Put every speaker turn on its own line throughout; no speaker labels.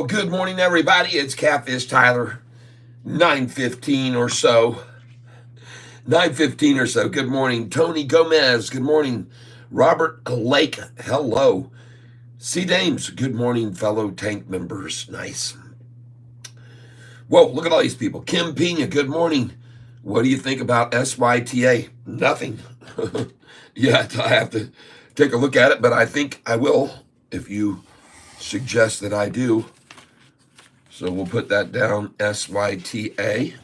Well, good morning, everybody. It's Catfish Tyler, 9:15 or so. 9:15 or so. Good morning, Tony Gomez. Good morning, Robert Lake. Hello, C Dames. Good morning, fellow tank members. Nice. Whoa, look at all these people. Kim Pena. Good morning. What do you think about SYTA? Nothing. Yet I have to take a look at it, but I think I will if you suggest that I do. So we'll put that down, SYTA.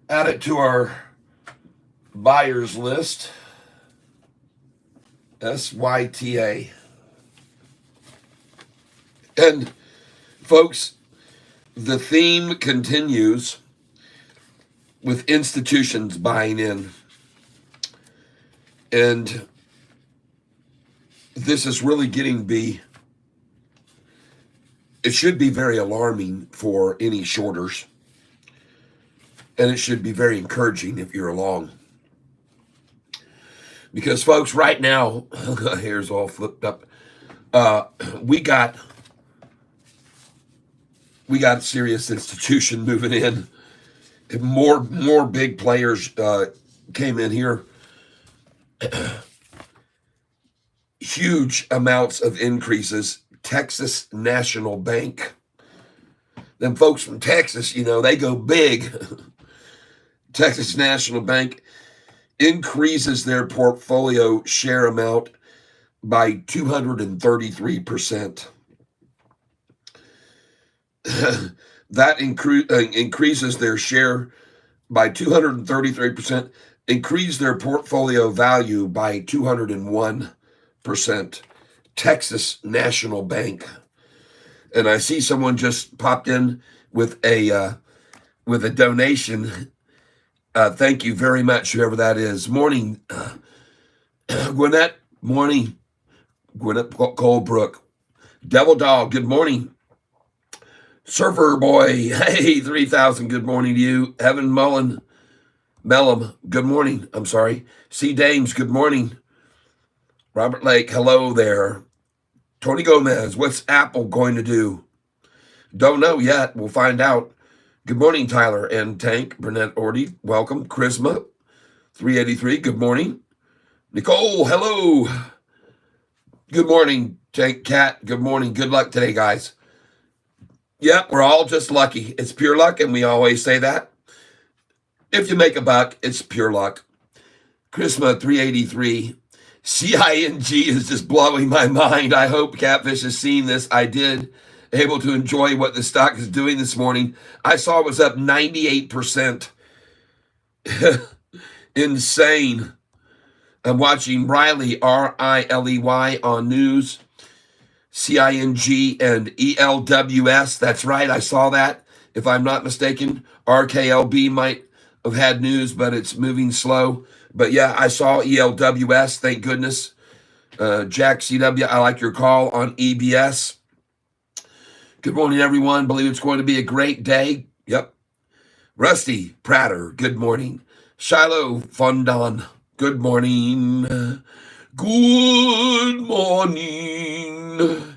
Add it to our buyers list, SYTA. And folks, the theme continues with institutions buying in. And this is really getting to be, it should be very alarming for any shorters. And it should be very encouraging if you're along. Because folks, right now, hair's all flipped up. We got serious institution moving in. More big players came in here. Huge amounts of increases. Texas National Bank. Them folks from Texas, they go big. Texas National Bank increases their portfolio share amount by 233%. That increases their share by 233%, increase their portfolio value by 201%. Texas National Bank. And I see someone just popped in with a donation. Thank you very much, whoever that is. Morning, Gwinnett. Morning, Gwinnett Colebrook. Devil Dog, good morning. Surfer Boy, hey, 3,000, good morning to you. Evan Mellum, good morning. I'm sorry. C. Dames, good morning. Robert Lake, hello there. Tony Gomez, what's Apple going to do? Don't know yet. We'll find out. Good morning, Tyler and Tank. Burnett Orty, welcome. Charisma, 383, good morning. Nicole, hello. Good morning, Tank Cat. Good morning. Good luck today, guys. Yep, we're all just lucky. It's pure luck, and we always say that. If you make a buck, it's pure luck. Charisma, 383. CING is just blowing my mind. I hope Catfish has seen this. I did. Able to enjoy what the stock is doing this morning. I saw it was up 98%. Insane. I'm watching Riley, R-I-L-E-Y, on news. CING and ELWS. That's right. I saw that. If I'm not mistaken, RKLB might have had news, but it's moving slow. But yeah, I saw ELWS. Thank goodness. Jack CW, I like your call on EBS. Good morning, everyone. Believe it's going to be a great day. Yep. Rusty Prater, good morning. Shiloh Fondon, good morning. Good morning.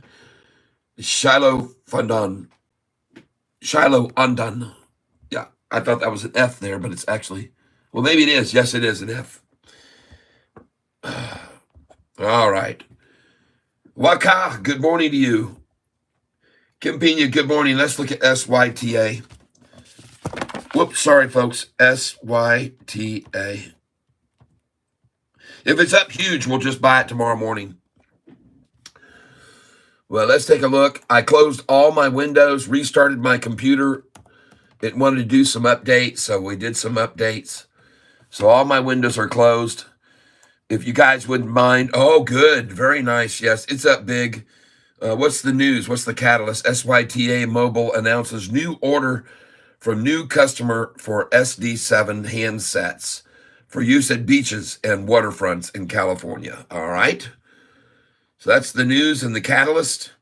Shiloh Fondon. Shiloh Undone. Yeah, I thought that was an F there, but it's actually, well, maybe it is. Yes, it is an F. All right. Waka, good morning to you. Kim Pena, good morning. Let's look at SYTA. Whoops, sorry, folks. SYTA. If it's up huge, we'll just buy it tomorrow morning. Well, let's take a look. I closed all my windows, restarted my computer. It wanted to do some updates, so we did some updates. So all my windows are closed. If you guys wouldn't mind. Oh, good. Very nice. Yes, it's up big. What's the news? What's the catalyst? SYTA Mobile announces new order from new customer for SD7 handsets for use at beaches and waterfronts in California. All right. So that's the news and the catalyst.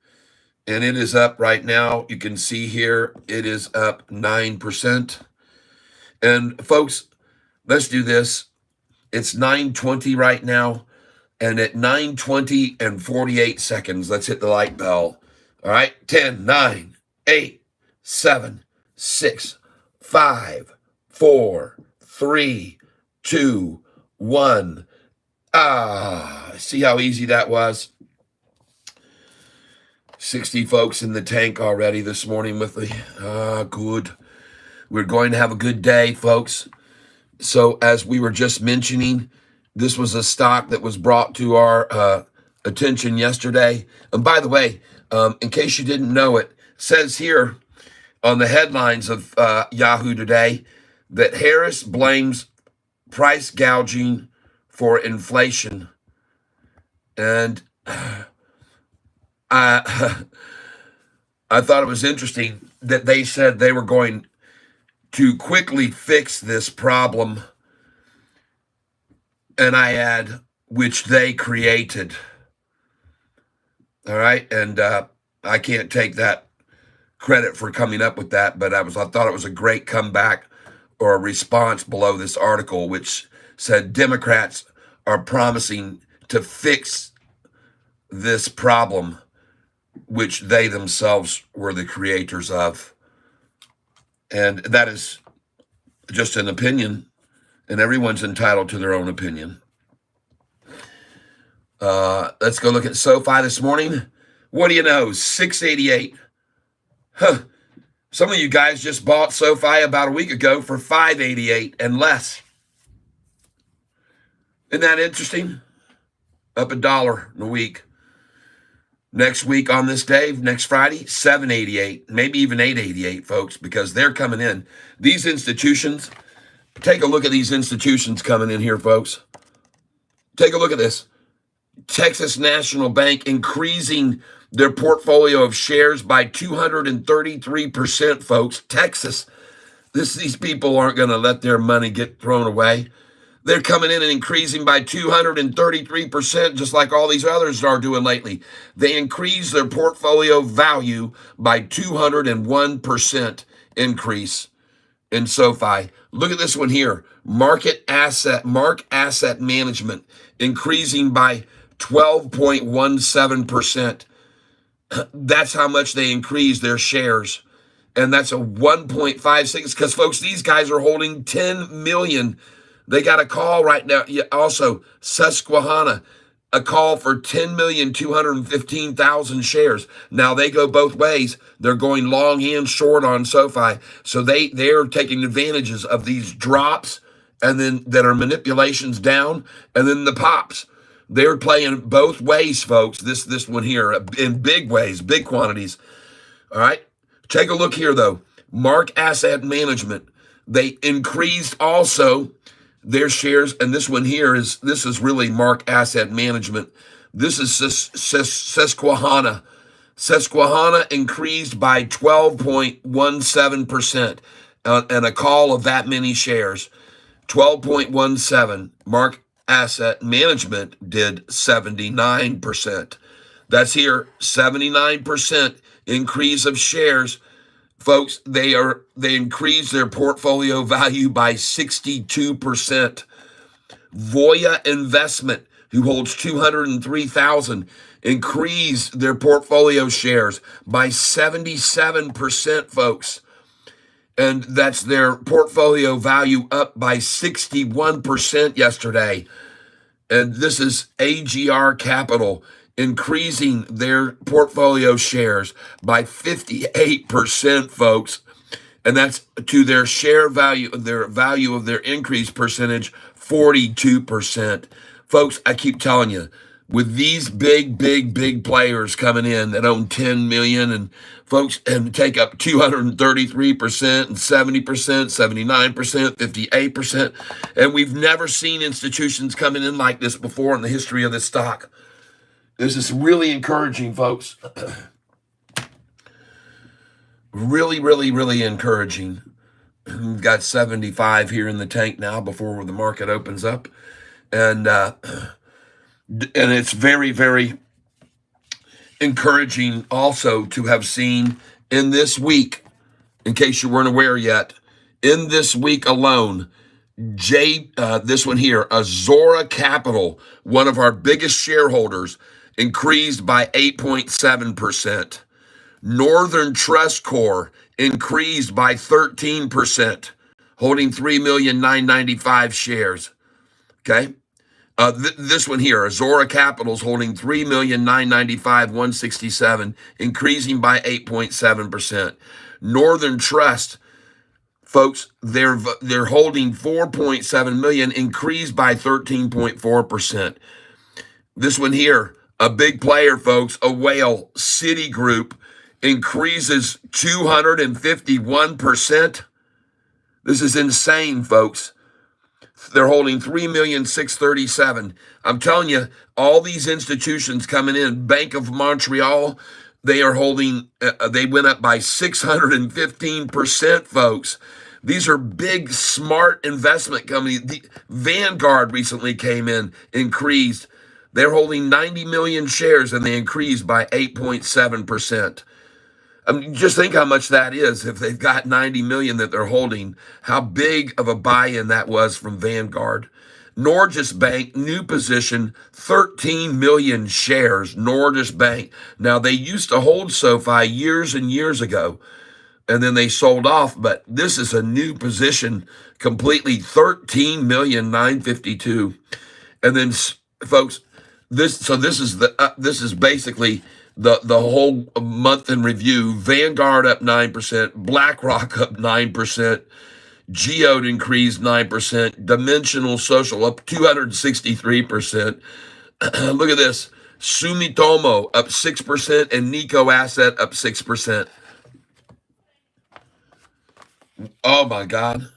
And it is up right now. You can see here it is up 9%. And folks, let's do this. It's 9:20 right now. And at 9:20 and 48 seconds, let's hit the light bell. All right, 10, 9, 8, 7, 6, 5, 4, 3, 2, 1. See how easy that was? 60 folks in the tank already this morning with me. Good. We're going to have a good day, folks. So as we were just mentioning, this was a stock that was brought to our attention yesterday. And by the way, in case you didn't know it, says here on the headlines of Yahoo Today that Harris blames price gouging for inflation. And I thought it was interesting that they said they were going to quickly fix this problem, and I add, which they created. All right, and I can't take that credit for coming up with that, but I thought it was a great comeback or a response below this article, which said Democrats are promising to fix this problem, which they themselves were the creators of. And that is just an opinion, and everyone's entitled to their own opinion. Let's go look at Sofi this morning. What do you know? 688. Some of you guys just bought Sofi about a week ago for 588 and less. Isn't that interesting? Up $1 in a week. Next week on this day, next Friday, 788, maybe even 888, folks, because they're coming in. These institutions, take a look at these institutions coming in here, folks. Take a look at this. Texas National Bank increasing their portfolio of shares by 233%, folks. Texas, these people aren't going to let their money get thrown away. They're coming in and increasing by 233%, just like all these others are doing lately. They increase their portfolio value by 201% increase in SoFi. Look at this one here. Mark Asset Management increasing by 12.17%. That's how much they increase their shares. And that's a 1.56, because, folks, these guys are holding 10 million. They got a call right now. Also, Susquehanna, a call for 10,215,000 shares. Now, they go both ways. They're going long and short on SoFi. So they're taking advantages of these drops, and then that are manipulations down, and then the pops. They're playing both ways, folks. This one here in big ways, big quantities. All right. Take a look here, though. Mark Asset Management. They increased also their shares, and this one here is really Mark Asset Management. This is Susquehanna. Susquehanna increased by 12.17%, and a call of that many shares. 12.17. Mark Asset Management did 79%. That's here, 79% increase of shares. Folks, they increase their portfolio value by 62%. Voya Investment, who holds 203,000, increased their portfolio shares by 77%, folks. And that's their portfolio value up by 61% yesterday. And this is AGR Capital, increasing their portfolio shares by 58%, folks. And that's to their share value, their value of their increase percentage, 42%. Folks, I keep telling you, with these big players coming in that own 10 million, and folks, and take up 233% and 70%, 79%, 58%. And we've never seen institutions coming in like this before in the history of this stock. This is really encouraging, folks. Really encouraging. We've got 75 here in the tank now before the market opens up. And it's very encouraging also to have seen in this week, in case you weren't aware yet, in this week alone, this one here, Azora Capital, one of our biggest shareholders, increased by 8.7%. Northern Trust Corp increased by 13%, holding 3,995,000 shares. Okay. This one here, Azora Capital's holding 3,995,167, increasing by 8.7%. Northern Trust, folks, they're holding 4.7 million, increased by 13.4%. This one here, a big player, folks, a whale, Citigroup, increases 251%. This is insane, folks. They're holding 3,637,000. I'm telling you, all these institutions coming in, Bank of Montreal, they are holding, they went up by 615%, folks. These are big, smart investment companies. The Vanguard recently came in, increased. They're holding 90 million shares, and they increased by 8.7%. Just think how much that is. If they've got 90 million that they're holding, how big of a buy-in that was from Vanguard. Norges Bank, new position, 13 million shares, Norges Bank. Now, they used to hold SoFi years and years ago, and then they sold off, but this is a new position, completely 13,952,000. And then, folks, this is basically the whole month in review. Vanguard up 9%, BlackRock up 9%, Geode increased 9%, Dimensional Social up 263%. Look at this, Sumitomo up 6%, and Nico Asset up 6%. Oh my God.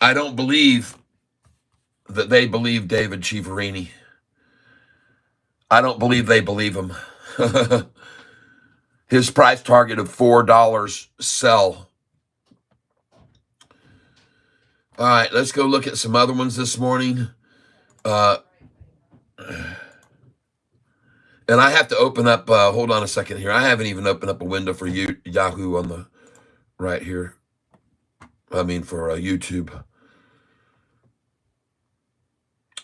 I don't believe that they believe David Chiaverini. I don't believe they believe him. His price target of $4, sell. All right, let's go look at some other ones this morning. And I have to open up, hold on a second here. I haven't even opened up a window for Yahoo on the right here. For YouTube.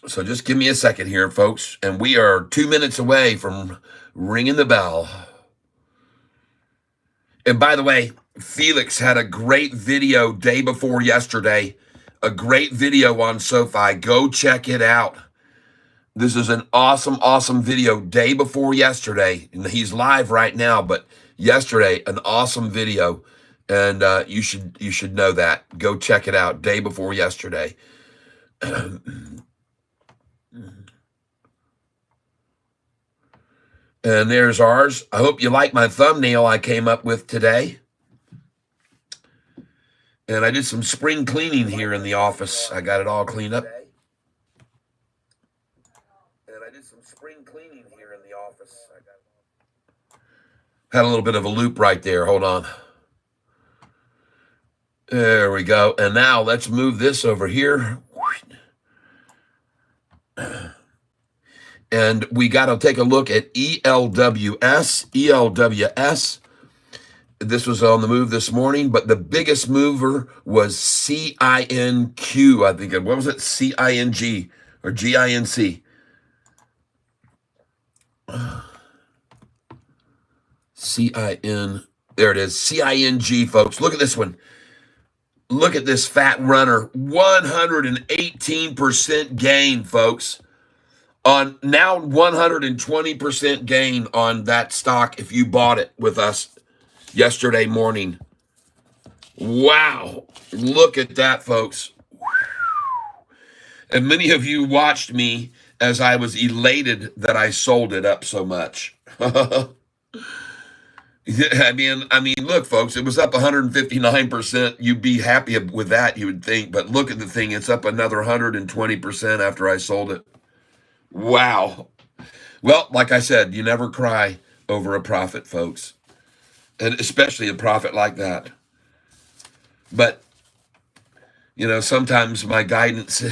So just give me a second here, folks. And we are 2 minutes away from ringing the bell. And by the way, Felix had a great video day before yesterday. A great video on SoFi. Go check it out. This is an awesome, awesome video day before yesterday. And he's live right now, but yesterday, an awesome video. And you should know that. Go check it out. Day before yesterday. And there's ours. I hope you like my thumbnail I came up with today. And I did some spring cleaning here in the office. I got it all cleaned up. Had a little bit of a loop right there. Hold on. There we go. And now let's move this over here. And we got to take a look at ELWS. ELWS. This was on the move this morning, but the biggest mover was CINQ. I think, what was it? CING or GINC. CIN. There it is. CING, folks. Look at this one. Look at this fat runner. 118% gain, folks. On now 120% gain on that stock if you bought it with us yesterday morning. Wow. Look at that, folks. And many of you watched me as I was elated that I sold it up so much. I mean, look, folks, it was up 159%. You'd be happy with that, you would think. But look at the thing. It's up another 120% after I sold it. Wow. Well, like I said, you never cry over a profit, folks. And especially a profit like that. But, sometimes my guidance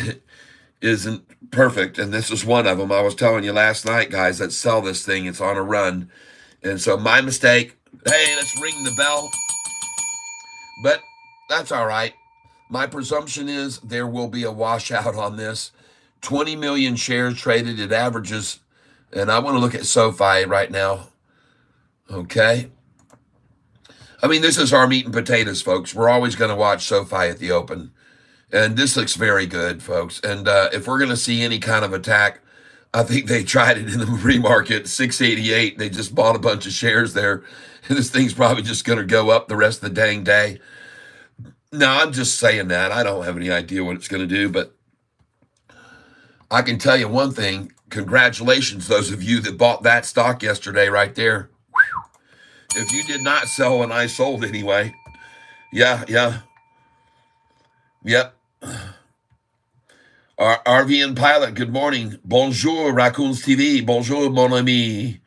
isn't perfect. And this is one of them. I was telling you last night, guys, let's sell this thing. It's on a run. And so my mistake. Hey, let's ring the bell. But that's all right. My presumption is there will be a washout on this. 20 million shares traded. It averages. And I want to look at SoFi right now. Okay. I mean, this is our meat and potatoes, folks. We're always going to watch Sofi at the open. And this looks very good, folks. And if we're going to see any kind of attack, I think they tried it in the pre-market, 688. They just bought a bunch of shares there. And this thing's probably just going to go up the rest of the dang day. No, I'm just saying that. I don't have any idea what it's going to do, but I can tell you one thing. Congratulations, those of you that bought that stock yesterday right there. If you did not sell and I sold anyway, yeah. Yep. RVN Pilot, good morning. Bonjour, Raccoons TV. Bonjour, mon ami.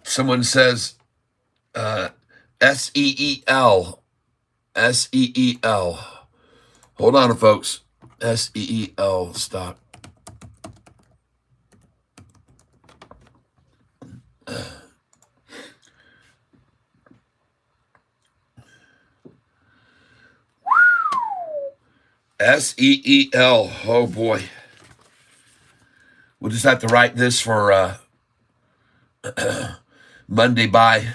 Someone says SEEL. SEEL. Hold on, folks. SEEL stock. SEEL. Oh boy. We'll just have to write this for Monday buy.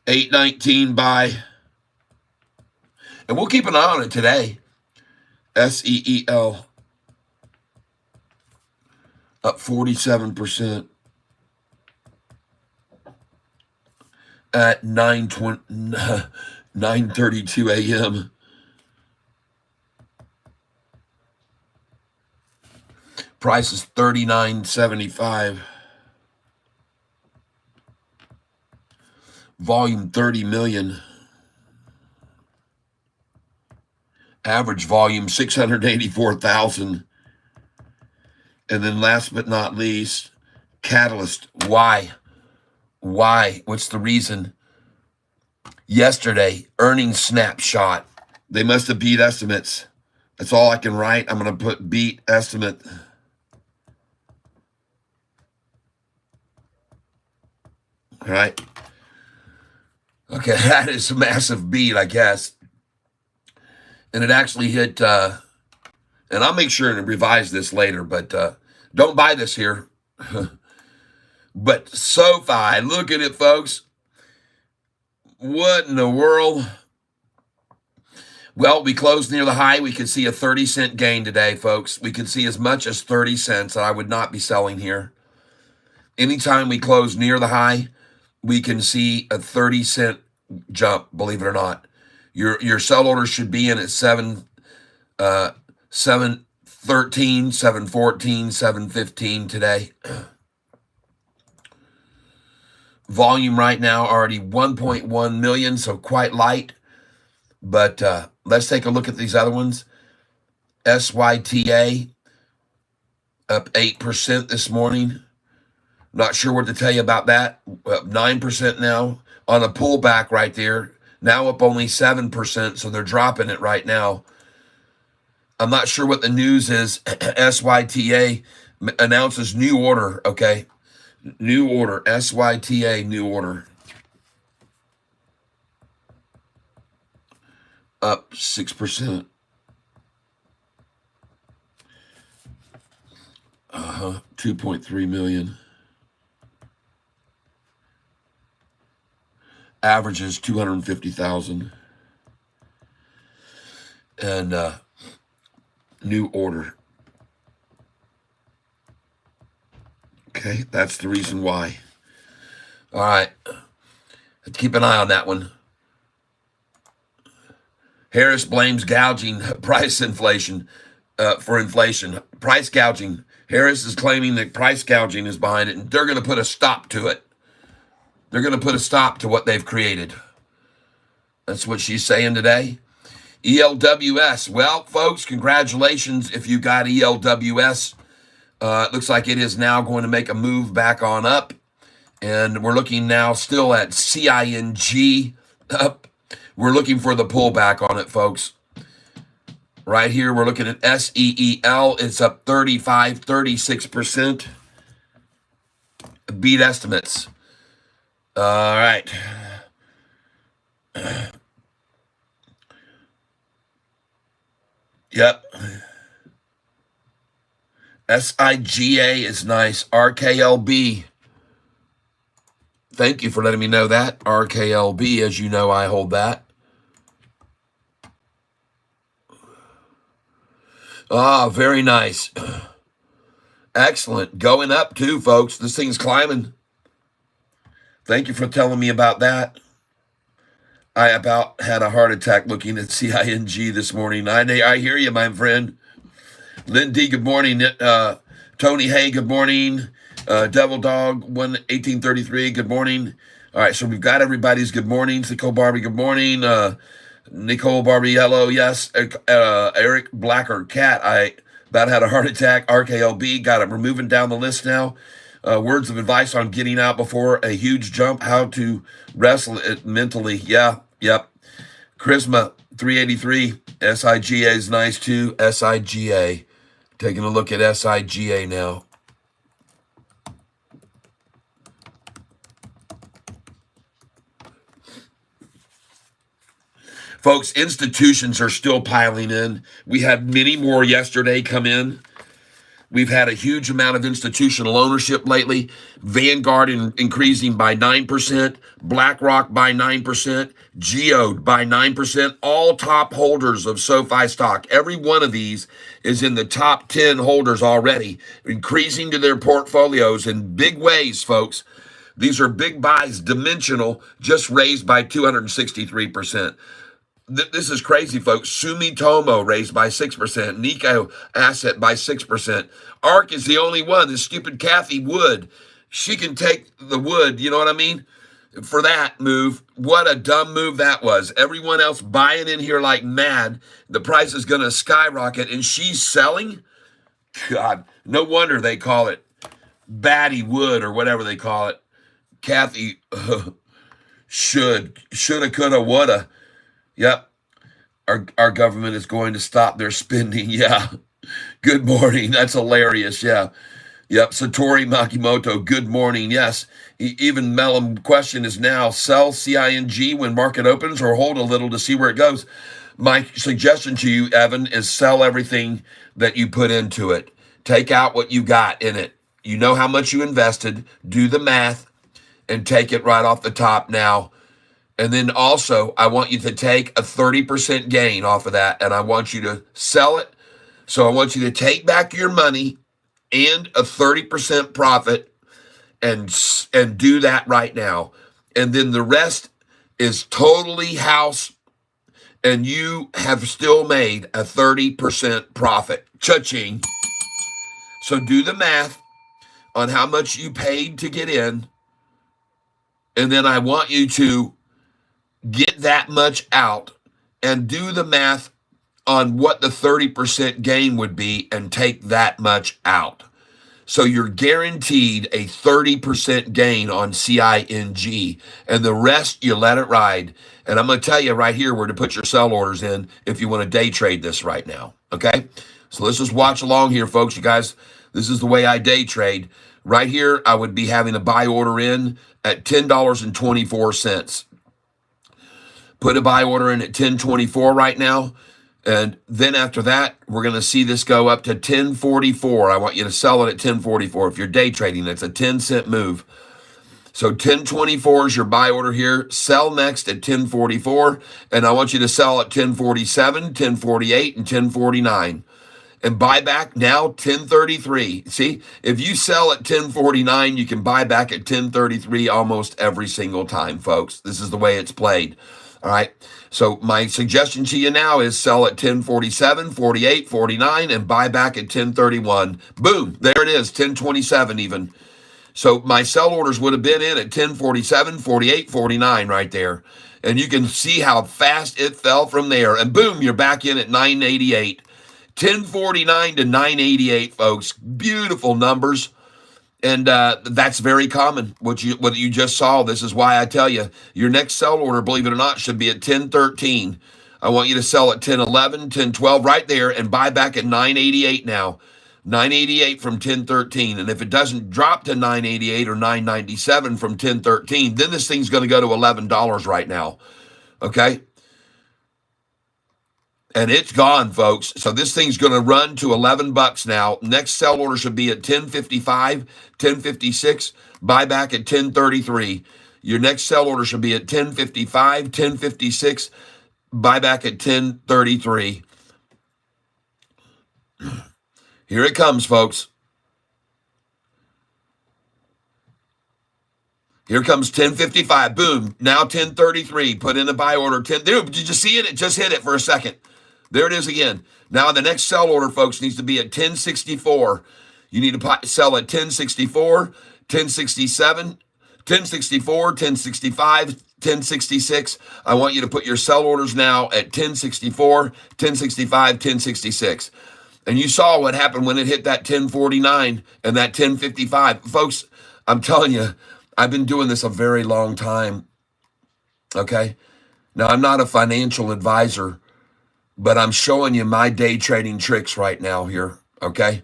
$8.19 buy. And we'll keep an eye on it today. SEEL. Up 47%. At 9:32 a.m. Price is $39.75. Volume 30 million. Average volume 684,000. And then last but not least, Catalyst. Why? What's the reason? Yesterday, earnings snapshot. They must have beat estimates. That's all I can write. I'm going to put beat estimate. All right. Okay, that is a massive beat, I guess. And it actually hit, and I'll make sure to revise this later, but don't buy this here. But Sofi, look at it, folks. What in the world? Well, we closed near the high. We could see a 30-cent gain today, folks. We could see as much as 30 cents. I would not be selling here. Anytime we close near the high, we can see a 30-cent jump, believe it or not. Your sell orders should be in at 713, 714, 715 today. Volume right now already 1.1 million, so quite light. But let's take a look at these other ones. SYTA up 8% this morning. Not sure what to tell you about that. Up 9% now on a pullback right there. Now up only 7%, so they're dropping it right now. I'm not sure what the news is. SYTA announces new order, okay? New order, SYTA, new order. Up 6%. 2.3 million. Averages 250,000. And new order. Okay, that's the reason why. All right. Let's keep an eye on that one. Harris blames gouging price inflation for inflation. Price gouging. Harris is claiming that price gouging is behind it, and they're going to put a stop to it. They're going to put a stop to what they've created. That's what she's saying today. ELWS. Well, folks, congratulations if you got ELWS. It looks like it is now going to make a move back on up. And we're looking now still at CING up. We're looking for the pullback on it, folks. Right here, we're looking at SEEL. It's up 36%. Beat estimates. All right. Yep. SIGA is nice. RKLB. Thank you for letting me know that. RKLB, as you know, I hold that. Ah, very nice. Excellent. Going up too, folks. This thing's climbing. Thank you for telling me about that. I about had a heart attack looking at CING this morning. I hear you, my friend. Lindy, good morning. Tony, hey, good morning. Devil Dog, 1833, good morning. All right, so we've got everybody's good mornings. Nicole Barbie, good morning. Nicole Barbie, hello, yes. Eric Blacker, Cat, I about had a heart attack. RKLB, got it. We're moving down the list now. Words of advice on getting out before a huge jump, how to wrestle it mentally. Yeah, yep. Charisma, 383. SIGA is nice too. SIGA. Taking a look at SIGA now. Folks, institutions are still piling in. We had many more yesterday come in. We've had a huge amount of institutional ownership lately. Vanguard increasing by 9%, BlackRock by 9%, Geode by 9%, all top holders of SoFi stock. Every one of these is in the top 10 holders already, increasing to their portfolios in big ways, folks. These are big buys, dimensional, just raised by 263%. This is crazy, folks. Sumitomo raised by 6%. Nikko Asset by 6%. ARK is the only one. This stupid Kathy Wood. She can take the wood, you know what I mean? For that move. What a dumb move that was. Everyone else buying in here like mad. The price is going to skyrocket, and she's selling? God, no wonder they call it Batty Wood or whatever they call it. Kathy shoulda, coulda, woulda. Yep. Our government is going to stop their spending. Yeah. Good morning. That's hilarious. Yeah. Yep. Satori Makimoto. Good morning. Yes. Even Mellum question is now sell CING when market opens or hold a little to see where it goes. My suggestion to you, Evan, is sell everything that you put into it. Take out what you got in it. You know how much you invested. Do the math and take it right off the top now. And then also, I want you to take a 30% gain off of that, and I want you to sell it. So I want you to take back your money and a 30% profit and do that right now. And then the rest is totally house, and you have still made a 30% profit. Cha-ching. So do the math on how much you paid to get in, and then I want you to get that much out and do the math on what the 30% gain would be and take that much out. So you're guaranteed a 30% gain on CING, and the rest you let it ride. And I'm going to tell you right here where to put your sell orders in if you want to day trade this right now. Okay? So let's just watch along here, folks. You guys, this is the way I day trade. Right here, I would be having a buy order in at $10.24. Put a buy order in at $10.24 right now. And then after that, we're going to see this go up to $10.44. I want you to sell it at $10.44. If you're day trading, that's a 10-cent move. So $10.24 is your buy order here. Sell next at $10.44. And I want you to sell at $10.47, $10.48, and $10.49. And buy back now $10.33. See, if you sell at $10.49, you can buy back at $10.33 almost every single time, folks. This is the way it's played. All right. So my suggestion to you now is sell at $10.47, $48, $49, and buy back at $10.31. Boom. There it is, $10.27 even. So my sell orders would have been in at $10.47, $48, $49 right there. And you can see how fast it fell from there. And boom, you're back in at $9.88. $10.49 to $9.88, folks. Beautiful numbers. And that's very common, what you just saw. This is why I tell you, your next sell order, believe it or not, should be at $10.13. I want you to sell at $10.11, $10.12 right there and buy back at $9.88 now. $9.88 from $10.13. And if it doesn't drop to $9.88 or $9.97 from $10.13, then this thing's going to go to $11 right now. Okay? And it's gone, folks. So this thing's going to run to $11 now. Next sell order should be at 10.55, 10.56, buyback at 10.33. Your next sell order should be at 10.55, 10.56, buyback at 10.33. Here it comes, folks. Here comes 10.55. Boom. Now 10.33. Put in a buy order. Dude, did you see it? It just hit it for a second. There it is again. Now the next sell order, folks, needs to be at 10.64. You need to sell at 10.64, 10.67, 10.64, 10.65, 10.66. I want you to put your sell orders now at 10.64, 10.65, 10.66. And you saw what happened when it hit that 10.49 and that 10.55. Folks, I'm telling you, I've been doing this a very long time. Okay? Now, I'm not a financial advisor, but I'm showing you my day trading tricks right now here, okay?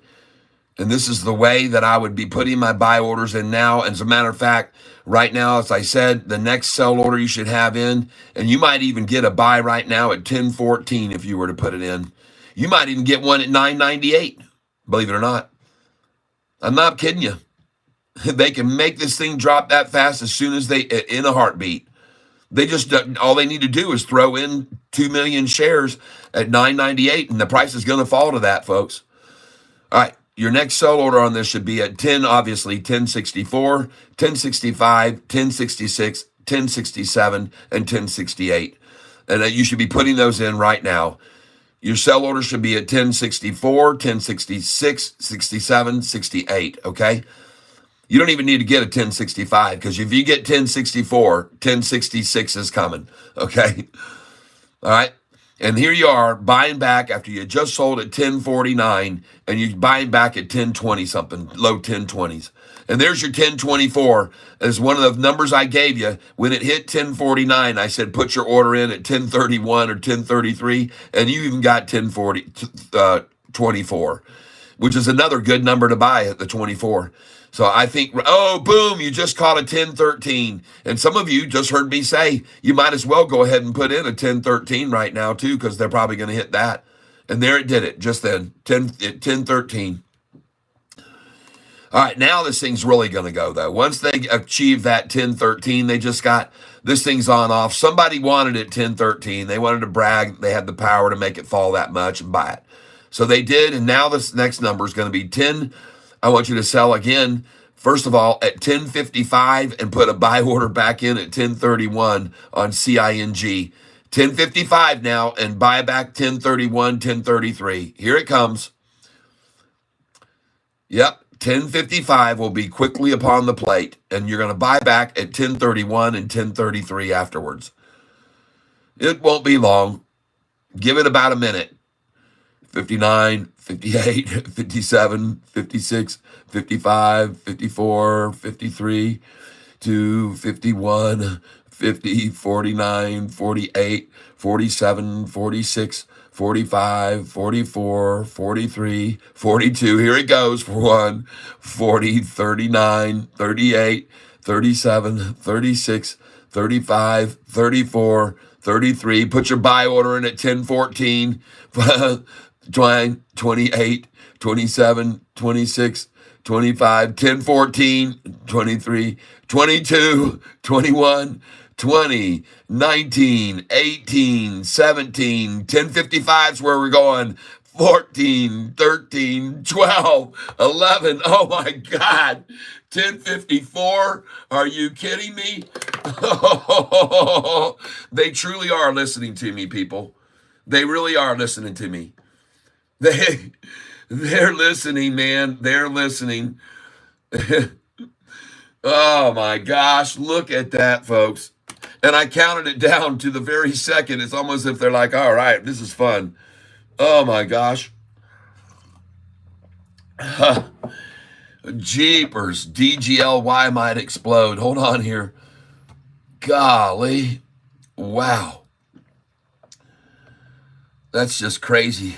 And this is the way that I would be putting my buy orders in now. And as a matter of fact, right now, as I said, the next sell order you should have in, and you might even get a buy right now at 10.14 if you were to put it in. You might even get one at 9.98, believe it or not. I'm not kidding you. They can make this thing drop that fast as soon as in a heartbeat. They just, all they need to do is throw in 2 million shares at 9.98, and the price is going to fall to that, folks. All right, your next sell order on this should be at 10, obviously, 10.64, 10.65, 10.66, 10.67, and 10.68. And you should be putting those in right now. Your sell order should be at 10.64, 10.66, 67, 68, okay? You don't even need to get a 10.65 because if you get 10.64, 10.66 is coming, okay? All right? And here you are buying back after you just sold at 10.49 and you're buying back at 10.20 something, low 10.20s. And there's your 10.24 as one of the numbers I gave you. When it hit 10.49, I said put your order in at 10.31 or 10.33, and you even got 10.24, which is another good number to buy at the 24. So I think, oh, boom, you just caught a 10.13. And some of you just heard me say, you might as well go ahead and put in a 10.13 right now, too, because they're probably going to hit that. And there it did it, just then, 10.13. All right, now this thing's really going to go, though. Once they achieve that 10.13, they just got, this thing's on off. Somebody wanted it 10.13. They wanted to brag they had the power to make it fall that much and buy it. So they did, and now this next number is going to be 10. I want you to sell again, first of all, at 10.55 and put a buy order back in at 10.31 on CING. 10.55 now and buy back 10.31, 10.33. Here it comes. Yep, 10.55 will be quickly upon the plate, and you're going to buy back at 10.31 and 10.33 afterwards. It won't be long. Give it about a minute. 59, 58, 57, 56, 55, 54, 53, 51, 50, 49, 48, 47, 46, 45, 44, 43, 42. Here it goes for 1, 40, 39, 38, 37, 36, 35, 34, 33. Put your buy order in at 10.14. 28, 27, 26, 25, 10, 14, 23, 22, 21, 20, 19, 18, 17, 10.55 is where we're going. 14, 13, 12, 11. Oh my God. 10.54. Are you kidding me? They truly are listening to me, people. They really are listening to me. They're listening, man. They're listening. Oh my gosh, look at that, folks. And I counted it down to the very second. It's almost as if they're like, all right, this is fun. Oh my gosh. Jeepers, DGLY might explode. Hold on here. Golly. Wow. That's just crazy.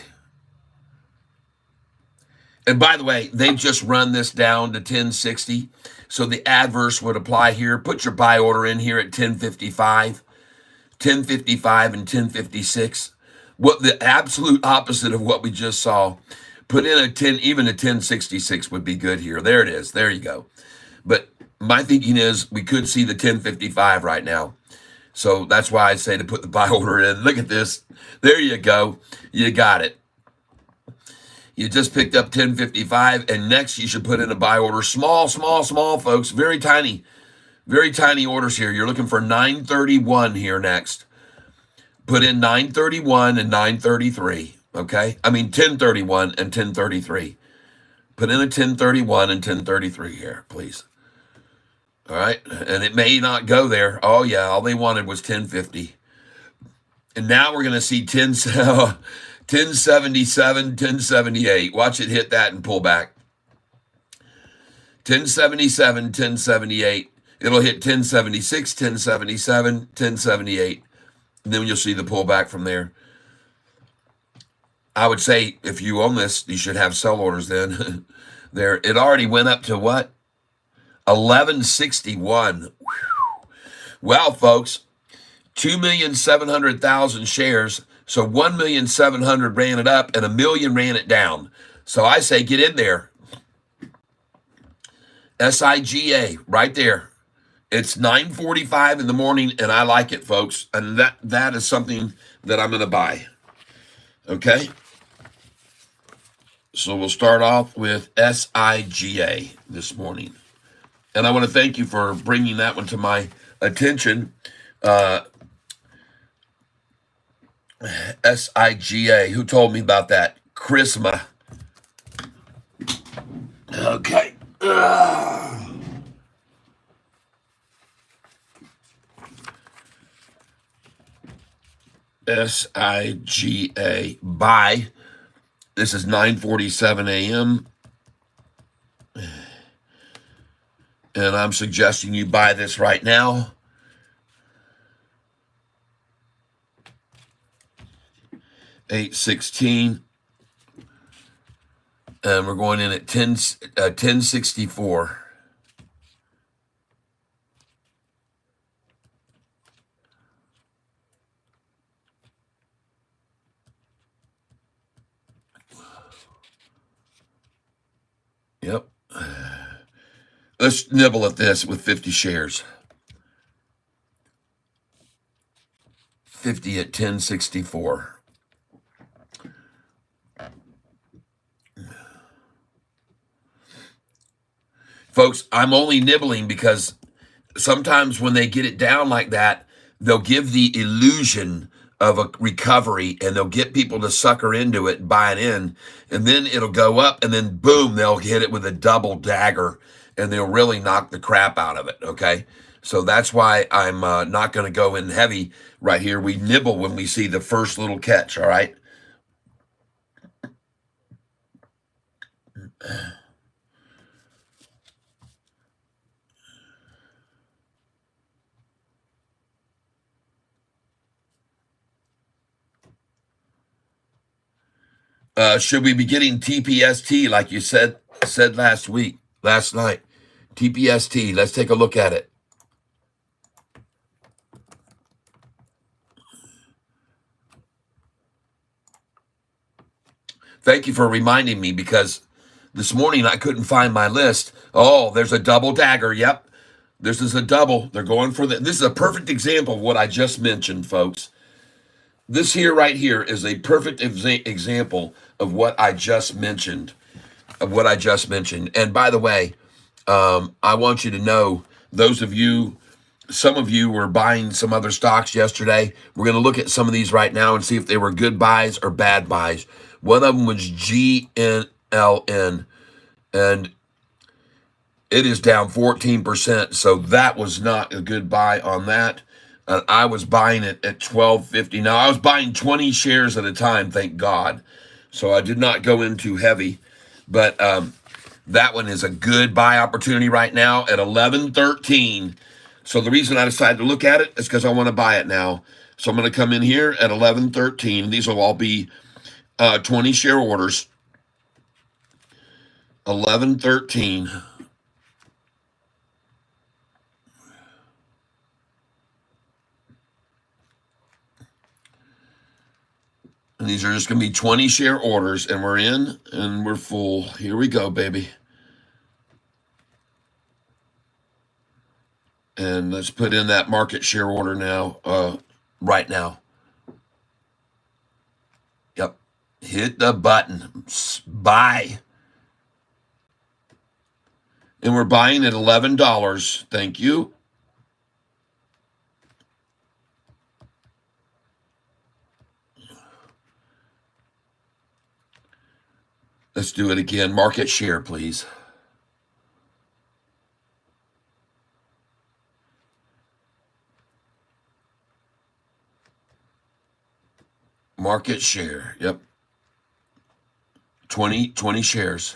And by the way, they've just run this down to 1060. So the adverse would apply here. Put your buy order in here at 1055, 1055 and 1056. What the absolute opposite of what we just saw. Put in a 10, even a 1066 would be good here. There it is. There you go. But my thinking is we could see the 1055 right now. So that's why I say to put the buy order in. Look at this. There you go. You got it. You just picked up 1055, and next you should put in a buy order. Small, small, small, folks. Very tiny orders here. You're looking for 931 here next. Put in 931 and 933, okay? I mean 1031 and 1033. Put in a 1031 and 1033 here, please. All right, and it may not go there. Oh yeah, all they wanted was 1050. And now we're going to see 1077, 1078. Watch it hit that and pull back. 1077, 1078. It'll hit 1076, 1077, 1078. And then you'll see the pullback from there. I would say if you own this, you should have sell orders then. There, it already went up to what? 1161. Well, folks, 2,700,000 shares. So 1,700,000 ran it up and 1 million ran it down. So I say get in there. SIGA right there. It's 9:45 in the morning, and I like it, folks. And that is something that I'm going to buy. Okay? So we'll start off with SIGA this morning. And I want to thank you for bringing that one to my attention. SIGA. Who told me about that? Chrisma. Okay. SIGA. Buy. This is 9:47 a.m. And I'm suggesting you buy this right now. $8.16. And we're going in at 10.64. Yep. Let's nibble at this with 50 shares. 50 at 10.64. Folks, I'm only nibbling because sometimes when they get it down like that, they'll give the illusion of a recovery and they'll get people to sucker into it and buy it in. And then it'll go up and then boom, they'll hit it with a double dagger and they'll really knock the crap out of it, okay? So that's why I'm not going to go in heavy right here. We nibble when we see the first little catch, all right? Should we be getting TPST like you said last night? TPST, let's take a look at it. Thank you for reminding me because this morning I couldn't find my list. Oh, there's a double dagger. Yep. This is a double. They're going for this is a perfect example of what I just mentioned, folks. This here right here is a perfect example of what I just mentioned. And by the way, I want you to know, those of you, some of you were buying some other stocks yesterday. We're going to look at some of these right now and see if they were good buys or bad buys. One of them was GNLN, and it is down 14%. So that was not a good buy on that. I was buying it at $12.50. Now, I was buying 20 shares at a time, thank God. So I did not go in too heavy. But that one is a good buy opportunity right now at $11.13. So the reason I decided to look at it is because I want to buy it now. So I'm going to come in here at $11.13. These will all be 20 share orders. $11.13. these are just going to be 20 share orders, and we're in and we're full. Here we go, baby. And let's put in that market share order now, right now. Yep. Hit the button. Buy. And we're buying at $11. Thank you. Let's do it again. Market share, please. Market share. Yep. 20 shares.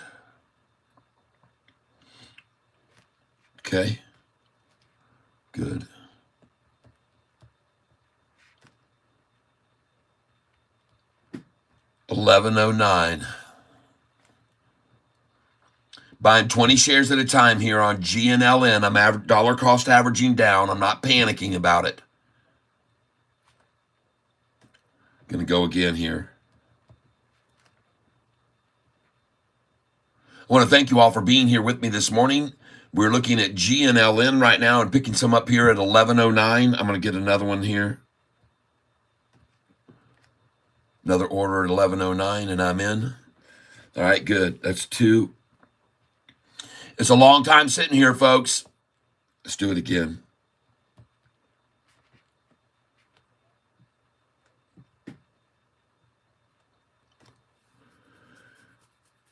Okay. Good. $11.09. Buying 20 shares at a time here on GNLN. I'm dollar cost averaging down. I'm not panicking about it. Going to go again here. I want to thank you all for being here with me this morning. We're looking at GNLN right now and picking some up here at 11.09. I'm going to get another one here. Another order at 11.09, and I'm in. All right, good. That's 2. It's a long time sitting here, folks. Let's do it again.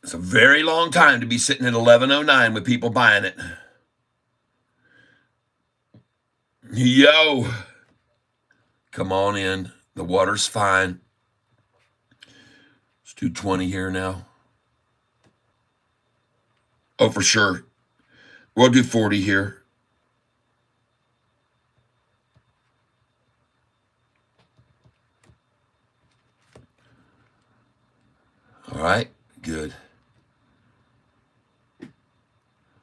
It's a very long time to be sitting at 11.09 with people buying it. Yo. Come on in. The water's fine. Let's do 20 here now. Oh, for sure. We'll do 40 here. All right, good.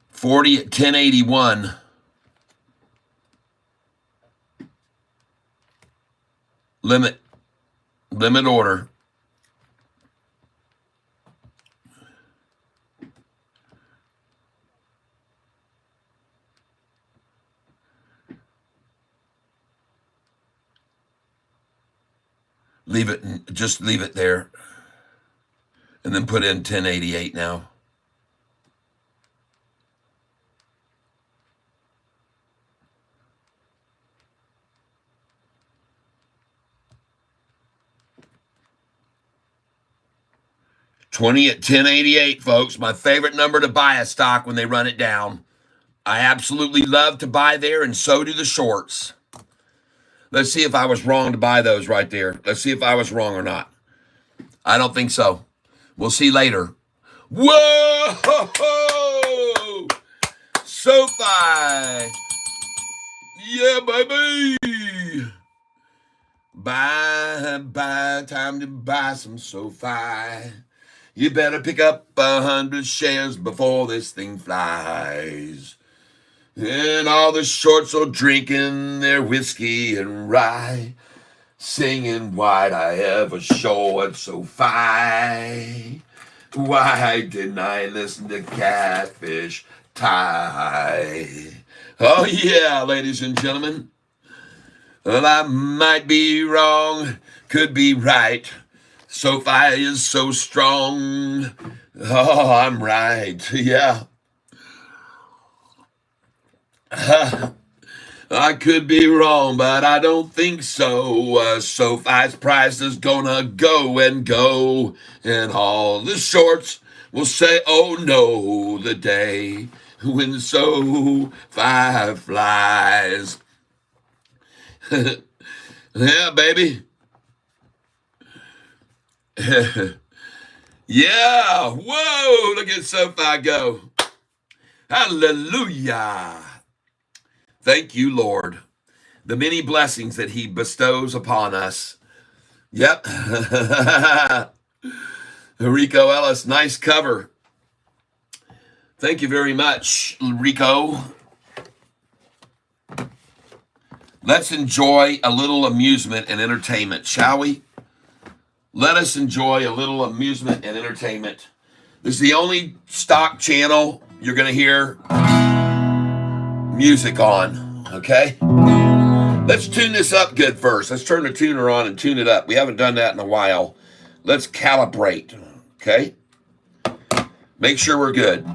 40 at 1081. Limit order. Just leave it there. And then put in 1088 now. $20 at 1088, folks. My favorite number to buy a stock when they run it down. I absolutely love to buy there, and so do the shorts. Let's see if I was wrong to buy those right there. Let's see if I was wrong or not. I don't think so. We'll see later. Whoa! Sofi. Yeah, baby. Buy, time to buy some Sofi. You better pick up 100 shares before this thing flies. And all the shorts are drinking their whiskey and rye, singing, why'd I ever short Sofi? Why didn't I listen to Catfish tie? Oh yeah, ladies and gentlemen. Well, I might be wrong, could be right. Sofi is so strong. Oh, I'm right. Yeah. I could be wrong, but I don't think so. Sofi's price is gonna go, and all the shorts will say, oh no, the day when Sofi flies. Yeah, baby. Yeah. Whoa, look at Sofi go. Hallelujah. Thank you, Lord. The many blessings that he bestows upon us. Yep. Rico Ellis, nice cover. Thank you very much, Rico. Let's enjoy a little amusement and entertainment, shall we? Let us enjoy a little amusement and entertainment. This is the only stock channel you're going to hear music on, okay? Let's tune this up good first. Let's turn the tuner on and tune it up. We haven't done that in a while. Let's calibrate, okay? Make sure we're good.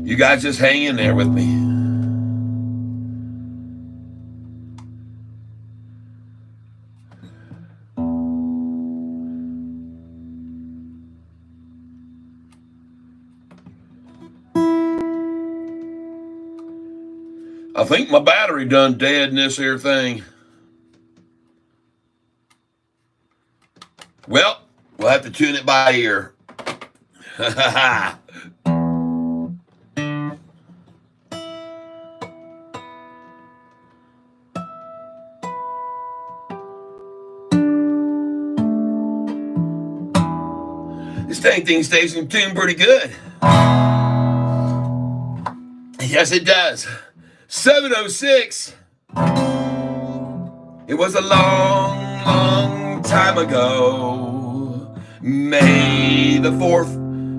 You guys just hang in there with me. I think my battery done dead in this here thing. Well, we'll have to tune it by ear. This dang thing stays in tune pretty good. Yes, it does. 7:06. It was a long, long time ago. May the 4th,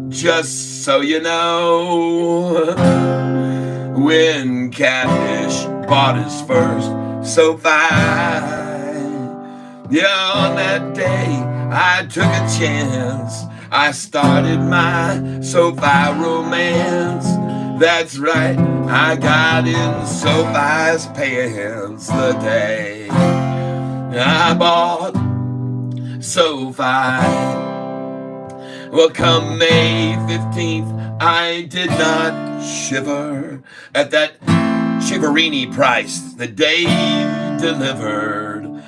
just so you know. When Catfish bought his first Sofi. Yeah, on that day, I took a chance. I started my Sofi romance. That's right, I got in Sofi's pants the day I bought Sofi. Well, come May 15th, I did not shiver at that shiverini price that Dave delivered.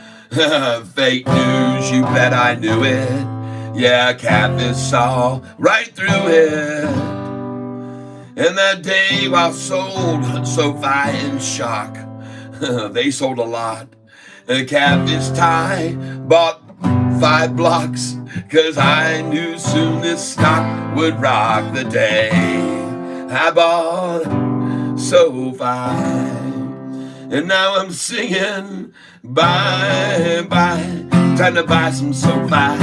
Fake news, you bet I knew it. Yeah, Catfish saw right through it. And that day I sold Sofi in shock. They sold a lot. Catfish tie bought 5 blocks, 'cause I knew soon this stock would rock the day I bought Sofi. And now I'm singing bye bye, time to buy some Sofi.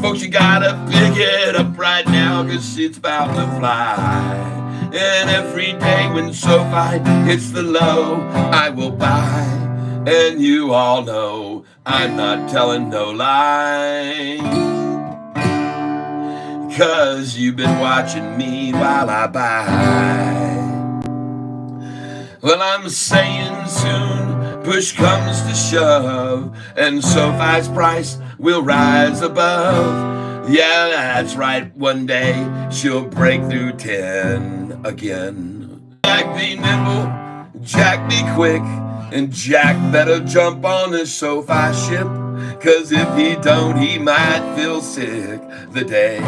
Folks, you gotta pick it up right now, 'cause it's about to fly. And every day when Sofi hits the low, I will buy. And you all know I'm not telling no lie, 'cause you've been watching me while I buy. Well, I'm saying soon push comes to shove, and Sofi's price will rise above. Yeah, that's right, one day she'll break through 10 again. Jack be nimble, Jack be quick, and Jack better jump on the Sofi ship, 'cause if he don't, he might feel sick the day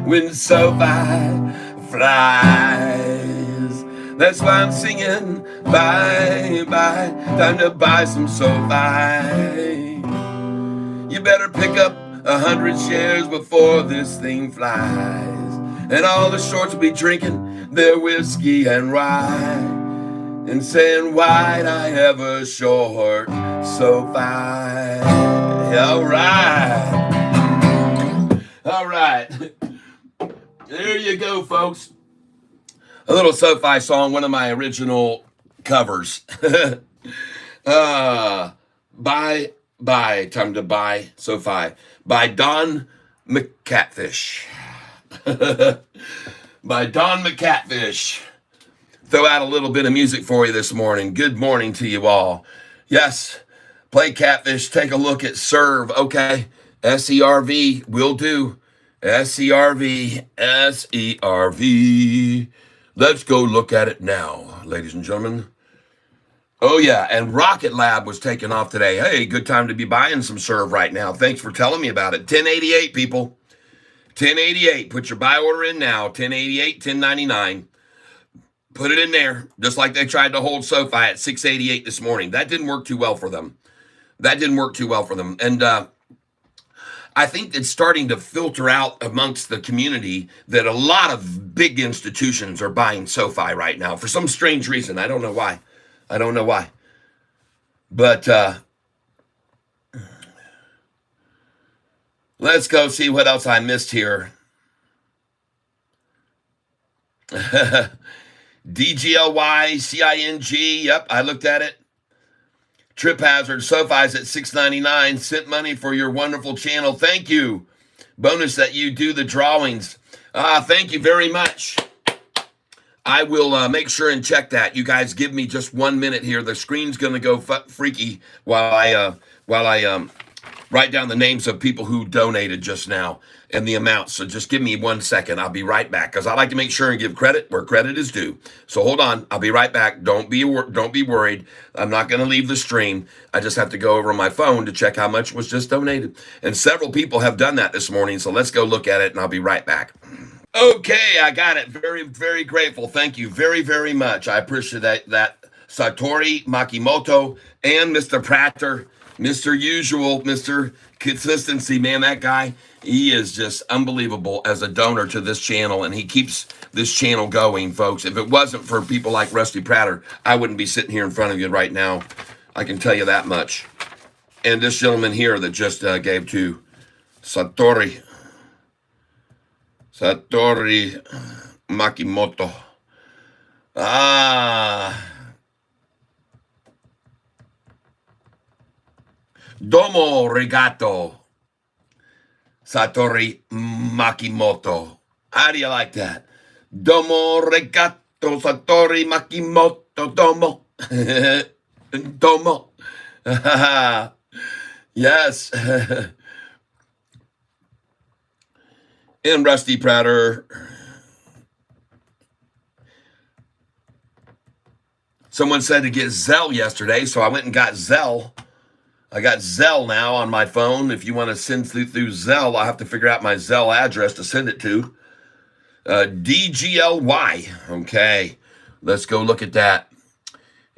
when Sofi flies. That's why I'm singing bye bye, time to buy some Sofi. You better pick up 100 shares before this thing flies. And all the shorts will be drinking their whiskey and rye, and saying, why'd I ever short Sofi? All right. There you go, folks. A little Sofi song, one of my original covers. Bye, time to buy Sofi, by Don McCatfish. By Don McCatfish. Throw out a little bit of music for you this morning. Good morning to you all. Yes, play Catfish. Take a look at Serve. Okay, SERV will do. SERV. Let's go look at it now, ladies and gentlemen. Oh, yeah, and Rocket Lab was taking off today. Hey, good time to be buying some Serve right now. Thanks for telling me about it. 1088, people. 1088. Put your buy order in now. 1088, 1099. Put it in there, just like they tried to hold Sofi at 688 this morning. That didn't work too well for them. And I think it's starting to filter out amongst the community that a lot of big institutions are buying Sofi right now for some strange reason. I don't know why. But Let's go see what else I missed here. DGLY, CING. Yep, I looked at it. Trip Hazard, Sofi's at $6.99. Sent money for your wonderful channel. Thank you. Bonus that you do the drawings. Thank you very much. I will make sure and check that. You guys give me just 1 minute here. The screen's going to go freaky while I write down the names of people who donated just now and the amounts. So just give me 1 second. I'll be right back because I like to make sure and give credit where credit is due. So hold on. I'll be right back. Don't be worried. I'm not going to leave the stream. I just have to go over my phone to check how much was just donated. And several people have done that this morning. So let's go look at it and I'll be right back. Okay, I got it. Very, very grateful. Thank you very, very much. I appreciate that Satori Makimoto and Mr. Prater, Mr. Usual, Mr. Consistency, man, that guy, he is just unbelievable as a donor to this channel, and he keeps this channel going, folks. If it wasn't for people like Rusty Prater, I wouldn't be sitting here in front of you right now. I can tell you that much. And this gentleman here that just gave to Satori Makimoto. Domo Regato, Satori Makimoto. How do you like that? Domo Regato, Satori Makimoto, Domo. Domo. Yes. And Rusty Prater. Someone said to get Zelle yesterday, so I went and got Zelle. I got Zelle now on my phone. If you want to send through Zelle, I'll have to figure out my Zelle address to send it to. DGLY. Okay, let's go look at that.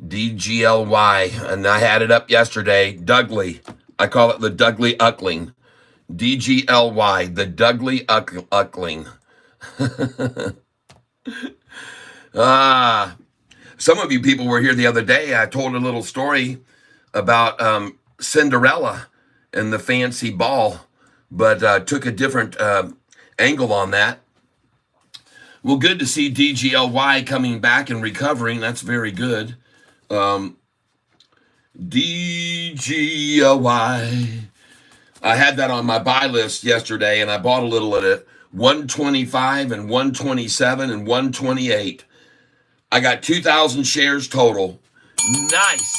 DGLY. And I had it up yesterday. Dudley. I call it the Dudley Uckling. DGLY, the Dudley Uckling. Some of you people were here the other day. I told a little story about Cinderella and the fancy ball, but took a different angle on that. Well, good to see DGLY coming back and recovering. That's very good. DGLY. I had that on my buy list yesterday, and I bought a little at it. 125 and 127 and 128. I got 2,000 shares total. Nice.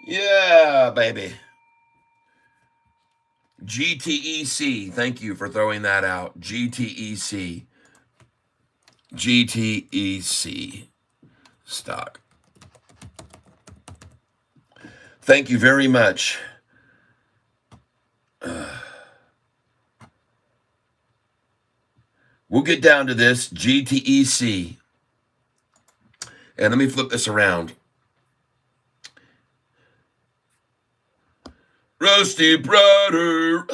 Yeah, baby. GTEC. Thank you for throwing that out. GTEC. GTEC stock. Thank you very much. We'll get down to this GTEC. And let me flip this around. Rusty Prater,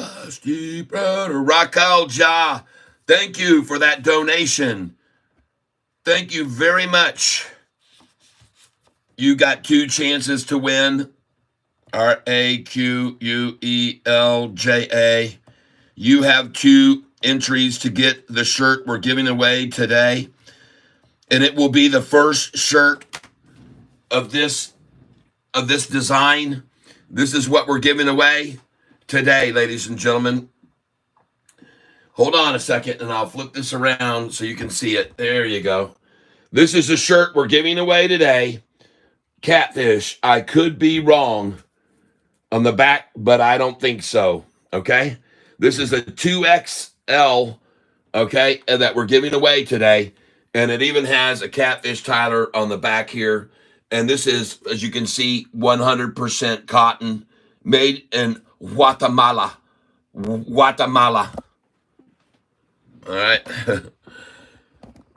Raquel Ja. Thank you for that donation. Thank you very much. You got 2 chances to win. RAQUELJA. You have 2 entries to get the shirt we're giving away today. And it will be the first shirt of this design. This is what we're giving away today, ladies and gentlemen. Hold on a second, and I'll flip this around so you can see it. There you go. This is the shirt we're giving away today. Catfish. I could be wrong on the back, but I don't think so. Okay? This is a 2XL, okay, that we're giving away today. And it even has a Catfish Tyler on the back here. And this is, as you can see, 100% cotton, made in Guatemala. Guatemala. All right.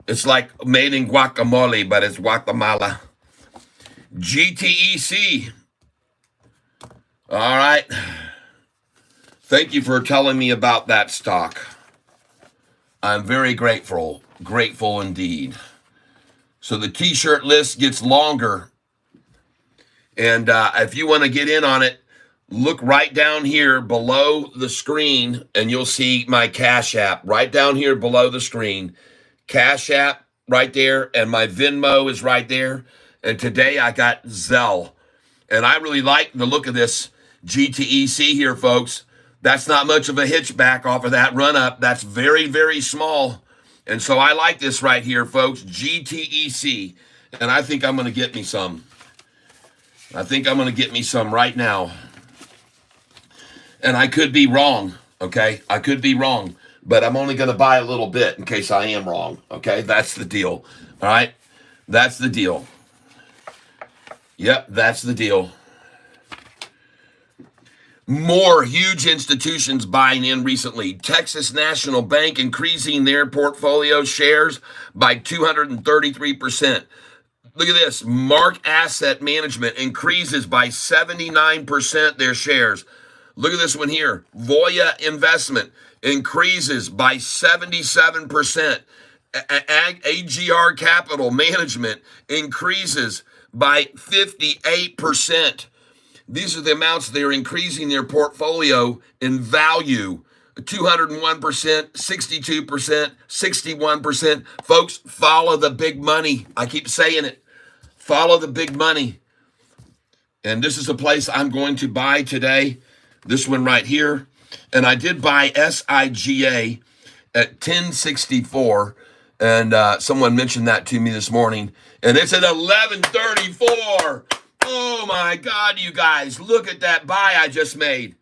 It's like made in guacamole, but it's Guatemala. GTEC. All right. Thank you for telling me about that stock. I'm very grateful. Grateful indeed. So the t-shirt list gets longer. And if you want to get in on it, Look right down here below the screen, and you'll see my Cash App right down here below the screen. Cash App right there, and my Venmo is right there. And today I got Zelle. And I really like the look of this GTEC here, folks. That's not much of a hitchback off of that run up. That's very, very small. And so I like this right here, folks, GTEC. And I think I'm going to get me some. I think I'm going to get me some right now. And I could be wrong, okay? I could be wrong, but I'm only going to buy a little bit in case I am wrong, okay? That's the deal, all right? That's the deal. Yep, that's the deal. More huge institutions buying in recently. Texas National Bank increasing their portfolio shares by 233%. Look at this. Mark Asset Management increases by 79% their shares. Look at this one here. Voya Investment increases by 77%. AGR Capital Management increases by 58%. These are the amounts they're increasing their portfolio in value. 201%, 62%, 61%. Folks, follow the big money. I keep saying it. Follow the big money. And this is a place I'm going to buy today. This one right here. And I did buy SIGA at 1064. And someone mentioned that to me this morning. And it's at 1134. Oh my God, you guys. Look at that buy I just made.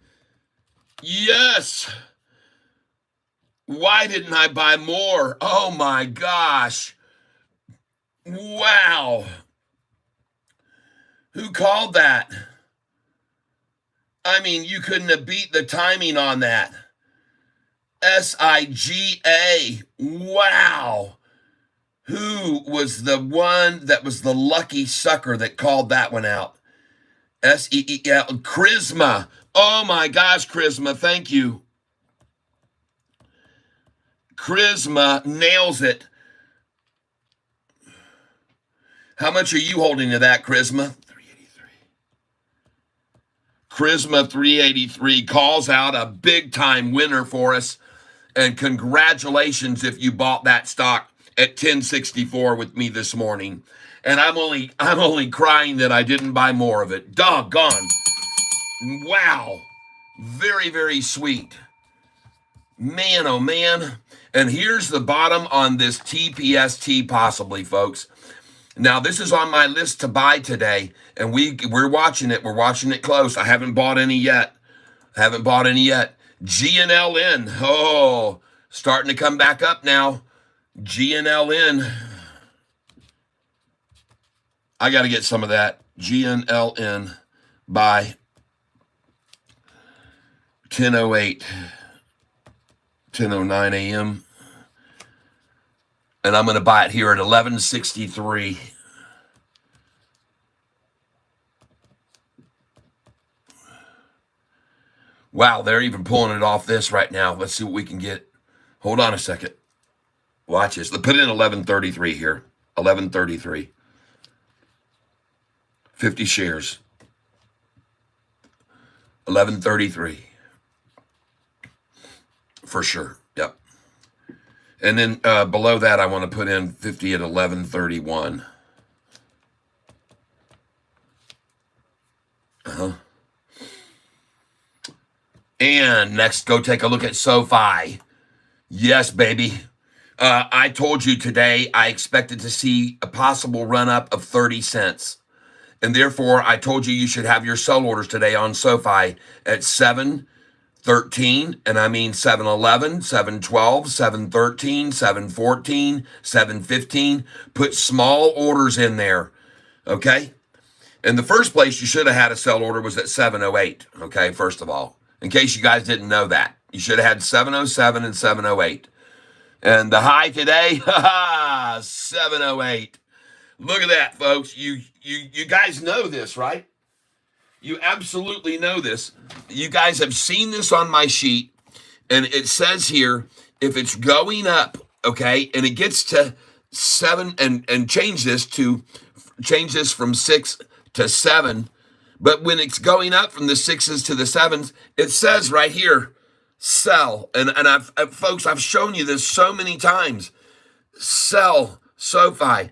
Yes. Why didn't I buy more? Oh my gosh. Wow. Who called that? I mean, you couldn't have beat the timing on that. SIGA. Wow. Who was the one that was the lucky sucker that called that one out? SEEL. Charisma. Oh my gosh, Charisma. Thank you. Charisma nails it. How much are you holding to that, Charisma? 383. Charisma 383 calls out a big time winner for us. And congratulations if you bought that stock at 1064 with me this morning. And I'm only crying that I didn't buy more of it. Doggone. Wow. Very, very sweet. Man, oh man. And here's the bottom on this TPST possibly, folks. Now, this is on my list to buy today, and we're watching it. We're watching it close. I haven't bought any yet. GNLN. Oh, starting to come back up now. GNLN. I got to get some of that. GNLN by 10:08, 10:09 a.m. And I'm going to buy it here at 1163. Wow, they're even pulling it off this right now. Let's see what we can get. Hold on a second. Watch this. Let's put it in 1133 here. 1133. 50 shares. 1133. For sure. Yep. And then below that, I want to put in 50 at 1131. And next, go take a look at Sofi. Yes, baby. I told you today I expected to see a possible run-up of 30 cents. And therefore, I told you should have your sell orders today on Sofi at 7:13, and I mean 7:11, 7:12, 7:13, 7:14, 7:15. Put small orders in there, okay? In the first place, you should have had a sell order was at 7:08, okay, first of all. In case you guys didn't know that. You should have had 7:07 and 7:08. And the high today, 7:08. Look at that, folks. You guys know this, right? You absolutely know this. You guys have seen this on my sheet, and it says here, if it's going up, okay, and it gets to 7, and change this from 6 to 7, But when it's going up from the 6s to the 7s, it says right here, sell. And folks, I've shown you this so many times. Sell Sofi.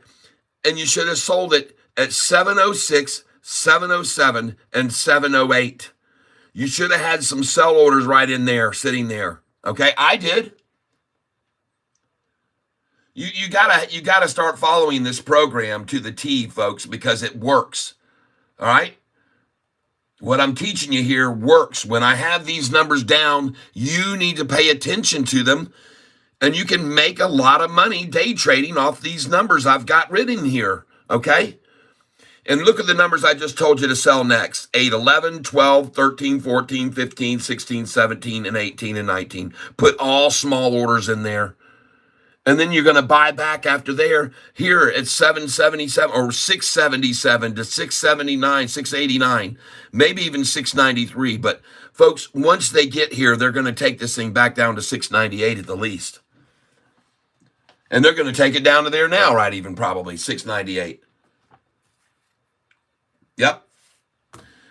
And you should have sold it at 706, 707, and 708. You should have had some sell orders right in there, sitting there. Okay, I did. You gotta start following this program to the T, folks, because it works. All right. What I'm teaching you here works. When I have these numbers down, you need to pay attention to them, and you can make a lot of money day trading off these numbers I've got written here. Okay. And look at the numbers I just told you to sell next. 8, 11, 12, 13, 14, 15, 16, 17, and 18, and 19. Put all small orders in there. And then you're going to buy back after there here at 777 or 677 to 679, 689, maybe even 693. But folks, once they get here, they're going to take this thing back down to 698 at the least. And they're going to take it down to there now, right? Even probably 698. Yep.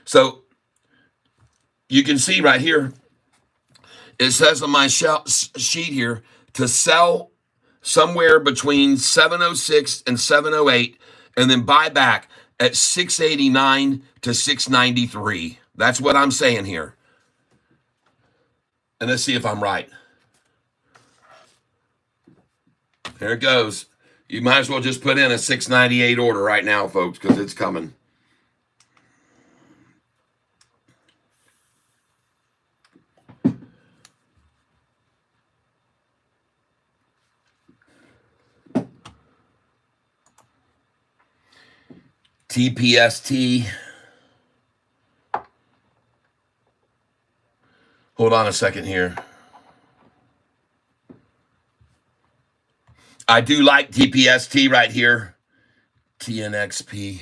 So you can see right here, it says on my sheet here to sell somewhere between 706 and 708, and then buy back at 689 to 693. That's what I'm saying here. And let's see if I'm right. There it goes. You might as well just put in a 698 order right now, folks, because it's coming. TPST. Hold on a second here. I do like TPST right here. TNXP.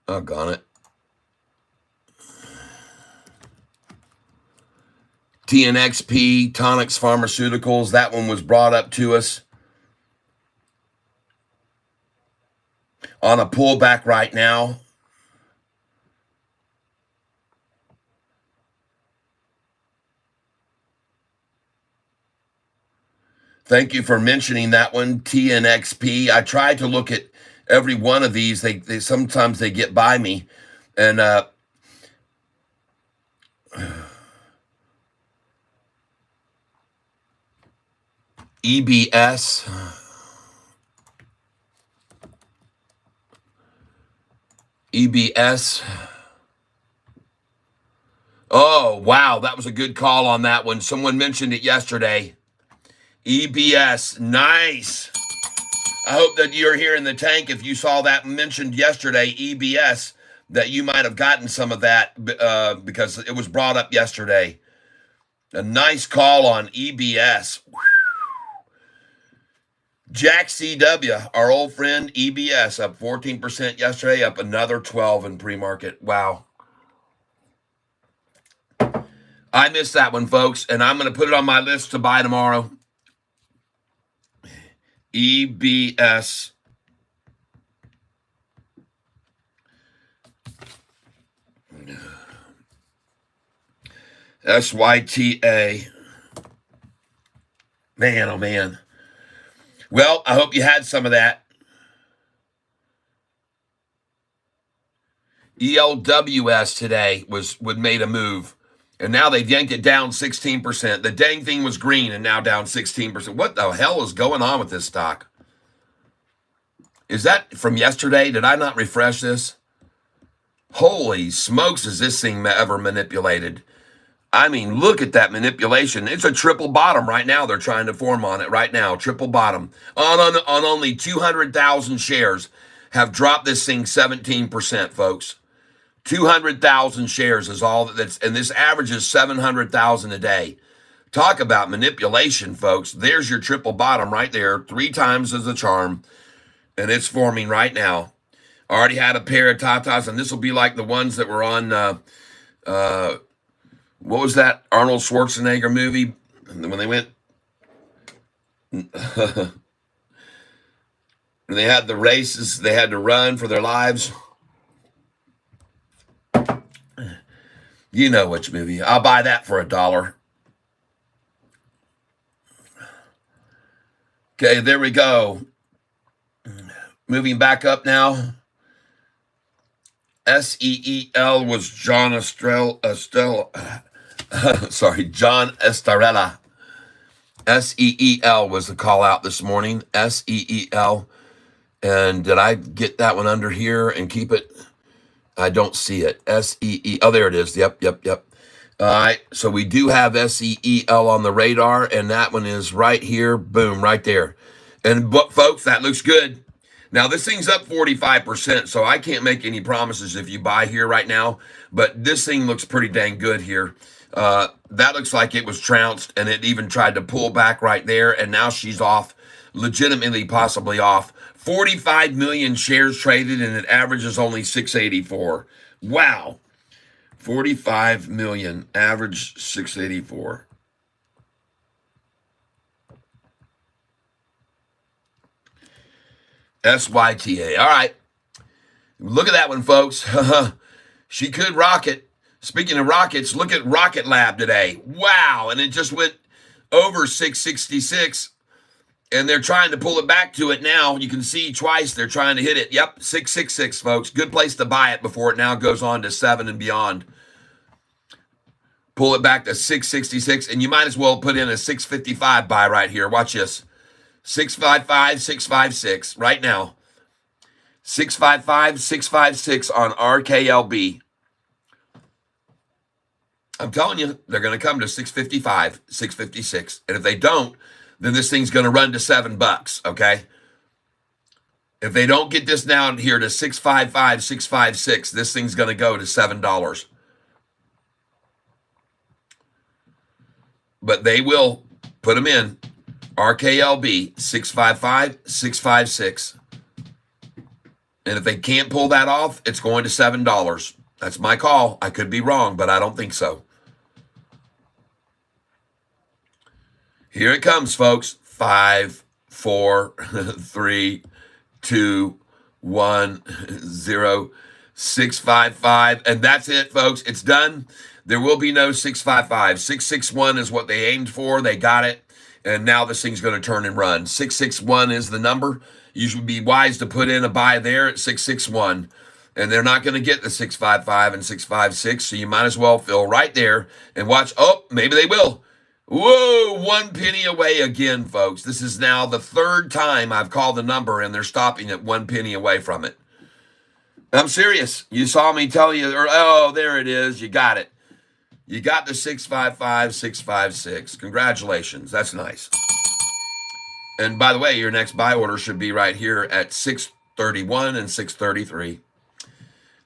Oh, gone it. TNXP, Tonix Pharmaceuticals, that one was brought up to us on a pullback right now. Thank you for mentioning that one, TNXP. I tried to look at every one of these. They sometimes they get by me, and EBS. EBS. Oh, wow. That was a good call on that one. Someone mentioned it yesterday. EBS. Nice. I hope that you're here in the tank. If you saw that mentioned yesterday, EBS, that you might have gotten some of that because it was brought up yesterday. A nice call on EBS. Jack CW, our old friend, EBS, up 14% yesterday, up another 12 in pre-market. Wow. I missed that one, folks, and I'm going to put it on my list to buy tomorrow. EBS. SYTA. Man, oh man. Well, I hope you had some of that. ELWS today would made a move, and now they yanked it down 16%. The dang thing was green and now down 16%. What the hell is going on with this stock? Is that from yesterday? Did I not refresh this? Holy smokes, is this thing ever manipulated? I mean, look at that manipulation. It's a triple bottom right now. They're trying to form on it right now. Triple bottom. On only 200,000 shares have dropped this thing 17%, folks. 200,000 shares is all that's, and this averages 700,000 a day. Talk about manipulation, folks. There's your triple bottom right there. 3 times as a charm, and it's forming right now. I already had a pair of tatas, and this will be like the ones that were on, what was that Arnold Schwarzenegger movie? When they went They had the races, they had to run for their lives. You know which movie. I'll buy that for $1. Okay, there we go. Moving back up now. SEEL was John sorry, John Estarella. SEEL was the call out this morning. SEEL. And did I get that one under here and keep it? I don't see it. SEE. Oh, there it is. Yep. All right. So we do have SEEL on the radar, and that one is right here. Boom, right there. And folks, that looks good. Now, this thing's up 45%, so I can't make any promises if you buy here right now, but this thing looks pretty dang good here. That looks like it was trounced, and it even tried to pull back right there, and now she's off, legitimately possibly off. 45 million shares traded, and it averages only 684. Wow. 45 million, average 684. SYTA. All right. Look at that one, folks. She could rocket. Speaking of rockets, look at Rocket Lab today. Wow. And it just went over 666. And they're trying to pull it back to it now. You can see twice they're trying to hit it. Yep, 666, folks. Good place to buy it before it now goes on to 7 and beyond. Pull it back to 666, and you might as well put in a 655 buy right here. Watch this. 655, 656 right now. 655, 656 on RKLB. I'm telling you, they're going to come to 655, 656. And if they don't, then this thing's going to run to $7, okay? If they don't get this down here to 655, 656, this thing's going to go to $7. But they will put them in. RKLB, 655, 656. And if they can't pull that off, it's going to $7. That's my call. I could be wrong, but I don't think so. Here it comes, folks. 5, 4, 3, 2, 1, 0, 655. And that's it, folks. It's done. There will be no 655. 661 is what they aimed for. They got it. And now this thing's going to turn and run. 661 is the number. You should be wise to put in a buy there at 661. And they're not going to get the 655 and 656. So you might as well fill right there and watch. Oh, maybe they will. Whoa, 1 penny away again, folks. This is now the third time I've called the number and they're stopping at 1 penny away from it. I'm serious. You saw me tell you, oh, there it is. You got it. You got the 655, 656. Congratulations. That's nice. And by the way, your next buy order should be right here at 631 and 633.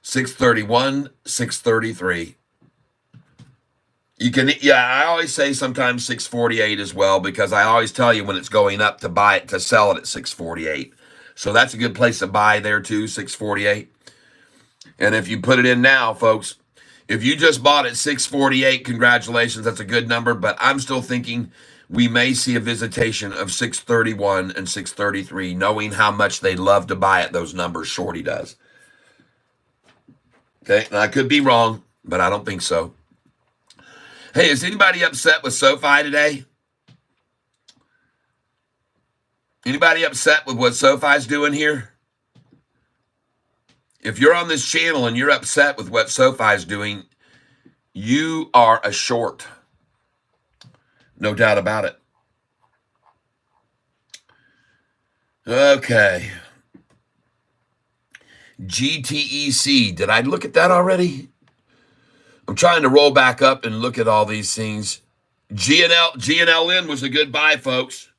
631, 633. You can, I always say sometimes 648 as well, because I always tell you when it's going up to buy it, to sell it at 648. So that's a good place to buy there too, 648. And if you put it in now, folks, if you just bought at 648, congratulations, that's a good number. But I'm still thinking we may see a visitation of 631 and 633, knowing how much they love to buy at those numbers. Shorty does. Okay, and I could be wrong, but I don't think so. Hey, is anybody upset with Sofi today? Anybody upset with what Sofi's doing here? If you're on this channel and you're upset with what Sofi's doing, you are a short. No doubt about it. Okay. GTEC. Did I look at that already? I'm trying to roll back up and look at all these things. GNLN was a good buy, folks.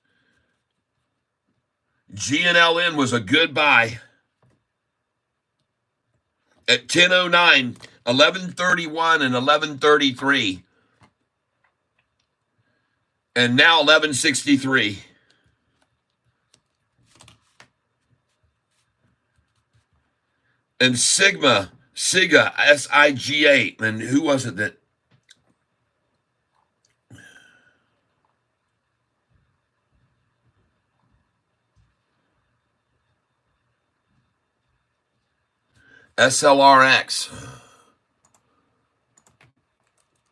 GNLN was a good buy. At 10:09, 11:31 and 11:33. And now 11:63. And SIGA, SIGA. And who was it that? SLRX.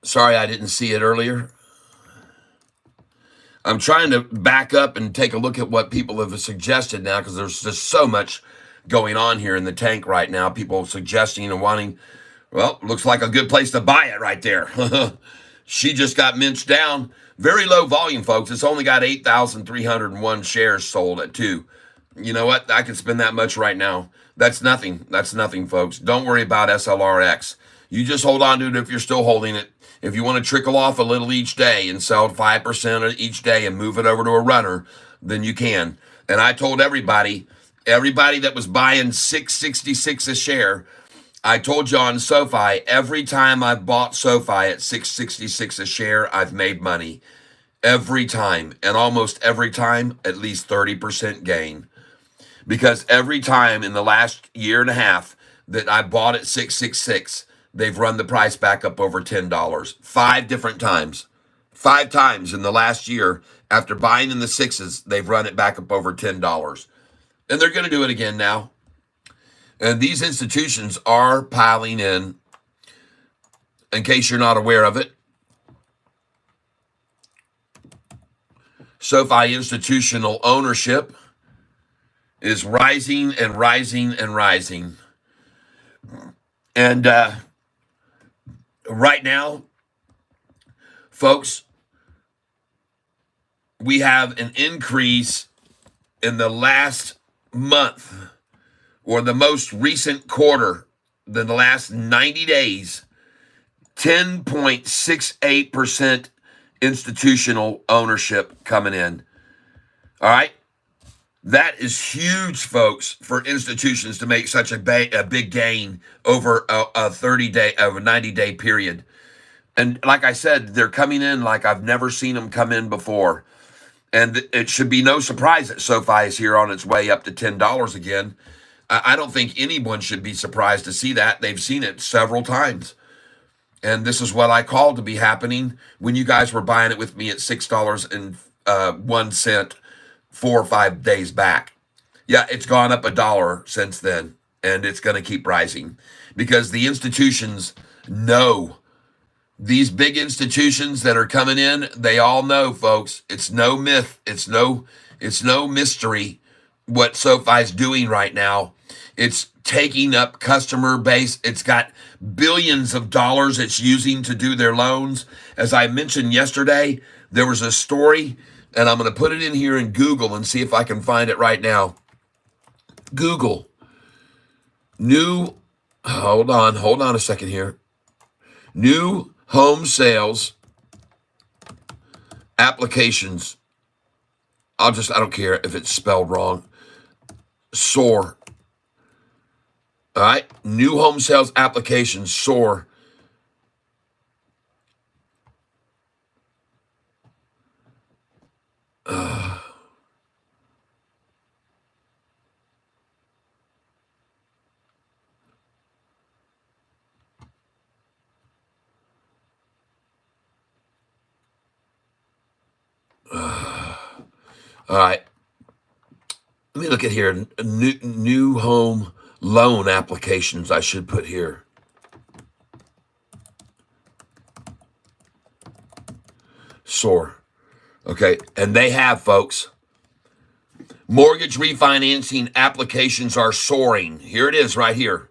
Sorry, I didn't see it earlier. I'm trying to back up and take a look at what people have suggested now, because there's just so much going on here in the tank right now. People suggesting and wanting, well, looks like a good place to buy it right there. She just got minced down. Very low volume, folks. It's only got 8,301 shares sold at 2. You know what? I can spend that much right now. That's nothing. That's nothing, folks. Don't worry about SLRX. You just hold on to it if you're still holding it. If you want to trickle off a little each day and sell 5% each day and move it over to a runner, then you can. And I told everybody that was buying $6.66 a share, I told you on Sofi, every time I've bought Sofi at $6.66 a share, I've made money. Every time. And almost every time, at least 30% gain. Because every time in the last year and a half that I bought at 666, they've run the price back up over $10. 5 different times. 5 times in the last year, after buying in the sixes, they've run it back up over $10. And they're going to do it again now. And these institutions are piling in case you're not aware of it. Sofi institutional ownership is rising and rising and rising. And right now, folks, we have an increase in the last month, or the most recent quarter, the last 90 days, 10.68% institutional ownership coming in. All right? That is huge, folks, for institutions to make such a big gain over a 90-day period. And like I said, they're coming in like I've never seen them come in before. And it should be no surprise that Sofi is here on its way up to $10 again. I don't think anyone should be surprised to see that. They've seen it several times. And this is what I called to be happening when you guys were buying it with me at $6.01 4 or 5 days back. Yeah, it's gone up $1 since then, and it's going to keep rising because the institutions know. These big institutions that are coming in, they all know, folks. It's no myth. It's no mystery what SoFi's doing right now. It's taking up customer base. It's got billions of dollars it's using to do their loans. As I mentioned yesterday, there was a story, and I'm going to put it in here in Google and see if I can find it right now. Google. Hold on a second here. New home sales applications. I don't care if it's spelled wrong. Soar. All right. New home sales applications soar. All right. Let me look at here. New home loan applications I should put here. Soar. Okay. And they have, folks. Mortgage refinancing applications are soaring. Here it is right here.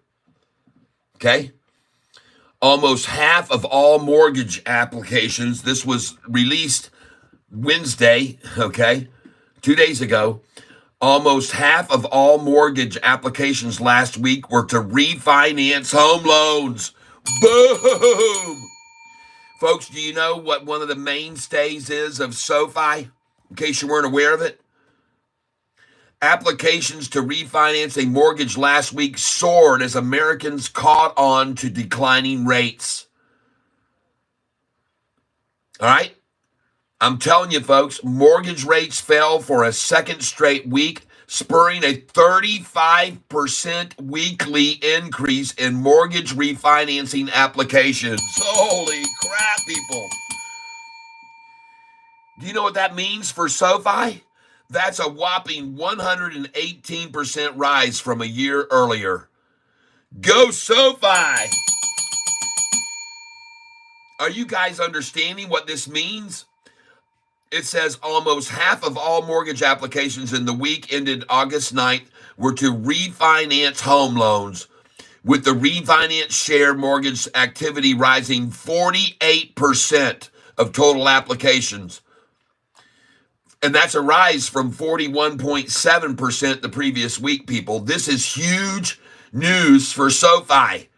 Okay. Almost half of all mortgage applications, this was released Wednesday, okay, 2 days ago. Almost half of all mortgage applications last week were to refinance home loans. Boom! Folks, do you know what one of the mainstays is of Sofi, in case you weren't aware of it? Applications to refinance a mortgage last week soared as Americans caught on to declining rates. All right? I'm telling you, folks, mortgage rates fell for a second straight week, spurring a 35% weekly increase in mortgage refinancing applications. Holy crap, people. Do you know what that means for Sofi? That's a whopping 118% rise from a year earlier. Go SoFi! Are you guys understanding what this means? It says almost half of all mortgage applications in the week ended August 9th were to refinance home loans, with the refinance share mortgage activity rising 48% of total applications. And that's a rise from 41.7% the previous week, people. This is huge news for SoFi.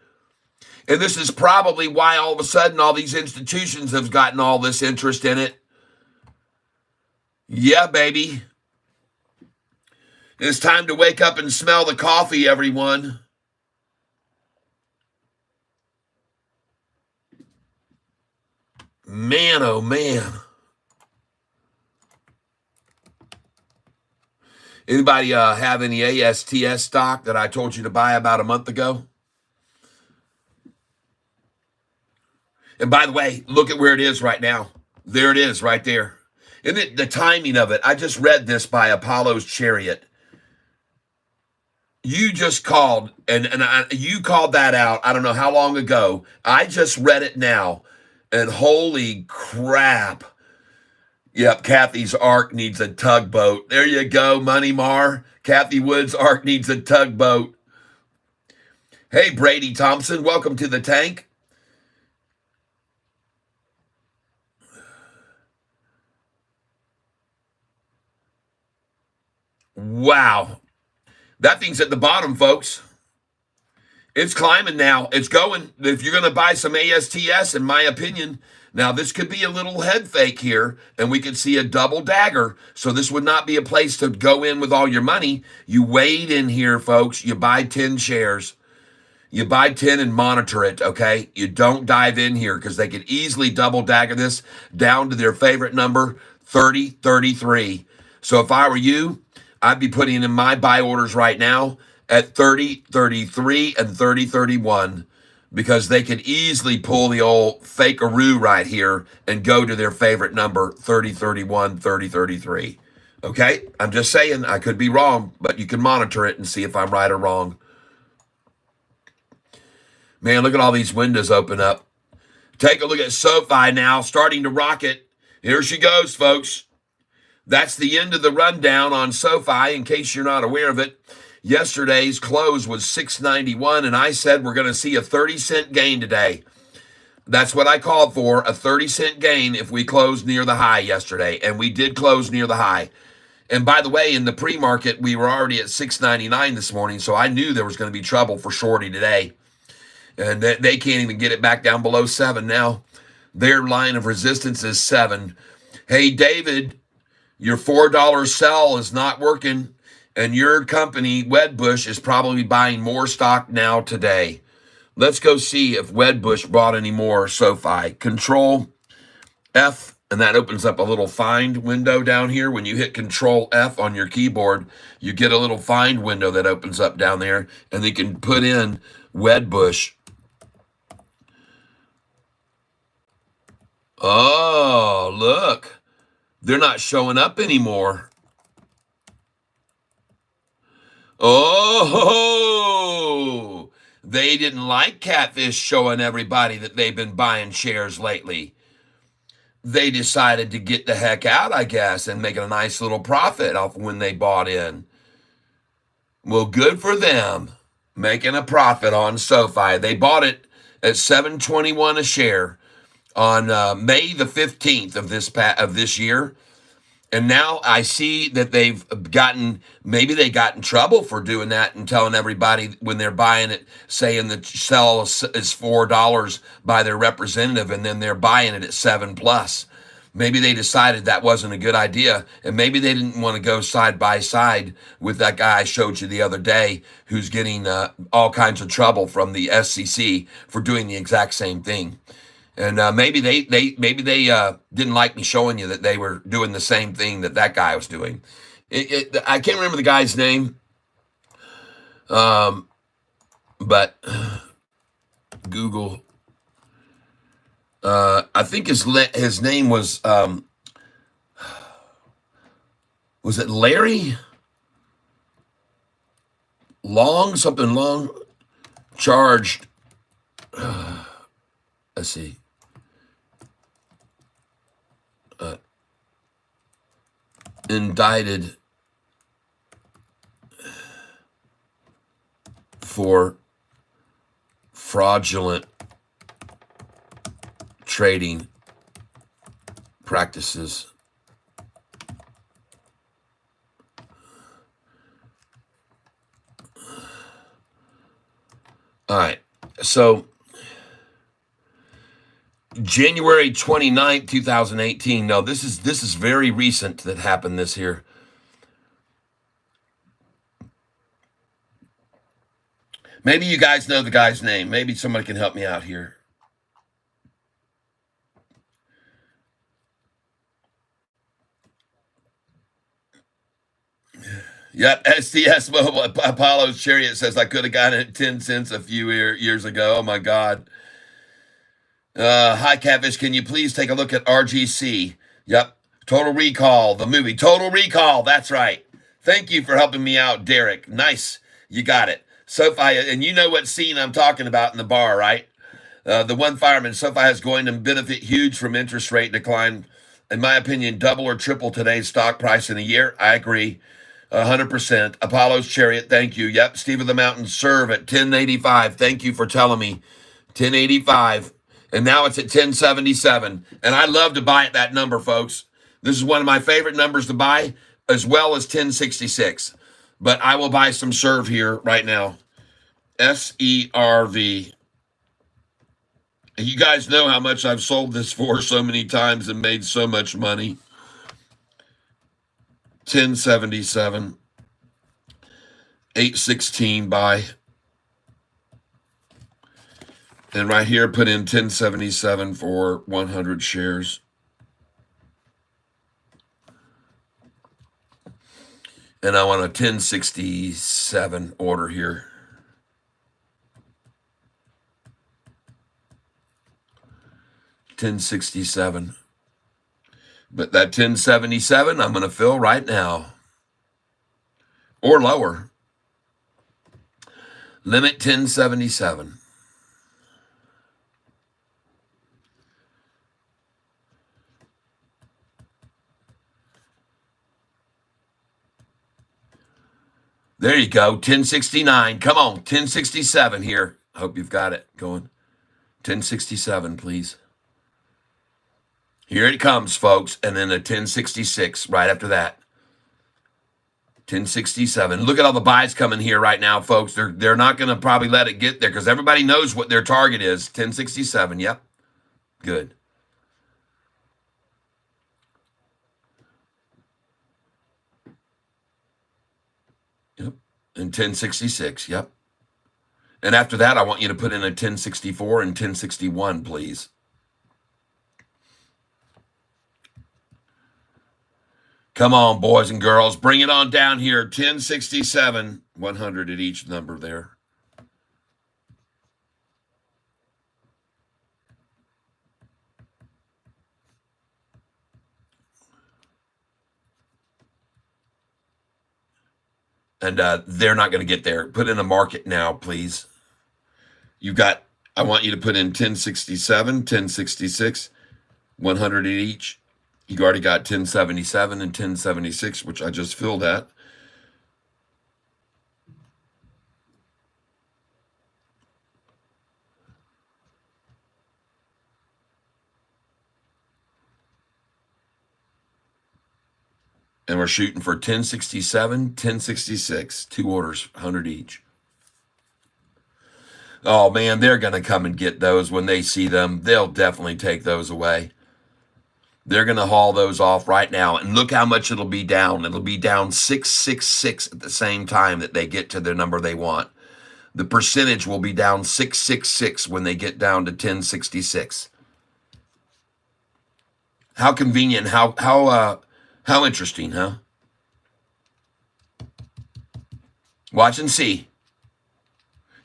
And this is probably why all of a sudden all these institutions have gotten all this interest in it. Yeah, baby. It's time to wake up and smell the coffee, everyone. Man, oh man. Anybody have any ASTS stock that I told you to buy about a month ago? And by the way, look at where it is right now. There it is right there. Isn't it the timing of it? I just read this by Apollo's Chariot. You just called, and you called that out, I don't know how long ago. I just read it now, and holy crap. Yep, Kathy's Ark needs a tugboat. There you go, Money Mar. Kathy Wood's Ark needs a tugboat. Hey, Brady Thompson, welcome to the tank. Wow. That thing's at the bottom, folks. It's climbing now. It's going. If you're going to buy some ASTS, in my opinion, now this could be a little head fake here, and we could see a double dagger. So this would not be a place to go in with all your money. You wade in here, folks. You buy 10 shares. You buy 10 and monitor it, okay? You don't dive in here because they could easily double dagger this down to their favorite number, 30.33. So if I were you, I'd be putting in my buy orders right now at 30.33 and 30.31 because they could easily pull the old fakearoo right here and go to their favorite number, 30.31, 30.33. Okay? I'm just saying, I could be wrong, but you can monitor it and see if I'm right or wrong. Man, look at all these windows open up. Take a look at SoFi now, starting to rocket. Here she goes, folks. That's the end of the rundown on SoFi, in case you're not aware of it. Yesterday's close was $6.91, and I said we're going to see a 30-cent gain today. That's what I called for, a 30-cent gain if we closed near the high yesterday, and we did close near the high. And by the way, in the pre-market, we were already at $6.99 this morning, so I knew there was going to be trouble for Shorty today. And they can't even get it back down below 7 now. Their line of resistance is 7. Hey, David, your $4 sell is not working, and your company, Wedbush, is probably buying more stock now today. Let's go see if Wedbush bought any more SoFi. Control F, and that opens up a little find window down here. When you hit Control F on your keyboard, you get a little find window that opens up down there, and you can put in Wedbush. Oh, look. They're not showing up anymore. Oh, they didn't like Catfish showing everybody that they've been buying shares lately. They decided to get the heck out, I guess, and make a nice little profit off when they bought in. Well, good for them, making a profit on SoFi. They bought it at $7.21 a share on May the 15th of this year. And now I see that maybe they got in trouble for doing that and telling everybody when they're buying it, saying the sell is $4 by their representative, and then they're buying it at 7+. Maybe they decided that wasn't a good idea, and maybe they didn't want to go side by side with that guy I showed you the other day who's getting all kinds of trouble from the SEC for doing the exact same thing. And maybe they didn't like me showing you that they were doing the same thing that guy was doing. I can't remember the guy's name, but Google. I think his name was it Larry Long? Something Long. charged, let's see, indicted for fraudulent trading practices. All right, so January 29th, 2018. No, this is very recent that happened this year. Maybe you guys know the guy's name. Maybe somebody can help me out here. Yep, SDS Mobile Apollo's Chariot says I could have gotten it 10 cents a few years ago. Oh my God. Hi, Catfish. Can you please take a look at RGC? Yep. Total Recall, the movie. Total Recall. That's right. Thank you for helping me out, Derek. Nice. You got it. Sofi, and you know what scene I'm talking about in the bar, right? The one fireman, Sofi is going to benefit huge from interest rate decline. In my opinion, double or triple today's stock price in a year. I agree. 100%. Apollo's Chariot, thank you. Yep, Steve of the Mountain, serve at 1085. Thank you for telling me. 1085. And now it's at 1077. And I love to buy at that number, folks. This is one of my favorite numbers to buy, as well as 1066. But I will buy some serve here right now. SERV. You guys know how much I've sold this for so many times and made so much money. 1077, 816 buy. And right here, put in 1077 for 100 shares. And I want a 1067 order here. $10.67. But that 1077, I'm going to fill right now. Or lower. Limit 1077. There you go, 1069. Come on, 1067 here. I hope you've got it going. 1067, please. Here it comes, folks, and then a 1066 right after that. 1067. Look at all the buys coming here right now, folks. They're not going to probably let it get there because everybody knows what their target is. 1067, yep. Good. Yep. And 1066, yep. And after that, I want you to put in a 1064 and 1061, please. Come on, boys and girls. Bring it on down here. 1067, 100 at each number there. And they're not going to get there. Put in a market now, please. I want you to put in 1067, 1066, 100 at each. You already got 1077 and 1076, which I just filled at. And we're shooting for 1067, 1066, 2 orders, 100 each. Oh, man, they're going to come and get those when they see them. They'll definitely take those away. They're going to haul those off right now. And look how much it'll be down. It'll be down 666 at the same time that they get to the number they want. The percentage will be down 666 when they get down to 1066. How convenient. How interesting, huh? Watch and see.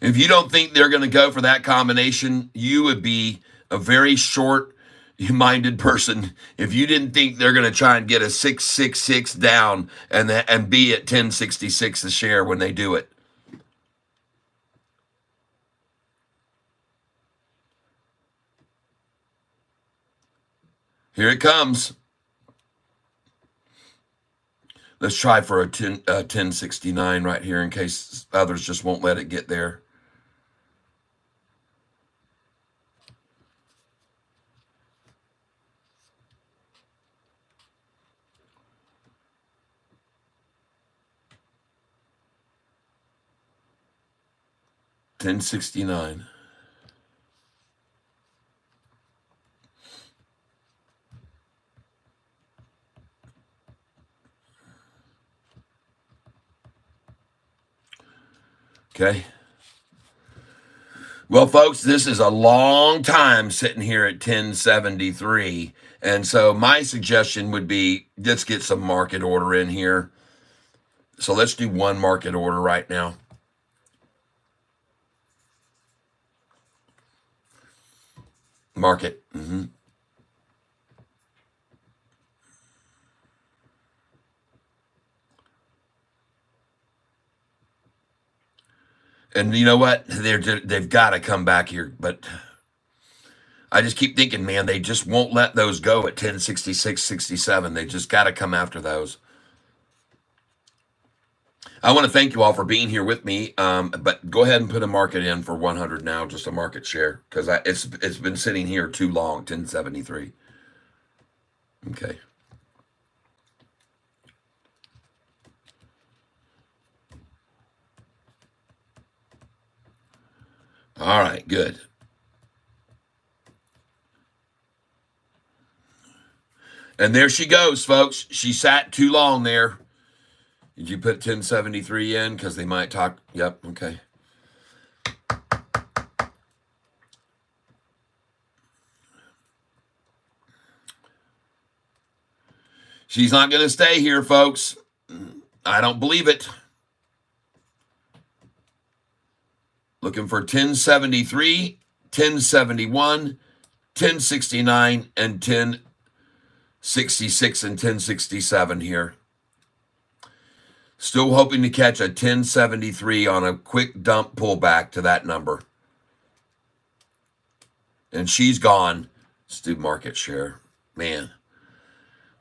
If you don't think they're going to go for that combination, you would be a very short-minded person if you didn't think they're going to try and get a 666 down and be at 1066 a share when they do it. Here it comes. Let's try for a 1069 right here in case others just won't let it get there. $10.69. Okay. Well, folks, this is a long time sitting here at 1073. And so my suggestion would be let's get some market order in here. So let's do one market order right now. Market. And you know what? They've got to come back here. But I just keep thinking, man, they just won't let those go at 1066, 67. They just got to come after those. I want to thank you all for being here with me. But go ahead and put a market in for 100 now, just a market share, because it's been sitting here too long, 1073. Okay. All right, good. And there she goes, folks. She sat too long there. Did you put 1073 in? Because they might talk. Yep, okay. She's not going to stay here, folks. I don't believe it. Looking for 1073, 1071, 1069, and 1066 and 1067 here. Still hoping to catch a 1073 on a quick dump pullback to that number. And she's gone. Let's do market share. Man.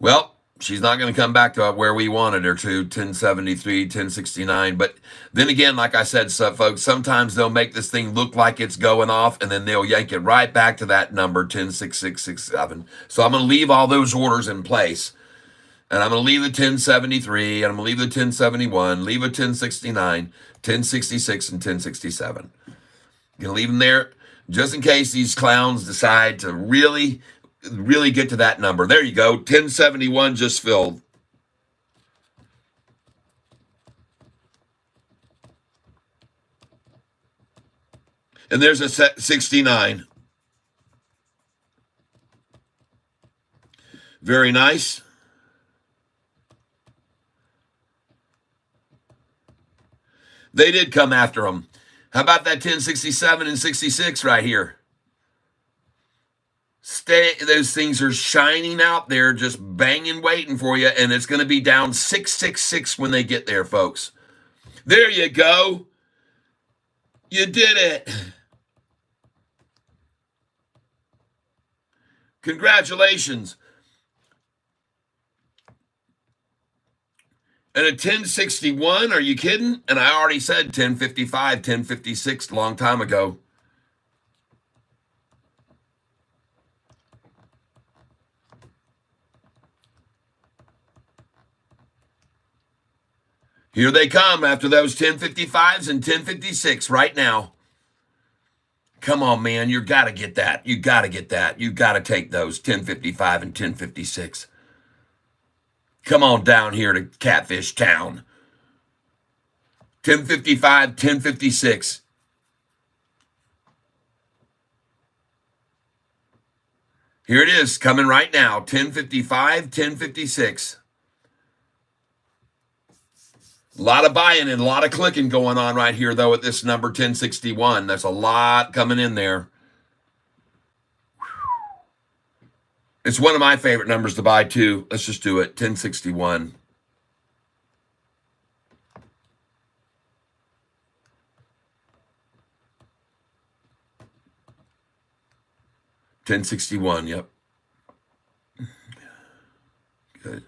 Well, she's not going to come back to where we wanted her to, 1073, 1069. But then again, like I said, folks, sometimes they'll make this thing look like it's going off, and then they'll yank it right back to that number, 106667. So I'm going to leave all those orders in place. And I'm going to leave the 1073, and I'm going to leave the 1071, leave a 1069, 1066, and 1067. I'm going to leave them there just in case these clowns decide to really get to that number. There you go. 1071 just filled. And there's a 69. Very nice. They did come after them. How about that 1067 and 66 right here? Those things are shining out there, just banging, waiting for you, and it's going to be down 666 when they get there, folks. There you go. You did it. Congratulations. And a 1061, are you kidding? And I already said 1055, 1056 a long time ago. Here they come after those 1055s and 1056 right now. Come on, man. You got to get that. You got to get that. You got to take those 1055 and 1056. Come on down here to Catfish Town. 1055, 1056. Here it is, coming right now. 1055, 1056. A lot of buying and a lot of clicking going on right here, though, at this number 1061. That's a lot coming in there. It's one of my favorite numbers to buy, too. Let's just do it. 1061. $10.61, yep. Good.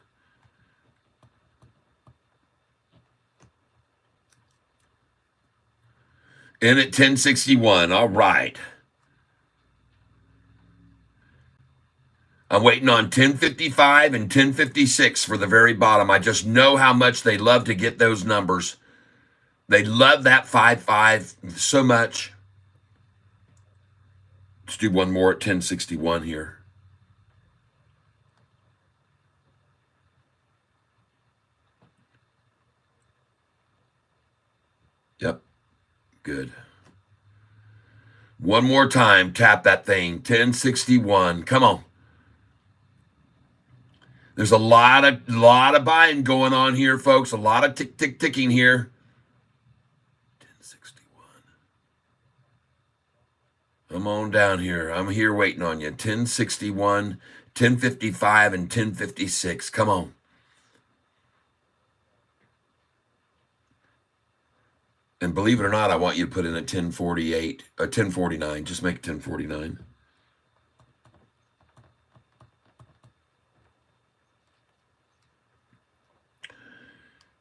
In at 1061. All right. I'm waiting on 1055 and 1056 for the very bottom. I just know how much they love to get those numbers. They love that 5-5 so much. Let's do one more at 1061 here. Yep. Good. One more time. Tap that thing. 1061. Come on. There's a lot of buying going on here, folks. A lot of ticking here. 1061. Come on down here. I'm here waiting on you. 1061, 1055, and 1056. Come on. And believe it or not, I want you to put in a 1048, a 1049. Just make it 1049.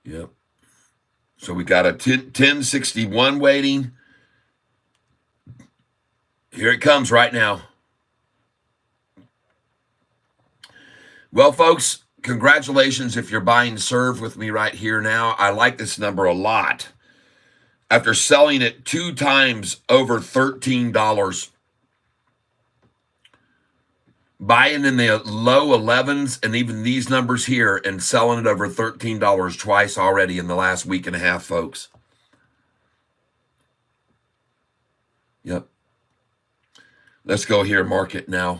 Yep. So we got a 1061 waiting. Here it comes right now. Well, folks, congratulations if you're buying serve with me right here now. I like this number a lot. After selling it 2 times over $13, buying in the low 11s and even these numbers here and selling it over $13 twice already in the last week and a half, folks. Yep. Let's go here, market now.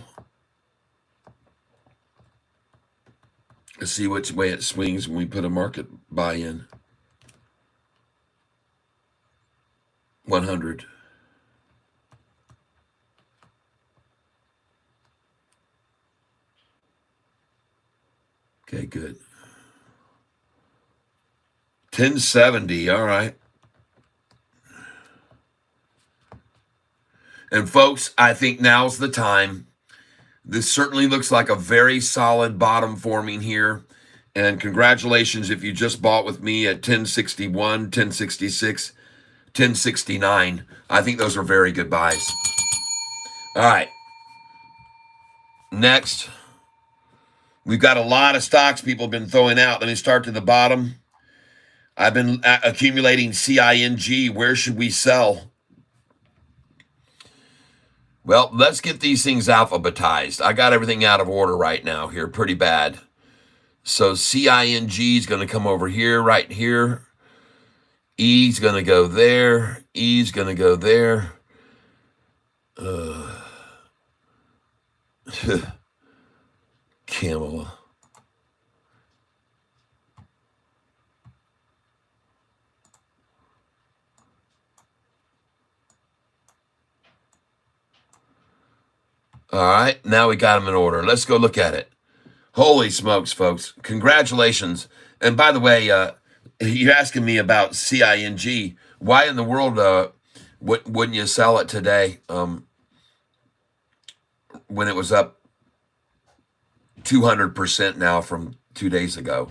Let's see which way it swings when we put a market buy in. 100. Okay, good. 1070, all right. And folks, I think now's the time. This certainly looks like a very solid bottom forming here. And congratulations if you just bought with me at 1061, 1066, 1069. I think those are very good buys. All right. Next, we've got a lot of stocks people have been throwing out. Let me start to the bottom. I've been accumulating CING. Where should we sell? Well, let's get these things alphabetized. I got everything out of order right now here, pretty bad. So CING is going to come over here, right here. E's going to go there. E's going to go there. Camel. All right, now we got them in order. Let's go look at it. Holy smokes, folks. Congratulations. And by the way, you're asking me about CING. Why in the world wouldn't you sell it today when it was up 200% now from 2 days ago?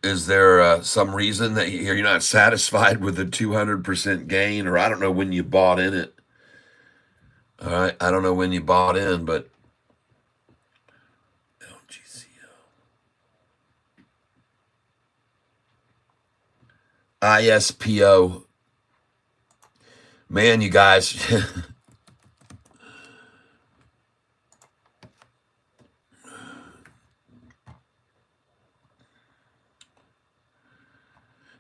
Is there some reason that you're not satisfied with the 200% gain? Or I don't know when you bought in it. All right, I don't know when you bought in, but ISPO. Man, you guys.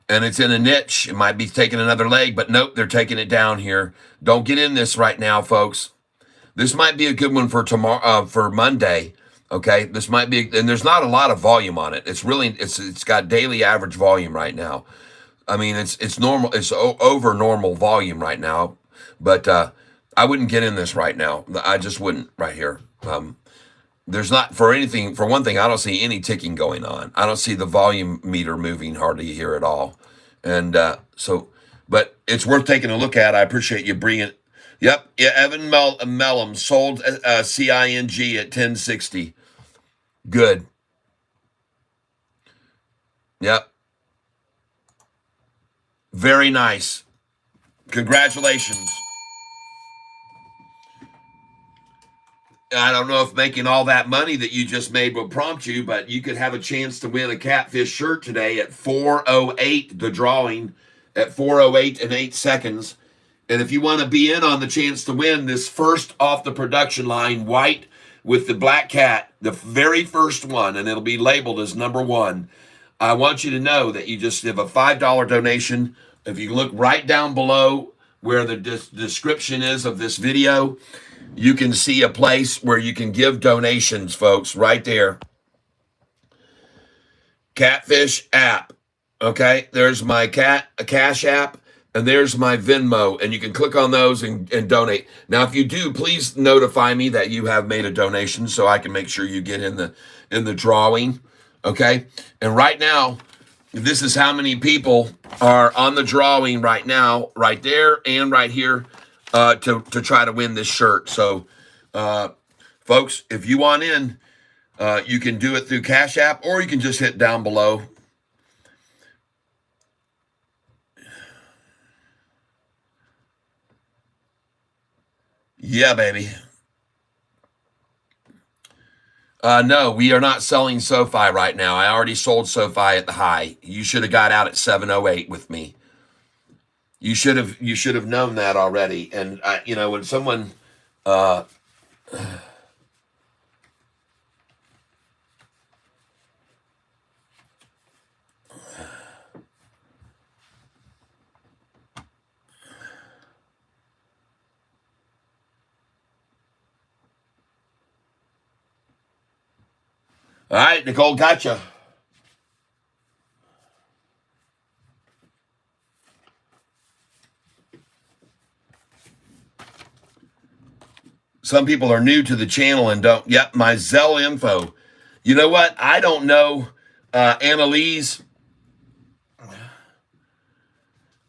And it's in a niche. It might be taking another leg, but nope, they're taking it down here. Don't get in this right now, folks. This might be a good one for tomorrow, for Monday. Okay, this might be, and there's not a lot of volume on it. It's got daily average volume right now. I mean, it's normal. It's over normal volume right now, but I wouldn't get in this right now. I just wouldn't right here. There's not, for one thing, I don't see any ticking going on. I don't see the volume meter moving hardly here at all. And but it's worth taking a look at. I appreciate you bringing it. Yep. Yeah. Evan Mellum sold CING at 1060. Good. Yep. Very nice. Congratulations. I don't know if making all that money that you just made will prompt you, but you could have a chance to win a Catfish shirt today at 4:08, the drawing at 4:08 and 8 seconds. And if you want to be in on the chance to win this first off the production line, white with the black cat, the very first one, and it'll be labeled as number one, I want you to know that you just have a $5 donation. If you look right down below where the description is of this video, you can see a place where you can give donations, folks, right there. Catfish app. Okay, there's my Cash app, and there's my Venmo, and you can click on those and donate. Now, if you do, please notify me that you have made a donation so I can make sure you get in the drawing. Okay, and right now, this is how many people are on the drawing right now, right there and right here, to try to win this shirt. So, folks, if you want in, you can do it through Cash App, or you can just hit down below. Yeah, baby. No, we are not selling Sofi right now. I already sold Sofi at the high. You should have got out at 7:08 with me. You should have known that already. And when someone all right, Nicole, gotcha. Some people are new to the channel and don't. Yep, my Zelle info. You know what? I don't know, Annalise.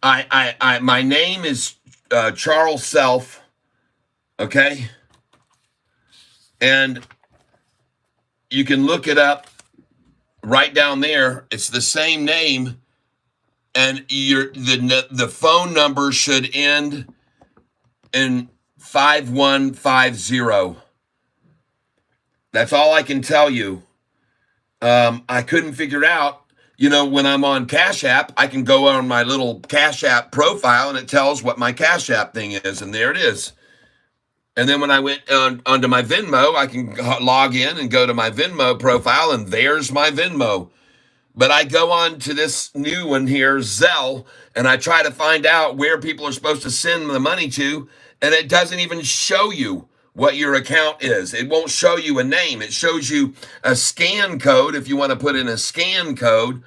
My name is Charles Self. Okay, and you can look it up right down there. It's the same name, and the phone number should end in 5150. That's all I can tell you. I couldn't figure out, when I'm on Cash App, I can go on my little Cash App profile and it tells what my Cash App thing is, and there it is. And then when I went onto my Venmo, I can log in and go to my Venmo profile, and there's my Venmo. But I go on to this new one here, Zelle, and I try to find out where people are supposed to send the money to, and it doesn't even show you what your account is. It won't show you a name. It shows you a scan code if you want to put in a scan code.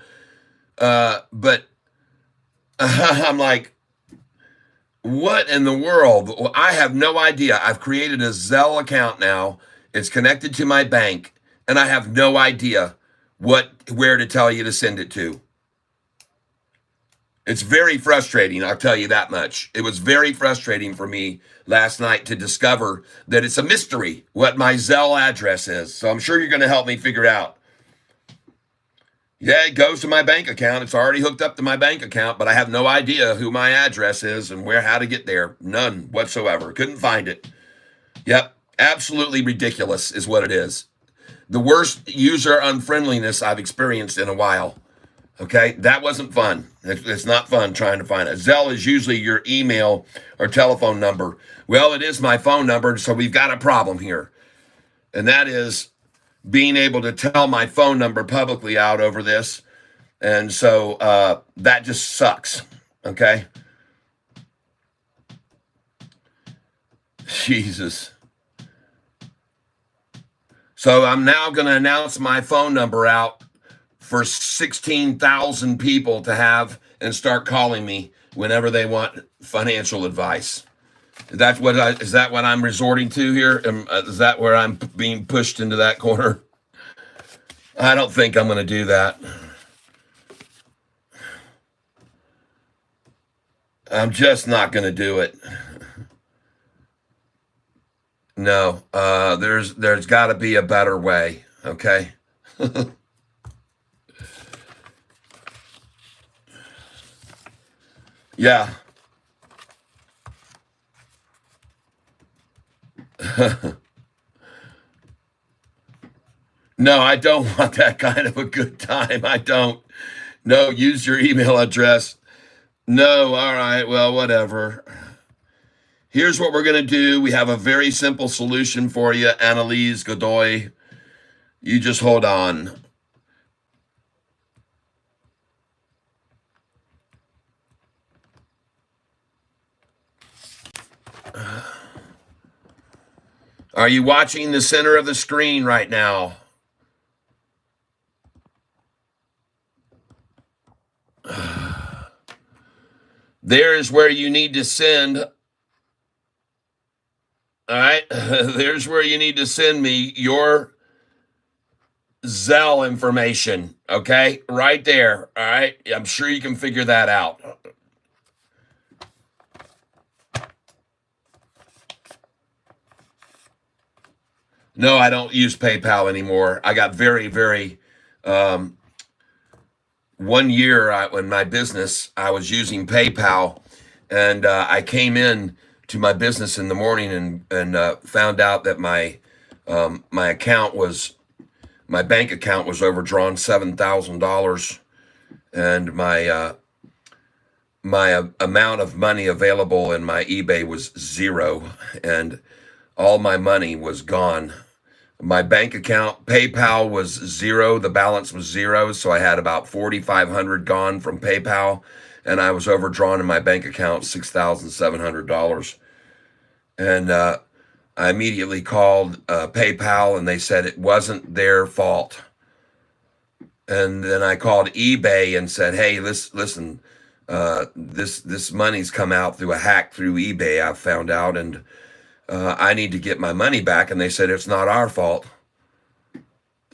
But I'm like, what in the world? Well, I have no idea. I've created a Zelle account now. It's connected to my bank, and I have no idea where to tell you to send it to. It's very frustrating, I'll tell you that much. It was very frustrating for me last night to discover that it's a mystery what my Zelle address is. So I'm sure you're going to help me figure out. Yeah, it goes to my bank account. It's already hooked up to my bank account, but I have no idea who my address is and how to get there. None whatsoever. Couldn't find it. Yep, absolutely ridiculous is what it is. The worst user unfriendliness I've experienced in a while. Okay, that wasn't fun. It's not fun trying to find it. Zelle is usually your email or telephone number. Well, it is my phone number, so we've got a problem here. And that is being able to tell my phone number publicly out over this. And so that just sucks, okay? Jesus. So I'm now going to announce my phone number out for 16,000 people to have and start calling me whenever they want financial advice. Is that what I'm resorting to here? Is that where I'm being pushed into that corner? I don't think I'm going to do that. I'm just not going to do it. No, there's got to be a better way, okay? Yeah. No, I don't want that kind of a good time. I don't. No, use your email address. No, all right, well, whatever. Here's what we're going to do. We have a very simple solution for you, Annalise Godoy. You just hold on. Are you watching the center of the screen right now? There is where you need to send. All right. There's where you need to send me your Zelle information. Okay. Right there. All right. I'm sure you can figure that out. No, I don't use PayPal anymore. I got very, um, 1 year when my business, I was using PayPal, and I came in to my business in the morning and found out that my account was my bank account was overdrawn $7,000, and my amount of money available in my eBay was zero, and all my money was gone. My bank account, PayPal was zero. The balance was zero. So I had about 4,500 gone from PayPal, and I was overdrawn in my bank account $6,700. And I immediately called PayPal, and they said it wasn't their fault. And then I called eBay and said, "Hey, listen, this money's come out through a hack through eBay. I found out, and I need to get my money back." And they said, "It's not our fault."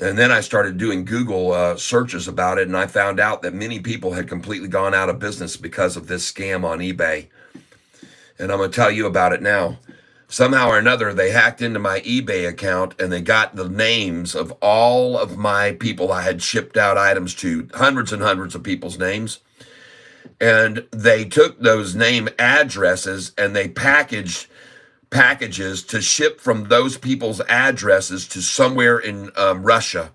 And then I started doing Google searches about it, and I found out that many people had completely gone out of business because of this scam on eBay. And I'm going to tell you about it now. Somehow or another, they hacked into my eBay account, and they got the names of all of my people I had shipped out items to, hundreds and hundreds of people's names. And they took those name addresses and they packaged packages to ship from those people's addresses to somewhere in Russia.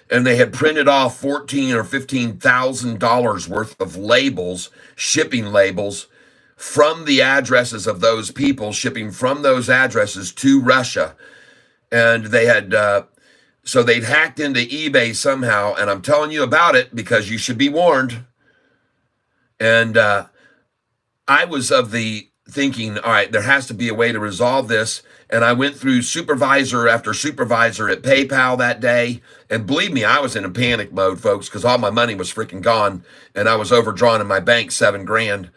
And they had printed off $14,000 or $15,000 worth of labels, shipping labels, from the addresses of those people, shipping from those addresses to Russia. And they had so they'd hacked into eBay somehow, and I'm telling you about it because you should be warned. And I was of the thinking, all right, there has to be a way to resolve this. And I went through supervisor after supervisor at PayPal that day. And believe me, I was in a panic mode, folks, because all my money was freaking gone. And I was overdrawn in my bank $7,000.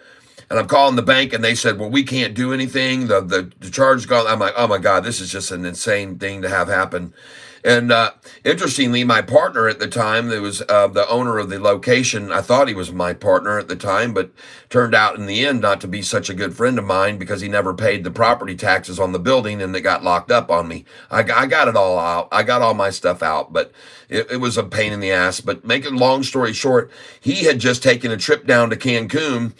And I'm calling the bank, and they said, "Well, we can't do anything. The charge is gone." I'm like, "Oh my God, this is just an insane thing to have happen." And interestingly, my partner at the time, that was the owner of the location, I thought he was my partner at the time, but turned out in the end not to be such a good friend of mine because he never paid the property taxes on the building, and it got locked up on me. I got it all out. I got all my stuff out, but it was a pain in the ass. But make a long story short, he had just taken a trip down to Cancun.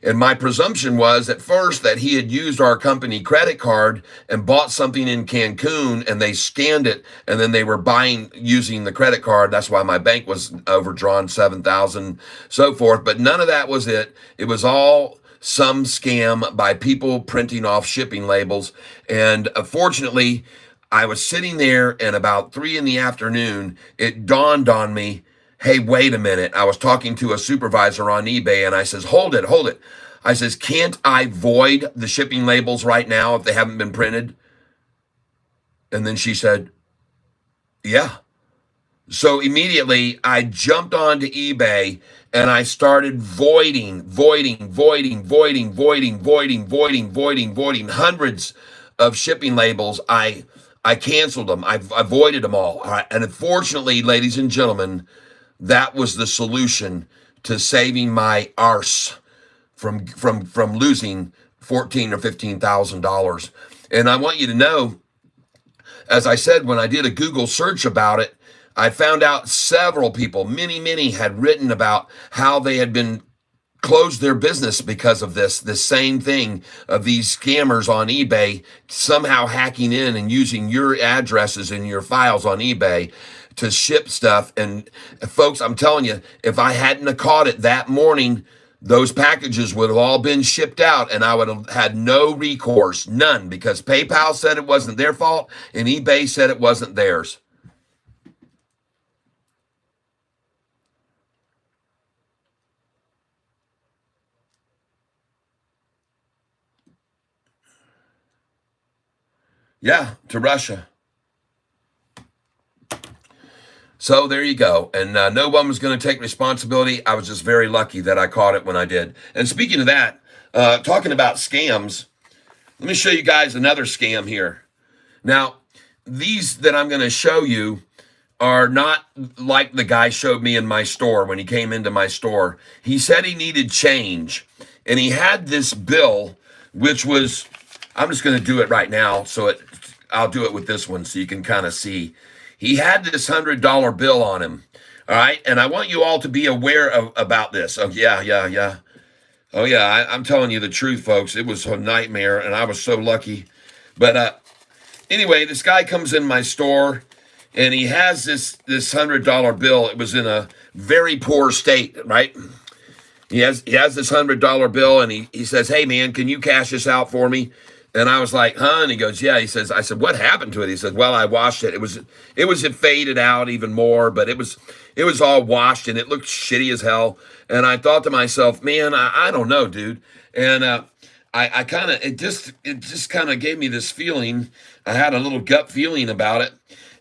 And my presumption was at first that he had used our company credit card and bought something in Cancun, and they scanned it, and then they were buying using the credit card. That's why my bank was overdrawn 7,000, so forth. But none of that was it. It was all some scam by people printing off shipping labels. And fortunately, I was sitting there, and about 3 in the afternoon, it dawned on me, "Hey, wait a minute." I was talking to a supervisor on eBay, and I says, hold it. I says, "Can't I void the shipping labels right now if they haven't been printed?" And then she said, "Yeah." So immediately I jumped onto eBay, and I started voiding hundreds of shipping labels. I canceled them. I voided them all. All right. And unfortunately, ladies and gentlemen, that was the solution to saving my arse from losing $14,000 or $15,000. And I want you to know, as I said, when I did a Google search about it, I found out several people, many had written about how they had been closed their business because of this same thing of these scammers on eBay somehow hacking in and using your addresses and your files on eBay to ship stuff. And folks, I'm telling you, if I hadn't have caught it that morning, those packages would have all been shipped out and I would have had no recourse, none, because PayPal said it wasn't their fault and eBay said it wasn't theirs. Yeah, to Russia. So there you go. And no one was going to take responsibility. I was just very lucky that I caught it when I did. And speaking of that, talking about scams, let me show you guys another scam here. Now, these that I'm going to show you are not like the guy showed me in my store when he came into my store. He said he needed change, and he had this bill, which was, I'm just going to do it right now, I'll do it with this one so you can kind of see. He had this $100 bill on him, all right? And I want you all to be aware about this. Oh, yeah. Oh, yeah, I'm telling you the truth, folks. It was a nightmare, and I was so lucky. But anyway, this guy comes in my store, and he has this $100 bill. It was in a very poor state, right? He has this $100 bill, and he says, "Hey, man, can you cash this out for me?" And I was like, "Huh?" And he goes, "Yeah." He says, I said, "What happened to it?" He said, "Well, I washed it. It faded out even more, but it was all washed and it looked shitty as hell." And I thought to myself, man, I don't know, dude. And I kind of, it just kind of gave me this feeling. I had a little gut feeling about it.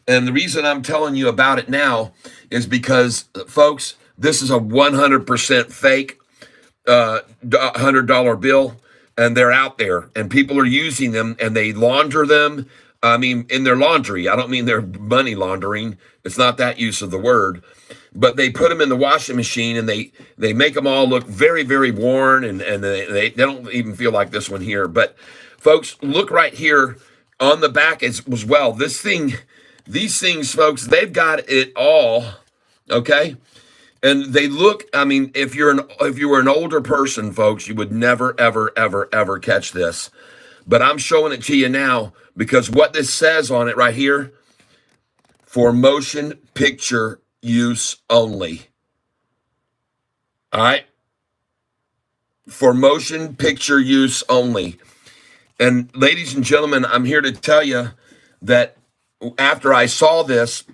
And the reason I'm telling you about it now is because, folks, this is a 100% fake $100 bill. And they're out there, and people are using them, and they launder them. I mean, in their laundry. I don't mean they're money laundering. It's not that use of the word. But they put them in the washing machine, and they make them all look very, very worn, and they don't even feel like this one here. But, folks, look right here on the back as well. These things, folks, they've got it all, okay? And they look, I mean, if you were an older person, folks, you would never, ever, ever, ever catch this. But I'm showing it to you now because what this says on it right here, for motion picture use only. All right? For motion picture use only. And ladies and gentlemen, I'm here to tell you that after I saw this,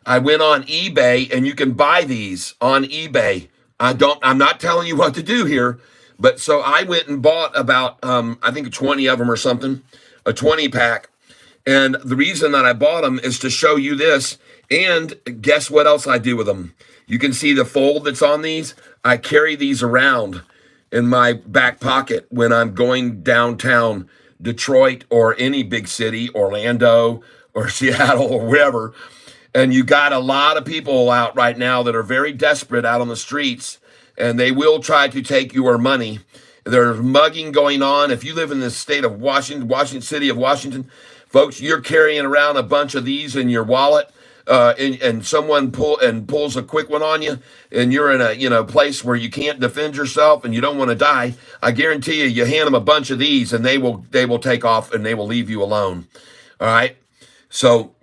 I went on eBay, and you can buy these on eBay. I'm not telling you what to do here, but so I went and bought about, I think 20 of them or something, a 20 pack. And the reason that I bought them is to show you this. And guess what else I do with them? You can see the fold that's on these. I carry these around in my back pocket when I'm going downtown Detroit or any big city, Orlando or Seattle or wherever. And you got a lot of people out right now that are very desperate out on the streets, and they will try to take your money. There's mugging going on. If you live in the state of Washington city of Washington, folks, you're carrying around a bunch of these in your wallet, and someone pulls a quick one on you, and you're in a place where you can't defend yourself and you don't want to die. I guarantee you hand them a bunch of these, and they will take off and they will leave you alone. All right, so.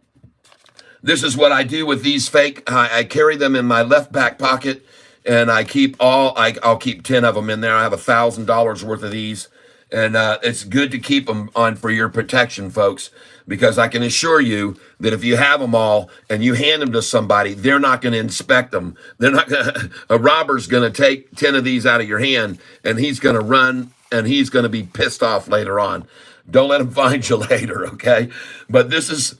This is what I do with these fake. I carry them in my left back pocket, and I'll keep 10 of them in there. I have $1,000 worth of these, and it's good to keep them on for your protection, folks, because I can assure you that if you have them all and you hand them to somebody, they're not going to inspect them. A robber's going to take 10 of these out of your hand, and he's going to run, and he's going to be pissed off later on. Don't let him find you later, okay? But this is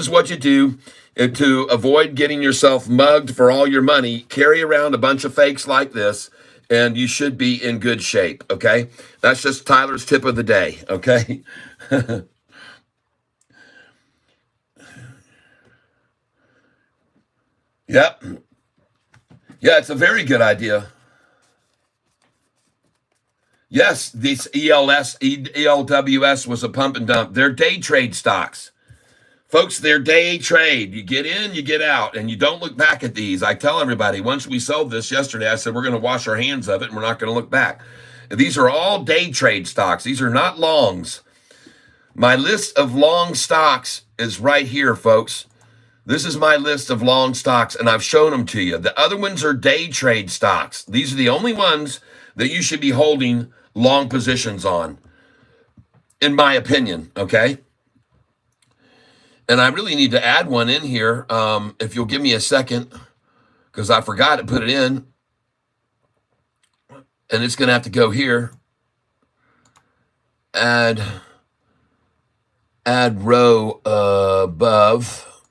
what you do to avoid getting yourself mugged for all your money. Carry around a bunch of fakes like this, and you should be in good shape, okay? That's just Tyler's tip of the day, okay? Yep. Yeah, it's a very good idea. Yes, this ELWS was a pump and dump. They're day trade stocks. Folks, they're day trade. You get in, you get out, and you don't look back at these. I tell everybody, once we sold this yesterday, I said we're going to wash our hands of it and we're not going to look back. And these are all day trade stocks. These are not longs. My list of long stocks is right here, folks. This is my list of long stocks, and I've shown them to you. The other ones are day trade stocks. These are the only ones that you should be holding long positions on, in my opinion, okay? And I really need to add one in here, if you'll give me a second, because I forgot to put it in. And it's going to have to go here. Add row above.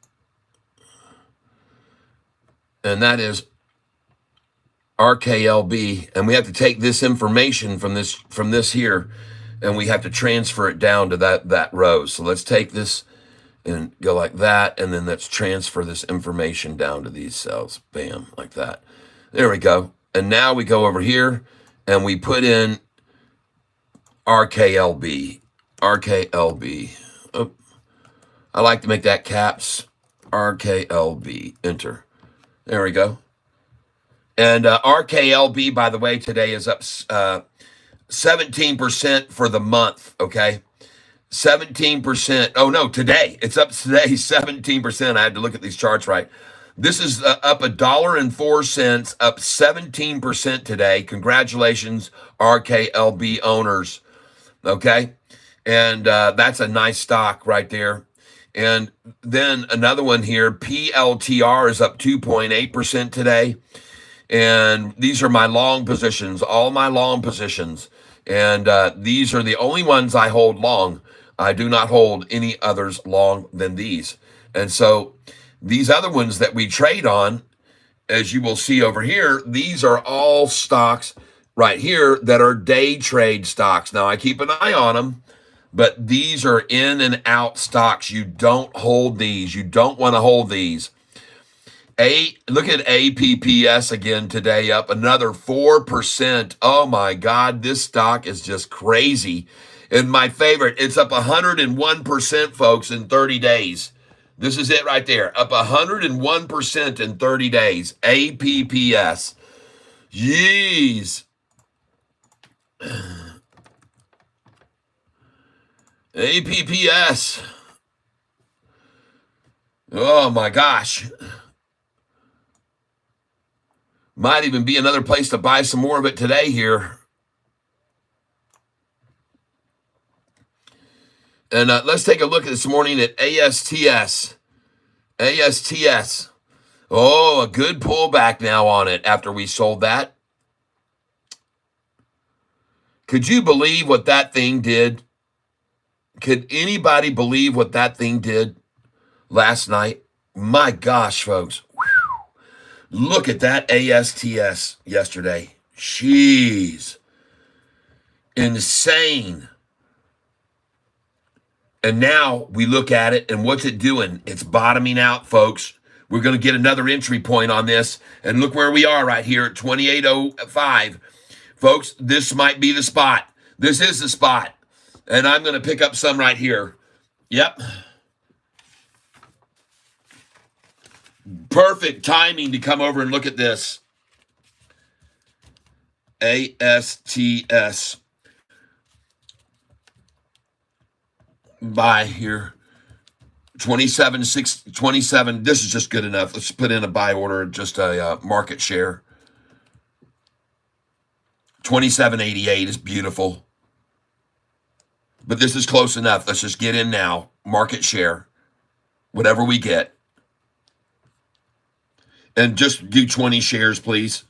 And that is RKLB. And we have to take this information from this here, and we have to transfer it down to that row. So let's take this and go like that, and then let's transfer this information down to these cells. Bam, like that. There we go. And now we go over here, and we put in RKLB. RKLB. Oh, I like to make that caps. RKLB. Enter. There we go. And RKLB, by the way, today is up 17% for the month, okay? 17%. Oh, no, today. It's up today 17%. I had to look at these charts right. This is up $1.04, up 17% today. Congratulations, RKLB owners, okay? And that's a nice stock right there. And then another one here, PLTR is up 2.8% today. And these are my long positions, all my long positions. And these are the only ones I hold long. I do not hold any others long than these. And so these other ones that we trade on, as you will see over here, these are all stocks right here that are day trade stocks. Now, I keep an eye on them, but these are in and out stocks. You don't hold these. You don't want to hold these. Look at APPS again today, up another 4%. Oh my God, this stock is just crazy. And my favorite, it's up 101%, folks, in 30 days. This is it right there, up 101% in 30 days. APPS. Jeez. APPS. Oh my gosh. Might even be another place to buy some more of it today here. And let's take a look at this morning at ASTS. ASTS. Oh, a good pullback now on it after we sold that. Could you believe what that thing did? Could anybody believe what that thing did last night? My gosh, folks. Whew. Look at that ASTS yesterday. Jeez. Insane. And now we look at it, and what's it doing? It's bottoming out, folks. We're going to get another entry point on this. And look where we are right here at 28.05. Folks, this might be the spot. This is the spot. And I'm going to pick up some right here. Yep. Perfect timing to come over and look at this. ASTS. Buy here. 27. This is just good enough. Let's put in a buy order, just a market share. 27.88 is beautiful. But this is close enough. Let's just get in now. Market share. Whatever we get. And just do 20 shares, please.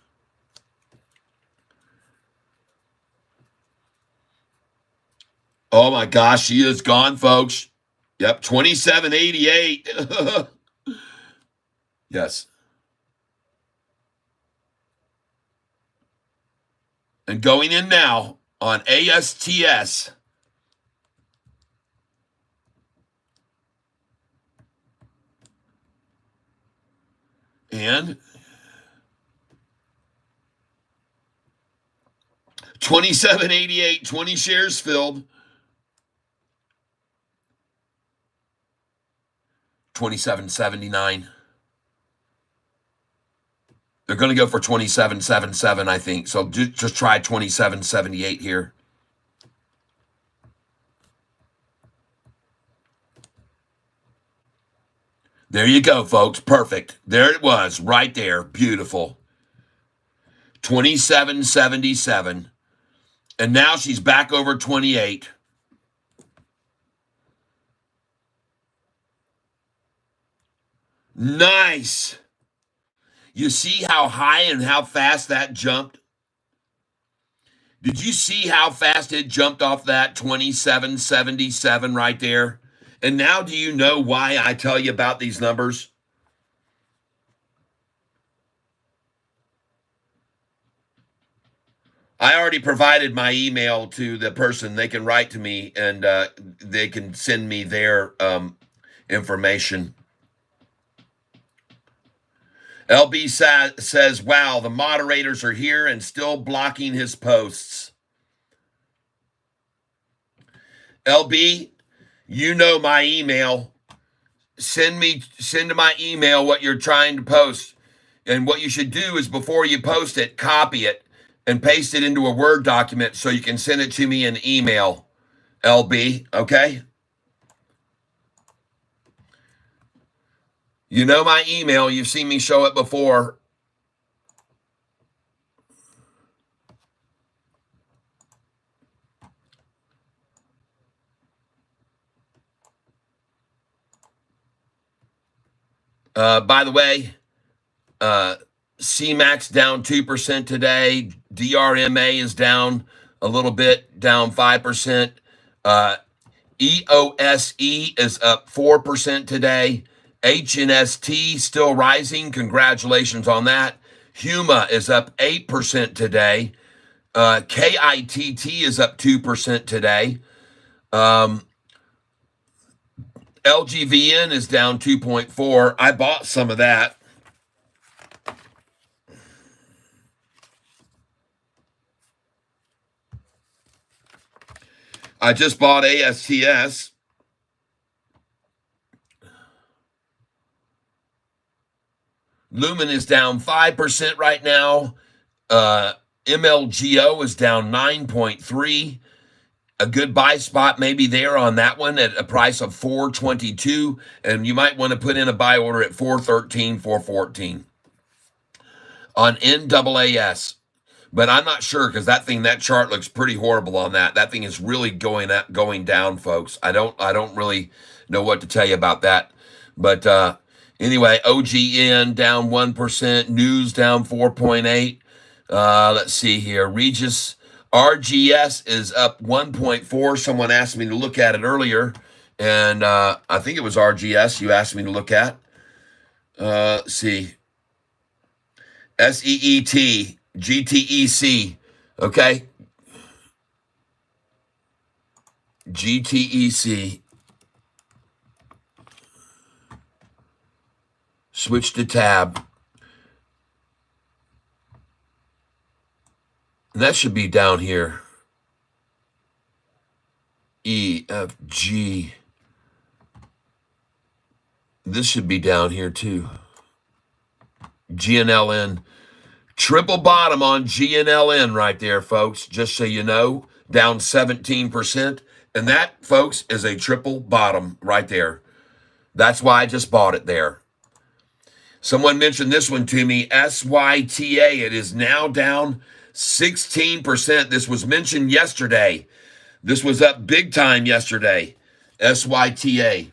Oh my gosh, she is gone, folks. Yep, 27.88. Yes. And going in now on ASTS. And 27.88, 20 shares filled. 27.79. They're going to go for 27.77, I think. So just try 27.78 here. There you go, folks. Perfect. There it was, right there. Beautiful. 27.77. And now she's back over 28. Nice. You see how high and how fast that jumped? Did you see how fast it jumped off that 27.77 right there? And now do you know why I tell you about these numbers? I already provided my email to the person. They can write to me and they can send me their information. LB says, wow, the moderators are here and still blocking his posts. LB, you know my email. Send to my email what you're trying to post. And what you should do is before you post it, copy it and paste it into a Word document so you can send it to me in email, LB, okay? You know my email. You've seen me show it before. By the way, CMAX down 2% today. DRMA is down a little bit, down 5%. EOSE is up 4% today. HNST still rising. Congratulations on that. Huma is up 8% today. KITT is up 2% today. LGVN is down 2.4. I bought some of that. I just bought ASTS. Lumen is down 5% right now. MLGO is down 9.3. A good buy spot maybe there on that one at a price of $422, and you might want to put in a buy order at $413, $414 on NAAS. But I'm not sure because that chart looks pretty horrible on that. That thing is really going down, folks. I don't really know what to tell you about that. But anyway, OGN down 1%, News down 4.8. Let's see here. Regis RGS is up 1.4. Someone asked me to look at it earlier, and I think it was RGS you asked me to look at. Let's see. SEET, GTEC, okay? GTEC. Switch to tab. That should be down here. E, F, G. This should be down here too. GNLN. Triple bottom on GNLN right there, folks. Just so you know, down 17%. And that, folks, is a triple bottom right there. That's why I just bought it there. Someone mentioned this one to me, SYTA. It is now down 16%. This was mentioned yesterday. This was up big time yesterday. SYTA.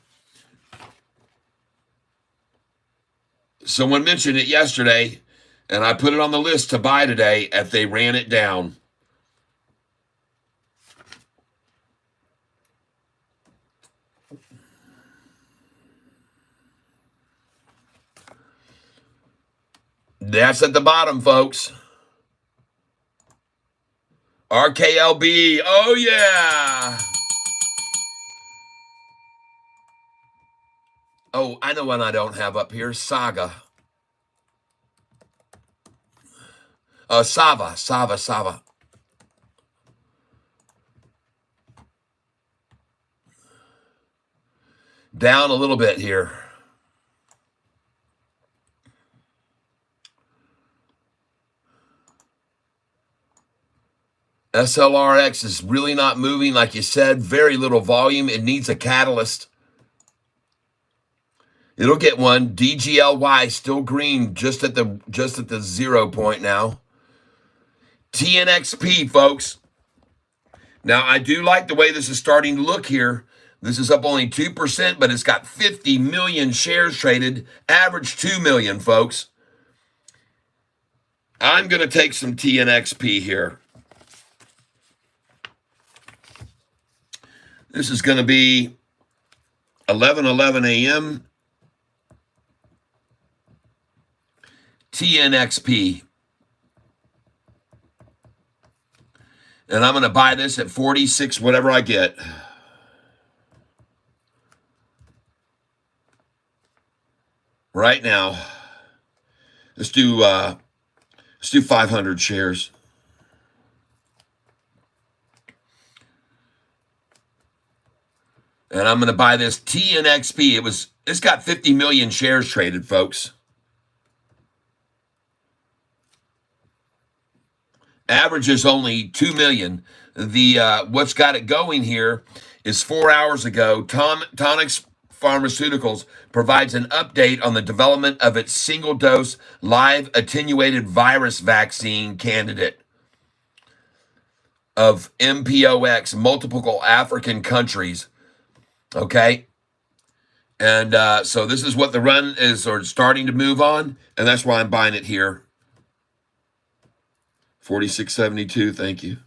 Someone mentioned it yesterday, and I put it on the list to buy today if they ran it down. That's at the bottom, folks. RKLB. Oh, yeah. Oh, I know one I don't have up here. Saga. Sava. Down a little bit here. SLRX is really not moving, like you said. Very little volume. It needs a catalyst. It'll get one. DGLY still green, just at the 0 point now. TNXP, folks. Now, I do like the way this is starting to look here. This is up only 2%, but it's got 50 million shares traded, average 2 million, folks. I'm going to take some TNXP here. This is going to be 11:11 a.m. TNXP. And I'm going to buy this at 46, whatever I get. Right now. Let's do 500 shares. And I'm going to buy this TNXP. It's got 50 million shares traded, folks. Average is only 2 million. What's got it going here is 4 hours ago, Tonix Pharmaceuticals provides an update on the development of its single-dose live attenuated virus vaccine candidate of MPOX, multiple African countries. Okay? And so this is what the run is, or starting to move on, and that's why I'm buying it here. 46.72, thank you.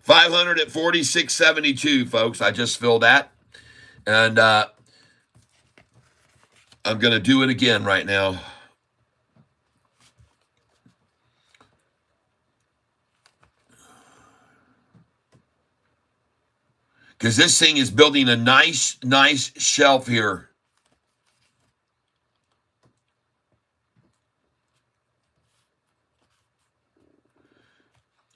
500 at 46.72, folks. I just filled that. And I'm going to do it again right now. Because this thing is building a nice shelf here.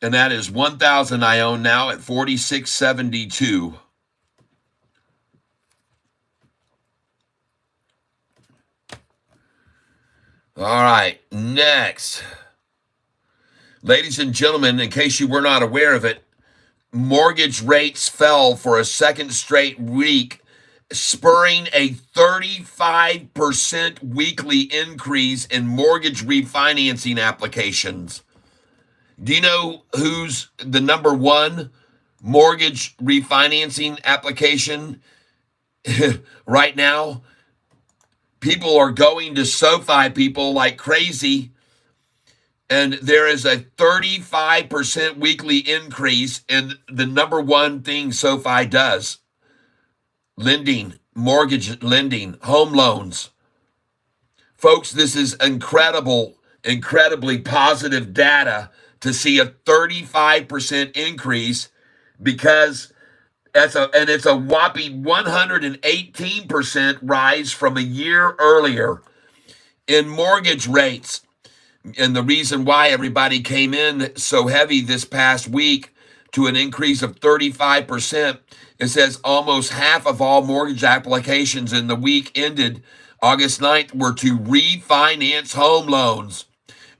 And that is 1,000 I own now at 46.72. All right, next. Ladies and gentlemen, in case you were not aware of it, mortgage rates fell for a second straight week, spurring a 35% weekly increase in mortgage refinancing applications. Do you know who's the number one mortgage refinancing application right now? People are going to Sofi, people, like crazy. And there is a 35% weekly increase in the number one thing Sofi does. Lending, mortgage lending, home loans. Folks, this is incredibly positive data to see a 35% increase, because it's a whopping 118% rise from a year earlier in mortgage rates. And the reason why everybody came in so heavy this past week to an increase of 35%, it says almost half of all mortgage applications in the week ended August 9th were to refinance home loans,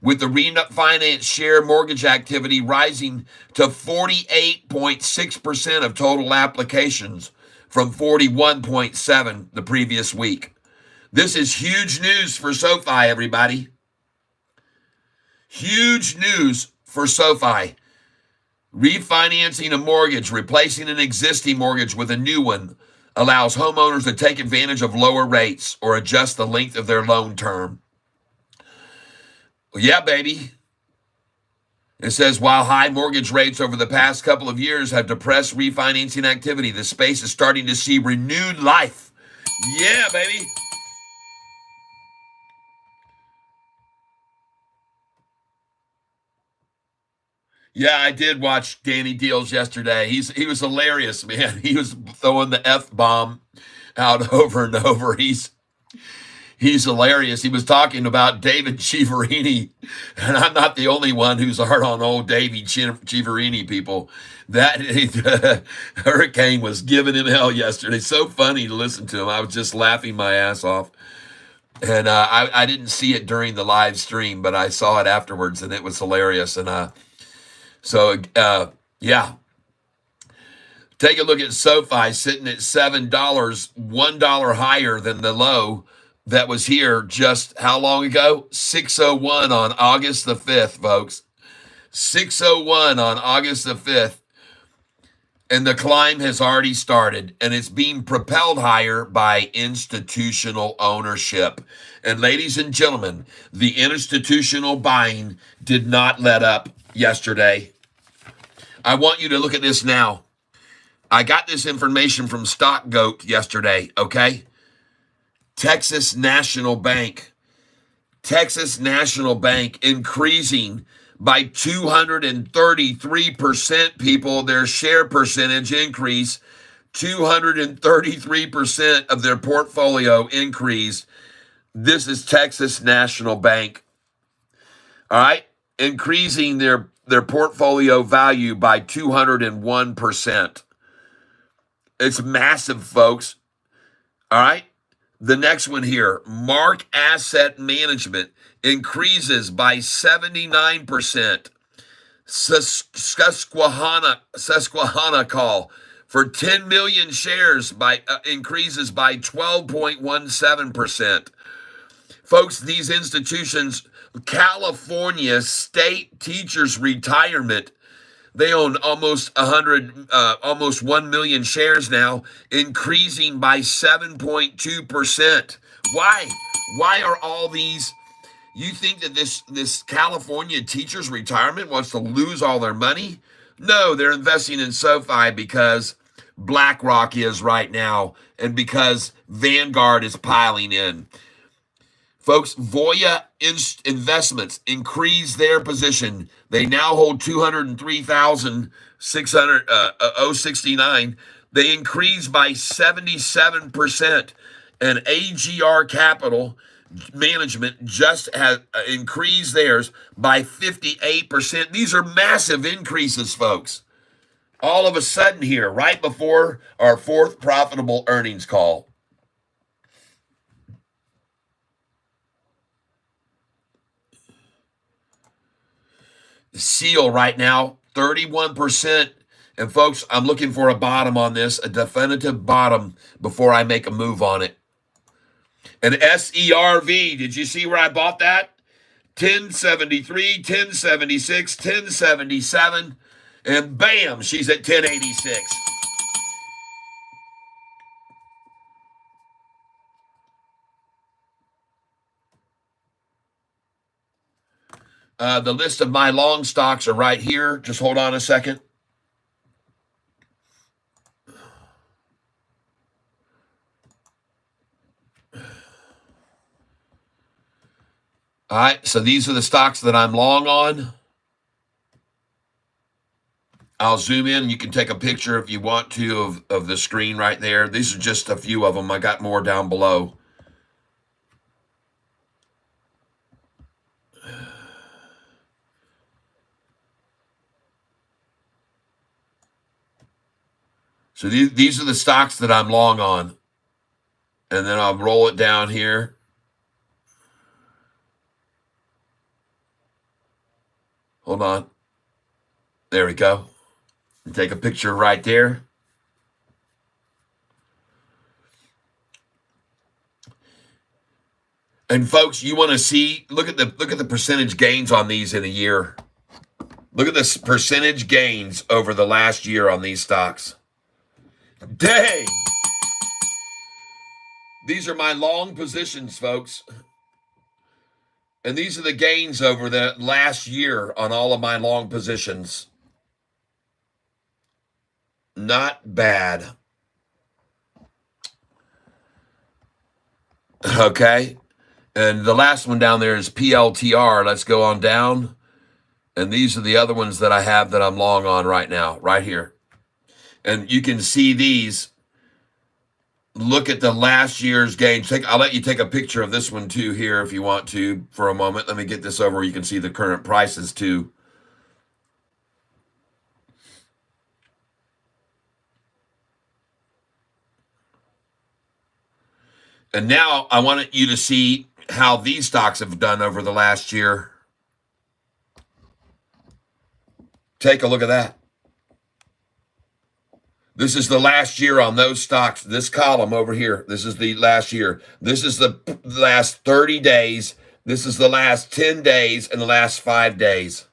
with the refinance share mortgage activity rising to 48.6% of total applications from 41.7% the previous week. This is huge news for Sofi, everybody. Huge news for Sofi. Refinancing a mortgage, replacing an existing mortgage with a new one, allows homeowners to take advantage of lower rates or adjust the length of their loan term. Well, yeah, baby. It says, while high mortgage rates over the past couple of years have depressed refinancing activity, the space is starting to see renewed life. Yeah, baby. Yeah, I did watch Danny Deals yesterday. He was hilarious, man. He was throwing the F-bomb out over and over. He's hilarious. He was talking about David Chiaverini, and I'm not the only one who's hard on old Davey Chiaverini, people. That Hurricane was giving him hell yesterday. So funny to listen to him. I was just laughing my ass off. And I didn't see it during the live stream, but I saw it afterwards, and it was hilarious. And so Yeah. Take a look at SoFi sitting at $7, $1 higher than the low that was here just how long ago? 601 on August the 5th, folks. 601 on August the 5th. And the climb has already started, and it's being propelled higher by institutional ownership. And ladies and gentlemen, the institutional buying did not let up yesterday. I want you to look at this now. I got this information from StockGoat yesterday, okay? Texas National Bank. Texas National Bank increasing by 233%, people, their share percentage increase. 233% of their portfolio increase. This is Texas National Bank. All right? Increasing their portfolio value by 201%. It's massive, folks. All right? The next one here, Mark Asset Management increases by 79%. Susquehanna call for 10 million shares by increases by 12.17%. Folks, these institutions, California State Teachers Retirement, they own almost 1 million shares now, increasing by 7.2%. Why? Why are all these? You think that this California teachers retirement wants to lose all their money? No, they're investing in SoFi because BlackRock is right now, and because Vanguard is piling in. Folks, Voya Investments increased their position. They now hold 203,669. They increased by 77%. And AGR Capital Management just has increased theirs by 58%. These are massive increases, folks. All of a sudden here, right before our fourth profitable earnings call. Seal right now, 31%. And folks, I'm looking for a bottom on this, a definitive bottom before I make a move on it. And SERV, did you see where I bought that? 1073, 1076, 1077, and bam, she's at 1086. The list of my long stocks are right here. Just hold on a second. All right, so these are the stocks that I'm long on. I'll zoom in. You can take a picture if you want to of the screen right there. These are just a few of them. I got more down below. So these are the stocks that I'm long on. And then I'll roll it down here. Hold on. There we go. Take a picture right there. And folks, you want to see, look at the percentage gains on these in a year. Look at the percentage gains over the last year on these stocks. Dang! These are my long positions, folks. And these are the gains over the last year on all of my long positions. Not bad. Okay. And the last one down there is PLTR. Let's go on down. And these are the other ones that I have that I'm long on right now, right here. And you can see these. Look at the last year's gains. I'll let you take a picture of this one too here if you want to for a moment. Let me get this over where you can see the current prices too. And now I want you to see how these stocks have done over the last year. Take a look at that. This is the last year on those stocks. This column over here, this is the last year. This is the last 30 days. This is the last 10 days and the last 5 days.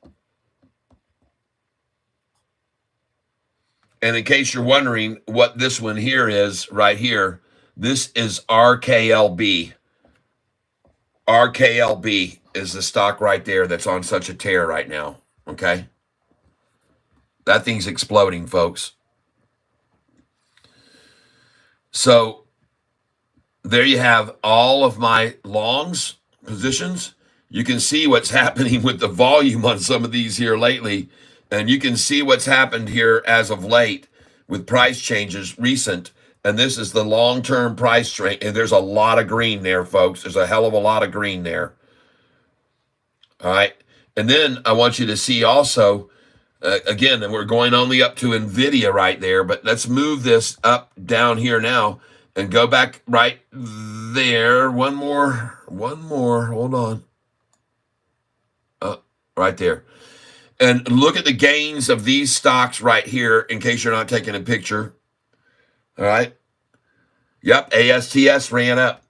And in case you're wondering what this one here is, right here, this is RKLB. RKLB is the stock right there that's on such a tear right now, okay? That thing's exploding, folks. So there you have all of my longs positions. You can see what's happening with the volume on some of these here lately. And you can see what's happened here as of late with price changes recent. And this is the long-term price trend. And there's a lot of green there, folks. There's a hell of a lot of green there. All right. And then I want you to see also, again, and we're going only up to NVIDIA right there, but let's move this up down here now and go back right there. One more, hold on. Right there. And look at the gains of these stocks right here in case you're not taking a picture. All right. Yep, ASTS ran up.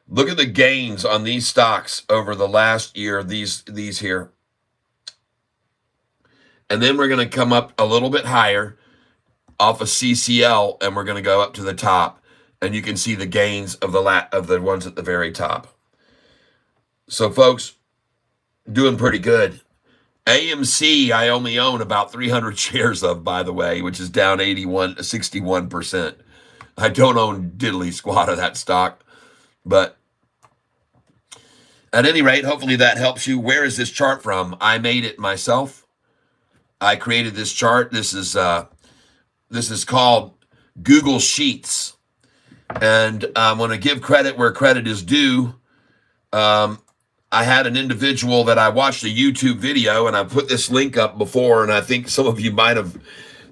Look at the gains on these stocks over the last year, these here. And then we're going to come up a little bit higher off of CCL, and we're going to go up to the top. And you can see the gains of the ones at the very top. So, folks, doing pretty good. AMC, I only own about 300 shares of, by the way, which is down 61%. I don't own diddly squat of that stock. But at any rate, hopefully that helps you. Where is this chart from? I made it myself. I created this chart. This is called Google Sheets. And I'm going to give credit where credit is due. I had an individual that I watched a YouTube video, and I put this link up before, and I think some of you might have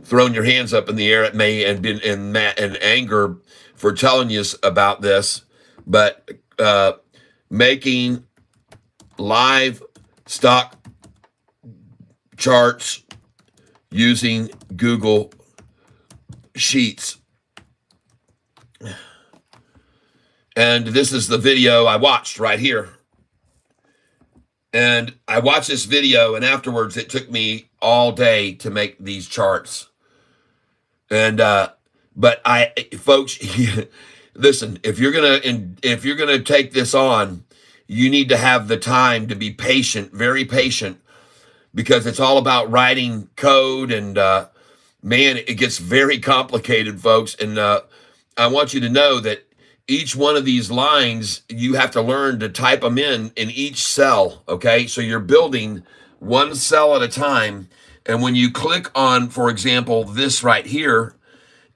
thrown your hands up in the air at me and been in anger for telling you about this. But making live stock charts using Google Sheets. And this is the video I watched right here. And I watched this video, and afterwards it took me all day to make these charts. And but folks, listen, if you're gonna take this on, you need to have the time to be patient, very patient, because it's all about writing code, and man, it gets very complicated, folks. And I want you to know that each one of these lines, you have to learn to type them in each cell, okay? So you're building one cell at a time. And when you click on, for example, this right here,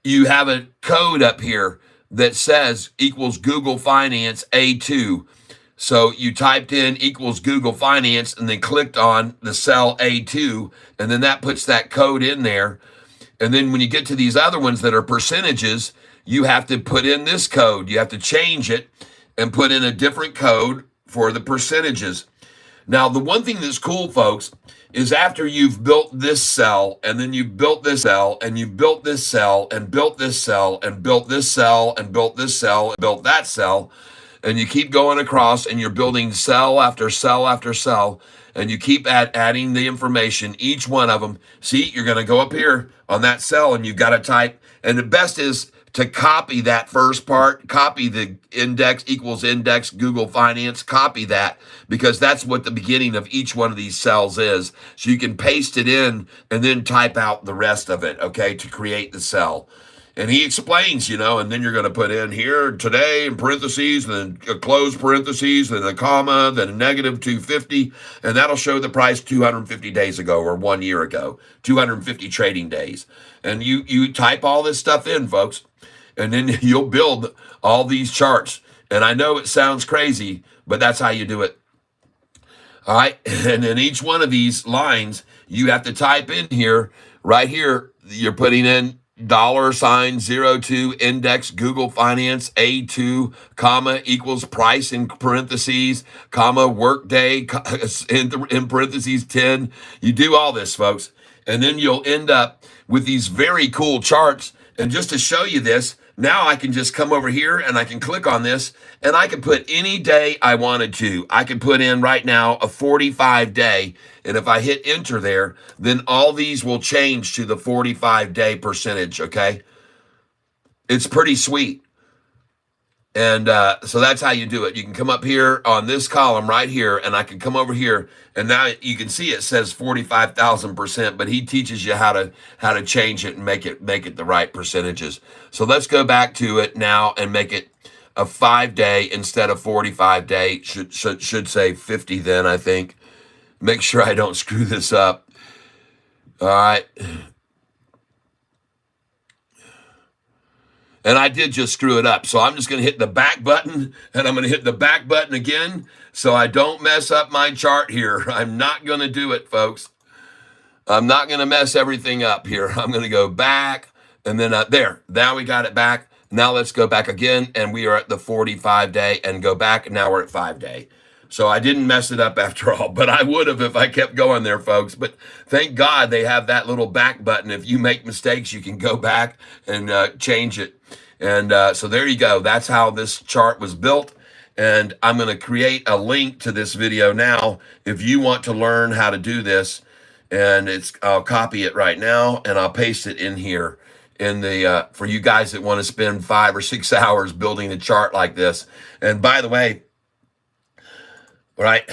you have a code up here that says equals Google Finance A2. So you typed in equals Google Finance and then clicked on the cell A2, and then that puts that code in there. And then when you get to these other ones that are percentages, you have to put in this code. You have to change it and put in a different code for the percentages. Now, the one thing that's cool, folks, is after you've built this cell, and then you've built this cell, and you've built this cell, and built this cell, and built this cell, and built this cell, and built that cell, and you keep going across, and you're building cell after cell after cell, and you keep adding the information, each one of them. See, you're going to go up here on that cell, and you've got to type, and the best is to copy that first part, copy the index equals index Google Finance, copy that, because that's what the beginning of each one of these cells is. So you can paste it in and then type out the rest of it, okay, to create the cell. And he explains, and then you're going to put in here today in parentheses, then a close parentheses, then a comma, then a negative 250, and that'll show the price 250 days ago or 1 year ago, 250 trading days. And you type all this stuff in, folks, and then you'll build all these charts. And I know it sounds crazy, but that's how you do it. All right. And in each one of these lines, you have to type in here, right here, you're putting in $02 index Google Finance A2, comma, equals price in parentheses, comma, workday in parentheses 10. You do all this, folks. And then you'll end up with these very cool charts. And just to show you this, now I can just come over here and I can click on this and I can put any day I wanted to. I can put in right now a 45 day. And if I hit enter there, then all these will change to the 45 day percentage. Okay. It's pretty sweet. And so that's how you do it. You can come up here on this column right here, and I can come over here, and now you can see it says 45,000%, but he teaches you how to change it and make it the right percentages. So let's go back to it now and make it a 5 day instead of 45 day. Should say 50 then, I think. Make sure I don't screw this up. All right. And I did just screw it up. So I'm just going to hit the back button, and I'm going to hit the back button again so I don't mess up my chart here. I'm not going to do it, folks. I'm not going to mess everything up here. I'm going to go back, and then there. Now we got it back. Now let's go back again, and we are at the 45 day, and go back, and now we're at 5 day. So I didn't mess it up after all, but I would have if I kept going there, folks. But thank God they have that little back button. If you make mistakes, you can go back and change it. And so there you go. That's how this chart was built. And I'm going to create a link to this video now if you want to learn how to do this. And I'll copy it right now, and I'll paste it in here in the for you guys that want to spend 5 or 6 hours building a chart like this. And by the way, right,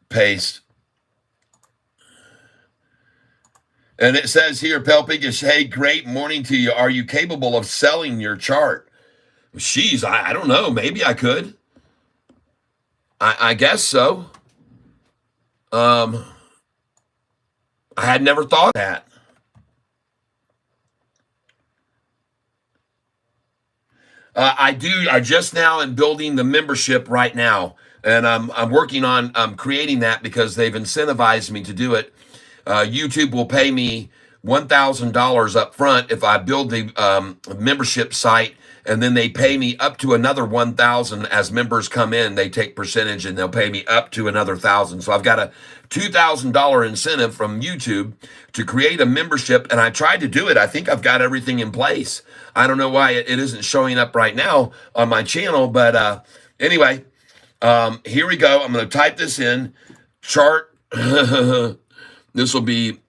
paste. And it says here, Pelpigish, hey, great morning to you. Are you capable of selling your chart? Jeez, I don't know. Maybe I could. I guess so. I had never thought that. I do. I just now am building the membership right now, and I'm working on creating that because they've incentivized me to do it. YouTube will pay me $1,000 up front if I build the membership site, and then they pay me up to another $1,000 as members come in. They take percentage, and they'll pay me up to another $1,000. So I've got a $2,000 incentive from YouTube to create a membership, and I tried to do it. I think I've got everything in place. I don't know why it isn't showing up right now on my channel, but anyway, here we go. I'm going to type this in, chart. This will be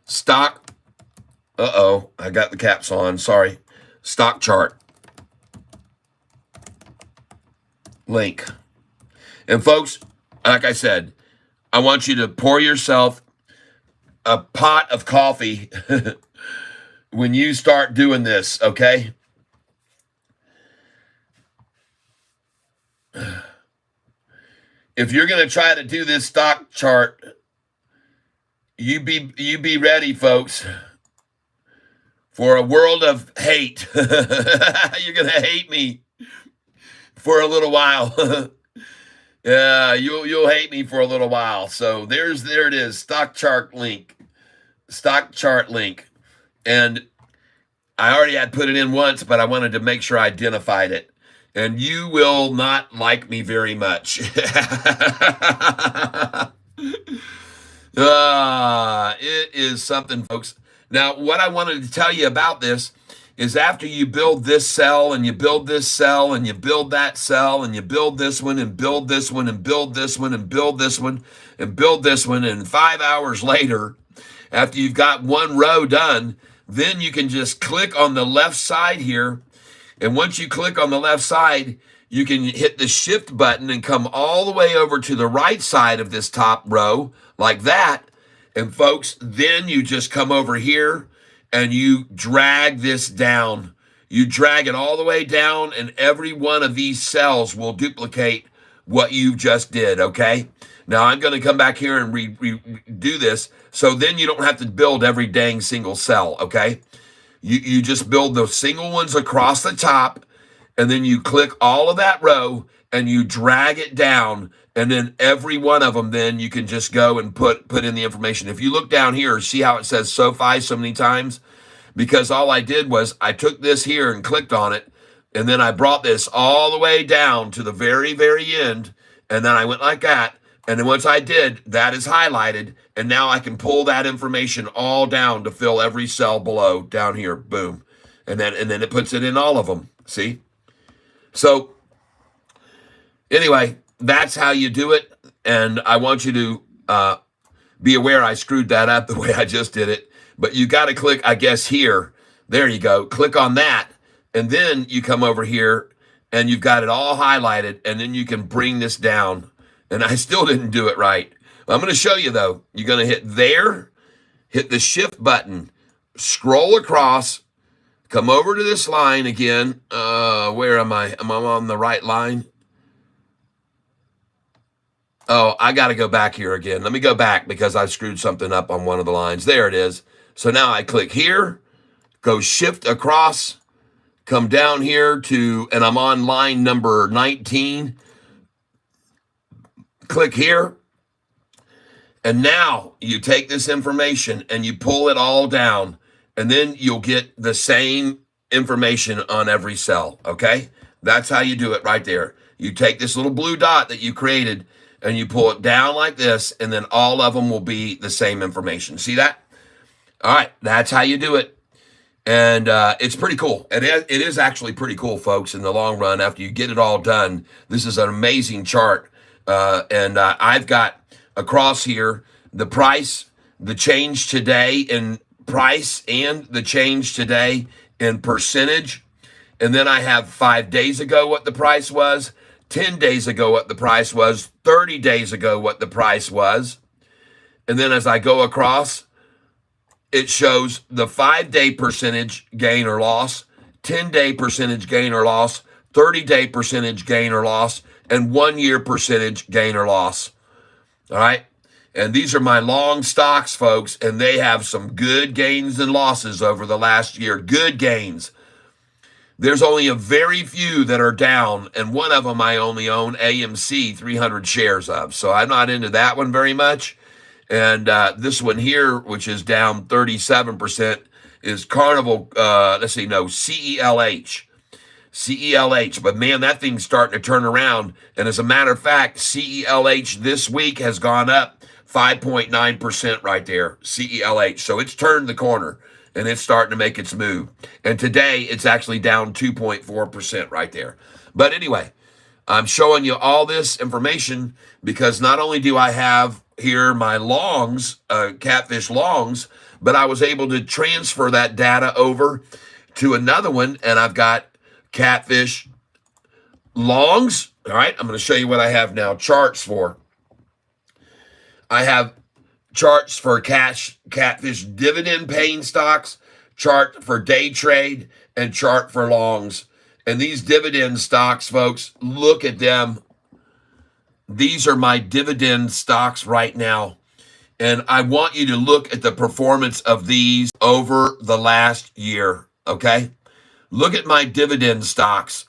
stock. Uh-oh, I got the caps on. Sorry. Stock chart. Link. And folks, like I said, I want you to pour yourself a pot of coffee when you start doing this, okay? If you're going to try to do this stock chart, you be ready, folks, for a world of hate. You're going to hate me for a little while. Yeah, you'll hate me for a little while. So there it is, stock chart link. And I already had put it in once, but I wanted to make sure I identified it. And you will not like me very much. It is something, folks. Now, what I wanted to tell you about this is after you build this cell and you build this cell and you build that cell and you build this one and build this one and build this one and build this one and build this one, and 5 hours later, after you've got one row done, then you can just click on the left side here. And once you click on the left side, you can hit the shift button and come all the way over to the right side of this top row like that. And folks, then you just come over here and you drag this down. You drag it all the way down, and every one of these cells will duplicate what you just did, okay? Now I'm going to come back here and redo this, so then you don't have to build every dang single cell, okay? You just build the single ones across the top, and then you click all of that row, and you drag it down, and then every one of them, then you can just go and put in the information. If you look down here, see how it says Sofi so many times? Because all I did was I took this here and clicked on it, and then I brought this all the way down to the very, very end, and then I went like that, And then once I did, that is highlighted. And now I can pull that information all down to fill every cell below down here. Boom. And then it puts it in all of them. See? So anyway, that's how you do it. And I want you to be aware I screwed that up the way I just did it. But you got to click, I guess, here. There you go. Click on that. And then you come over here and you've got it all highlighted. And then you can bring this down. And I still didn't do it right. I'm going to show you, though. You're going to hit there, hit the shift button, scroll across, come over to this line again. Where am I? Am I on the right line? Oh, I got to go back here again. Let me go back because I screwed something up on one of the lines. There it is. So now I click here, go shift across, come down here to, and I'm on line number 19. Click here. And now you take this information and you pull it all down, and then you'll get the same information on every cell, okay? That's how you do it right there. You take this little blue dot that you created and you pull it down like this, and then all of them will be the same information. See that? All right, that's how you do it. And it's pretty cool. It is actually pretty cool, folks, in the long run. After you get it all done, this is an amazing chart. And I've got across here the price, the change today in price, and the change today in percentage. And then I have 5 days ago what the price was, 10 days ago what the price was, 30 days ago what the price was. And then as I go across, it shows the 5-day percentage gain or loss, 10-day percentage gain or loss, 30-day percentage gain or loss, and 1-year percentage gain or loss. All right. And these are my long stocks, folks, and they have some good gains and losses over the last year. Good gains. There's only a very few that are down, and one of them I only own AMC 300 shares of. So I'm not into that one very much. And this one here, which is down 37%, is Carnival, CELH. CELH. But man, that thing's starting to turn around. And as a matter of fact, CELH this week has gone up 5.9% right there. CELH. So it's turned the corner and it's starting to make its move. And today it's actually down 2.4% right there. But anyway, I'm showing you all this information because not only do I have here my longs, Catfish longs, but I was able to transfer that data over to another one, and I've got Catfish longs. All right, I'm going to show you what I have now charts for. I have charts for Catfish dividend paying stocks, chart for day trade, and chart for longs. And these dividend stocks, folks, look at them. These are my dividend stocks right now. And I want you to look at the performance of these over the last year, okay? Look at my dividend stocks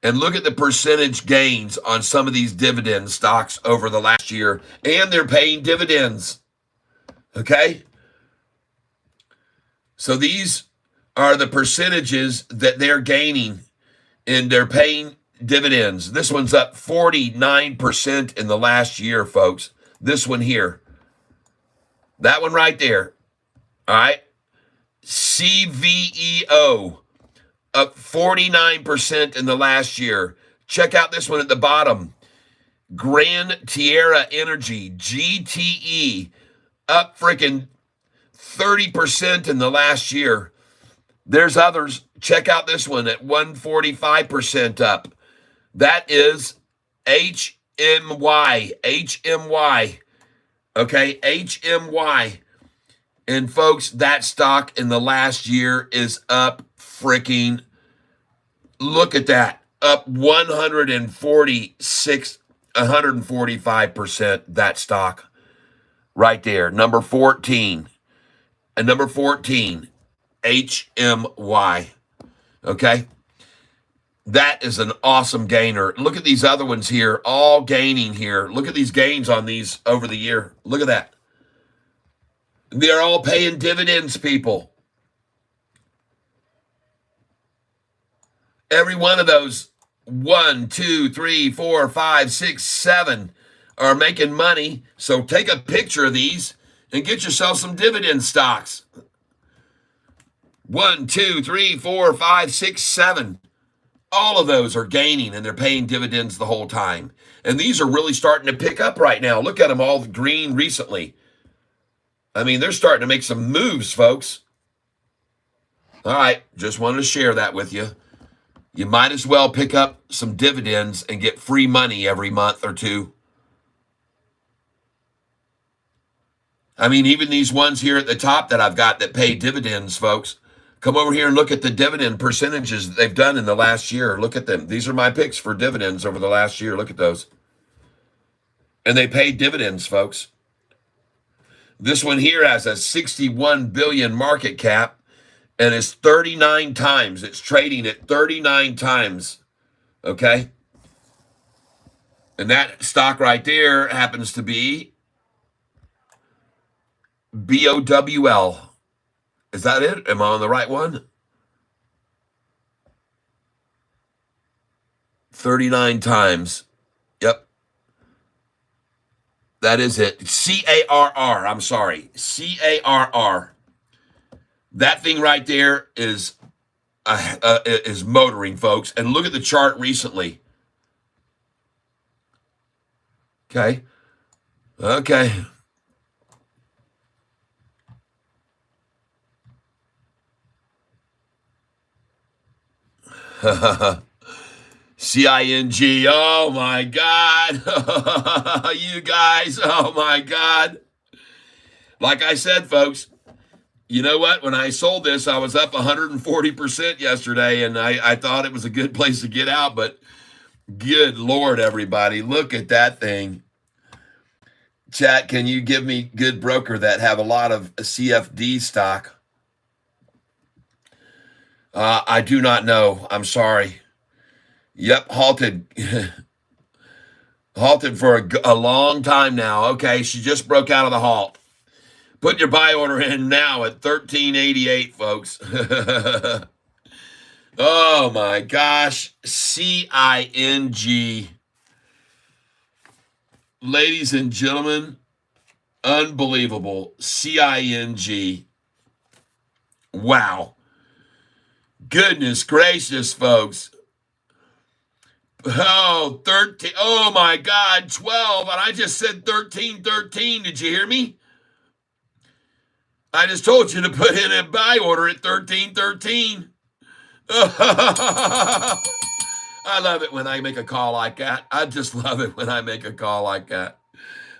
and look at the percentage gains on some of these dividend stocks over the last year. And they're paying dividends, okay? So these are the percentages that they're gaining and they're paying dividends. This one's up 49% in the last year, folks. This one here. That one right there. All right. CVEO up 49% in the last year. Check out this one at the bottom. Grand Tierra Energy, GTE, up freaking 30% in the last year. There's others. Check out this one at 145% up. That is HMY. Okay, HMY. And folks, that stock in the last year is up freaking, look at that, up 145%, that stock right there. Number 14. And number 14, HMY. Okay? That is an awesome gainer. Look at these other ones here, all gaining here. Look at these gains on these over the year. Look at that. They're all paying dividends, people. Every one of those, 1, 2, 3, 4, 5, 6, 7, are making money. So take a picture of these and get yourself some dividend stocks. 1, 2, 3, 4, 5, 6, 7. All of those are gaining and they're paying dividends the whole time. And these are really starting to pick up right now. Look at them all green recently. I mean, they're starting to make some moves, folks. All right, just wanted to share that with you. You might as well pick up some dividends and get free money every month or two. I mean, even these ones here at the top that I've got that pay dividends, folks. Come over here and look at the dividend percentages that they've done in the last year. Look at them. These are my picks for dividends over the last year. Look at those. And they pay dividends, folks. This one here has a 61 billion market cap and is 39 times. It's trading at 39 times. Okay? And that stock right there happens to be BOWL. Is that it? Am I on the right one? 39 times. Yep. That is it. CARR. I'm sorry. CARR. That thing right there is motoring, folks. And look at the chart recently. Okay. Okay. CING. Oh my God. You guys. Oh my God. Like I said, folks, you know what? When I sold this, I was up 140% yesterday, and I thought it was a good place to get out, but good Lord, everybody, look at that thing. Chat, can you give me good broker that have a lot of CFD stock? I do not know. I'm sorry. Yep, halted. Halted for a long time now. Okay, she just broke out of the halt. Put your buy order in now at 1388, folks. Oh my gosh. CING. Ladies and gentlemen, unbelievable. CING. Wow. Goodness gracious, folks. Oh, 13. Oh my God, 12. And I just said 1313. Did you hear me? I just told you to put in a buy order at 1313. I love it when I make a call like that. I just love it when I make a call like that.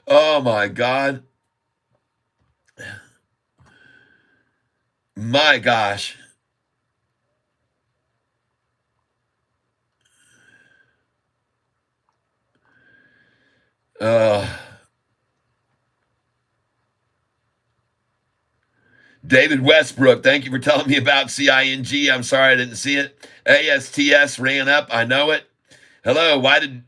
Oh my God. My gosh. David Westbrook, thank you for telling me about CING. I'm sorry I didn't see it. ASTS ran up. I know it. Hello, why did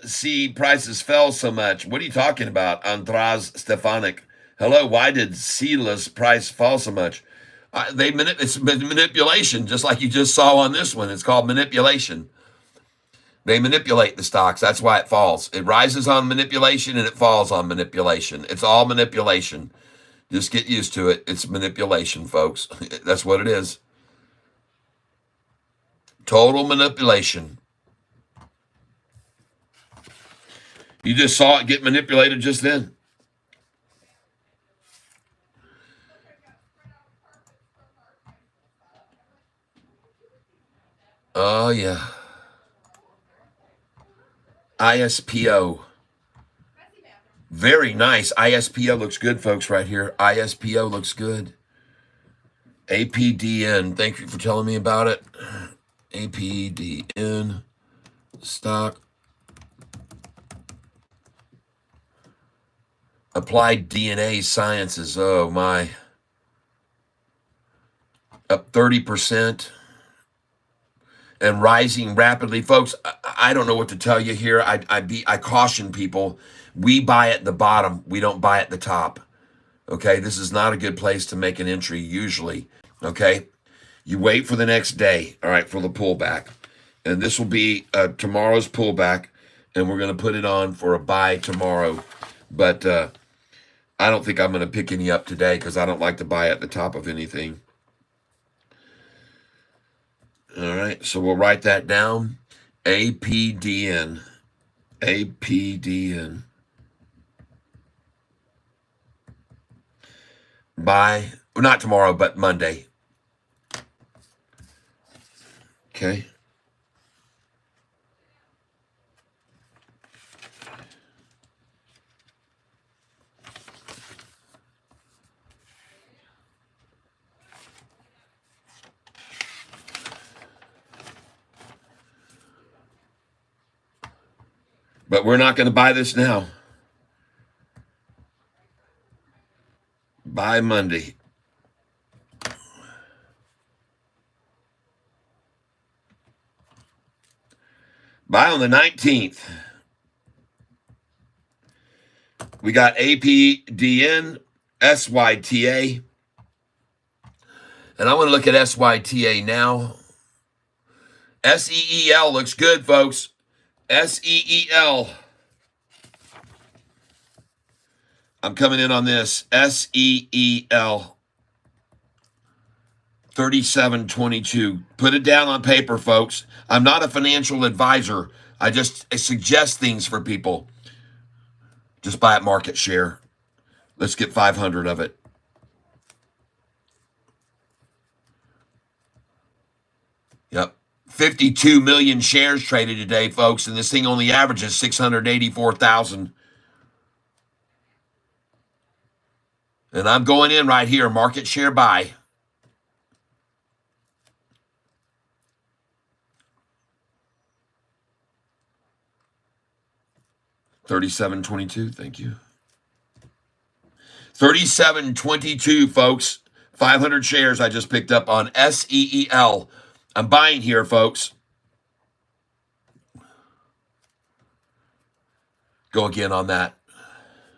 C prices fell so much? What are you talking about, Andraz Stefanik? Hello, why did Cela's price fall so much? It's manipulation, just like you just saw on this one. It's called manipulation. They manipulate the stocks. That's why it falls. It rises on manipulation and it falls on manipulation. It's all manipulation. Just get used to it. It's manipulation, folks. That's what it is. Total manipulation. You just saw it get manipulated just then. Oh, yeah. ISPO. Very nice. ISPO looks good, folks, right here. ISPO looks good. APDN. Thank you for telling me about it. APDN stock. Applied DNA Sciences. Oh, my. Up 30%. And rising rapidly. Folks, I don't know what to tell you here. I caution people. We buy at the bottom. We don't buy at the top. Okay? This is not a good place to make an entry usually. Okay? You wait for the next day, all right, for the pullback. And this will be tomorrow's pullback. and we're going to put it on for a buy tomorrow. But I don't think I'm going to pick any up today because I don't like to buy at the top of anything. All right, so we'll write that down. APDN. APDN. Buy, well, not tomorrow, but Monday. Okay. But we're not going to buy this now. Buy Monday. Buy on the 19th. We got APDN, SYTA. And I want to look at SYTA now. SEEL looks good, folks. SEEL. I'm coming in on this. SEEL. 3722. Put it down on paper, folks. I'm not a financial advisor. I just suggest things for people. Just buy at market share. Let's get 500 of it. Yep. 52 million shares traded today, folks, and this thing only averages 684,000. And I'm going in right here, market share buy. $37.22, thank you. $37.22, folks. 500 shares I just picked up on SEEL. I'm buying here, folks. Go again on that.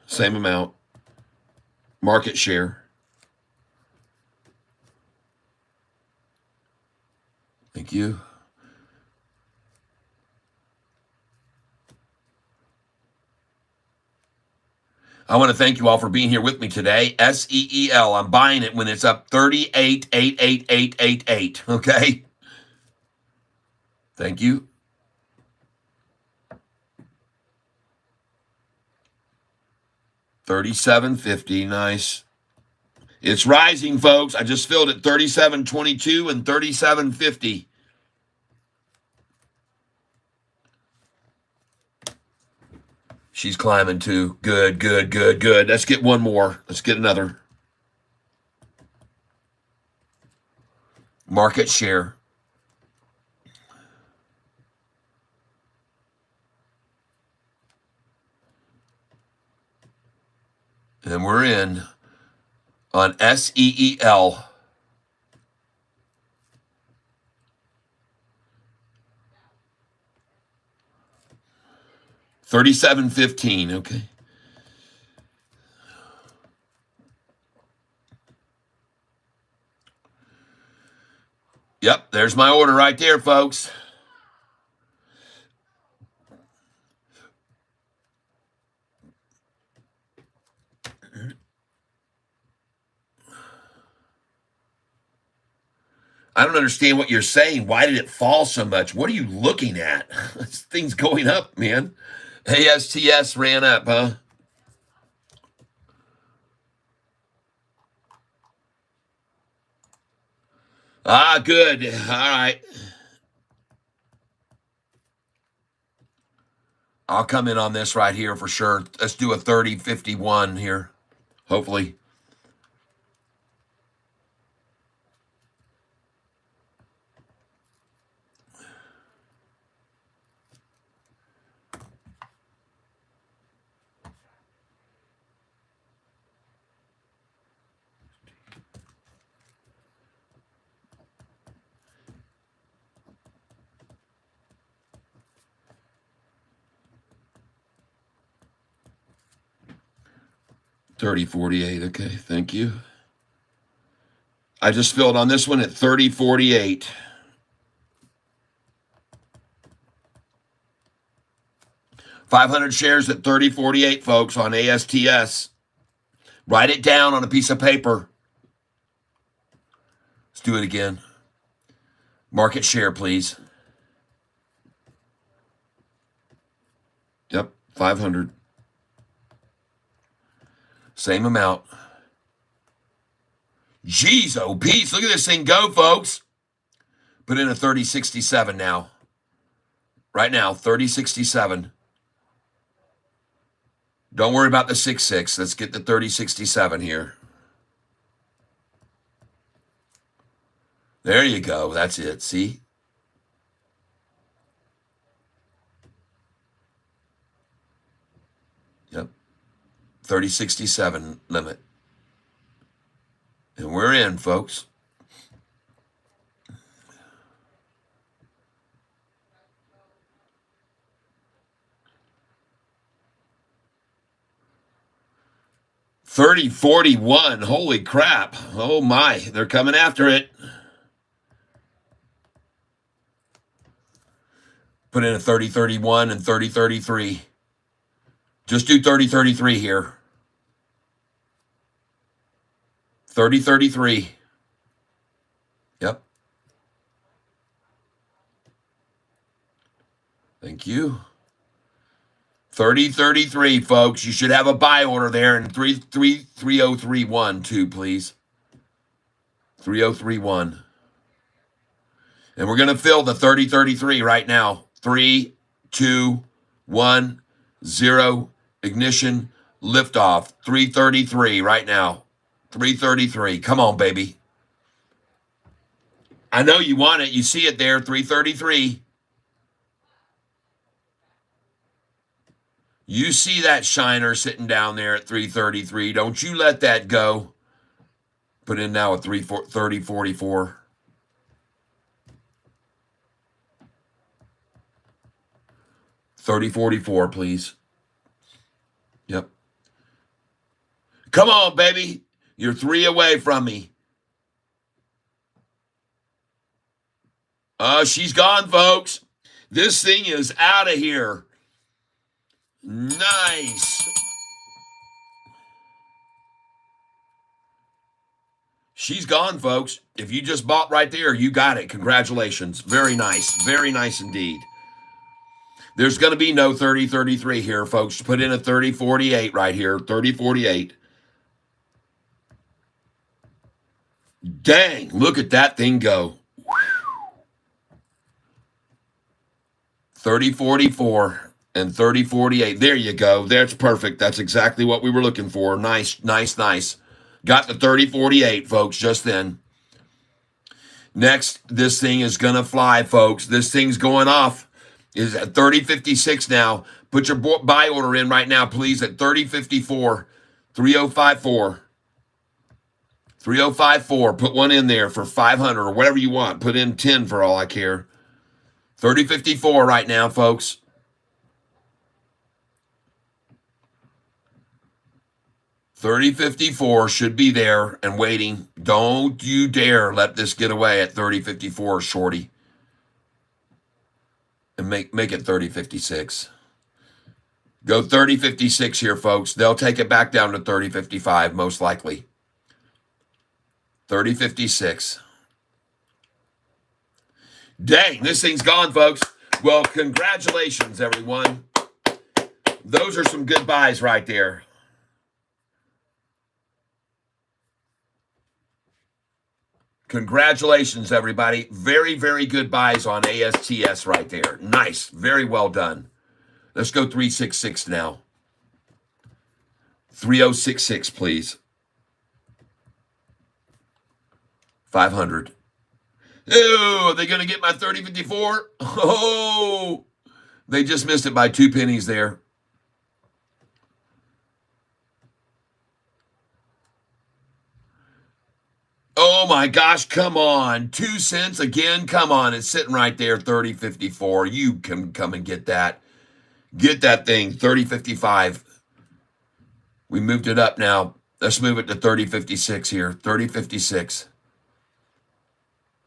Same amount. Market share. Thank you. I want to thank you all for being here with me today. SEEL. I'm buying it when it's up 38,88888. Okay? Thank you. $37.50. Nice. It's rising, folks. I just filled it $37.22 and $37.50. She's climbing too. Good, good, good, good. Let's get one more. Let's get another. Market share. And we're in on SEEL. $37.15. Okay. Yep, there's my order right there, folks. I don't understand what you're saying. Why did it fall so much? What are you looking at? This thing's going up, man. ASTS ran up, huh? Ah, good. All right. I'll come in on this right here for sure. Let's do a 30.51 here, hopefully. $30.48. Okay, thank you. I just filled on this one at $30.48. 500 shares at 30.48, folks, on ASTS. Write it down on a piece of paper. Let's do it again. Market share, please. Yep, 500. Same amount. Jeez, oh, peace. Look at this thing go, folks. Put in a 30.67 now. Right now, 30.67. Don't worry about the 6.6. Let's get the 30.67 here. There you go. That's it. See? Yep. 30.67 limit. And we're in, folks. $30.41. Holy crap. Oh my. They're coming after it. Put in a 30.31 and 30.33. Just do 30.33 here. 30.33. Yep. Thank you. 30.33, folks. You should have a buy order there in 3031 too, please. 3031. And we're going to fill the 30.33 right now. 3, 2, 1, 0. Ignition. Liftoff. 3.33 right now. 3.33. Come on, baby. I know you want it. You see it there. 3.33. You see that shiner sitting down there at 3.33. Don't you let that go. Put in now a 30.44. 30.44, please. Yep. Come on, baby. You're 3 away from me. She's gone, folks. This thing is out of here. Nice. She's gone, folks. If you just bought right there, you got it. Congratulations. Very nice. Very nice indeed. There's going to be no 30.33 here, folks. Put in a 30.48 right here. 30.48. Dang, look at that thing go. 30.44 and 30.48. There you go. That's perfect. That's exactly what we were looking for. Nice, nice, nice. Got the 30.48, folks, just then. Next, this thing is going to fly, folks. This thing's going off. Is at 30.56 now. Put your buy order in right now, please, at 30.54. 3054. 3054. Put one in there for 500 or whatever you want. Put in 10 for all I care. 30.54 right now, folks. $30.54 should be there and waiting. Don't you dare let this get away at $30.54, shorty. And make it $30.56. Go $30.56 here, folks. They'll take it back down to $30.55, most likely. $30.56. Dang, this thing's gone, folks. Well, congratulations, everyone. Those are some good buys right there. Congratulations, everybody. Very, very good buys on ASTS right there. Nice. Very well done. Let's go 366 now. 3066, please. 500. Ew, are they going to get my 30.54? Oh, they just missed it by 2 pennies there. Oh my gosh, come on. 2 cents again? Come on, it's sitting right there, 30.54. You can come and get that. Get that thing, 30.55. We moved it up now. Let's move it to 30.56 here, 30.56.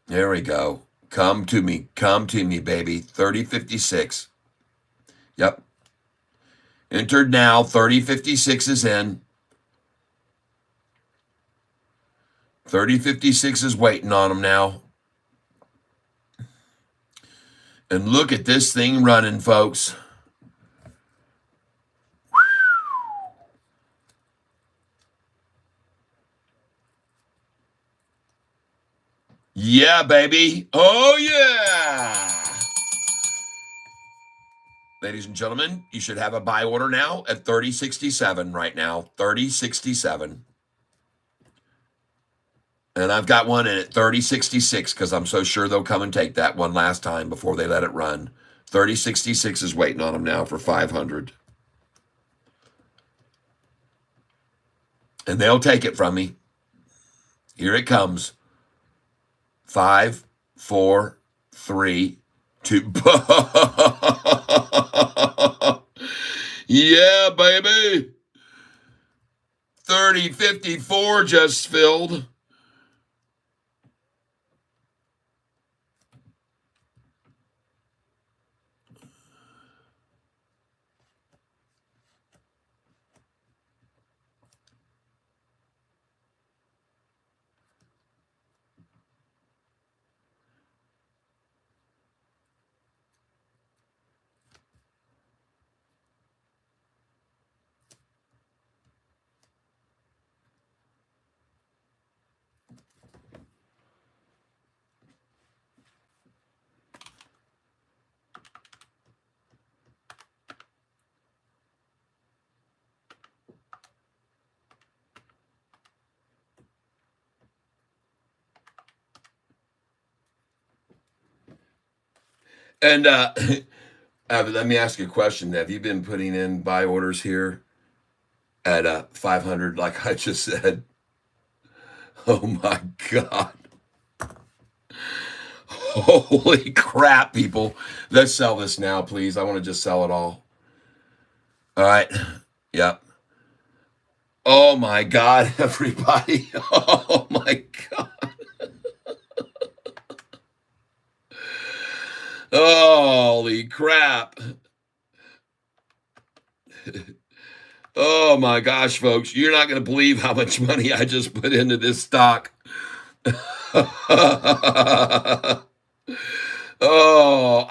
There we go. Come to me, baby. 30.56. Yep. Entered now. 3056 is in. 3056 is waiting on them now. And look at this thing running, folks. Yeah, baby. Oh, yeah. Ladies and gentlemen, you should have a buy order now at 3067 right now. 3067. And I've got one in at 3066 because I'm so sure they'll come and take that one last time before they let it run. 3066 is waiting on them now for 500. And they'll take it from me. Here it comes. 5, 4, 3, 2. Yeah, baby. 3054 just filled. And let me ask you a question. Have you been putting in buy orders here at 500 like I just said? Oh my God. Holy crap, people. Let's sell this now, please. I want to just sell it all. All right. Yep. Oh my God, everybody. Oh my God. Holy crap. Oh my gosh, folks. You're not going to believe how much money I just put into this stock. Oh,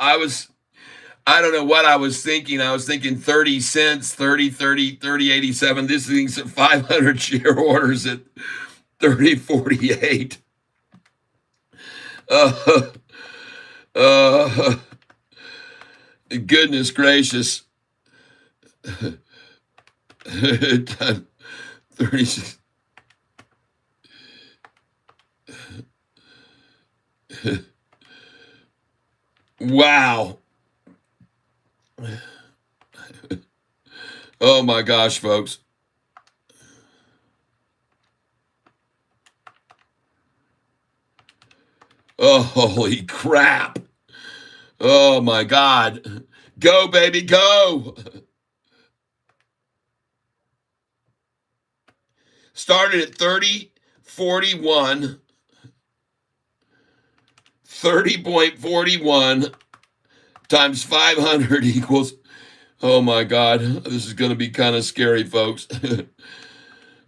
I don't know what I was thinking. I was thinking 30 cents, 30, 30, 30, 87. This thing's at 500 share orders at 30.48. Goodness gracious. 36. Wow. Oh my gosh, folks. Oh, holy crap. Oh my God. Go, baby, go. Started at 30.41. 30.41 times 500 equals, oh my God, this is going to be kind of scary, folks.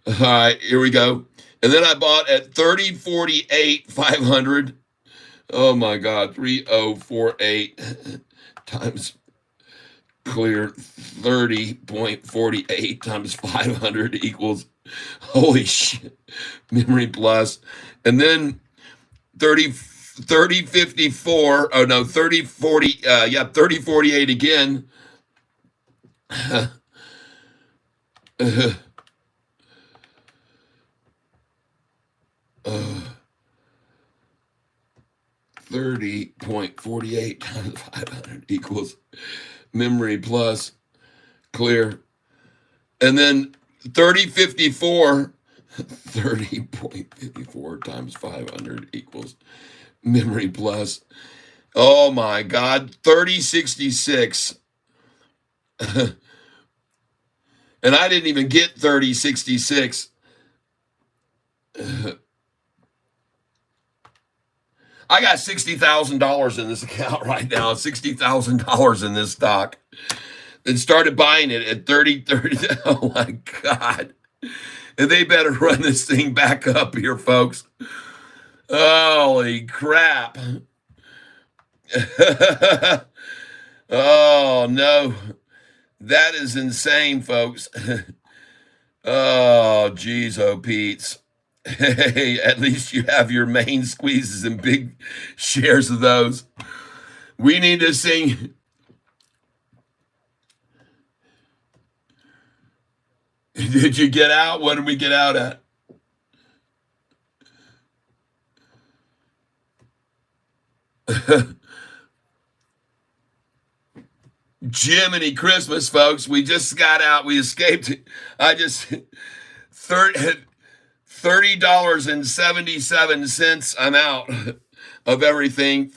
All right, here we go. And then I bought at 30.48, 500. Oh my God, 3048 times clear 30.48 times 500 equals, holy shit, memory plus. And then 3054, oh no, 3040, 3048 again. 30.48 times 500 equals memory plus clear. And then 3054, 30.54 times 500 equals memory plus. Oh my God, 3066. And I didn't even get 3066. I got $60,000 in this account right now. $60,000 in this stock. and started buying it at 30. Oh my God. And they better run this thing back up here, folks. Holy crap. Oh, no. That is insane, folks. Oh, geez, oh, Pete's. Hey, at least you have your main squeezes and big shares of those. We need to sing. Did you get out? What did we get out at? Jiminy Christmas, folks. We just got out. We escaped. I just $30.77. I'm out of everything.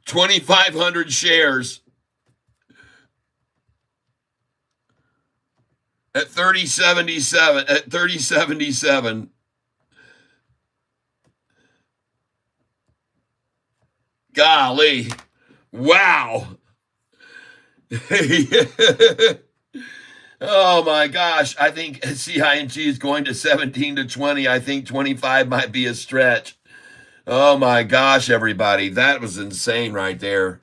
2,500 shares at 30.77. At 30.77. Golly. Wow. Oh my gosh. I think CING is going to 17 to 20. I think 25 might be a stretch. Oh my gosh, everybody. That was insane right there.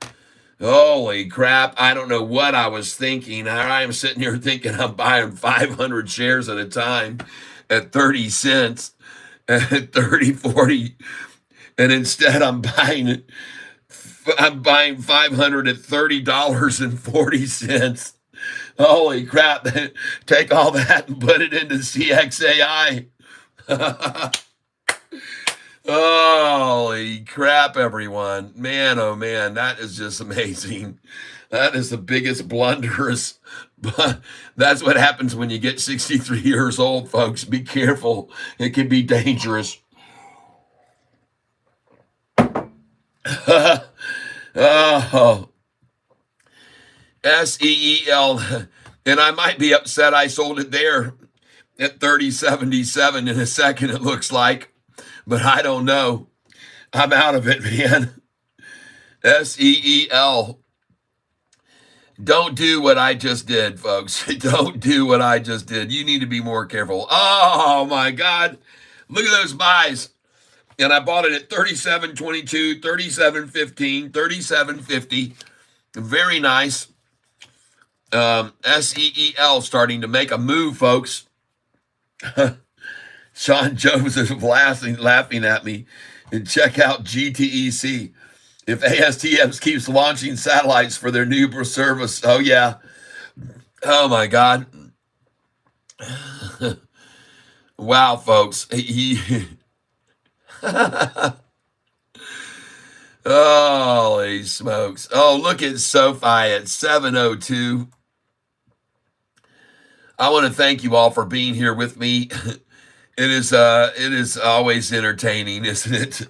Holy crap. I don't know what I was thinking. I am sitting here thinking I'm buying 500 shares at a time at 30 cents, at 30, 40. And instead I'm buying 500 at $30.40. Holy crap. Take all that and put it into CXAI. Holy crap, everyone. Man, oh man, that is just amazing. That is the biggest blunders. But that's what happens when you get 63 years old, folks. Be careful. It can be dangerous. Oh, SEEL. And I might be upset I sold it there at 30.77 in a second, it looks like. But I don't know. I'm out of it, man. SEEL. Don't do what I just did, folks. Don't do what I just did. You need to be more careful. Oh, my God. Look at those buys. And I bought it at 37.22, 37.15, 37.50. Very nice. SEEL starting to make a move, folks. Sean Joseph laughing at me. And check out GTEC. If ASTM keeps launching satellites for their new service, oh yeah. Oh my God. Wow, folks. Holy smokes. Oh, look at Sofi at 7:02. I want to thank you all for being here with me. It is always entertaining, isn't it?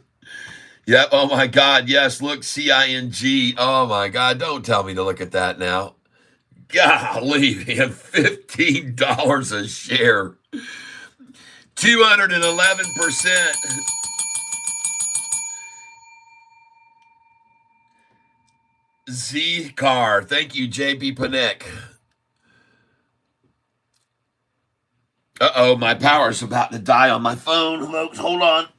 Yep. Oh my God. Yes. Look, CING. Oh my God. Don't tell me to look at that now. Golly, man. $15 a share. 211%. Z Car. Thank you, JP Panek. Uh-oh, my power's about to die on my phone, folks. Hold on.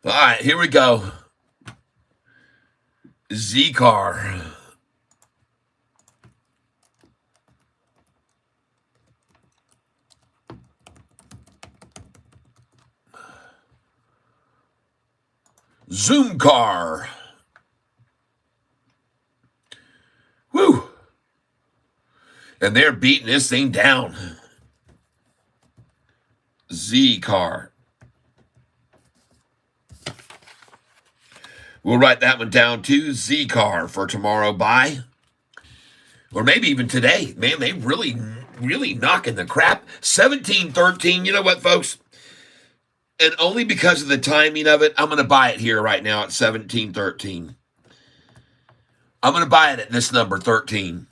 All right, here we go. Z-Car. Zoom Car. Woo. And they're beating this thing down. Z-Car. We'll write that one down too. Z-Car for tomorrow buy. Or maybe even today. Man, they really knocking the crap. 17.13. You know what, folks? And only because of the timing of it, I'm going to buy it here right now at 17.13. I'm going to buy it at this number, 13.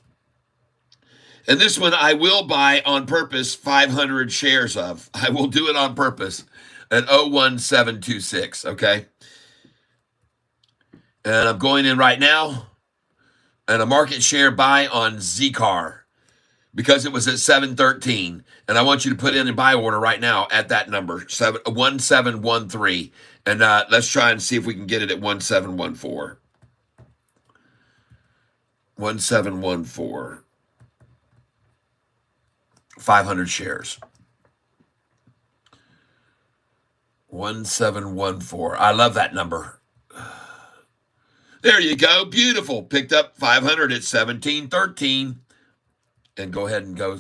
And this one I will buy on purpose 500 shares of. I will do it on purpose at 01726, okay? And I'm going in right now and a market share buy on Zcar because it was at 713. And I want you to put in a buy order right now at that number, 1713. And let's try and see if we can get it at 1714. 1714. 500 shares. 1714. I love that number. There you go. Beautiful. Picked up 500 at 1713. And go ahead and go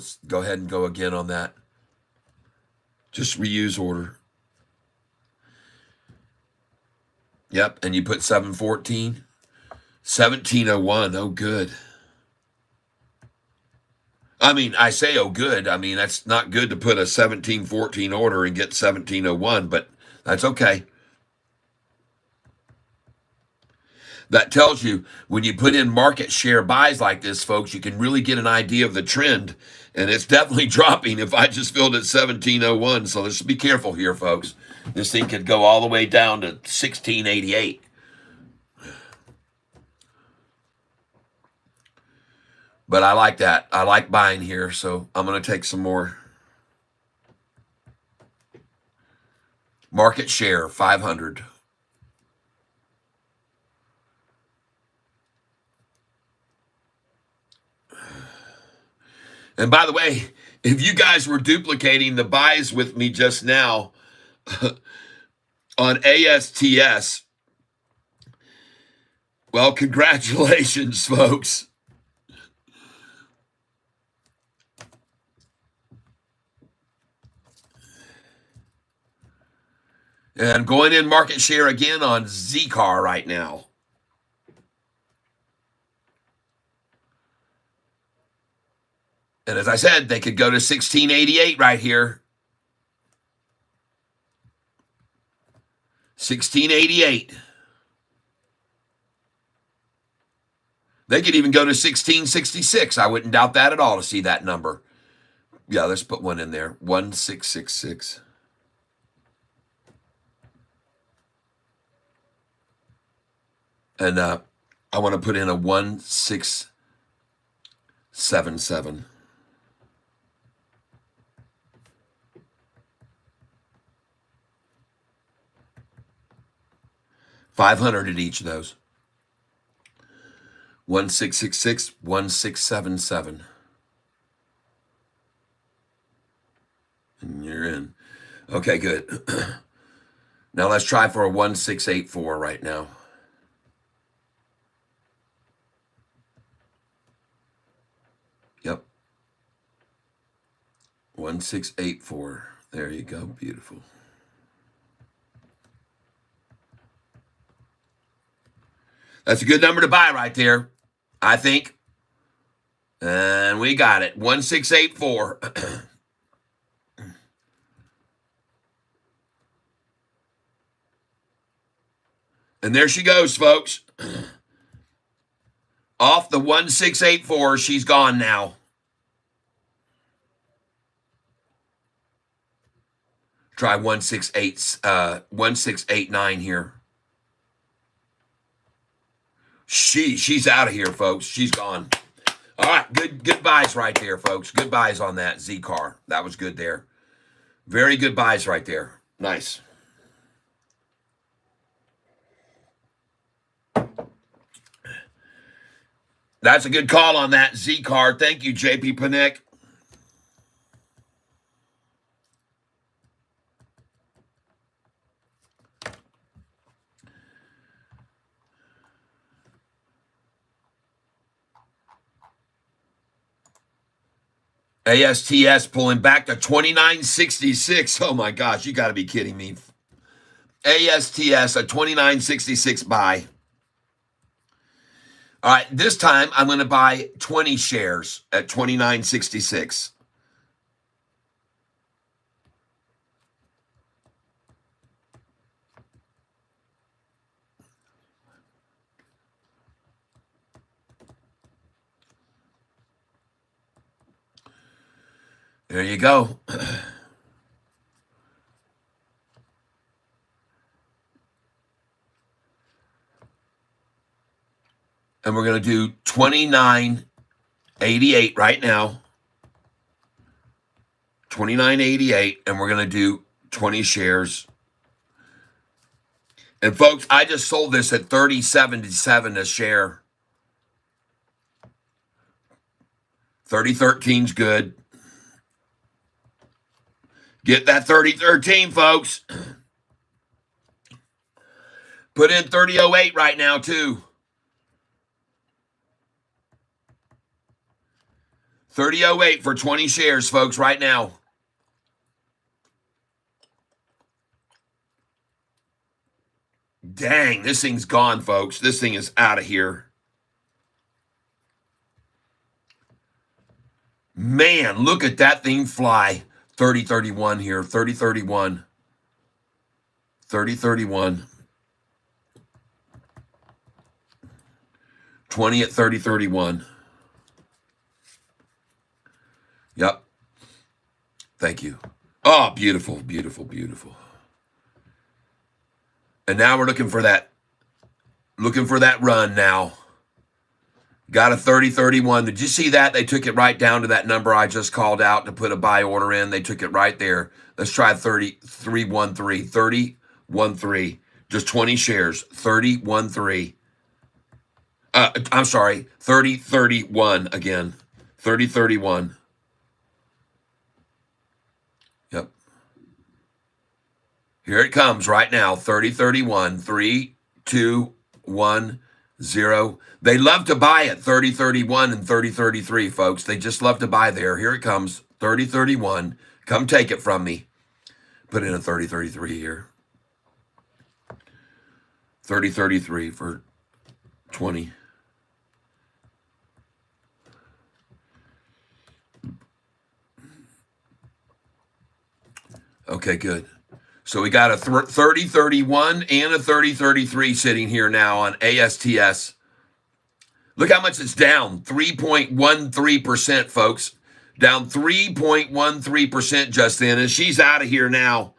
again on that. Just reuse order. Yep, and you put 714. 1701. Oh, good. I mean, I say, oh, good. I mean, that's not good to put a 1714 order and get 1701, but that's okay. That tells you when you put in market share buys like this, folks, you can really get an idea of the trend. And it's definitely dropping if I just filled at 1701. So let's be careful here, folks. This thing could go all the way down to 1688. But I like that. I like buying here, so I'm going to take some more. Market share, 500. And by the way, if you guys were duplicating the buys with me just now on ASTS, well, congratulations, folks. And I'm going in market share again on Zcar right now. And as I said, they could go to 1688 right here. 1688. They could even go to 1666. I wouldn't doubt that at all to see that number. Yeah, let's put one in there. 1666. And I want to put in a 1677. 500 at each of those. 1666, 1677. And you're in. Okay, good. Now let's try for a 1684 right now. Yep. 1684. There you go. Beautiful. That's a good number to buy right there, I think. And we got it. 1684. And there she goes, folks. Off the 1684, she's gone now. Try 1689 here. She's out of here, folks. She's gone. All right, good buys right there, folks. Good buys on that Zcar. That was good there. Very good buys right there. Nice. That's a good call on that Zcar. Thank you, JP Panek. ASTS pulling back to 2966. Oh my gosh, you got to be kidding me. ASTS, a 2966 buy. All right, this time I'm going to buy 20 shares at 2966. There you go. And we're going to do 29.88 right now. 29.88, and we're going to do 20 shares. And folks, I just sold this at $30.77 a share. 30.13's good. Get that 30.13, folks. Put in 30.08 right now, too. 30.08 for 20 shares, folks, right now. Dang, this thing's gone, folks. This thing is out of here. Man, look at that thing fly. 30.31 here. 30.31. 30.31. 20 at 30.31. Yep. Thank you. Oh, beautiful, beautiful, beautiful. And now we're looking for that run now. Got a 30.31. Did you see that? They took it right down to that number I just called out to put a buy order in. They took it right there. Let's try 30.13. 30.13. Just 20 shares. 30.13. I'm sorry. 30.31 again. 30.31. Yep. Here it comes right now. 30.31. 3, 2, 1, 0. They love to buy at 30.31 and 30.33, folks. They just love to buy there. Here it comes. 30.31. Come take it from me. Put in a 30.33 here. 30.33 for 20. Okay, good. So we got a 30.31 and a 30.33 sitting here now on ASTS. Look how much it's down. 3.13%, folks. Down 3.13% just then. And she's out of here now.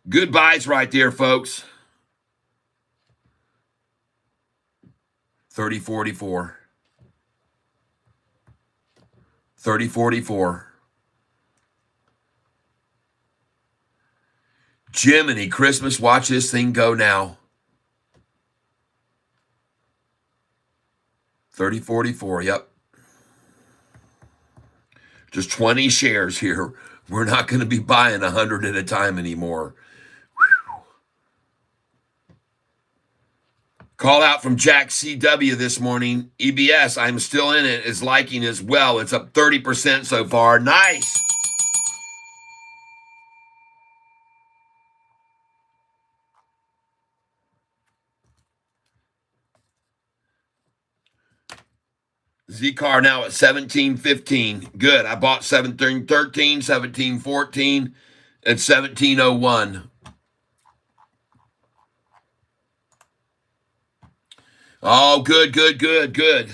Good buys right there, folks. 30.44. 30.44. Jiminy Christmas, watch this thing go now. 30.44, yep. Just 20 shares here. We're not going to be buying 100 at a time anymore. Whew. Call out from Jack CW this morning. EBS, I'm still in it, is liking as well. It's up 30% so far. Nice. Z-Car now at 17.15. Good. I bought 17.13, 17.14, and 17.01. Oh, good, good, good, good.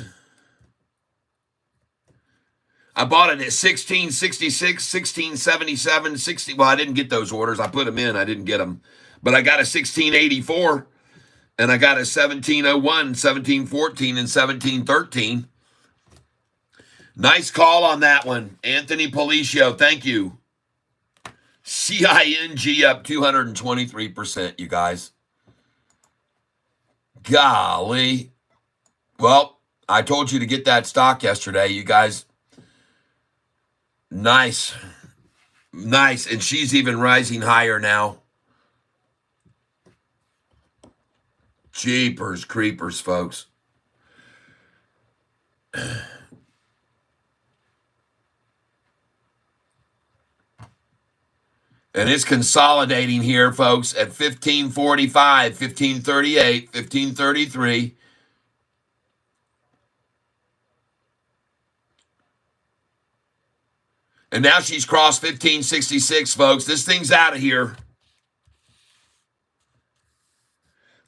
I bought it at 16.66, 16.77, 60. Well, I didn't get those orders. I put them in. I didn't get them. But I got a 16.84, and I got a 17.01, 17.14, and 17.13. Nice call on that one. Anthony Policio, thank you. CING up 223%, you guys. Golly. Well, I told you to get that stock yesterday. You guys, nice. Nice. And she's even rising higher now. Jeepers creepers, folks. And it's consolidating here, folks, at 15.45, 15.38, 15.33. And now she's crossed 15.66, folks. This thing's out of here.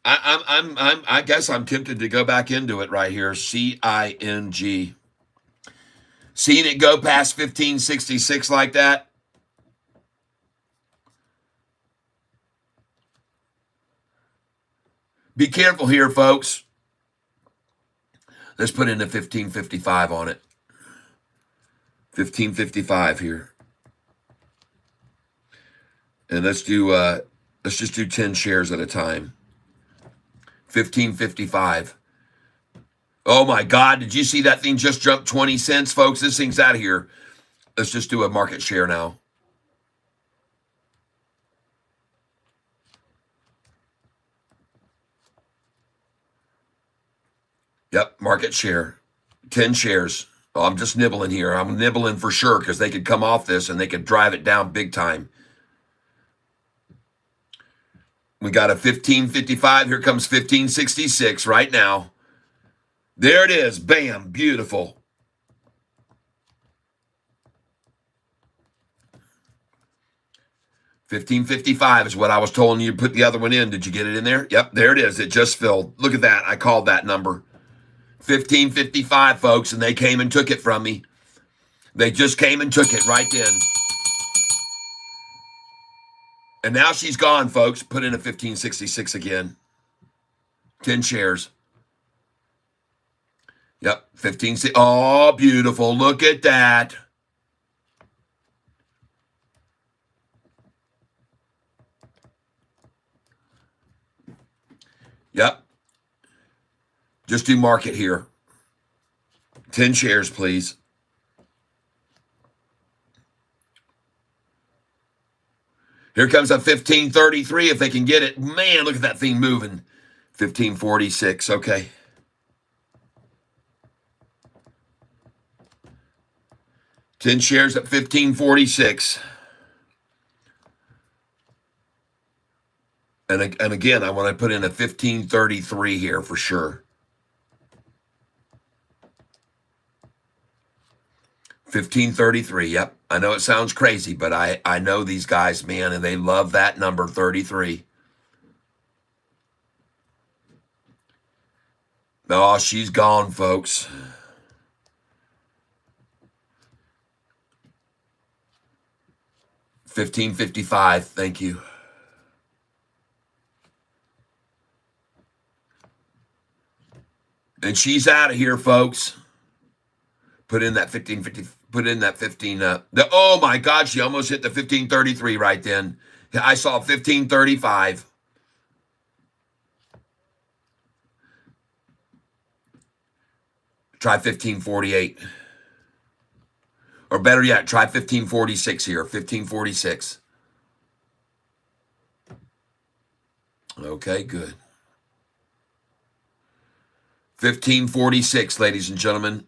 I guess I'm tempted to go back into it right here. CING. Seen it go past 1566 like that? Be careful here, folks. Let's put in a 1555 on it. 1555 here. And let's just do 10 shares at a time. 1555. Oh my God, did you see that thing just jump 20 cents, folks? This thing's out of here. Let's just do a market share now. Yep, market share. 10 shares. Oh, I'm just nibbling here. I'm nibbling for sure because they could come off this and they could drive it down big time. We got a 1555. Here comes 1566 right now. There it is. Bam. Beautiful. $15.55 is what I was telling you to put the other one in. Did you get it in there? Yep, there it is. It just filled. Look at that. I called that number. $15.55, folks, and they came and took it from me. They just came and took it right then. And now she's gone, folks. Put in a 1566 again. 10 shares. Yep, 15. Oh, beautiful. Look at that. Yep. Just do market here. 10 shares, please. Here comes a 1533 if they can get it. Man, look at that thing moving. 1546, okay. $10 shares at 1546. And again, I want to put in a 1533 here for sure. 1533, yep. I know it sounds crazy, but I know these guys, man, and they love that number 33. Oh, she's gone, folks. $15.55, thank you. And she's out of here, folks. Put in that 1550. Put in that 15. Oh my God, she almost hit the 1533 right then. I saw 1535. Try 1548. Or better yet, try 1546 here. 1546. Okay, good. 1546, ladies and gentlemen.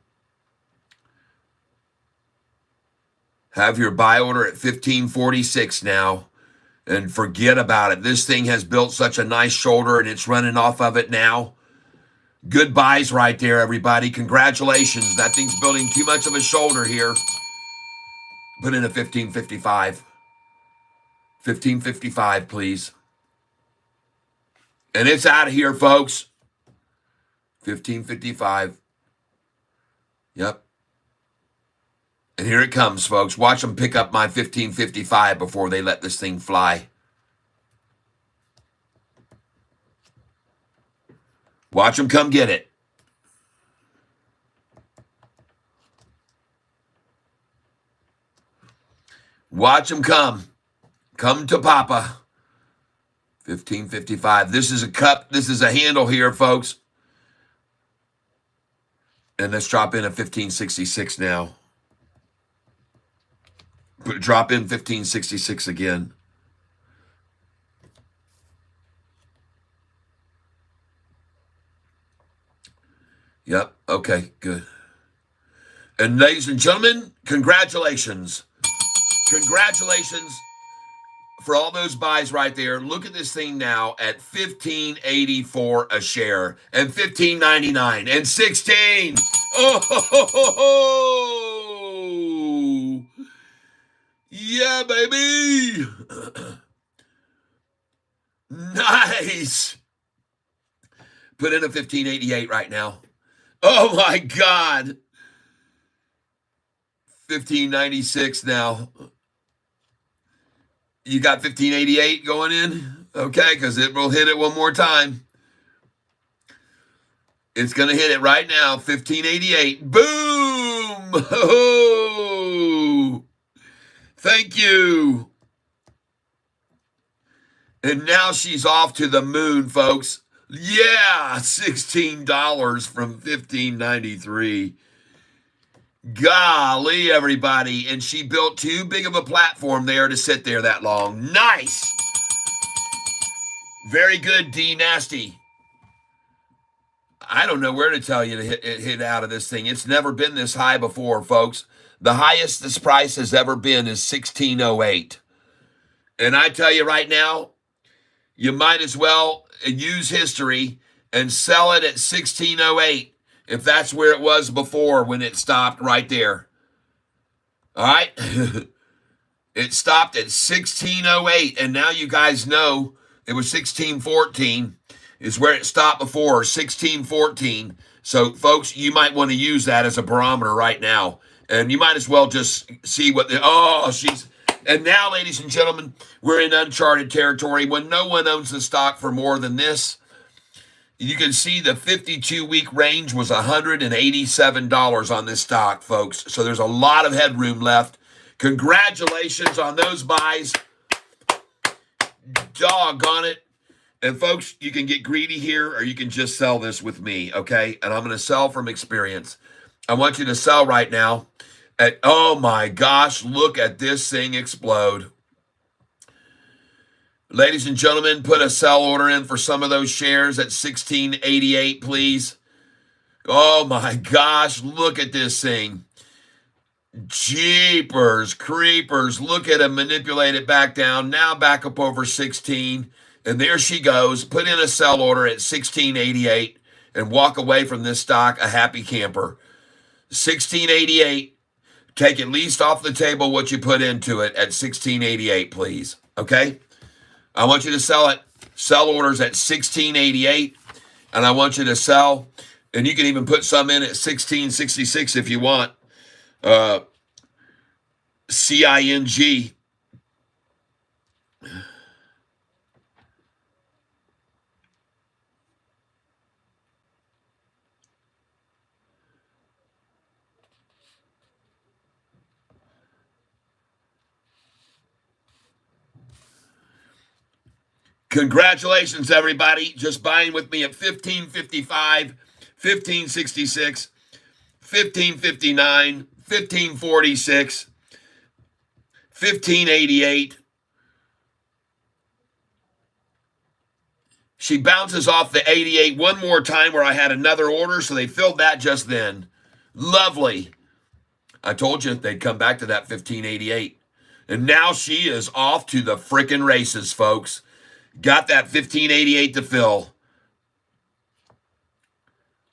Have your buy order at 1546 now. And forget about it. This thing has built such a nice shoulder and it's running off of it now. Good buys right there, everybody. Congratulations. That thing's building too much of a shoulder here. Put in a 1555. 1555, please. And it's out of here, folks. 1555. Yep. And here it comes, folks. Watch them pick up my 1555 before they let this thing fly. Watch them come get it. Watch them come. Come to Papa. 1555. This is a cup. This is a handle here, folks. And let's drop in a 1566 now. Drop in 1566 again. Yep. Okay, good. And ladies and gentlemen, congratulations. Congratulations for all those buys right there. Look at this thing now at $15.84 a share and $15.99 and $16. Oh, yeah, baby. Nice. Put in a 1588 right now. Oh my God. 1596 now. You got 1588 going in? Okay, because it will hit it one more time. It's going to hit it right now. 1588. Boom! Oh! Thank you. And now she's off to the moon, folks. Yeah, $16 from 1593. Golly, everybody. And she built too big of a platform there to sit there that long. Nice. Very good, D Nasty. I don't know where to tell you to hit out of this thing. It's never been this high before, folks. The highest this price has ever been is 1608. And I tell you right now, you might as well use history and sell it at 1608 if that's where it was before when it stopped right there. All right? It stopped at 1608, and now you guys know it was 1614 is where it stopped before, 1614. So, folks, you might want to use that as a barometer right now. And you might as well just see what and now, ladies and gentlemen, we're in uncharted territory when no one owns the stock for more than this. You can see the 52-week range was $187 on this stock, folks. So there's a lot of headroom left. Congratulations on those buys. Doggone it. And folks, you can get greedy here or you can just sell this with me, okay? And I'm going to sell from experience. I want you to sell right now. Oh my gosh, look at this thing explode. Ladies and gentlemen, put a sell order in for some of those shares at 1688, please. Oh my gosh, look at this thing. Jeepers, creepers, look at it, manipulate it back down, now back up over 16. And there she goes. Put in a sell order at 1688 and walk away from this stock a happy camper. 1688. Take at least off the table what you put into it at 1688, please. Okay? I want you to sell it. Sell orders at 1688. And I want you to sell. And you can even put some in at 1666 if you want. CING. Congratulations, everybody. Just buying with me at 1555, 1566, 1559, 1546, 1588. She bounces off the 88 one more time where I had another order, so they filled that just then. Lovely. I told you they'd come back to that 1588. And now she is off to the frickin' races, folks. Got that 1588 to fill.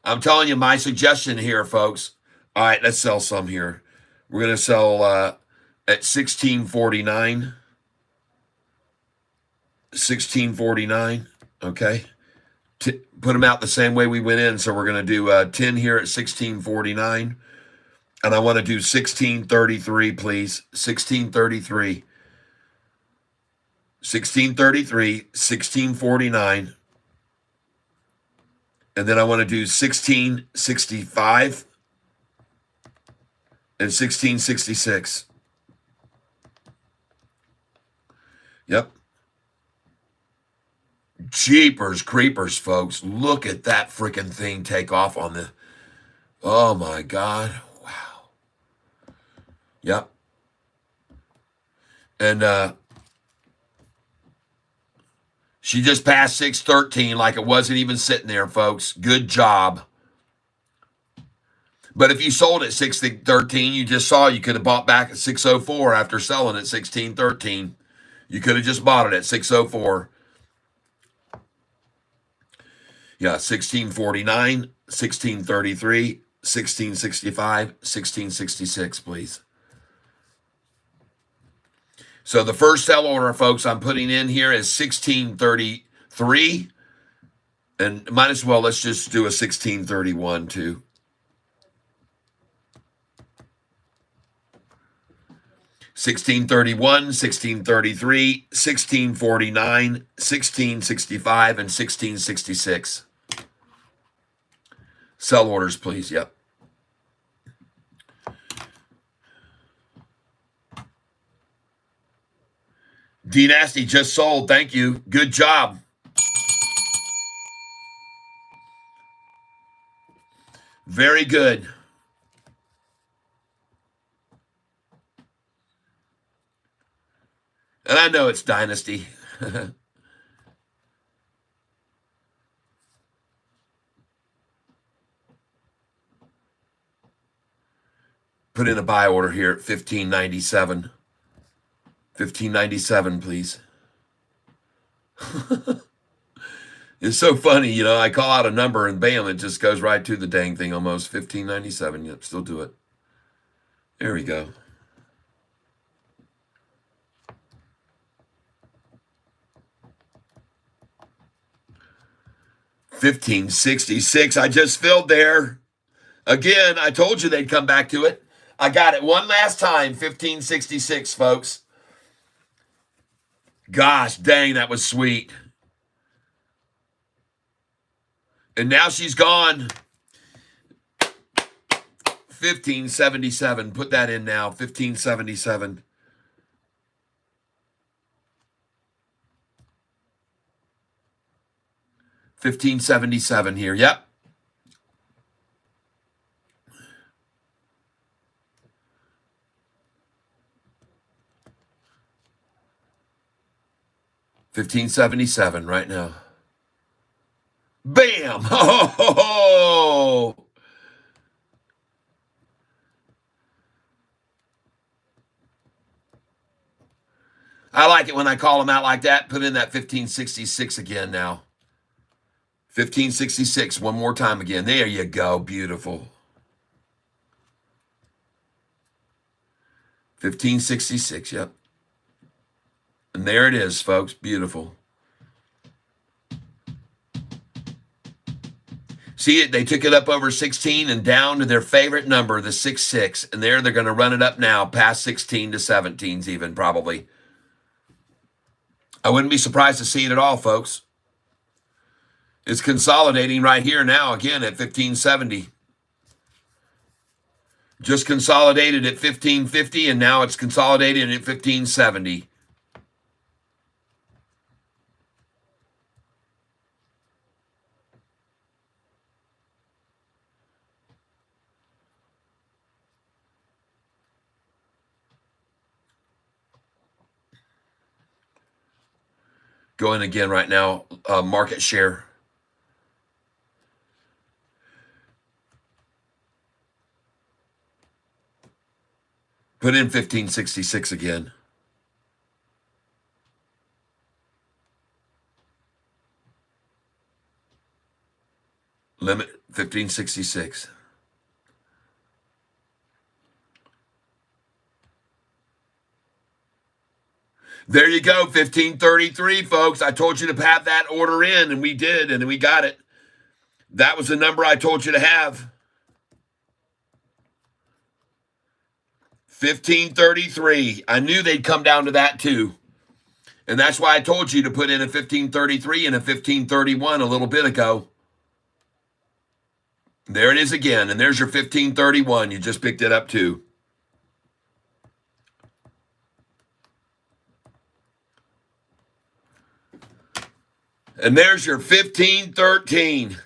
I'm telling you my suggestion here, folks. All right, let's sell some here. We're going to sell at 1649. 1649, okay? Put them out the same way we went in, so we're going to do 10 here at 1649. And I want to do 1633, please. 1633. 1633, 1649. And then I want to do 1665 and 1666. Yep. Jeepers creepers, folks. Look at that freaking thing take off on the... Oh, my God. Wow. Yep. And, she just passed 613 like it wasn't even sitting there, folks. Good job. But if you sold at 613, you just saw you could have bought back at 604 after selling at 1613. You could have just bought it at 604. Yeah, 1649, 1633, 1665, 1666, please. So the first sell order, folks, I'm putting in here is 1633. And might as well, let's just do a 1631 too. 1631, 1633, 1649, 1665, and 1666. Sell orders, please. Yep. D Nasty just sold. Thank you. Good job. Very good. And I know it's Dynasty. Put in a buy order here at 1597. 1597, please. It's so funny, you know, I call out a number and bam, it just goes right to the dang thing almost. 1597. Yep, still do it. There we go. $15.66. I just filled there. Again, I told you they'd come back to it. I got it one last time. $15.66, folks. Gosh, dang, that was sweet. And now she's gone. $15.77. Put that in now. $15.77. $15.77 here. Yep. $15.77 right now. Bam! Oh! I like it when I call them out like that. Put in that 1566 again now. 1566 one more time again. There you go. Beautiful. 1566, yep. And there it is, folks. Beautiful. See it? They took it up over 16 and down to their favorite number, the 66. And there they're going to run it up now past 16 to 17s even, probably. I wouldn't be surprised to see it at all, folks. It's consolidating right here now, again, at 1570. Just consolidated at 1550, and now it's consolidated at 1570. Going again right now, market share. Put in 1566 again. Limit 1566. There you go, 1533, folks. I told you to have that order in, and we did, and we got it. That was the number I told you to have. 1533. I knew they'd come down to that too. And that's why I told you to put in a 1533 and a 1531 a little bit ago. There it is again. And there's your 1531. You just picked it up too. And there's your 1513.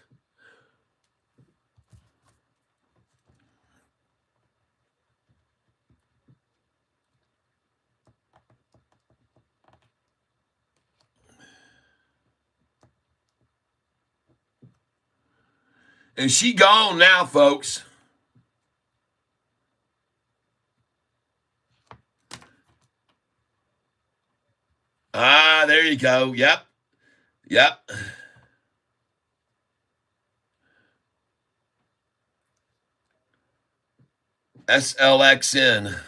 And she gone now, folks. Ah, there you go. Yep. Yep. SLXN.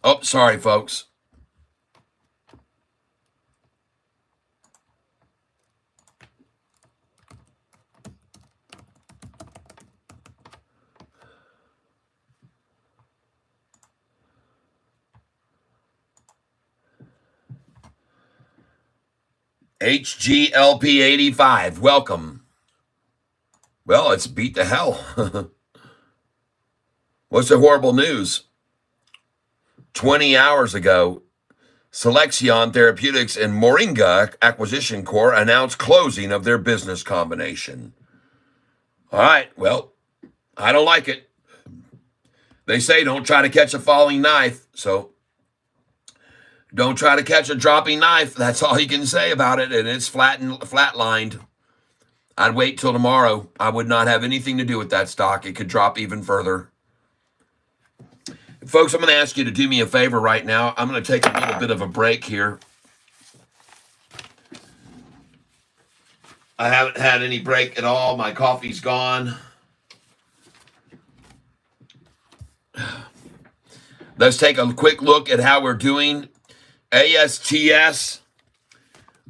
Oh, sorry, folks. HGLP 85, welcome. Well, it's beat to hell. What's the horrible news? 20 hours ago, Selection Therapeutics and Moringa Acquisition Corp announced closing of their business combination. All right, well, I don't like it. They say don't try to catch a falling knife, so don't try to catch a dropping knife. That's all you can say about it, and it's flatlined. I'd wait till tomorrow. I would not have anything to do with that stock. It could drop even further. Folks, I'm going to ask you to do me a favor right now. I'm going to take a little bit of a break here. I haven't had any break at all. My coffee's gone. Let's take a quick look at how we're doing. ASTS.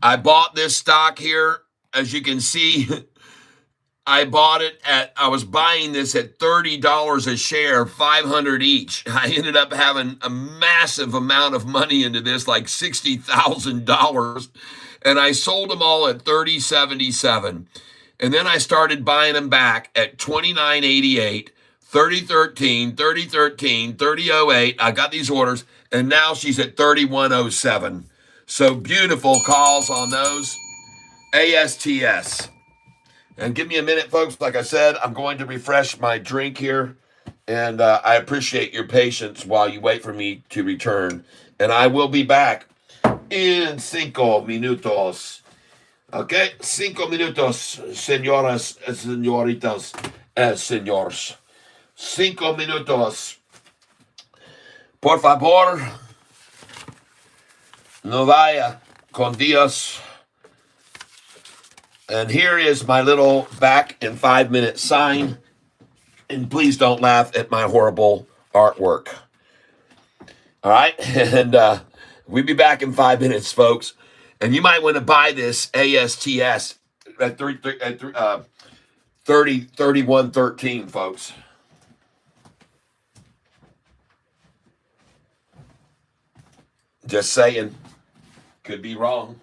I bought this stock here. As you can see, I was buying this at $30 a share, 500 each. I ended up having a massive amount of money into this, like $60,000. And I sold them all at $30.77. And then I started buying them back at $29.88, $30.13, $30.13, $30.08. I got these orders, and now she's at $31.07. So beautiful calls on those. ASTS. And give me a minute, folks. Like I said, I'm going to refresh my drink here. And I appreciate your patience while you wait for me to return. And I will be back in 5 minutos. Okay? 5 minutos, señoras, señoritas, señores. 5 minutos. Por favor, no vaya con Dios. And here is my little back in 5 minute sign. And please don't laugh at my horrible artwork. All right? And we'll be back in 5 minutes, folks. And you might want to buy this ASTS at 31.13, folks. Just saying. Could be wrong.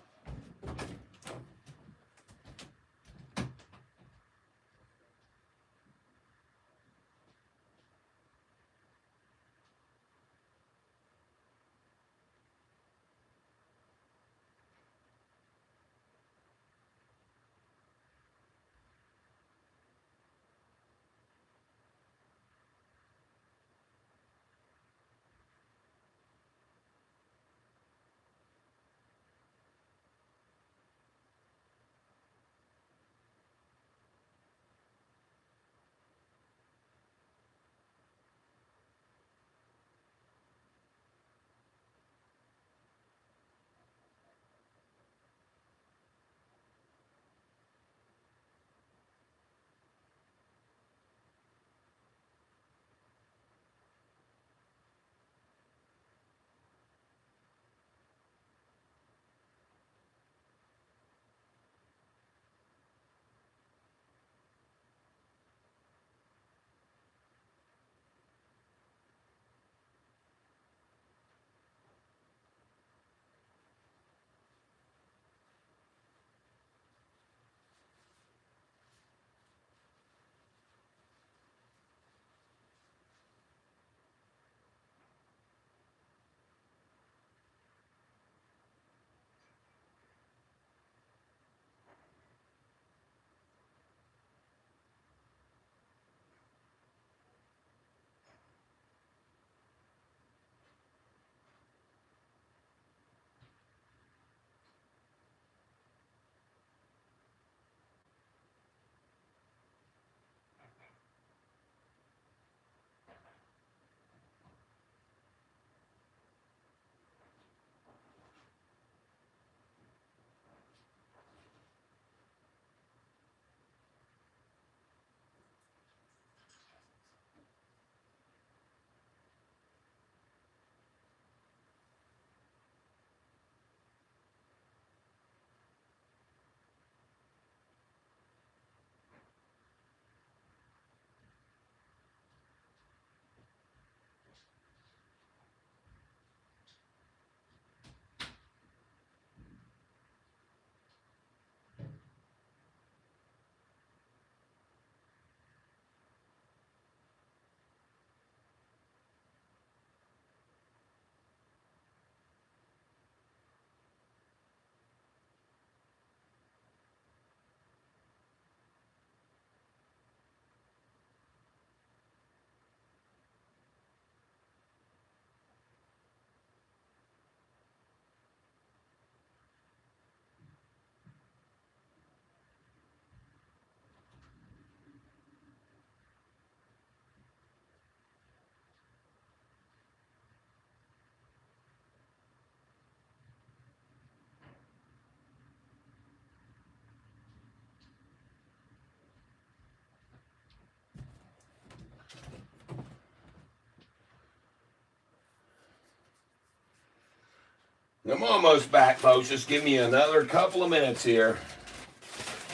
I'm almost back, folks. Just give me another couple of minutes here,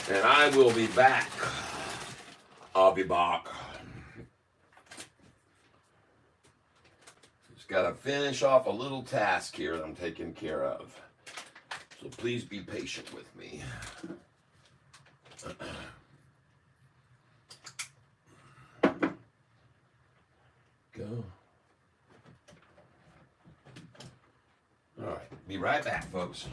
and I will be back. I'll be back. Just got to finish off a little task here that I'm taking care of. So please be patient with me. Go. All right. Be right back, folks.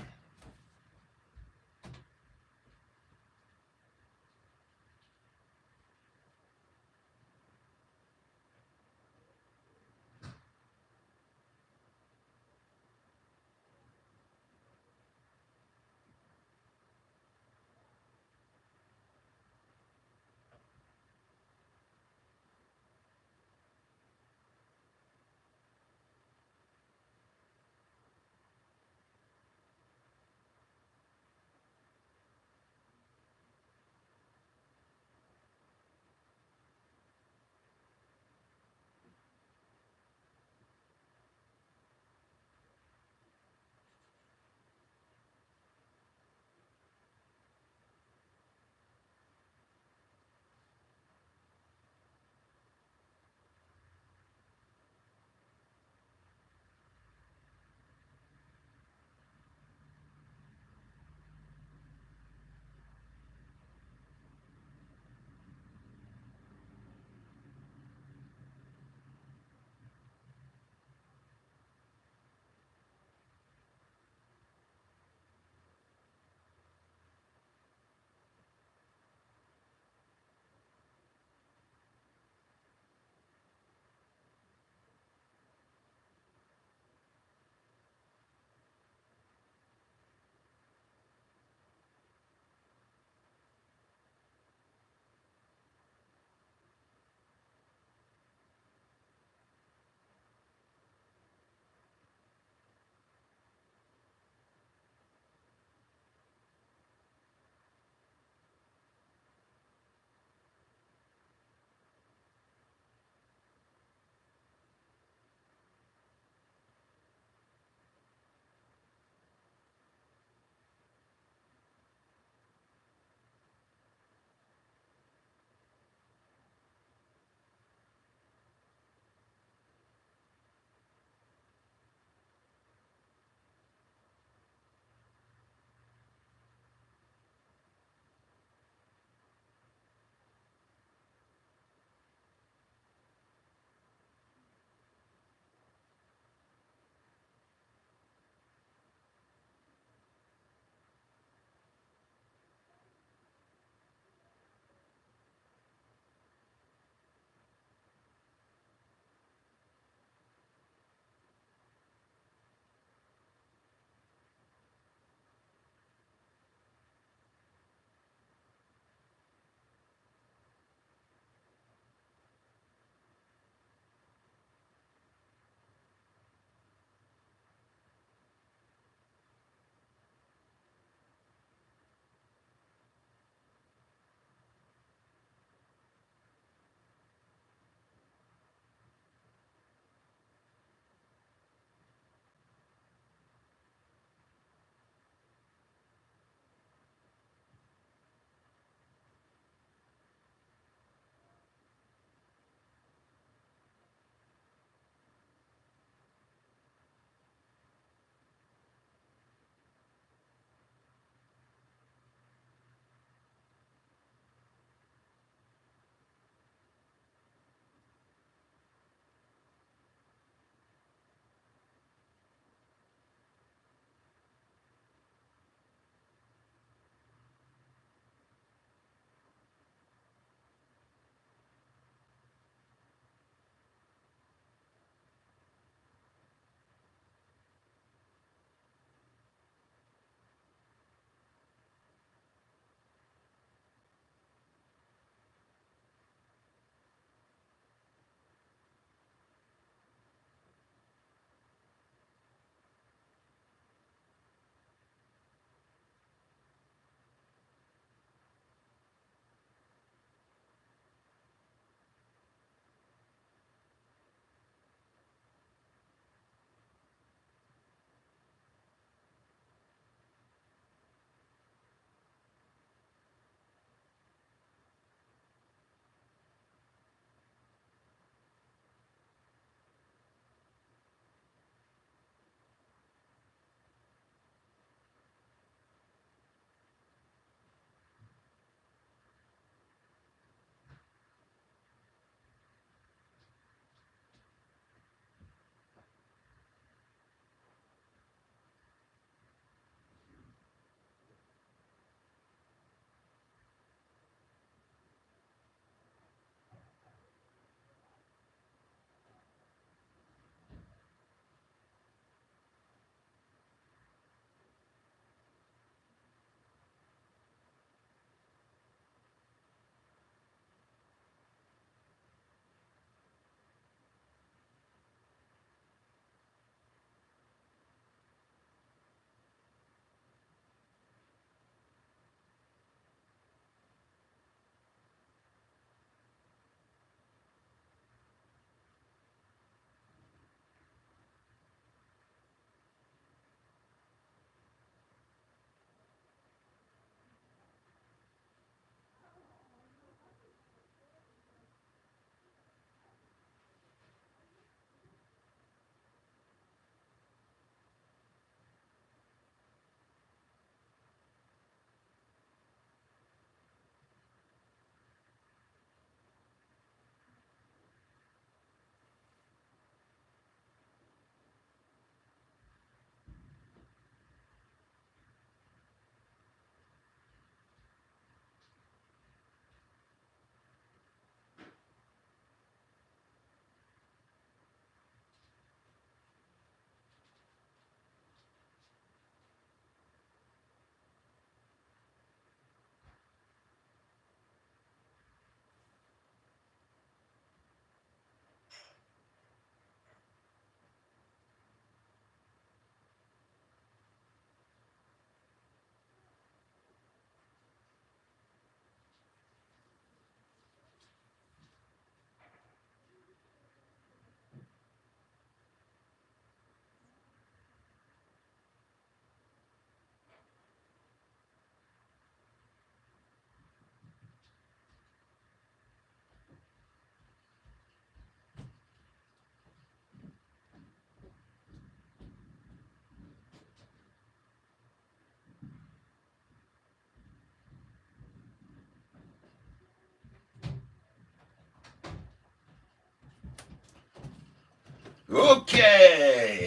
Okay.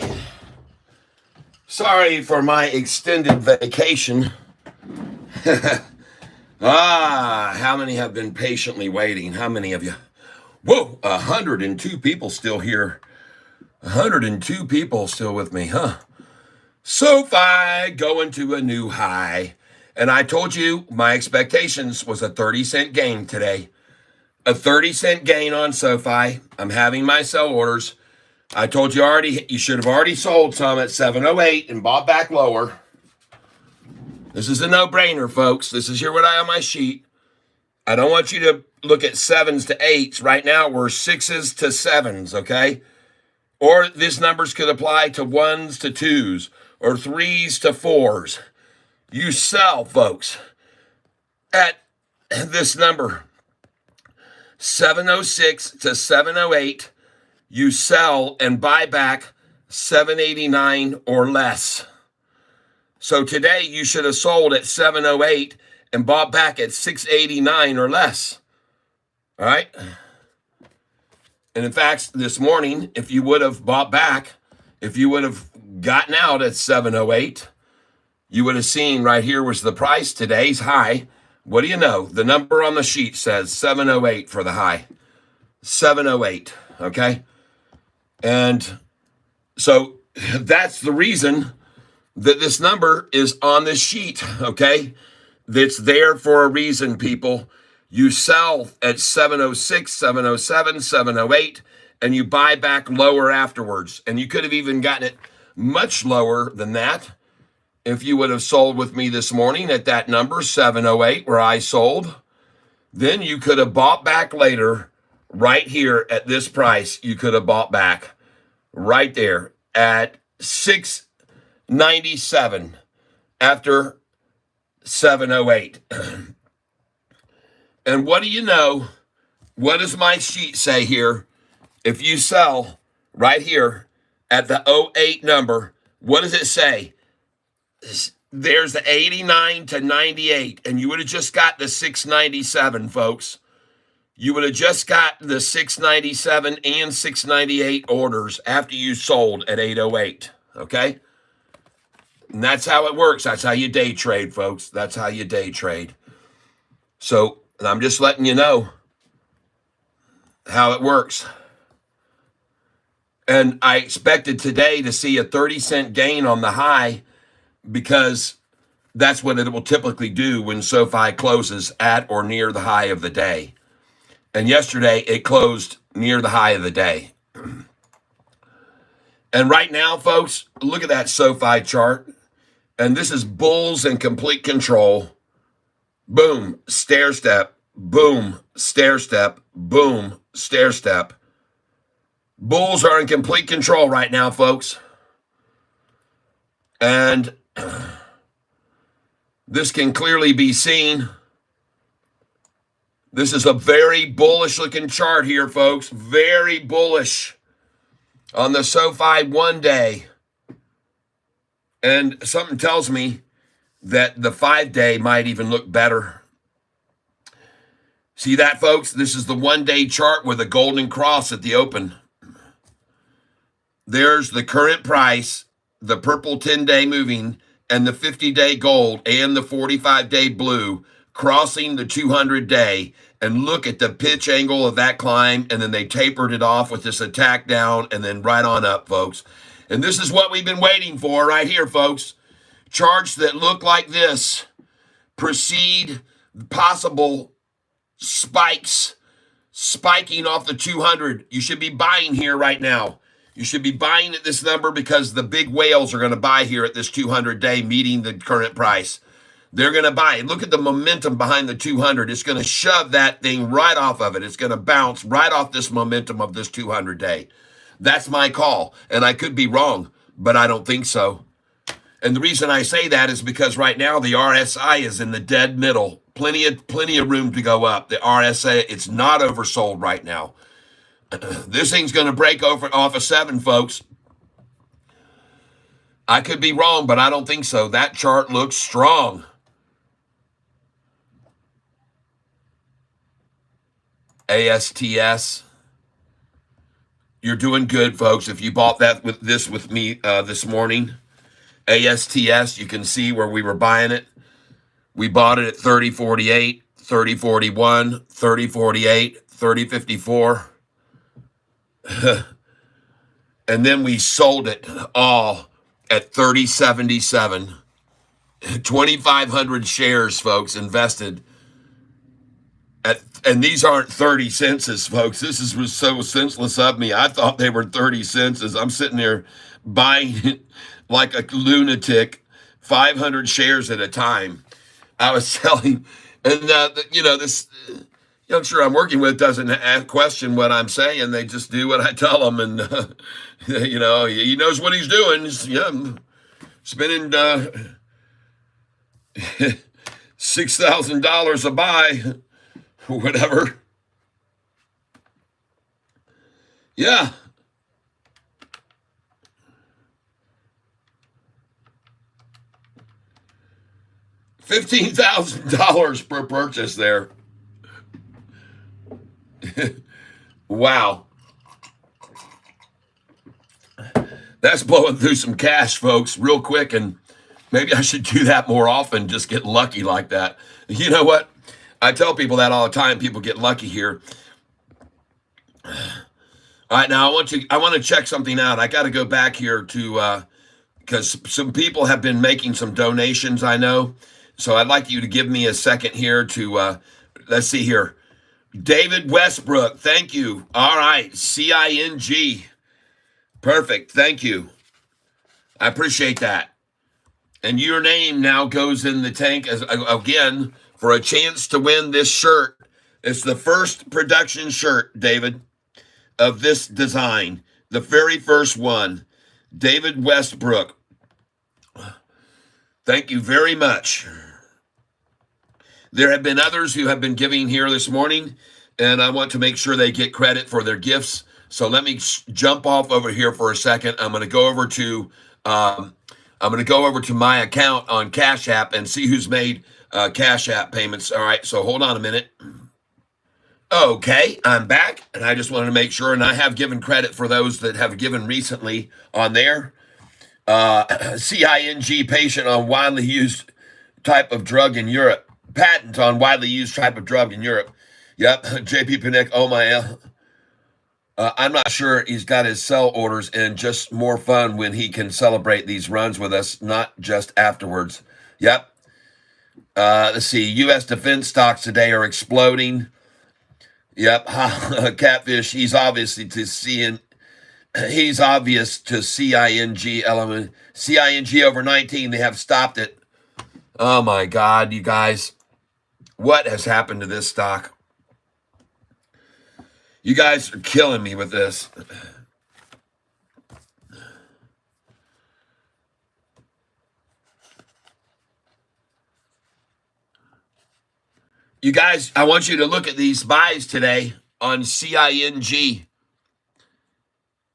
Sorry for my extended vacation. How many have been patiently waiting? How many of you? Whoa, 102 people still here. 102 people still with me, huh? Sofi going to a new high. And I told you my expectations was a 30-cent gain today. A 30-cent gain on Sofi. I'm having my sell orders. I told you already, you should have already sold some at 708 and bought back lower. This is a no-brainer, folks. This is here what I on my sheet. I don't want you to look at 7s to 8s. Right now, we're 6s to 7s, okay? Or this numbers could apply to 1s to 2s or 3s to 4s. You sell, folks, at this number, 706 to 708. You sell and buy back 789 or less. So today you should have sold at 708 and bought back at 689 or less. All right? And in fact, this morning, if you would have bought back, if you would have gotten out at 708, you would have seen right here was the price, today's high. What do you know? The number on the sheet says 708 for the high. 708, okay? And so that's the reason that this number is on this sheet, okay? That's there for a reason, people. You sell at 706, 707, 708, and you buy back lower afterwards. And you could have even gotten it much lower than that if you would have sold with me this morning at that number, 708, where I sold. Then you could have bought back later right here at this price. You could have bought back right there at 697 after 708. And what do you know? What does my sheet say here? If you sell right here at the 08 number, what does it say? There's the 89 to 98, and you would have just got the 697, folks. You would have just got the 697 and 698 orders after you sold at 808, okay? And that's how it works. That's how you day trade, folks. That's how you day trade. So I'm just letting you know how it works. And I expected today to see a 30-cent gain on the high because that's what it will typically do when SoFi closes at or near the high of the day. And yesterday, it closed near the high of the day. And right now, folks, look at that SoFi chart. And this is bulls in complete control. Boom, stair step, boom, stair step, boom, stair step. Bulls are in complete control right now, folks. And this can clearly be seen. This is a very bullish looking chart here, folks. Very bullish on the SoFi 1 day. And something tells me that the 5-day might even look better. See that, folks? This is the 1 day chart with a golden cross at the open. There's the current price, the purple 10-day moving, and the 50-day gold, and the 45-day blue crossing the 200-day. And look at the pitch angle of that climb, and then they tapered it off with this attack down, and then right on up, folks. And this is what we've been waiting for right here, folks. Charts that look like this precede possible spikes, spiking off the 200. You should be buying here right now. You should be buying at this number because the big whales are going to buy here at this 200-day meeting the current price. They're going to buy it. Look at the momentum behind the 200. It's going to shove that thing right off of it. It's going to bounce right off this momentum of this 200-day. That's my call. And I could be wrong, but I don't think so. And the reason I say that is because right now the RSI is in the dead middle. Plenty of room to go up. The RSI, it's not oversold right now. This thing's going to break off of 7, folks. I could be wrong, but I don't think so. That chart looks strong. ASTS. You're doing good, folks. If you bought that with me this morning, ASTS, you can see where we were buying it. We bought it at 30.48, 30.41, 30.48, 30.54. And then we sold it all at 30.77. 2,500 shares, folks, invested and these aren't 30 cents, folks. This was so senseless of me. I thought they were 30 cents. I'm sitting there buying it like a lunatic, 500 shares at a time. I was selling, and this youngster I'm working with doesn't question what I'm saying. They just do what I tell them, and he knows what he's doing. He's, spending $6,000 a buy. Whatever. Yeah. $15,000 per purchase there. Wow. That's blowing through some cash, folks, real quick. And maybe I should do that more often, just get lucky like that. You know what? I tell people that all the time. People get lucky here. All right, now I want to check something out. I got to go back here to because some people have been making some donations, I know. So I'd like you to give me a second here to let's see here. David Westbrook, thank you. All right, CING. Perfect. Thank you. I appreciate that. And your name now goes in the tank as again for a chance to win this shirt. It's the first production shirt, David, of this design. The very first one. David Westbrook. Thank you very much. There have been others who have been giving here this morning, and I want to make sure they get credit for their gifts. So let me jump off over here for a second. I'm going to go over to my account on Cash App and see who's made Cash App payments. All right, so hold on a minute. Okay, I'm back, and I just wanted to make sure, and I have given credit for those that have given recently on there. CING, patient on widely used type of drug in Europe. Patent on widely used type of drug in Europe. Yep, JP Panic, oh my. I'm not sure he's got his sell orders, and just more fun when he can celebrate these runs with us, not just afterwards. Yep. Let's see. U.S. defense stocks today are exploding. Yep. Catfish. He's obvious to CING element. CING over 19. They have stopped it. Oh my God, you guys. What has happened to this stock? You guys are killing me with this. You guys, I want you to look at these buys today on CING.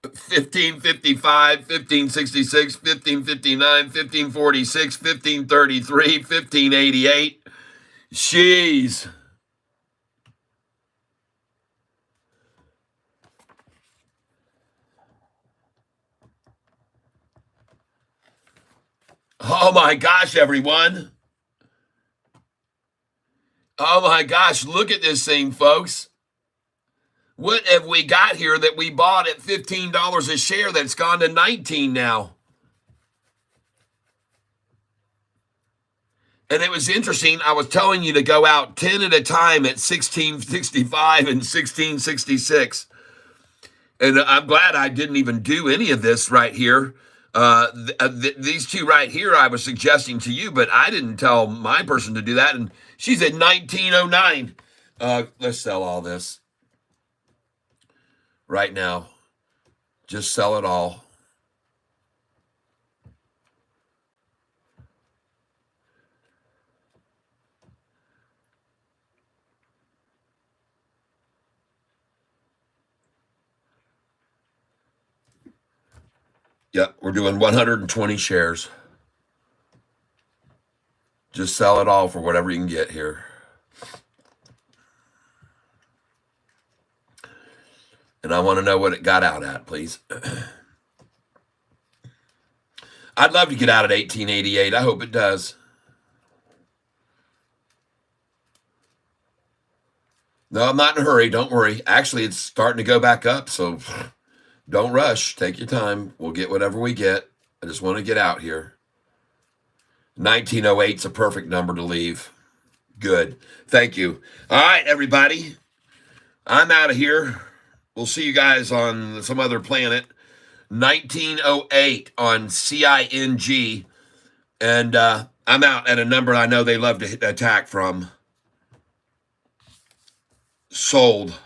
1555, 1566, 1559, 1546, 1533, 1588. Jeez. Oh my gosh, everyone. Oh my gosh, look at this thing, folks. What have we got here that we bought at $15 a share that's gone to 19 now? And it was interesting. I was telling you to go out 10 at a time at 1665 and 1666. And I'm glad I didn't even do any of this right here. These two right here I was suggesting to you, but I didn't tell my person to do that. And she's at 1909. Let's sell all this right now. Just sell it all. Yep, we're doing 120 shares. Just sell it all for whatever you can get here. And I want to know what it got out at, please. I'd love to get out at 1888. I hope it does. No, I'm not in a hurry. Don't worry. Actually, it's starting to go back up, so don't rush. Take your time. We'll get whatever we get. I just want to get out here. 1908 is a perfect number to leave. Good. Thank you. All right, everybody. I'm out of here. We'll see you guys on some other planet. 1908 on CING. And I'm out at a number I know they love to attack from. Sold.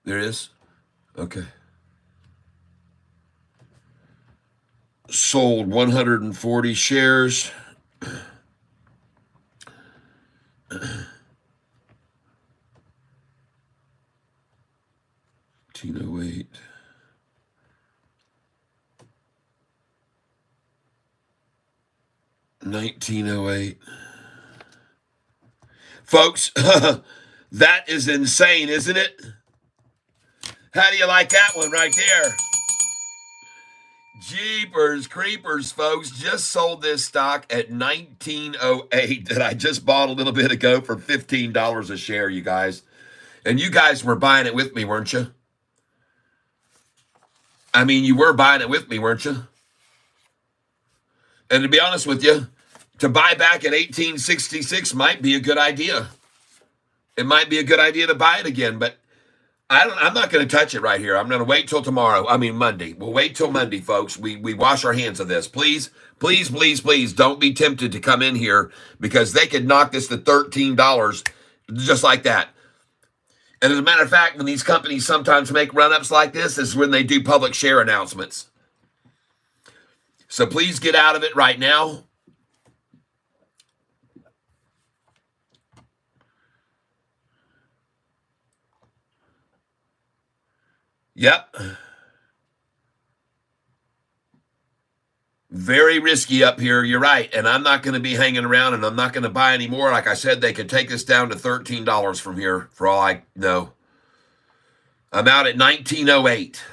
There it is? Okay. Sold 140 shares. 1908. Folks, that is insane, isn't it? How do you like that one right there? Jeepers creepers, folks. Just sold this stock at 1908 that I just bought a little bit ago for $15 a share, you guys. And you guys were buying it with me, weren't you? I mean, you were buying it with me, weren't you? And to be honest with you, to buy back at 1866 might be a good idea. It might be a good idea to buy it again, but I'm not going to touch it right here. I'm going to wait till tomorrow. I mean, Monday. We'll wait till Monday, folks. We wash our hands of this. Please, please, please, please don't be tempted to come in here because they could knock this to $13 just like that. And as a matter of fact, when these companies sometimes make run-ups like this is when they do public share announcements. So please get out of it right now. Yep. Very risky up here. You're right. And I'm not going to be hanging around and I'm not going to buy any more. Like I said, they could take us down to $13 from here for all I know. I'm out at 1908.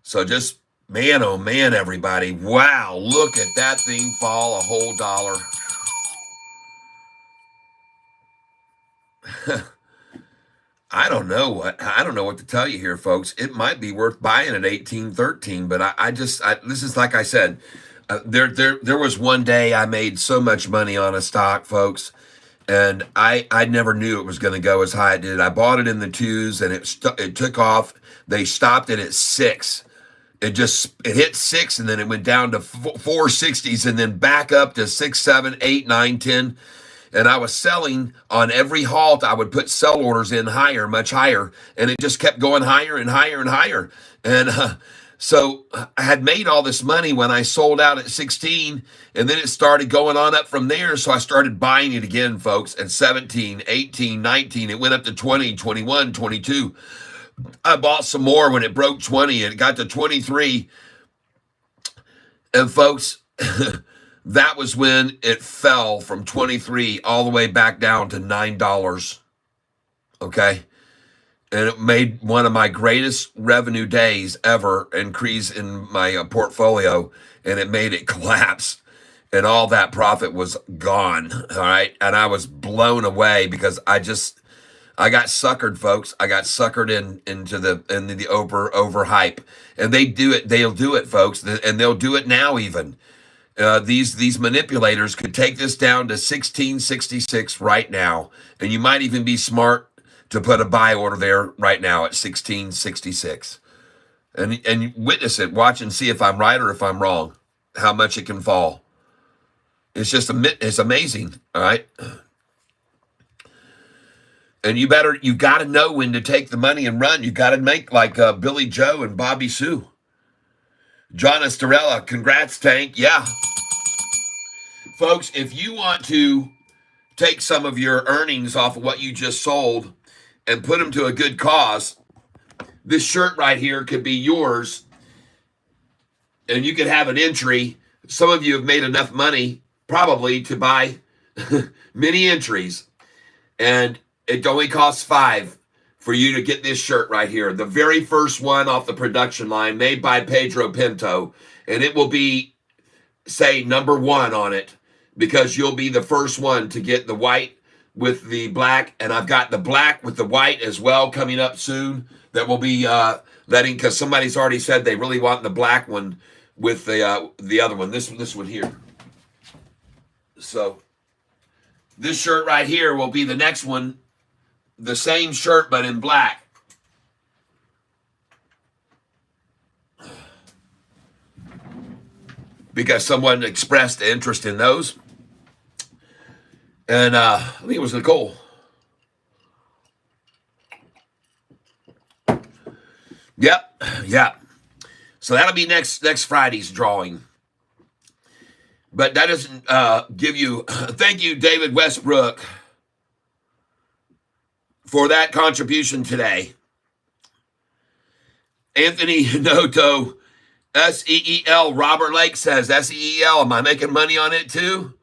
So just, man, oh man, everybody. Wow. Look at that thing fall a whole dollar. I don't know what to tell you here, folks. It might be worth buying at 1813, but this is like I said, there was one day I made so much money on a stock, folks, and I never knew it was going to go as high as it did. I bought it in the twos, and it took off. They stopped it at 6. It hit 6, and then it went down to 460s, and then back up to 6, 7, 8, 9, 10. And I was selling on every halt. I would put sell orders in higher, much higher. And it just kept going higher and higher and higher. And so I had made all this money when I sold out at 16. And then it started going on up from there. So I started buying it again, folks, at 17, 18, 19. It went up to 20, 21, 22. I bought some more when it broke 20. And it got to 23. And folks... that was when it fell from 23 all the way back down to $9. Okay. And it made one of my greatest revenue days ever increase in my portfolio. And it made it collapse. And all that profit was gone. All right. And I was blown away because I got suckered, folks. I got suckered into the over hype. And they'll do it, folks. And they'll do it now even. These manipulators could take this down to 1666 right now, and you might even be smart to put a buy order there right now at 1666, and witness it, watch and see if I'm right or if I'm wrong, how much it can fall. It's amazing, all right. And you got to know when to take the money and run. You got to make like Billy Joe and Bobby Sue. John Estorella, congrats, Tank. Yeah. Folks, if you want to take some of your earnings off of what you just sold and put them to a good cause, this shirt right here could be yours, and you could have an entry. Some of you have made enough money probably to buy many entries, and it only costs $5 for you to get this shirt right here. The very first one off the production line, made by Pedro Pinto, and it will be, say, number 1 on it, because you'll be the first one to get the white with the black, and I've got the black with the white as well coming up soon. That will be letting, because somebody's already said they really want the black one with the other one. This one here. So this shirt right here will be the next one, the same shirt but in black. Because someone expressed interest in those. And I think it was Nicole. Yep. So that'll be next Friday's drawing. But that doesn't give you... Thank you, David Westbrook, for that contribution today. Anthony Noto, SEEL, Robert Lake says, SEEL, am I making money on it too?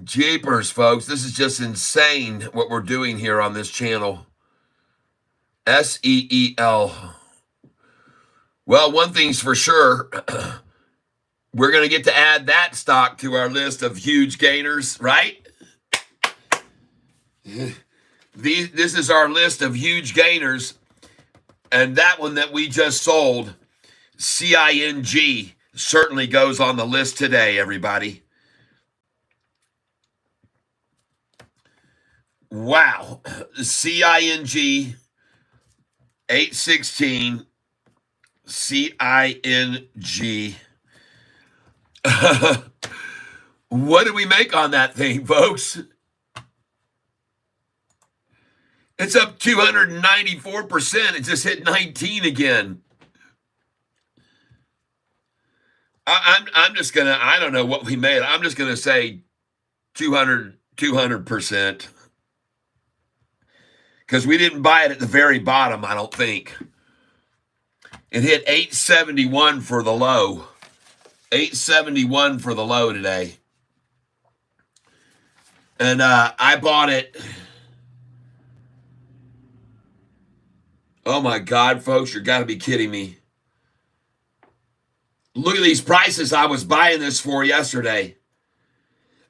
Jeepers, folks, this is just insane what we're doing here on this channel. SEEL. Well, one thing's for sure. We're going to get to add that stock to our list of huge gainers, right? This is our list of huge gainers. And that one that we just sold, CING, certainly goes on the list today, everybody. Wow. CING 816 CING. What did we make on that thing, folks? It's up 294%. It just hit 19 again. I'm just gonna, I don't know what we made. I'm just gonna say 200%. Because we didn't buy it at the very bottom, I don't think. It hit 871 for the low. 871 for the low today. And I bought it. Oh my God, folks, you got to be kidding me. Look at these prices I was buying this for yesterday.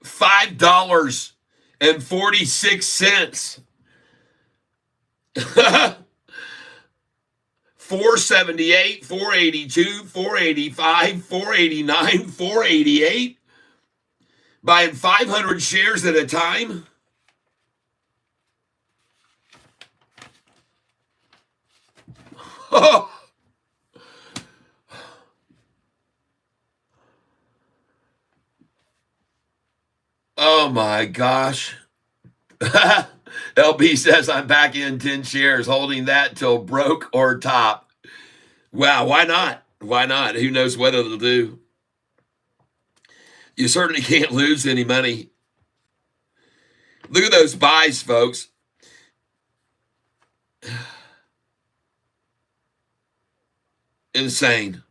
$5.46. 478, 482, 485, 489, 488. Buying 500 shares at a time. Oh. Oh my gosh. LB says I'm back in 10 shares, holding that till broke or top. Wow, why not? Why not? Who knows what it'll do? You certainly can't lose any money. Look at those buys, folks. Insane.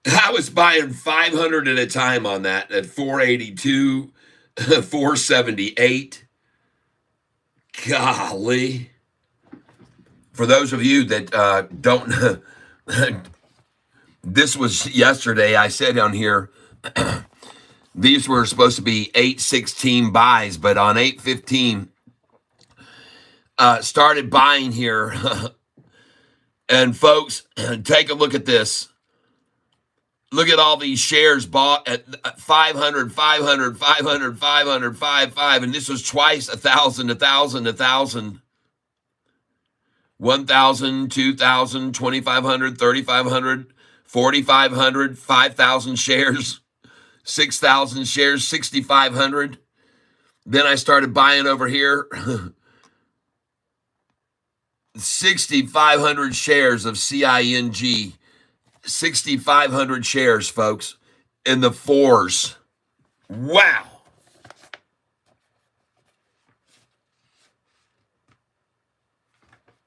I was buying 500 at a time on that at 482, 478. Golly. For those of you that don't, this was yesterday. I said on here, these were supposed to be 816 buys, but on 815, started buying here. And folks, take a look at this. Look at all these shares bought at 500, 500, 500, 500, 5, and this was twice 1,000, 1,000, 1,000, 1,000, 2,000, 2,500, 3,500, 4,500, 5,000 shares, 6,000 shares, 6,500. Then I started buying over here. 6,500 shares of CING. 6,500 shares, folks, in the fours. Wow.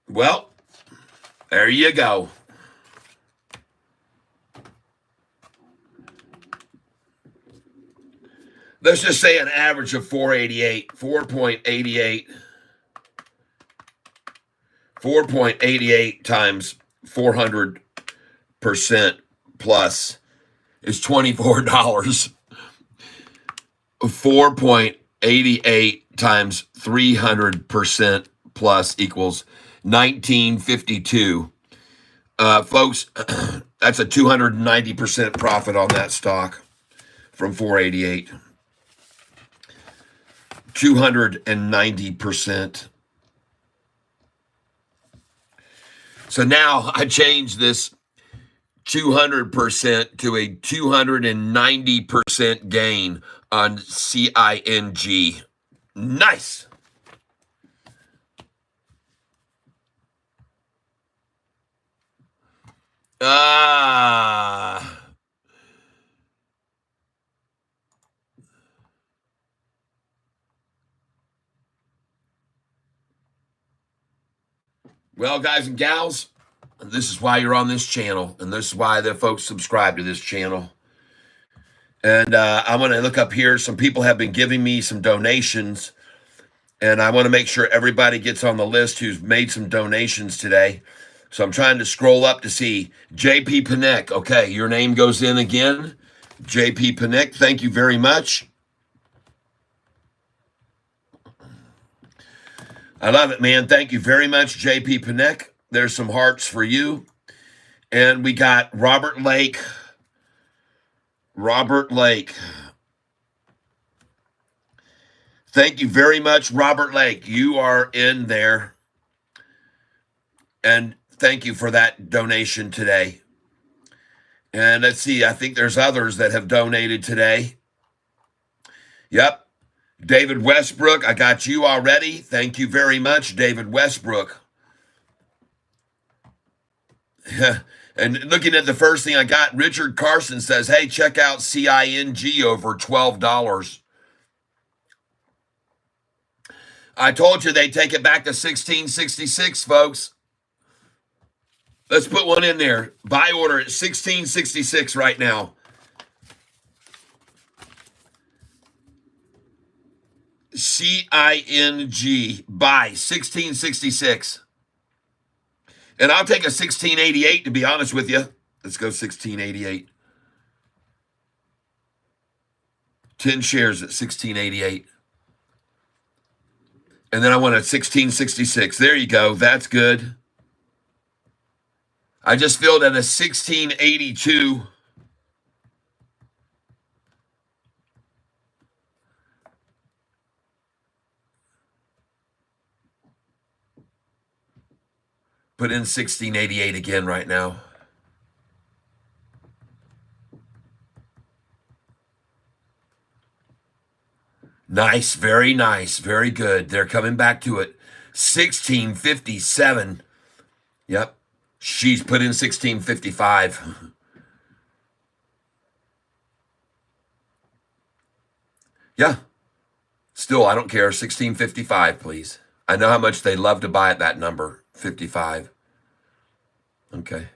Well, there you go. Let's just say an average of 488, 4.88, 4.88 times 400% plus is $24. 4.88 times 300% plus equals 1952. Folks, that's a 290% profit on that stock from 488. 290%. So now I changed this 200% to a 290% gain on CING. Nice. Well, guys and gals, this is why you're on this channel, and this is why the folks subscribe to this channel. And I want to look up here. Some people have been giving me some donations, and I want to make sure everybody gets on the list who's made some donations today. So I'm trying to scroll up to see JP Panek. Okay, your name goes in again. JP Panek, thank you very much. I love it, man. Thank you very much, JP Panek. There's some hearts for you. And we got Robert Lake. Robert Lake. Thank you very much, Robert Lake. You are in there. And thank you for that donation today. And let's see, I think there's others that have donated today. Yep. David Westbrook, I got you already. Thank you very much, David Westbrook. And looking at the first thing I got, Richard Carson says, hey, check out CING over $12. I told you they'd take it back to 1666, folks. Let's put one in there. Buy order at 1666 right now. CING, buy 1666. And I'll take a 1688 to be honest with you. Let's go 1688. 10 shares at 1688. And then I want a 1666. There you go. That's good. I just filled at a 1682. Put in 1688 again right now. Nice, very good. They're coming back to it. 1657. Yep. She's put in 1655. Yeah. Still, I don't care. 1655, please. I know how much they love to buy at that number. 55. Okay.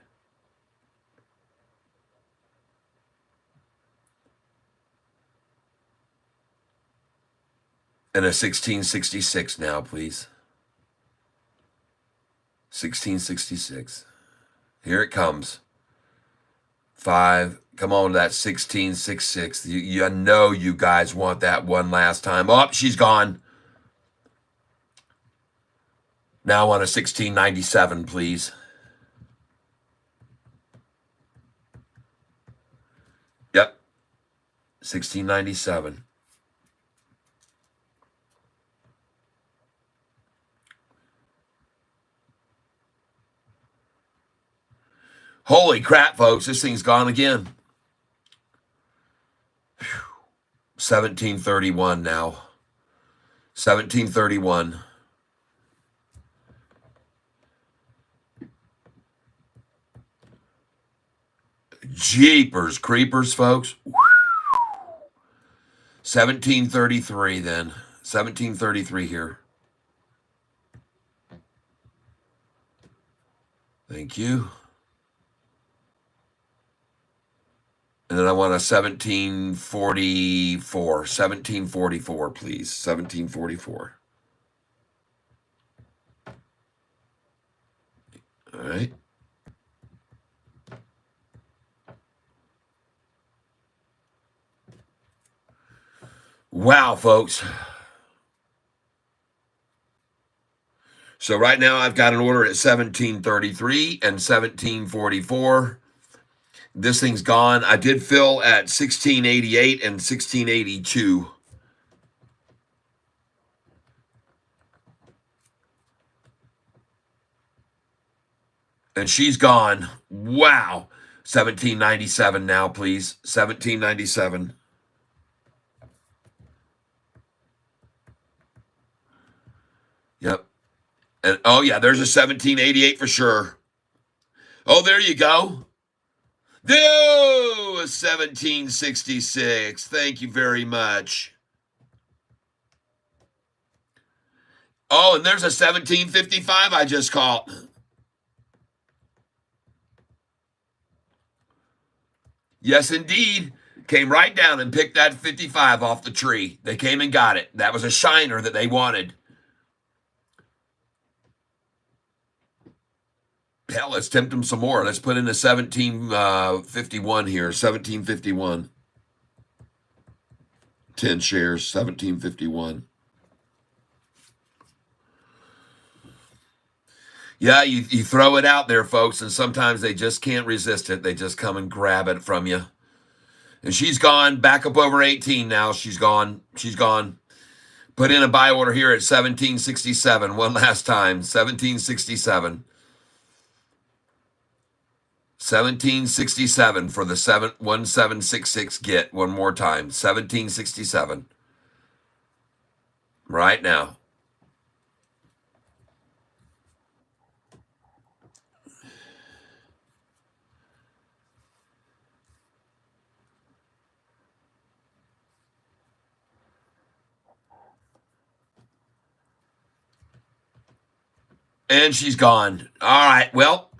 And a 1666 now, please. 1666. Here it comes. 5. Come on to that 1666. You know you guys want that one last time. Oh, she's gone. Now on a 1697, please. Yep. 1697. Holy crap, folks. This thing's gone again. 1731 now. 1731. Jeepers creepers, folks. 1733 then. 1733 here. Thank you. And then I want a 1744. 1744, please. 1744. All right. Wow, folks. So right now I've got an order at 1733 and 1744. This thing's gone. I did fill at 1688 and 1682. And she's gone. Wow. 1797 now, please. 1797. Yep. And oh yeah, there's a 1788 for sure. Oh, there you go. No, 1766. Thank you very much. Oh, and there's a 1755 I just caught. Yes, indeed. Came right down and picked that 55 off the tree. They came and got it. That was a shiner that they wanted. Hell, let's tempt them some more. Let's put in a 1751 here. 1751. 10 shares, 1751. Yeah, you throw it out there, folks, and sometimes they just can't resist it. They just come and grab it from you. And she's gone. Back up over 18 now. She's gone. She's gone. Put in a buy order here at 1767. One last time. 1767. 1767 for the 1766 get. One more time. 1767. Right now. And she's gone. All right. Well,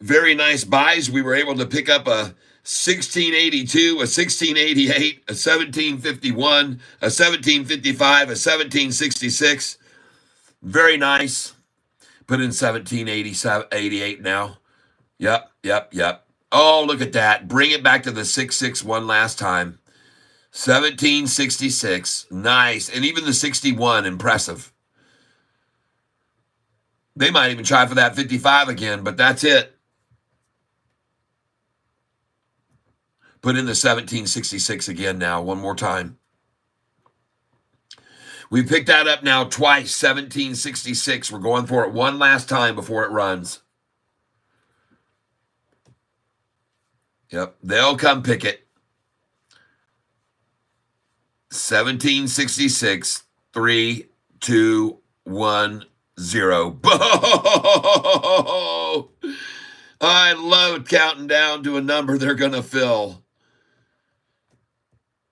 very nice buys. We were able to pick up a 1682, a 1688, a 1751, a 1755, a 1766. Very nice. Put in 1788 now. Yep. Oh, look at that. Bring it back to the 66 one last time. 1766. Nice. And even the 61, impressive. They might even try for that 55 again, but that's it. Put in the 1766 again now, one more time. We picked that up now twice, 1766. We're going for it one last time before it runs. Yep, they'll come pick it. 1766, 3, 2, 1, 0. Boom! I love counting down to a number they're going to fill.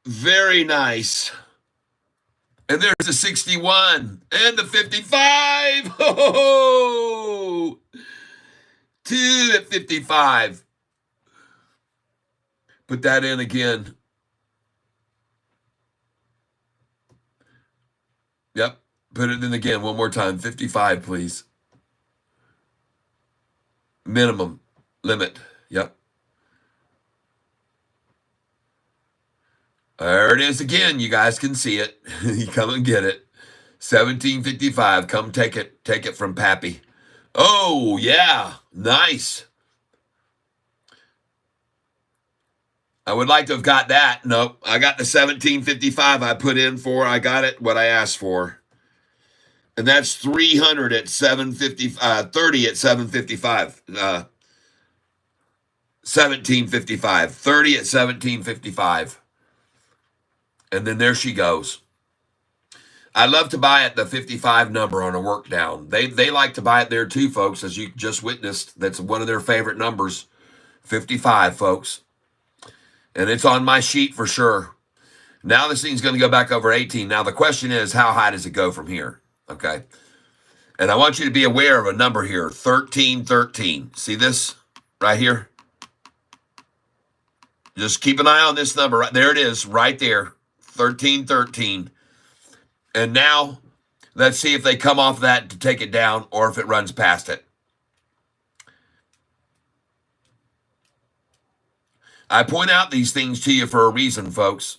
Very nice. And there's the 61 and the 55. Oh, 2 at 55. Put that in again. Yep. Put it in again one more time. 55, please. Minimum limit. Yep. There it is again. You guys can see it. You come and get it. 1755. Come take it. Take it from Pappy. Oh, yeah. Nice. I would like to have got that. Nope. I got the 1755 I put in for. I got it, what I asked for. And that's 300 at 750, 30 at 755. 1755. 30 at 1755. And then there she goes. I love to buy at the 55 number on a work down. They like to buy it there too, folks, as you just witnessed. That's one of their favorite numbers, 55, folks. And it's on my sheet for sure. Now this thing's going to go back over 18. Now the question is, how high does it go from here? Okay. And I want you to be aware of a number here, 1313. See this right here? Just keep an eye on this number. There it is, right there, 1313. And now let's see if they come off that to take it down or if it runs past it. I point out these things to you for a reason, folks.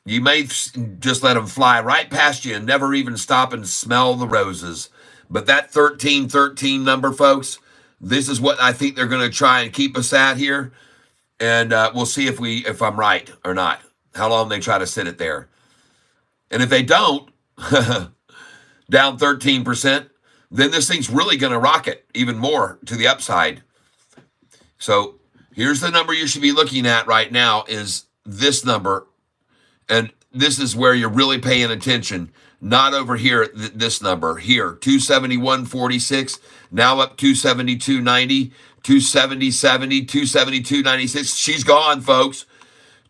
You may just let them fly right past you and never even stop and smell the roses. But that 1313 number, folks, this is what I think they're going to try and keep us at here. And we'll see if I'm right or not, how long they try to sit it there. And if they don't, down 13%, then this thing's really going to rocket even more to the upside. So here's the number you should be looking at right now is this number. And this is where you're really paying attention, not over here at this number here, 271.46, now up 272.90, 270.70, 272.96. She's gone, folks.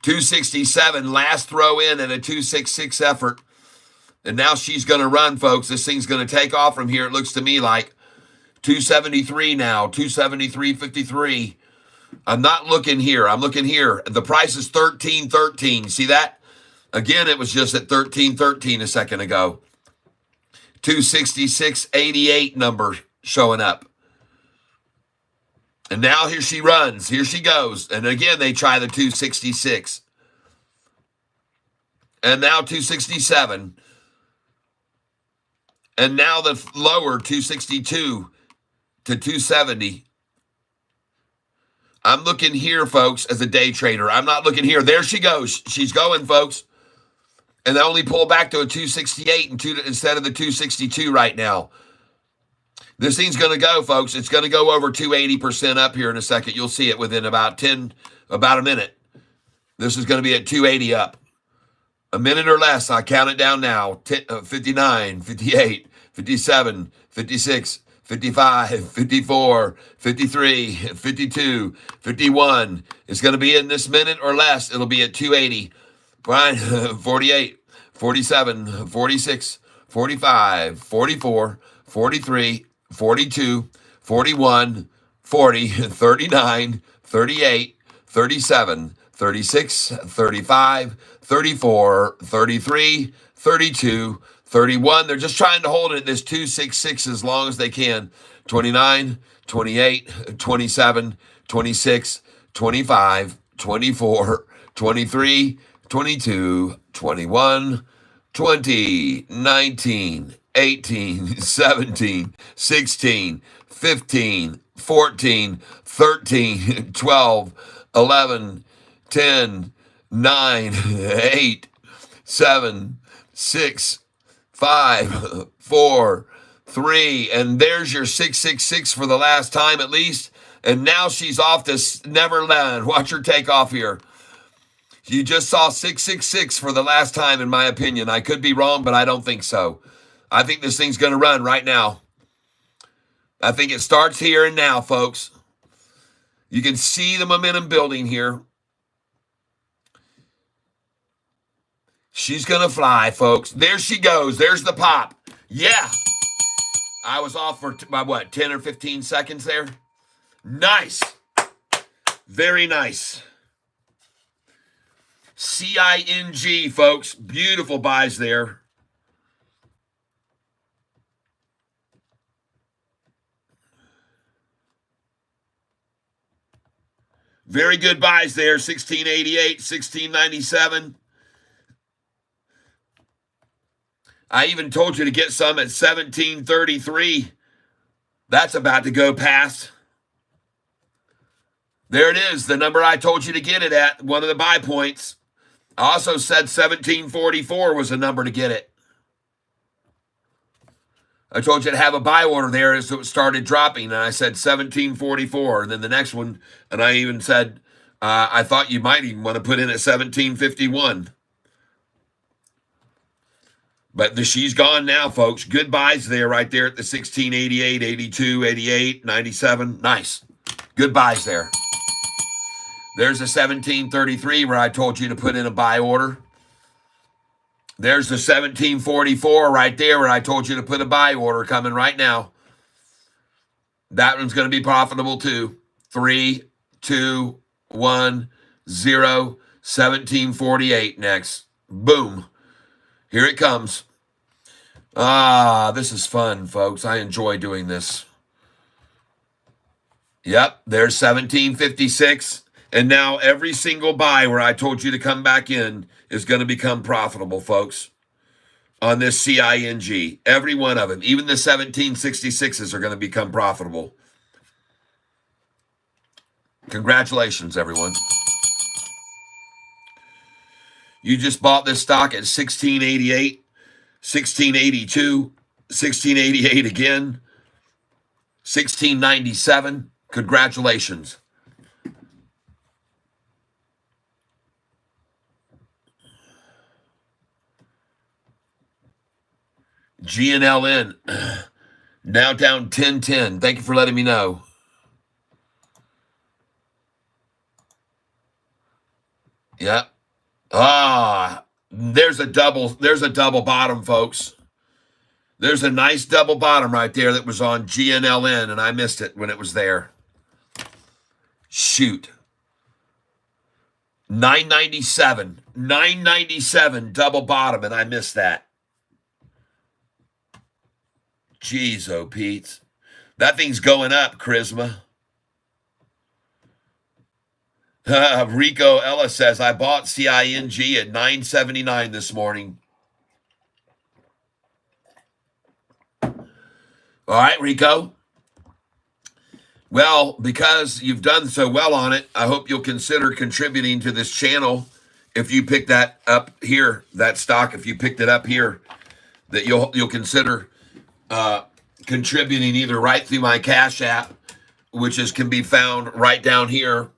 267, last throw in and a 266 effort. And now she's going to run, folks. This thing's going to take off from here. It looks to me like 273 now, 273.53. I'm not looking here. I'm looking here. The price is 1313. See that? Again, it was just at 1313 a second ago. 266.88 number showing up. And now here she runs. Here she goes. And again, they try the 266. And now 267. And now the lower 262 to 270. I'm looking here, folks, as a day trader. I'm not looking here. There she goes. She's going, folks. And they only pull back to a 268 instead of the 262 right now. This thing's going to go, folks. It's going to go over 280% up here in a second. You'll see it within about a minute. This is going to be at 280 up. A minute or less. I count it down now. 59, 58, 57, 56, 55, 54, 53, 52, 51. It's going to be in this minute or less. It'll be at 280. Fine. 48, 47, 46, 45, 44, 43, 42, 41, 40, 39, 38, 37, 36, 35, 34, 33, 32, 31. They're just trying to hold it at this 266 as long as they can. 29, 28, 27, 26, 25, 24, 23, 22, 21, 20, 19, 18, 17, 16, 15, 14, 13, 12, 11, 10, 9, 8, 7, 6, 5, 4, 3. And there's your 666 for the last time at least. And now she's off to Neverland. Watch her take off here. You just saw 666 for the last time, in my opinion. I could be wrong, but I don't think so. I think this thing's going to run right now. I think it starts here and now, folks. You can see the momentum building here. She's going to fly, folks. There she goes. There's the pop. Yeah. I was off for, by what, 10 or 15 seconds there? Nice. Very nice. CING, folks. Beautiful buys there. Very good buys there. 1688, 1697. I even told you to get some at 1733. That's about to go past. There it is, the number I told you to get it at, one of the buy points. I also said 1744 was the number to get it. I told you to have a buy order there as it started dropping, and I said 1744. And then the next one, and I even said, I thought you might even want to put in at 1751. But she's gone now, folks. Good buys there, right there at the 1688, 82, 88, 97. Nice. Good buys there. There's the 1733 where I told you to put in a buy order. There's the 1744 right there where I told you to put a buy order coming right now. That one's going to be profitable too. 3, 2, 1, 0, 1748 next. Boom. Here it comes. This is fun, folks. I enjoy doing this. Yep, there's 1756. And now every single buy where I told you to come back in is going to become profitable, folks, on this CING. Every one of them. Even the 1766s are going to become profitable. Congratulations, everyone. You just bought this stock at 1688, 1682, 1688 again, 1697. Congratulations. GNLN, now down 1010. Thank you for letting me know. Yeah. There's a double bottom, folks. There's a nice double bottom right there that was on GNLN, and I missed it when it was there. Shoot. 997 double bottom, and I missed that. Jeez, oh, Pete. That thing's going up, Charisma. Rico Ellis says, I bought CING at 979 this morning. All right, Rico. Well, because you've done so well on it, I hope you'll consider contributing to this channel. If you pick that up here, that stock, if you picked it up here, that you'll consider contributing either right through my Cash App, which can be found right down here,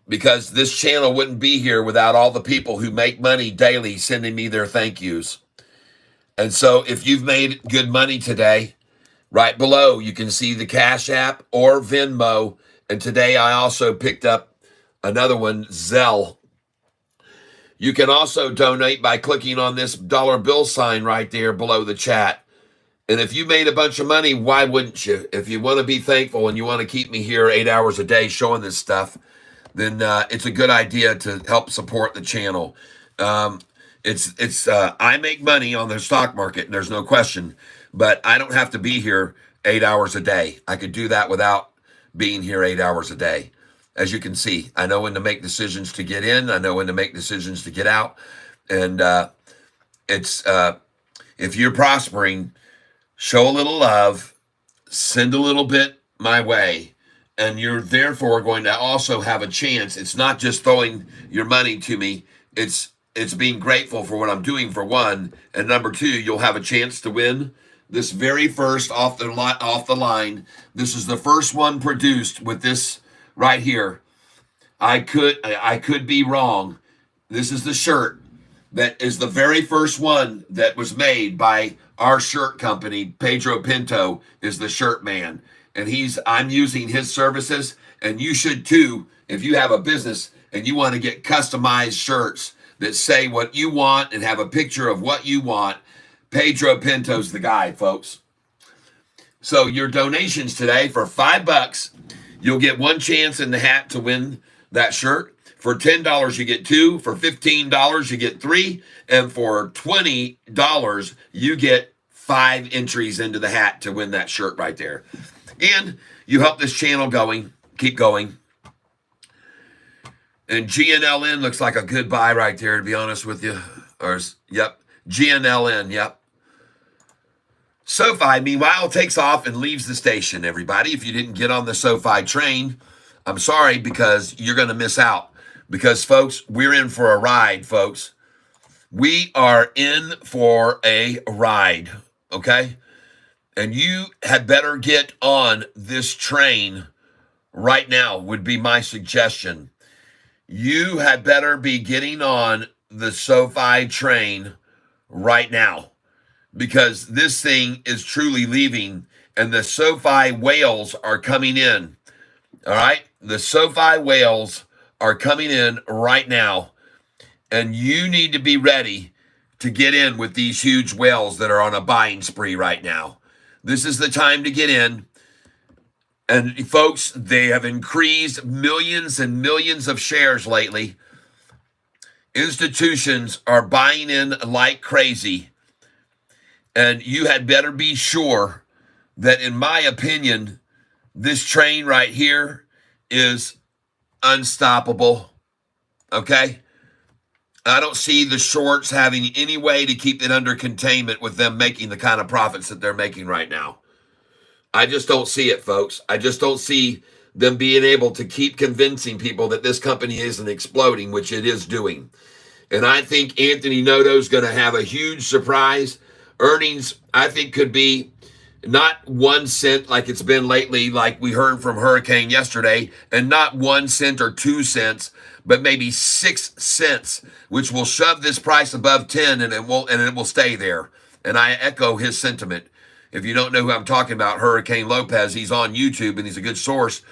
because this channel wouldn't be here without all the people who make money daily sending me their thank yous. And so if you've made good money today, right below, you can see the Cash App or Venmo. And today I also picked up another one, Zelle. You can also donate by clicking on this dollar bill sign right there below the chat. And if you made a bunch of money, why wouldn't you? If you want to be thankful and you want to keep me here 8 hours a day showing this stuff, then it's a good idea to help support the channel. I make money on the stock market, and there's no question, but I don't have to be here 8 hours a day. I could do that without being here 8 hours a day. As you can see, I know when to make decisions to get in. I know when to make decisions to get out. And if you're prospering, show a little love, send a little bit my way, and you're therefore going to also have a chance. It's not just throwing your money to me. It's being grateful for what I'm doing, for one, and number two, you'll have a chance to win this very first off the line. This is the first one produced with this right here. I could be wrong. This is the shirt that is the very first one that was made by our shirt company. Pedro Pinto is the shirt man. And I'm using his services, and you should too if you have a business and you want to get customized shirts that say what you want and have a picture of what you want. Pedro Pinto's the guy, folks. So your donations today, for $5, you'll get one chance in the hat to win that shirt. For $10, you get two. For $15, you get three. And for $20, you get 5 entries into the hat to win that shirt right there. And you help this channel keep going. And GNLN looks like a good buy right there, to be honest with you. Yep, GNLN, yep. Sofi, meanwhile, takes off and leaves the station, everybody. If you didn't get on the Sofi train, I'm sorry, because you're going to miss out. Because, folks, we're in for a ride, folks. We are in for a ride, okay? And you had better get on this train right now, would be my suggestion. You had better be getting on the Sofi train right now. because this thing is truly leaving, and the SoFi whales are coming in. All right? The SoFi whales are coming in right now, and you need to be ready to get in with these huge whales that are on a buying spree right now. This is the time to get in. And folks, they have increased millions and millions of shares lately. Institutions are buying in like crazy. And you had better be sure that, in my opinion, this train right here is unstoppable. Okay? I don't see the shorts having any way to keep it under containment with them making the kind of profits that they're making right now. I just don't see it, folks. I just don't see them being able to keep convincing people that this company isn't exploding, which it is doing. And I think Anthony Noto's going to have a huge surprise. Earnings, I think, could be not 1 cent like it's been lately, like we heard from Hurricane yesterday, and not 1 cent or 2 cents, but maybe 6 cents, which will shove this price above 10, and it will stay there. And I echo his sentiment. If you don't know who I'm talking about, Hurricane Lopez, he's on YouTube, and he's a good source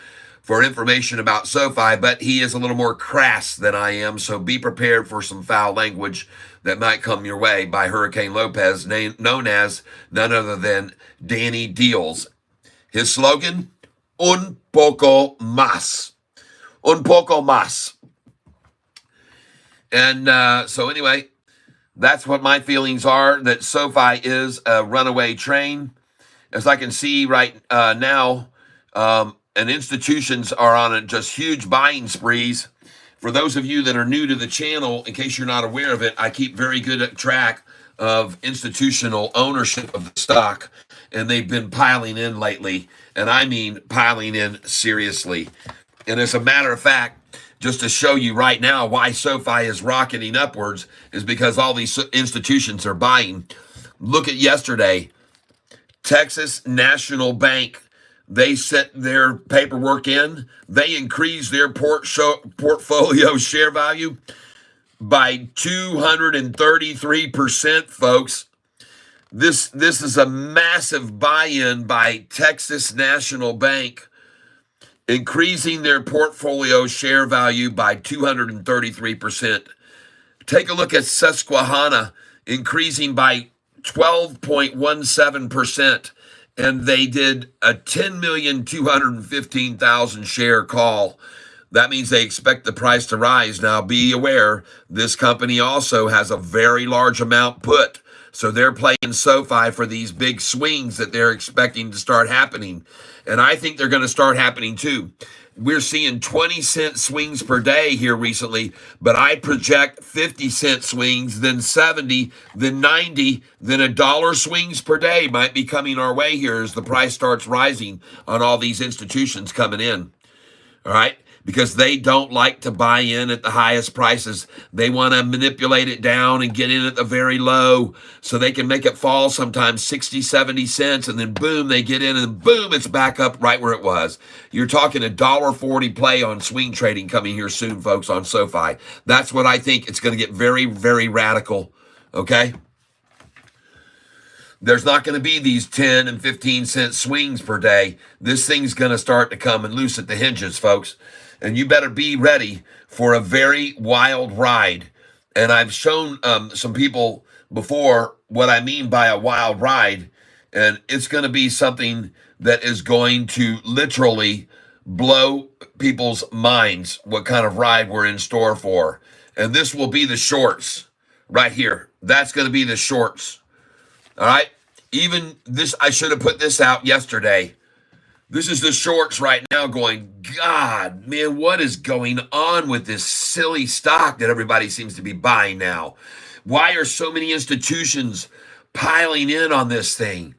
for information about SoFi, but he is a little more crass than I am, so be prepared for some foul language that might come your way by Hurricane Lopez, known as none other than Danny Deals. His slogan, un poco más. Un poco más. And so anyway, that's what my feelings are, that SoFi is a runaway train. As I can see right now, and institutions are on just huge buying sprees. For those of you that are new to the channel, in case you're not aware of it, I keep very good track of institutional ownership of the stock, and they've been piling in lately, and I mean piling in seriously. And as a matter of fact, just to show you right now why SoFi is rocketing upwards is because all these institutions are buying. Look at yesterday, Texas National Bank. They set their paperwork in. They increased their portfolio share value by 233%, folks. This is a massive buy-in by Texas National Bank, increasing their portfolio share value by 233%. Take a look at Susquehanna, increasing by 12.17%. And they did a 10,215,000 share call. That means they expect the price to rise. Now, be aware, this company also has a very large amount put. So they're playing SoFi for these big swings that they're expecting to start happening. And I think they're going to start happening too. We're seeing 20-cent swings per day here recently, but I project 50-cent swings, then 70, then 90, then $1 swings per day might be coming our way here as the price starts rising on all these institutions coming in. All right? Because they don't like to buy in at the highest prices. They want to manipulate it down and get in at the very low so they can make it fall sometimes 60, 70 cents, and then boom, they get in, and boom, it's back up right where it was. You're talking $1.40 play on swing trading coming here soon, folks, on SoFi. That's what I think. It's going to get very, very radical, okay? There's not going to be these 10 and 15-cent swings per day. This thing's going to start to come and loose at the hinges, folks. And you better be ready for a very wild ride. And I've shown some people before what I mean by a wild ride. And it's going to be something that is going to literally blow people's minds what kind of ride we're in store for. And this will be the shorts right here. That's going to be the shorts. All right? Even this, I should have put this out yesterday. This is the shorts right now going, God, man, what is going on with this silly stock that everybody seems to be buying now? Why are so many institutions piling in on this thing?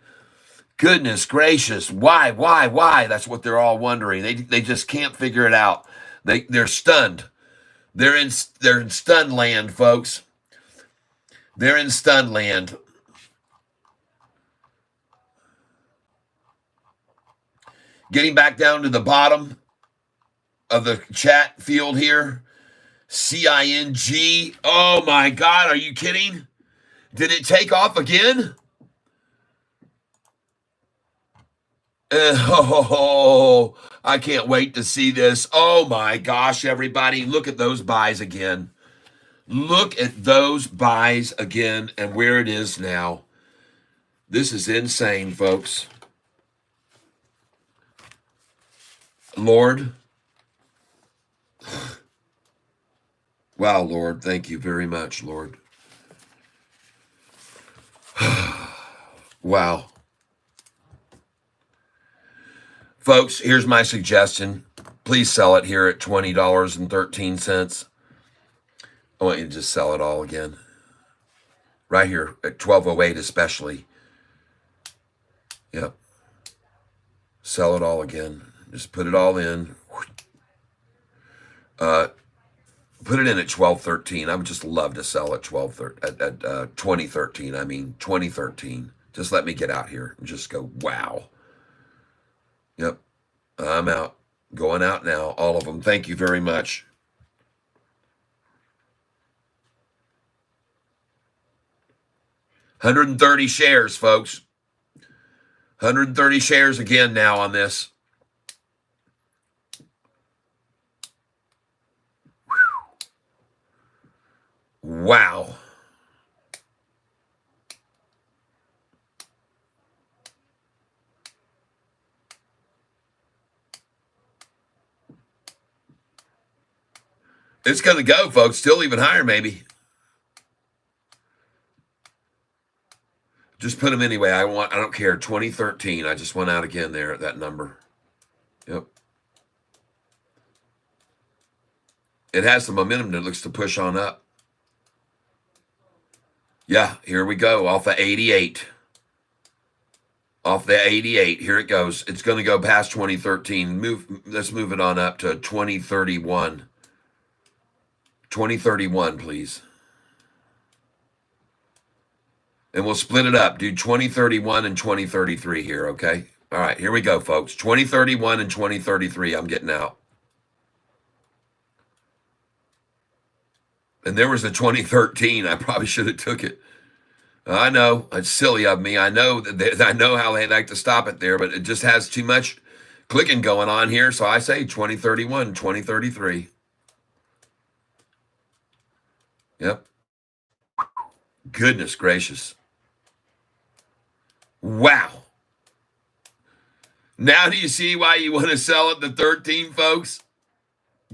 Goodness gracious, why? That's what they're all wondering. They just can't figure it out. They're stunned. They're in stunned land, folks. They're in stunned land. Getting back down to the bottom of the chat field here. CING. Oh my God, are you kidding? Did it take off again? Oh, I can't wait to see this. Oh my gosh, everybody. Look at those buys again. Look at those buys again and where it is now. This is insane, folks. Lord. Wow, Lord. Thank you very much, Lord. Wow. Folks, here's my suggestion. Please sell it here at $20.13. I want you to just sell it all again. Right here at 1208 especially. Yep. Sell it all again. Just put it all in. Put it in at 1213. I would just love to sell at 2013. I mean 2013. Just let me get out here and just go, wow. Yep. I'm out. Going out now. All of them. Thank you very much. $130 shares, folks. 130 shares again now on this. Wow. It's going to go, folks. Still even higher, maybe. Just put them anyway. I don't care. 2013. I just went out again there at that number. Yep. It has the momentum that looks to push on up. Yeah, here we go. Off the 88. Off the 88. Here it goes. It's going to go past 2013. Let's move it on up to 2031. 2031, please. And we'll split it up. Do 2031 and 2033 here, okay? All right, here we go, folks. 2031 and 2033, I'm getting out. And there was a 2013. I probably should have took it. I know. It's silly of me. I know I know how they like to stop it there, but it just has too much clicking going on here. So I say 2031, 2033. Yep. Goodness gracious. Wow. Now do you see why you want to sell at the 13, folks?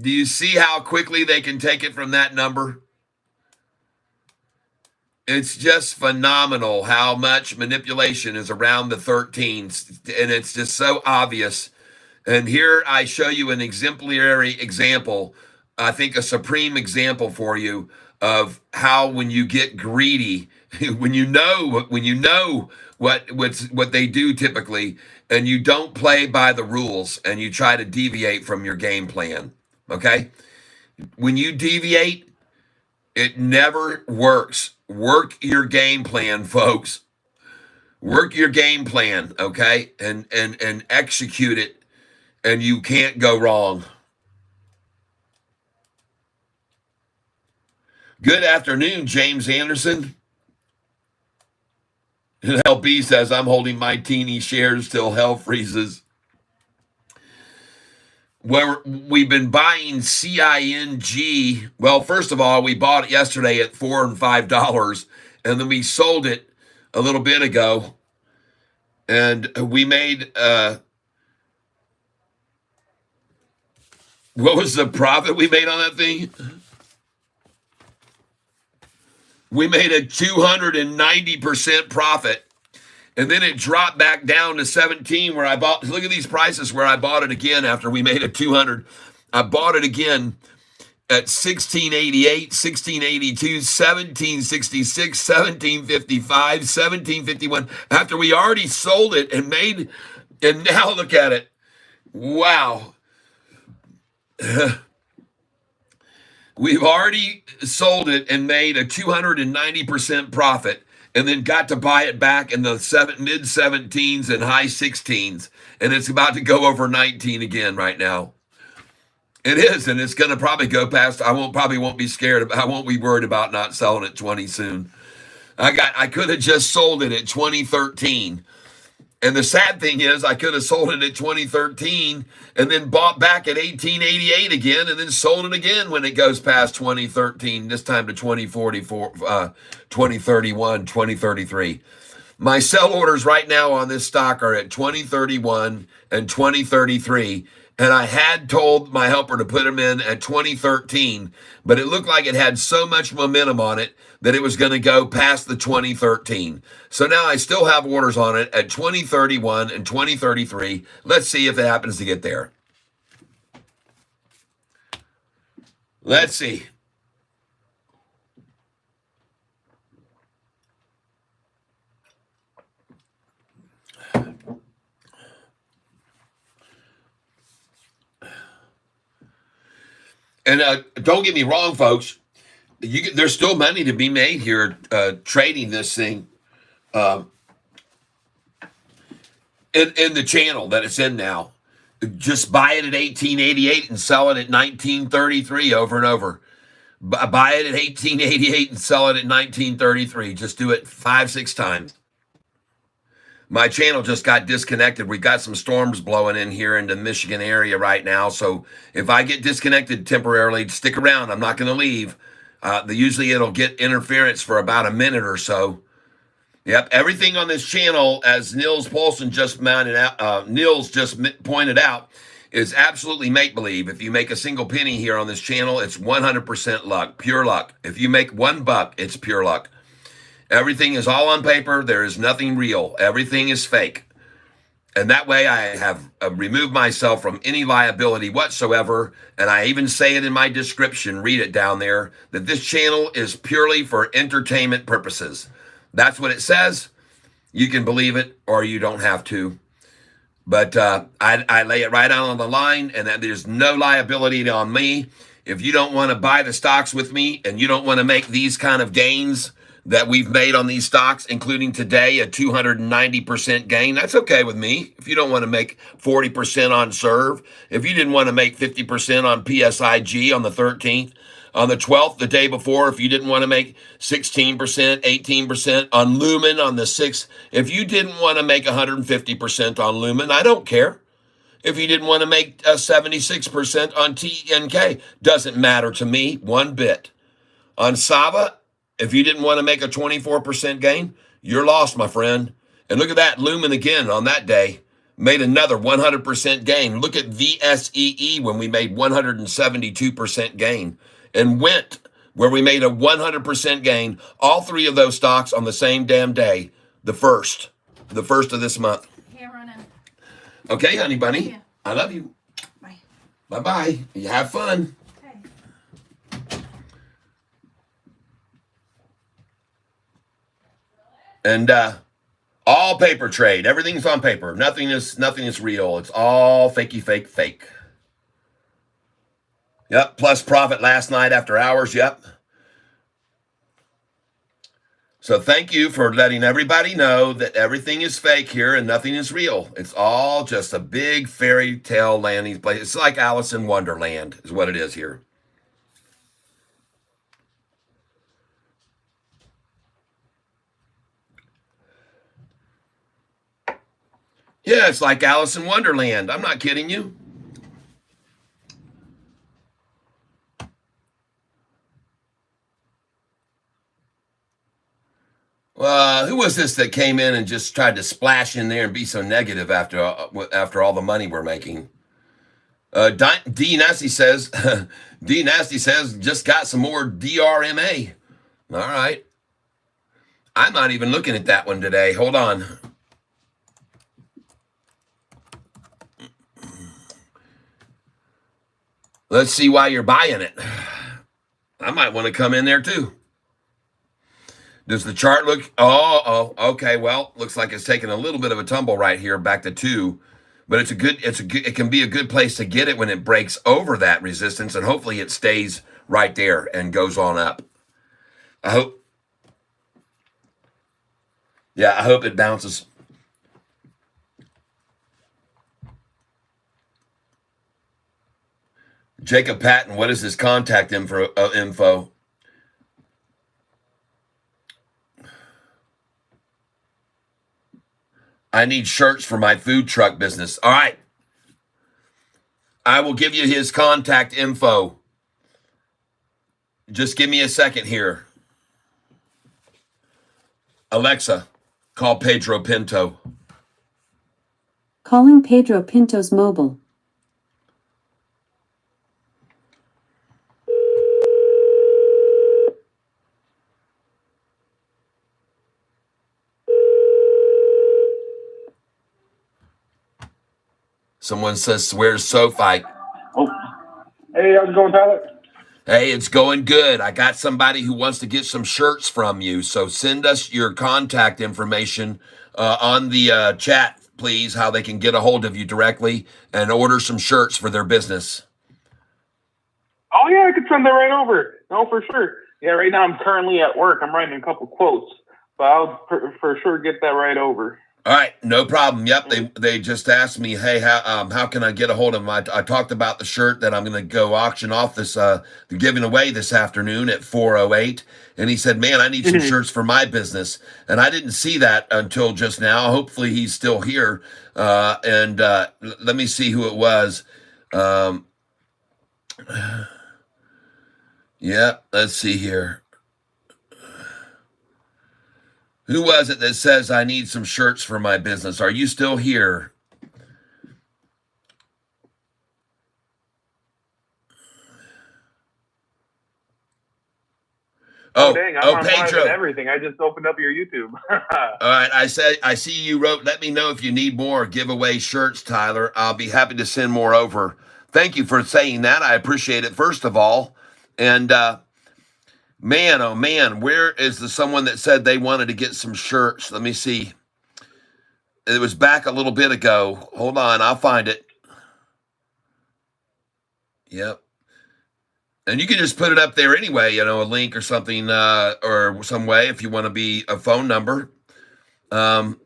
Do you see how quickly they can take it from that number? It's just phenomenal how much manipulation is around the 13s, and it's just so obvious. And here I show you an exemplary example, I think a supreme example for you of how when you get greedy, when you know what they do typically, and you don't play by the rules and you try to deviate from your game plan. Okay? When you deviate, it never works. Work your game plan, folks. Work your game plan, okay? And execute it, and you can't go wrong. Good afternoon, James Anderson. LB says, I'm holding my teeny shares till hell freezes. Where we've been buying CING. Well, first of all, we bought it yesterday at $4 and $5, and then we sold it a little bit ago, and we made what was the profit we made on that thing? We made a 290% profit. And then it dropped back down to 17 where I bought, look at these prices where I bought it again after we made a 200. I bought it again at 1688, 1682, 1766, 1755, 1751 after we already sold it and made, and now look at it. Wow. We've already sold it and made a 290% profit, and then got to buy it back in the mid 17s and high 16s. And it's about to go over 19 again right now. It is, and it's going to probably go past. I won't be scared. I won't be worried about not selling at 20 soon. I could have just sold it at 2013 And the sad thing is, I could have sold it at 2013 and then bought back at 1888 again and then sold it again when it goes past 2013, this time to 2044, 2031, 2033. My sell orders right now on this stock are at 2031 and 2033. And I had told my helper to put them in at 2013, but it looked like it had so much momentum on it that it was going to go past the 2013. So now I still have orders on it at 2031 and 2033. Let's see if it happens to get there. Let's see. And don't get me wrong, folks. There's still money to be made here trading this thing in the channel that it's in now. Just buy it at 1888 and sell it at 1933 over and over. Buy it at 1888 and sell it at 1933. Just do it 5-6 times. My channel just got disconnected. We got some storms blowing in here in the Michigan area right now. So if I get disconnected temporarily, stick around. I'm not going to leave. Usually it'll get interference for about a minute or so. Yep, everything on this channel, as Nils Poulsen just pointed out, is absolutely make-believe. If you make a single penny here on this channel, it's 100% luck, pure luck. If you make $1, it's pure luck. Everything is all on paper. There is nothing real. Everything is fake. And that way I have removed myself from any liability whatsoever. And I even say it in my description, read it down there, that this channel is purely for entertainment purposes. That's what it says. You can believe it or you don't have to. But I lay it right out on the line, and that there's no liability on me. If you don't want to buy the stocks with me and you don't want to make these kind of gains that we've made on these stocks, including today, a 290% gain, that's okay with me. If you don't want to make 40% on Serve, if you didn't want to make 50% on PSIG on the 13th, on the 12th, the day before, if you didn't want to make 16%, 18% on Lumen on the 6th, if you didn't want to make 150% on Lumen, I don't care. If you didn't want to make 76% on TNK, doesn't matter to me one bit. On Sava, if you didn't want to make a 24% gain, you're lost, my friend. And look at that, Lumen again on that day made another 100% gain. Look at VSEE when we made 172% gain. And Went, where we made a 100% gain, all three of those stocks on the same damn day, the first of this month.
Hey, Ronan.
Okay, honey bunny. I love you.
Bye.
Bye-bye. You have fun.
Okay.
And all paper trade. Everything's on paper. Nothing is real. It's all fakey fake. Yep, plus profit last night after hours, yep. So thank you for letting everybody know that everything is fake here and nothing is real. It's all just a big fairy tale landing place. It's like Alice in Wonderland is what it is here. Yeah, it's like Alice in Wonderland. I'm not kidding you. Who was this that came in and just tried to splash in there and be so negative after all the money we're making? D Nasty says, D Nasty says, just got some more DRMA. All right. I'm not even looking at that one today. Hold on. Let's see why you're buying it. I might want to come in there too. Does the chart look? Oh, okay. Well, looks like it's taking a little bit of a tumble right here, back to 2. But it can be a good place to get it when it breaks over that resistance, and hopefully it stays right there and goes on up. I hope. Yeah, I hope it bounces. Jacob Patton, what is his contact info? I need shirts for my food truck business. All right. I will give you his contact info. Just give me a second here. Alexa, call Pedro Pinto.
Calling Pedro Pinto's mobile.
Someone says, where's Sofi?
Oh, hey, how's it going, Tyler?
Hey, it's going good. I got somebody who wants to get some shirts from you. So send us your contact information on the chat, please, how they can get a hold of you directly and order some shirts for their business.
Oh, yeah, I could send that right over. No, for sure. Yeah, right now I'm currently at work. I'm writing a couple quotes, but I'll for sure get that right over.
All right, no problem. Yep, they just asked me, hey, how can I get a hold of them? I talked about the shirt that I'm going to go auction off this, giving away this afternoon at 4:08, and he said, man, I need some shirts for my business, and I didn't see that until just now. Hopefully he's still here, and let me see who it was. Yeah, let's see here. Who was it that says I need some shirts for my business? Are you still here?
Oh dang, I'm on live
Pedro.
and everything. I just opened up your YouTube.
All right, I see you wrote, let me know if you need more giveaway shirts, Tyler. I'll be happy to send more over. Thank you for saying that. I appreciate it, first of all. And man, oh man, where is the someone that said they wanted to get some shirts? Let me see. It was back a little bit ago. Hold on, I'll find it. Yep. And you can just put it up there anyway, a link or something, or some way if you want to be a phone number for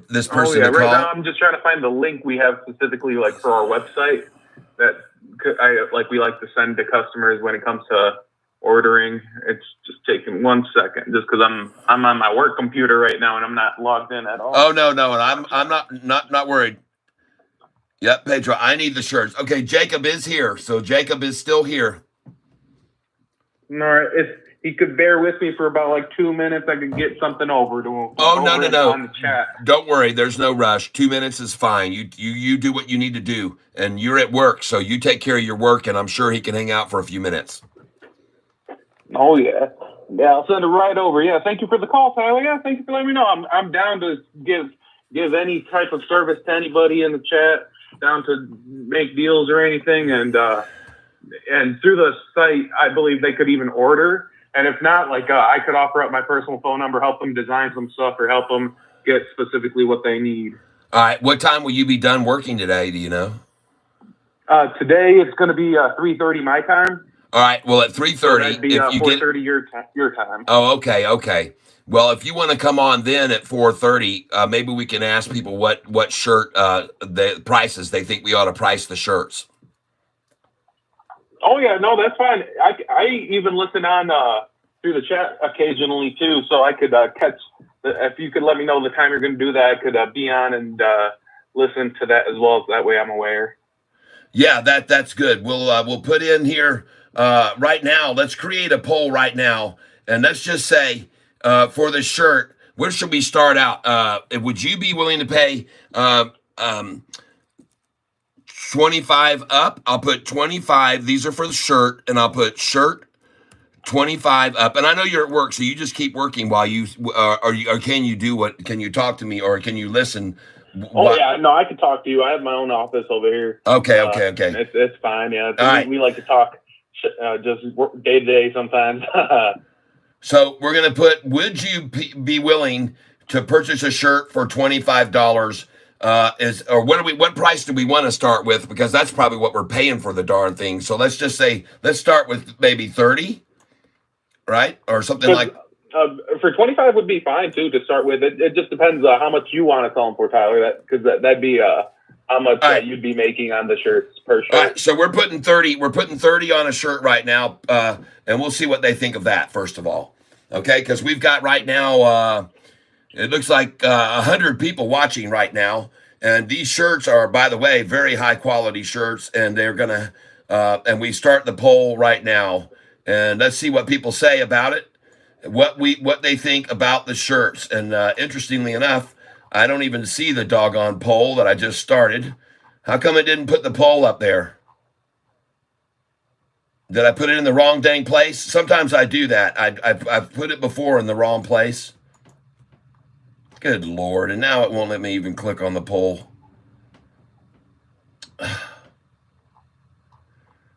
this person to call.
Right now I'm just trying to find the link we have specifically like for our website that we like to send to customers when it comes to ordering. It's just taking 1 second just because I'm on my work computer right now and I'm not logged in at all.
Oh no, and I'm not worried. Yep, Pedro, I need the shirts. Okay, Jacob is here, so Jacob is still here.
All right, if he could bear with me for about like 2 minutes, I could get something over to him.
Oh no,
on the chat.
Don't worry, there's no rush. 2 minutes is fine. You do what you need to do, and you're at work, so you take care of your work, and I'm sure he can hang out for a few minutes.
Oh yeah, I'll send it right over. Yeah, thank you for the call, Tyler. Yeah, thank you for letting me know. I'm down to give any type of service to anybody in the chat. Down to make deals or anything, and through the site, I believe they could even order. And if not, I could offer up my personal phone number, help them design some stuff, or help them get specifically what they need.
All right, what time will you be done working today? Do you know?
Today it's going to be 3:30 my time.
All right. Well, at 3:30,
so that'd be 4:30 your time.
Oh, okay. Well, if you want to come on then at 4:30, maybe we can ask people what shirt the prices they think we ought to price the shirts.
Oh yeah, no, that's fine. I even listen on through the chat occasionally too, so I could catch. If you could let me know the time you're going to do that, I could be on and listen to that as well. So that way I'm aware. Yeah,
that's good. We'll put in here right now. Let's create a poll right now, and let's just say. For the shirt, where should we start out? Would you be willing to pay 25 up? I'll put 25. These are for the shirt, and I'll put shirt 25 up. And I know you're at work, so you just keep working while you or can you do what? Can you talk to me or can you listen?
Yeah, no, I can talk to you. I have my own office over here.
Okay.
It's fine. Yeah,
right.
We like to talk just day to day sometimes.
So we're going to put, would you be willing to purchase a shirt for $25? What price do we want to start with? Because that's probably what we're paying for the darn thing. So let's just say, let's start with maybe 30, right? Or something like.
For 25 would be fine too to start with. It just depends how much you want to sell them for, Tyler. Because that'd be how much you'd be making on the shirts per shirt.
All right, so we're putting 30. We're putting 30 on a shirt right now, and we'll see what they think of that first of all. Okay, because we've got right now It looks like 100 people watching right now. And these shirts are, by the way, very high quality shirts. And they're going to, and we start the poll right now. And let's see what people say about it, what they think about the shirts. And interestingly enough, I don't even see the doggone poll that I just started. How come it didn't put the poll up there? Did I put it in the wrong dang place? Sometimes I do that. I've put it before in the wrong place. Good Lord. And now it won't let me even click on the poll.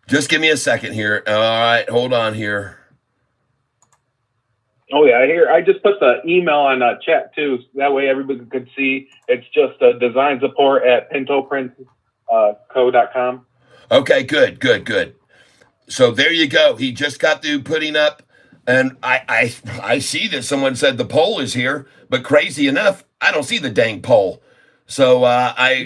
Just give me a second here. All right, hold on here.
Oh yeah, I just put the email on chat too. So that way everybody could see. It's just design support at pintoprintco.com.
Okay, good. So there you go. He just got through putting up, and I see that someone said the poll is here, but crazy enough, I don't see the dang poll. So I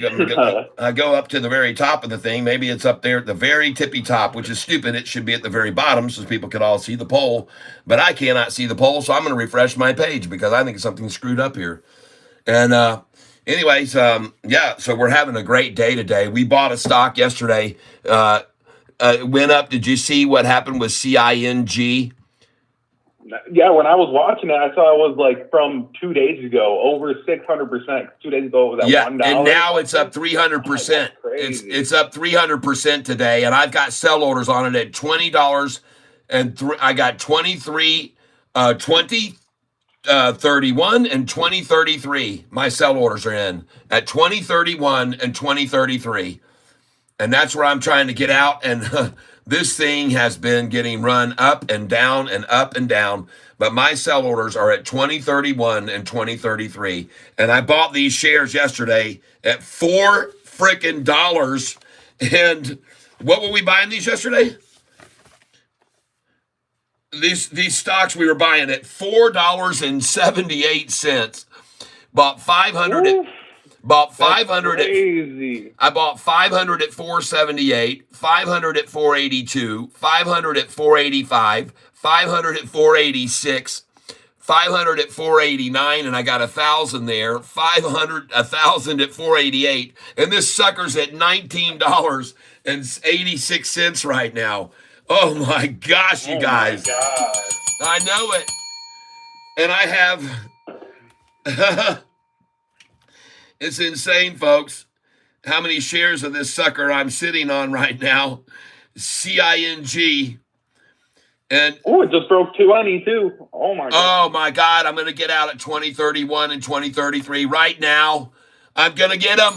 go up to the very top of the thing. Maybe it's up there at the very tippy top, which is stupid. It should be at the very bottom so people can all see the poll. But I cannot see the poll, so I'm going to refresh my page because I think something's screwed up here. And anyways, yeah, so we're having a great day today. We bought a stock yesterday. It went up. Did you see what happened with CING?
Yeah, when I was watching it, I saw it was like from 2 days ago, over 600%. 2 days ago, it was at $1.
And now it's up 300%. It's up 300% today, and I've got sell orders on it at $20, and I got 2031 and 2033. My sell orders are in at 2031 and 2033. And that's where I'm trying to get out. And this thing has been getting run up and down and up and down. But my sell orders are at 2031 and 2033. And I bought these shares yesterday at $4 freaking dollars. And what were we buying these yesterday? These stocks we were buying at $4.78. Bought 500 Bought 500
crazy.
I bought 500 at 478, 500 at 482, 500 at 485, 500 at 486, 500 at 489, and I got 1,000 there, 1,000 at 488, and this sucker's at $19.86 right now. Oh my gosh, you guys. I know it. And I have it's insane, folks, how many shares of this sucker I'm sitting on right now. CING. And
it just broke 220 too. Oh my God.
Oh my God, I'm going to get out at 2031 and 2033 right now. I'm going to get them.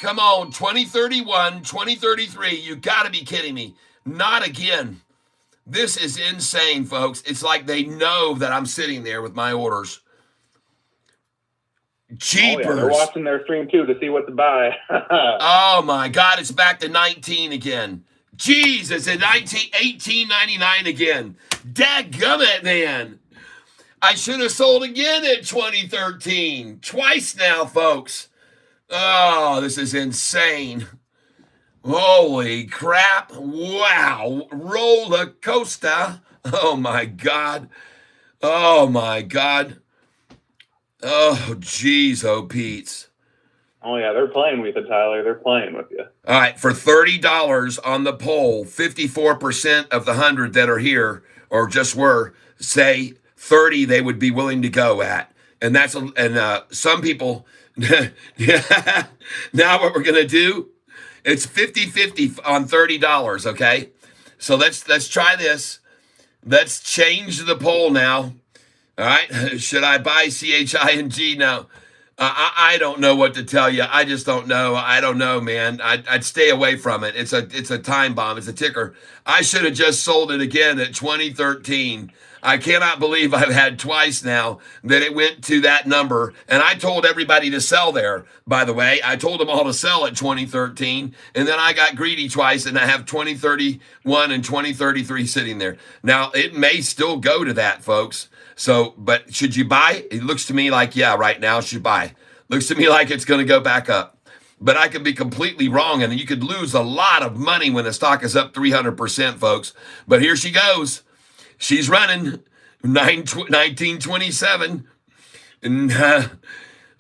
Come on, 2031, 2033. You got to be kidding me. Not again. This is insane, folks. It's like they know that I'm sitting there with my orders. Jeepers.
Oh, yeah. They're watching their stream too to see what to buy.
Oh my God, it's back to 19 again. Jeez, it's at 18.99 again. Dadgummit, man. I should have sold again at 2013. Twice now, folks. Oh, this is insane. Holy crap. Wow. Roller coaster. Oh my God. Oh my God. Oh, geez, oh, Pete's.
Oh, yeah, they're playing with you, Tyler. They're playing with you.
All right, for $30 on the poll, 54% of the 100 that are here, or just were, say 30 they would be willing to go at. And that's, some people, now what we're going to do, it's 50-50 on $30, okay? So let's try this. Let's change the poll now. All right, should I buy CHING now? I don't know what to tell you. I just don't know. I don't know, man. I'd stay away from it. It's a time bomb. It's a ticker. I should have just sold it again at 2013. I cannot believe I've had twice now that it went to that number. And I told everybody to sell there, by the way. I told them all to sell at 2013. And then I got greedy twice, and I have 2031 and 2033 sitting there. Now, it may still go to that, folks. So, but should you buy? It looks to me like, yeah, right now, should buy. Looks to me like it's going to go back up. But I could be completely wrong, and you could lose a lot of money when the stock is up 300%, folks. But here she goes. She's running. 1927. And,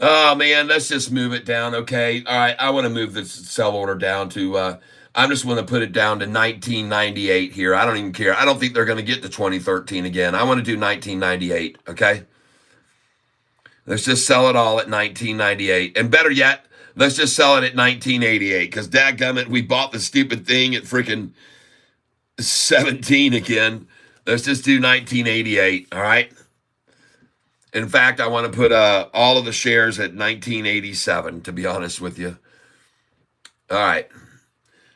oh man, let's just move it down. Okay. All right. I want to move this sell order down to, I'm just going to put it down to 1998 here. I don't even care. I don't think they're going to get to 2013 again. I want to do 1998. Okay. Let's just sell it all at 1998. And better yet, let's just sell it at 1988. Because dadgummit, we bought the stupid thing at freaking 17 again. Let's just do 1988. All right. In fact, I want to put all of the shares at 1987, to be honest with you. All right.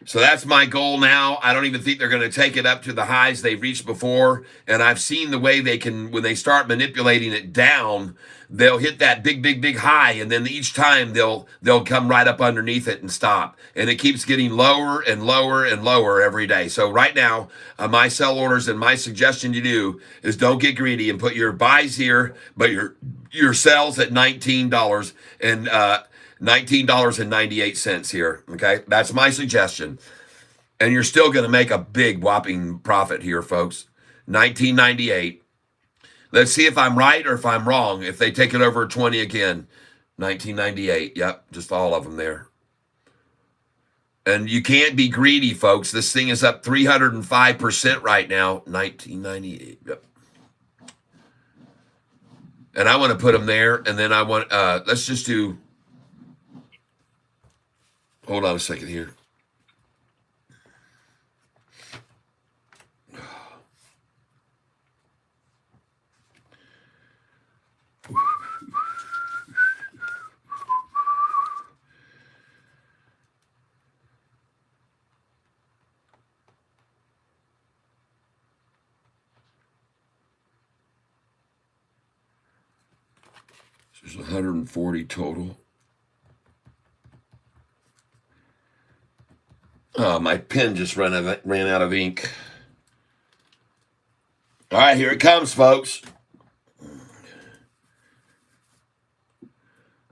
So that's my goal now. I don't even think they're going to take it up to the highs they've reached before. And I've seen the way they can, when they start manipulating it down, they'll hit that big high. And then each time they'll come right up underneath it and stop. And it keeps getting lower and lower and lower every day. So right now, my sell orders and my suggestion to you is don't get greedy and put your buys here, but your sells at $19 and, $19.98 here. Okay. That's my suggestion. And you're still going to make a big whopping profit here, folks. 1998. Let's see if I'm right or if I'm wrong. If they take it over 20 again. 1998. Yep. Just all of them there. And you can't be greedy, folks. This thing is up 305% right now. 1998. Yep. And I want to put them there. And then I want, let's just do, hold on a second here. There's 140 total. Oh, my pen just ran out of ink. All right, here it comes, folks. All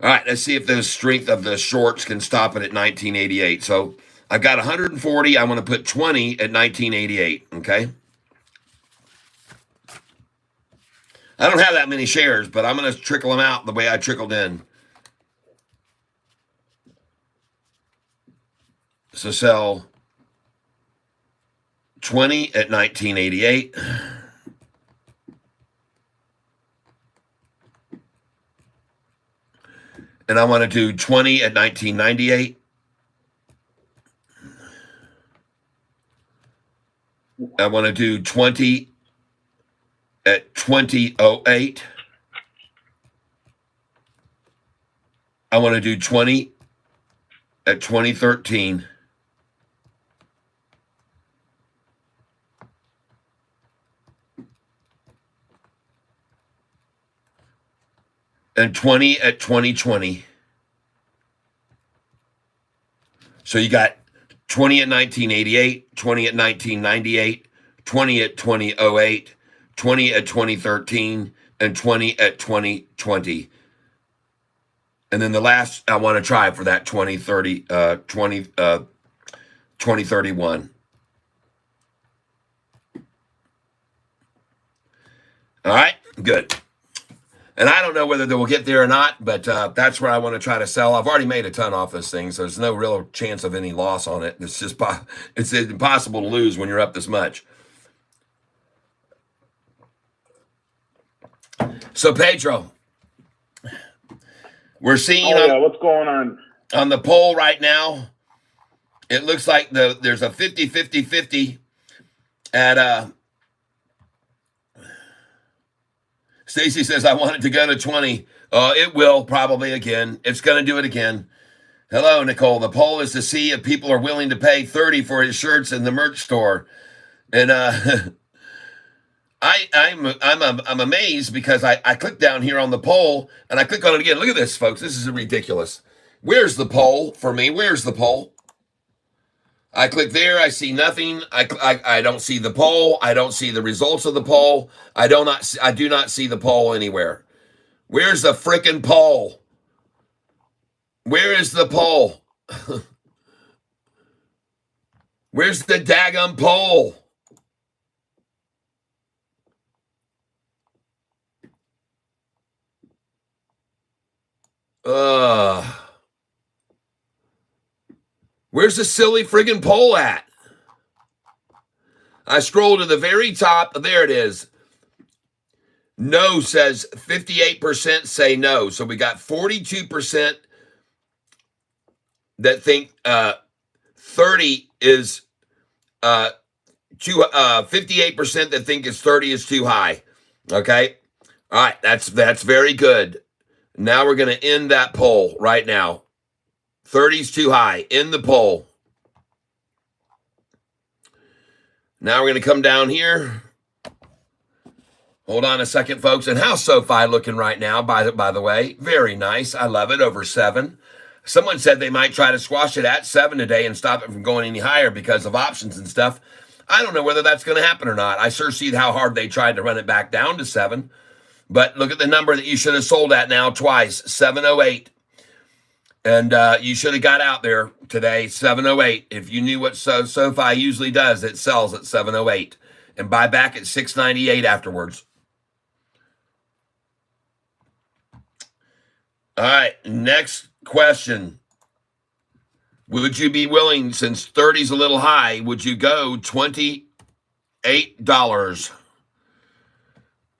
right, let's see if the strength of the shorts can stop it at 1988. So I've got 140. I want to put 20 at 1988, okay? I don't have that many shares, but I'm going to trickle them out the way I trickled in. So sell 20 at 1988. And I want to do 20 at 1998. I want to do 20 at 2008. I want to do 20 at 2013. And 20 at 2020. So you got 20 at 1988, 20 at 1998, 20 at 2008, 20 at 2013, and 20 at 2020. And then the last I want to try for that 2031. All right, good. And I don't know whether they will get there or not, but that's where I want to try to sell. I've already made a ton off this thing, so there's no real chance of any loss on it. It's just it's impossible to lose when you're up this much. So Pedro, we're seeing
what's going
on the poll right now. It looks like there's a 50-50-50 at Stacy says, I want it to go to 20. It will probably again. It's going to do it again. Hello, Nicole. The poll is to see if people are willing to pay 30 for his shirts in the merch store. And I'm amazed because I click down here on the poll and I click on it again. Look at this, folks. This is ridiculous. Where's the poll for me? Where's the poll? I click there. I see nothing. I don't see the poll. I don't see the results of the poll. I do not see the poll anywhere. Where's the frickin' poll? Where is the poll? Where's the daggum poll? Where's the silly friggin' poll at? I scroll to the very top. There it is. No says 58% say no. So we got 42% that think 30 is too 58% that think it's 30 is too high. Okay. All right, that's very good. Now we're going to end that poll right now. 30 is too high. End the poll. Now we're going to come down here. Hold on a second, folks. And how's Sofi looking right now, by the way? Very nice. I love it. Over 7. Someone said they might try to squash it at 7 today and stop it from going any higher because of options and stuff. I don't know whether that's going to happen or not. I sure see how hard they tried to run it back down to 7. But look at the number that you should have sold at now twice, 708. And you should have got out there today, 708. If you knew what Sofi usually does, it sells at 708 and buy back at 698 afterwards. All right, next question. Would you be willing, since 30 is a little high, would you go $28?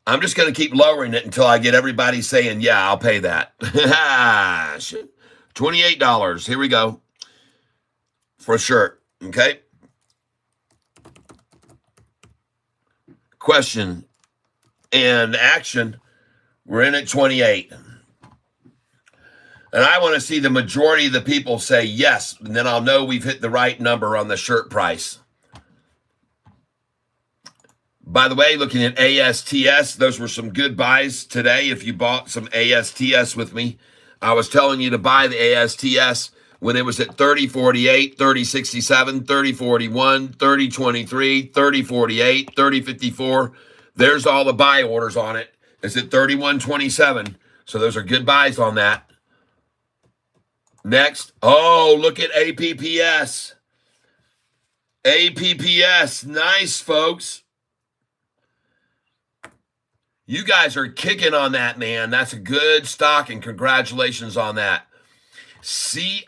I'm just going to keep lowering it until I get everybody saying, yeah, I'll pay that. $28. Here we go. For sure. Okay. Question and action. We're in at 28. And I want to see the majority of the people say yes, and then I'll know we've hit the right number on the shirt price. By the way, looking at ASTS, those were some good buys today. If you bought some ASTS with me, I was telling you to buy the ASTS when it was at 30.48, 30.67, 30.41, 30.23, 30.48, 30.54. There's all the buy orders on it. It's at 31.27. So those are good buys on that. Next. Oh, look at APPS. APPS. Nice, folks. You guys are kicking on that, man. That's a good stock, and congratulations on that. CING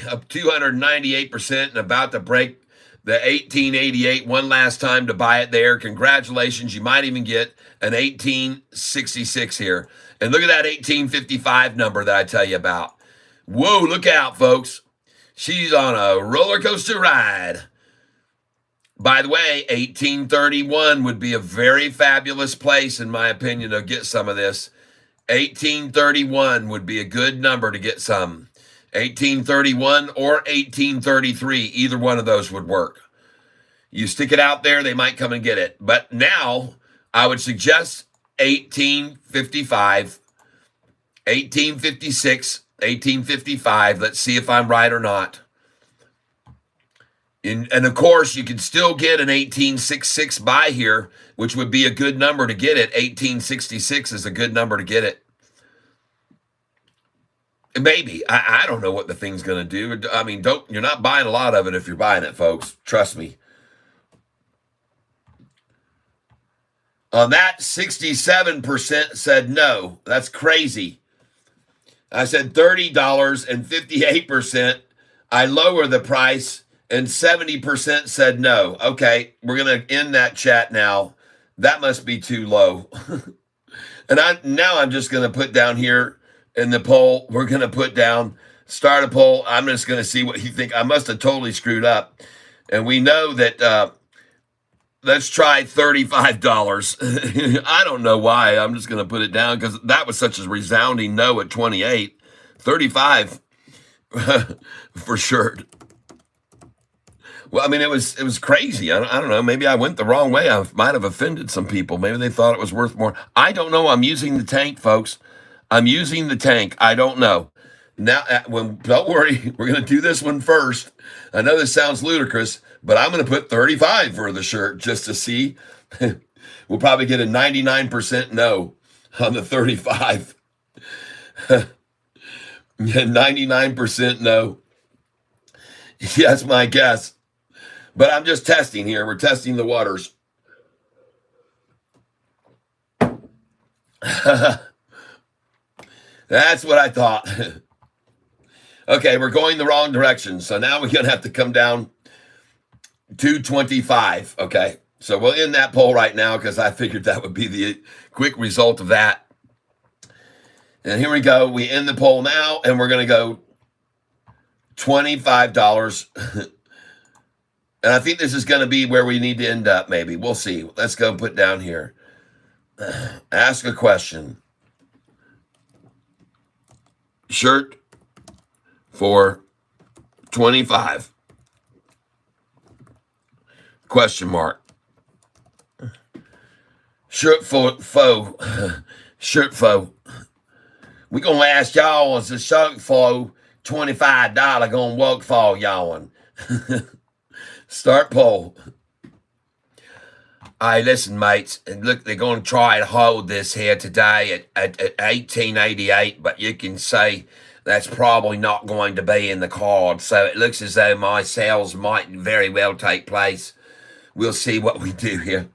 up 298% and about to break the 1888 one last time to buy it there. Congratulations. You might even get an 1866 here. And look at that 1855 number that I tell you about. Whoa, look out, folks. She's on a roller coaster ride. By the way, 1831 would be a very fabulous place, in my opinion, to get some of this. 1831 would be a good number to get some. 1831 or 1833, either one of those would work. You stick it out there, they might come and get it. But now, I would suggest 1855, 1856, 1855. Let's see if I'm right or not. And of course, you can still get an 1866 buy here, which would be a good number to get it. 1866 is a good number to get it. Maybe. I don't know what the thing's going to do. I mean, you're not buying a lot of it if you're buying it, folks. Trust me. On that, 67% said no. That's crazy. I said $30 and 58%. I lower the price and 70% said no. Okay, we're going to end that chat now. That must be too low. And I'm just going to put down here in the poll, we're going to put down, start a poll. I'm just going to see what you think. I must have totally screwed up. And we know that, let's try $35. I don't know why. I'm just going to put it down because that was such a resounding no at 28. 35 for sure. Well, I mean, it was crazy. I don't know. Maybe I went the wrong way. I might have offended some people. Maybe they thought it was worth more. I don't know. I'm using the tank, folks. I'm using the tank. I don't know. Now, don't worry. We're going to do this one first. I know this sounds ludicrous, but I'm going to put 35 for the shirt just to see. We'll probably get a 99% no on the 35. 99% no. That's my guess. But I'm just testing here. We're testing the waters. That's what I thought. Okay, we're going the wrong direction. So now we're going to have to come down 225. Okay, so we'll end that poll right now because I figured that would be the quick result of that. And here we go. We end the poll now, and we're going to go $25. And I think this is going to be where we need to end up, maybe. We'll see. Let's go put down here. Ask a question. Shirt for 25. Question mark. Shirt for faux. Shirt faux. We gonna ask y'all, is the shirt for $25 gonna work for y'all? Start poll. Hey, listen, mates. And look, they're going to try and hold this here today at 1888, but you can say that's probably not going to be in the card. So it looks as though my sales might very well take place. We'll see what we do here.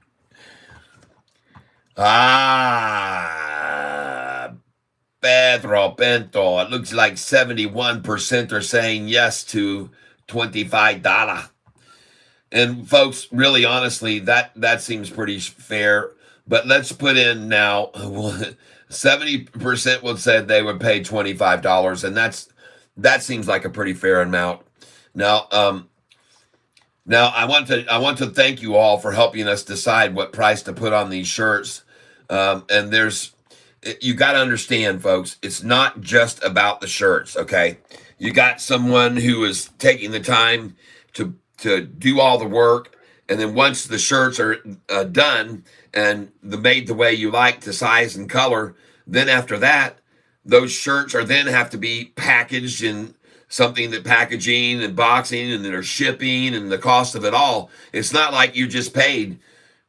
Pedro Pinto. It looks like 71% are saying yes to $25. And folks, really honestly, that seems pretty fair. But let's put in now 70% would say they would pay $25, and that seems like a pretty fair amount. Now, I want to thank you all for helping us decide what price to put on these shirts. And you got to understand, folks, it's not just about the shirts. Okay, you got someone who is taking the time to do all the work, and then once the shirts are done and made the way you like, the size and color, then after that, those shirts are then have to be packaged in something that packaging and boxing and their shipping and the cost of it all. It's not like you just paid,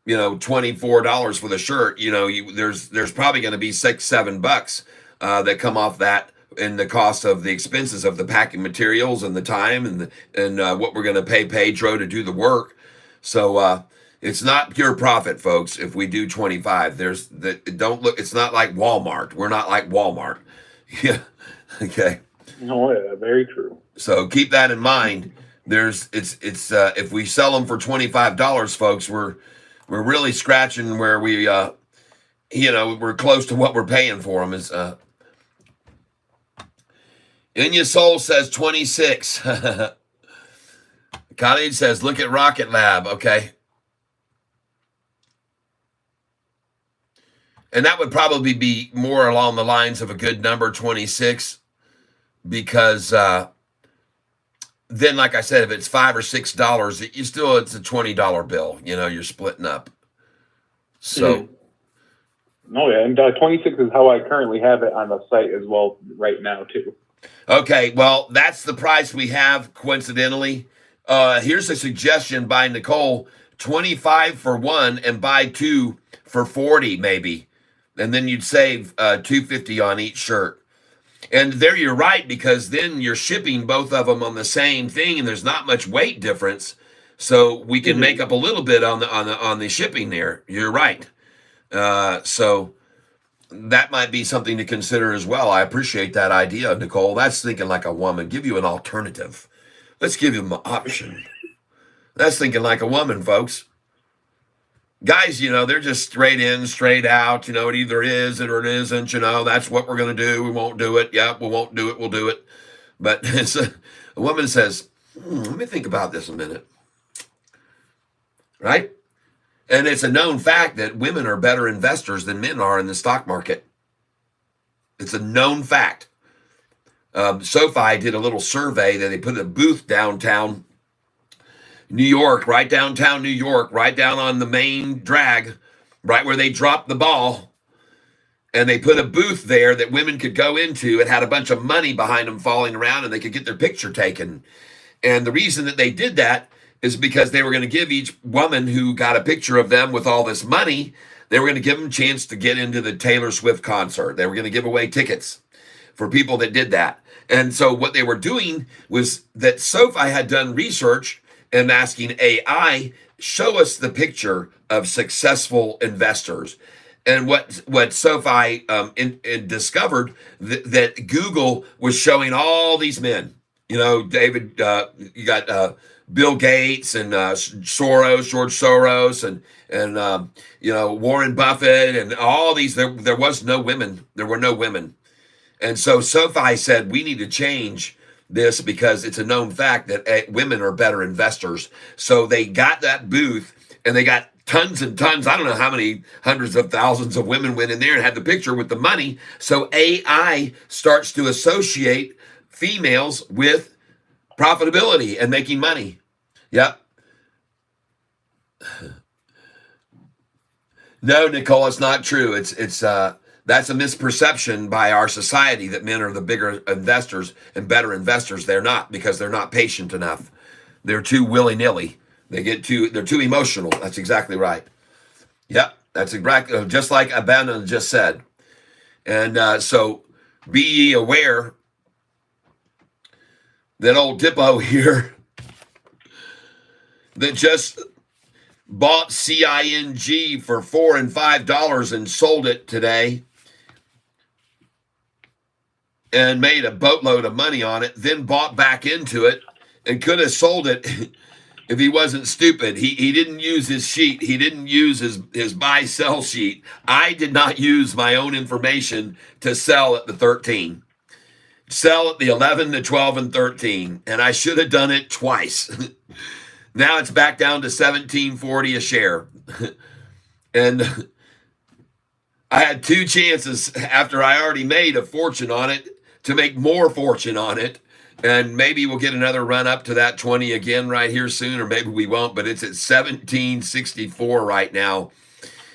$24 for the shirt. There's probably going to be $6-7 that come off that, and the cost of the expenses of the packing materials and the time and what we're going to pay Pedro to do the work. So it's not pure profit, folks. If we do 25, it's not like Walmart. We're not like Walmart. Yeah. Okay.
No, yeah, very true.
So keep that in mind. If we sell them for $25, folks, we're really scratching where we're close to what we're paying for them. In Your Soul says 26. Khalid says, look at Rocket Lab. Okay. And that would probably be more along the lines of a good number, 26, because then, like I said, if it's $5 or $6, it's a $20 bill. You're splitting up. So.
Oh, yeah. And 26 is how I currently have it on the site as well right now, too.
Okay, well, that's the price we have, coincidentally. Here's a suggestion by Nicole, 25 for one and buy two for 40 maybe. And then you'd save $250 on each shirt. And there you're right, because then you're shipping both of them on the same thing and there's not much weight difference. So we can make up a little bit on the shipping there. You're right. So that might be something to consider as well. I appreciate that idea, Nicole. That's thinking like a woman. Give you an alternative. Let's give you an option. That's thinking like a woman, folks. Guys, they're just straight in, straight out. It either is it or it isn't. That's what we're going to do. We won't do it. Yep, we won't do it. We'll do it. But a woman says, let me think about this a minute. Right? And it's a known fact that women are better investors than men are in the stock market. It's a known fact. Sofi did a little survey that they put a booth downtown New York, right downtown New York, right down on the main drag, right where they dropped the ball. And they put a booth there that women could go into. It had a bunch of money behind them falling around and they could get their picture taken. And the reason that they did that is because they were going to give each woman who got a picture of them with all this money, they were going to give them a chance to get into the Taylor Swift concert. They were going to give away tickets for people that did that. And so what they were doing was that Sofi had done research and asking AI, show us the picture of successful investors. And what Sofi discovered that Google was showing all these men. You know, David, you got Bill Gates and Soros, George Soros, and you know, Warren Buffett, and all these. There was no women. There were no women. And so Sofi said, we need to change this because it's a known fact that women are better investors. So they got that booth and they got tons and tons. I don't know how many hundreds of thousands of women went in there and had the picture with the money. So AI starts to associate females with profitability and making money. Yep. No, Nicole, it's not true. It's that's a misperception by our society that men are the bigger investors and better investors. They're not, because they're not patient enough. They're too willy-nilly. They're too emotional. That's exactly right. Yep, that's exactly just like Abana just said. And so be ye aware that old Dippo here that just bought CING for $4 and $5 and sold it today and made a boatload of money on it, then bought back into it and could have sold it if he wasn't stupid. He didn't use his sheet. He didn't use his buy-sell sheet. I did not use my own information to sell at the 13. Sell at the 11, the 12, and 13. And I should have done it twice. Now it's back down to $17.40 a share. And I had two chances after I already made a fortune on it to make more fortune on it. And maybe we'll get another run up to that 20 again right here soon, or maybe we won't, but it's at 1764 right now.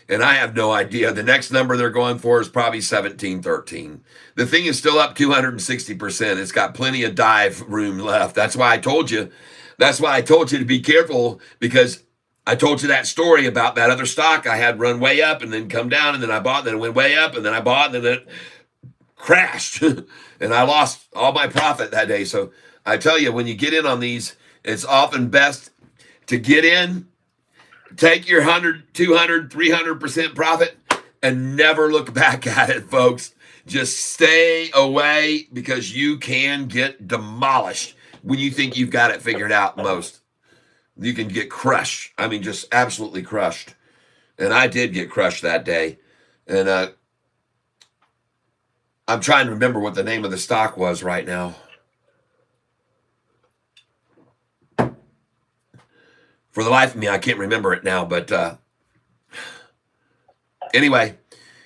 And I have no idea. The next number they're going for is probably 1713. The thing is still up 260%. It's got plenty of dive room left. That's why I told you to be careful, because I told you that story about that other stock I had run way up and then come down, and then I bought, and then it went way up, and then I bought, and then it crashed. And I lost all my profit that day. So I tell you, when you get in on these, it's often best to get in, take your 100, 200, 300% profit, and never look back at it, folks. Just stay away, because you can get demolished when you think you've got it figured out most. You can get crushed. I mean, just absolutely crushed. And I did get crushed that day. And I'm trying to remember what the name of the stock was right now. For the life of me, I can't remember it now. But anyway,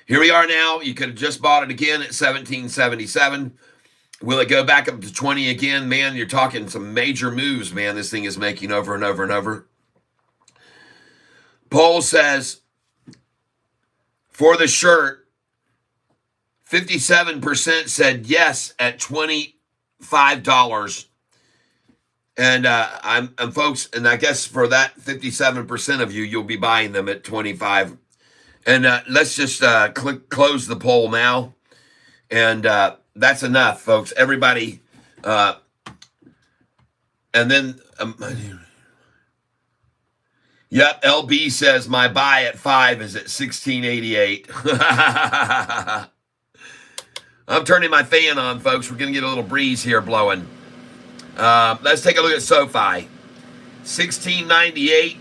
here we are now. You could have just bought it again at 1777. Will it go back up to 20 again? Man, you're talking some major moves, man. This thing is making over and over and over. Poll says, for the shirt, 57% said yes at $25. And I'm folks, and I guess for that 57% of you, you'll be buying them at 25. And let's just close the poll now. And that's enough, folks. Everybody. And then, yep, LB says my buy at 5 is at 1688. I'm turning my fan on, folks. We're going to get a little breeze here blowing. Let's take a look at Sofi. 1698.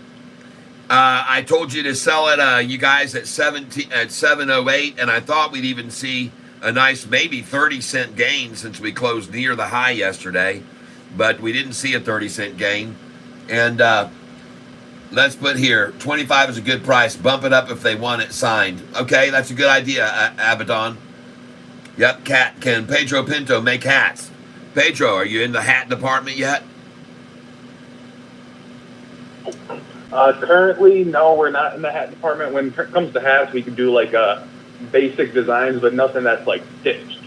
I told you to sell it, you guys, at 708, and I thought we'd even see a nice maybe 30-cent gain since we closed near the high yesterday, but we didn't see a 30-cent gain. And let's put here, 25 is a good price. Bump it up if they want it signed. Okay, that's a good idea, Abaddon. Yep, can Pedro Pinto make hats? Pedro, are you in the hat department yet?
Currently, no, we're not in the hat department. When it comes to hats, we can do like basic designs, but nothing that's like stitched.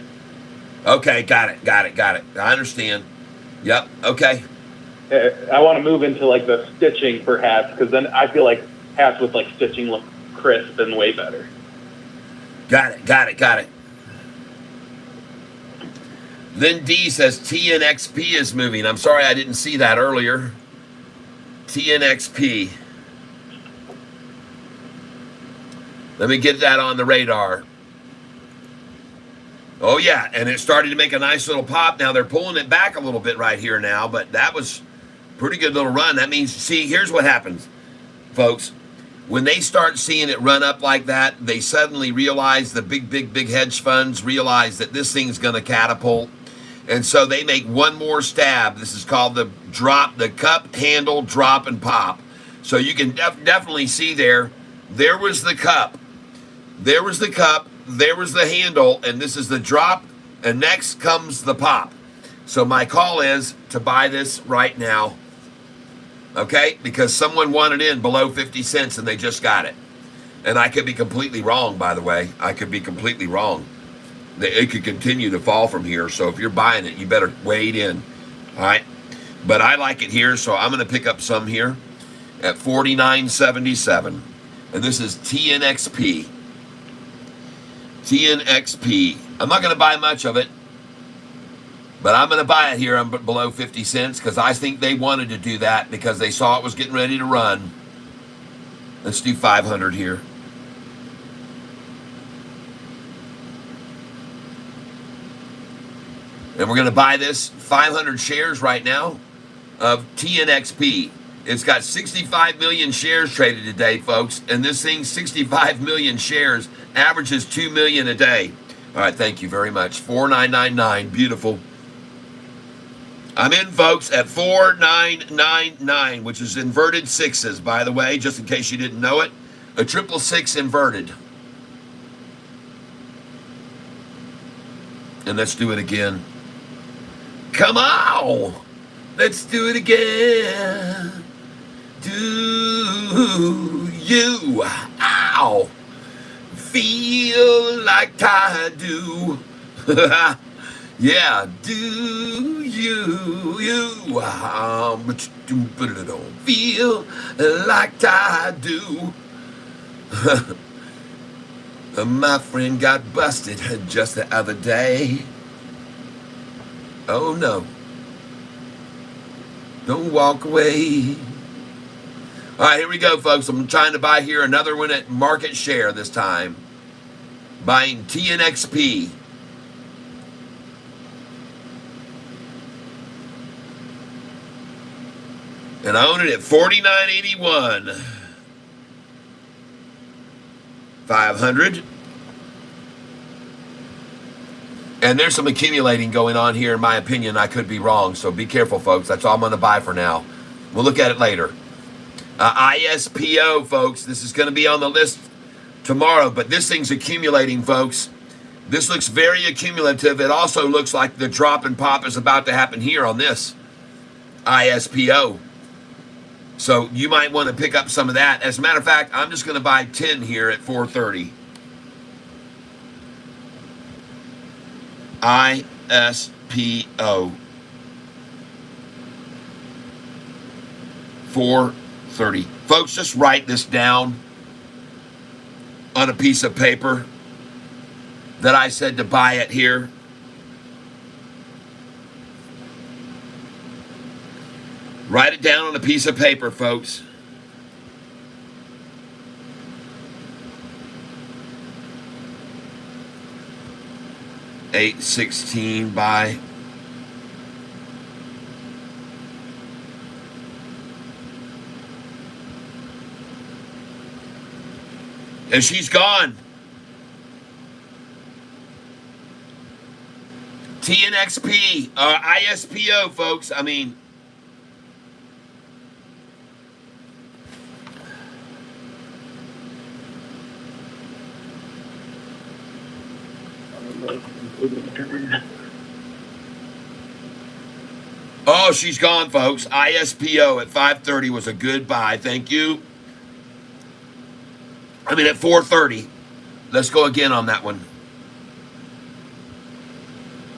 Okay, got it. I understand. Yep, okay.
I want to move into like the stitching for hats, because then I feel like hats with like stitching look crisp and way better.
Got it. Then D says TNXP is moving. I'm sorry I didn't see that earlier. TNXP. Let me get that on the radar. Oh, yeah, and it started to make a nice little pop. Now they're pulling it back a little bit right here now, but that was pretty good little run. That means, see, here's what happens, folks. When they start seeing it run up like that, they suddenly realize, the big hedge funds realize that this thing's going to catapult. And so they make one more stab. This is called the cup handle drop and pop. So you can definitely see there was the cup. There was the cup. There was the handle. And this is the drop. And next comes the pop. So my call is to buy this right now. Okay? Because someone wanted in below 50 cents and they just got it. And I could be completely wrong, by the way. I could be completely wrong. It could continue to fall from here. So if you're buying it, you better wade in. All right? But I like it here, so I'm going to pick up some here at $49.77. And this is TNXP. TNXP. I'm not going to buy much of it. But I'm going to buy it here below 50 cents because I think they wanted to do that because they saw it was getting ready to run. Let's do 500 here. And we're going to buy this 500 shares right now of TNXP. It's got 65 million shares traded today, folks. And this thing, 65 million shares, averages 2 million a day. All right, thank you very much. 4999, beautiful. I'm in, folks, at 4999, which is inverted sixes, by the way, just in case you didn't know it. A 666 inverted. And let's do it again. Come on! Let's do it again. Do you, ow, feel like I do? Yeah, do you feel like I do? My friend got busted just the other day. Oh no. Don't walk away. All right, here we go, folks. I'm trying to buy here another one at market share this time. Buying TNXP. And I own it at $49.81. 500. And there's some accumulating going on here, in my opinion. I could be wrong, so be careful, folks. That's all I'm going to buy for now. We'll look at it later. ISPO, folks. This is going to be on the list tomorrow, but this thing's accumulating, folks. This looks very accumulative. It also looks like the drop and pop is about to happen here on this ISPO. So you might want to pick up some of that. As a matter of fact, I'm just going to buy 10 here at 430. ISPO. 430. Folks, just write this down on a piece of paper that I said to buy it here. Write it down on a piece of paper, folks. $8.16 buy. And she's gone. TNXP, ISPO, folks. I mean, oh, she's gone, folks. ISPO at 530 was a good buy. Thank you. I mean, at 430. Let's go again on that one.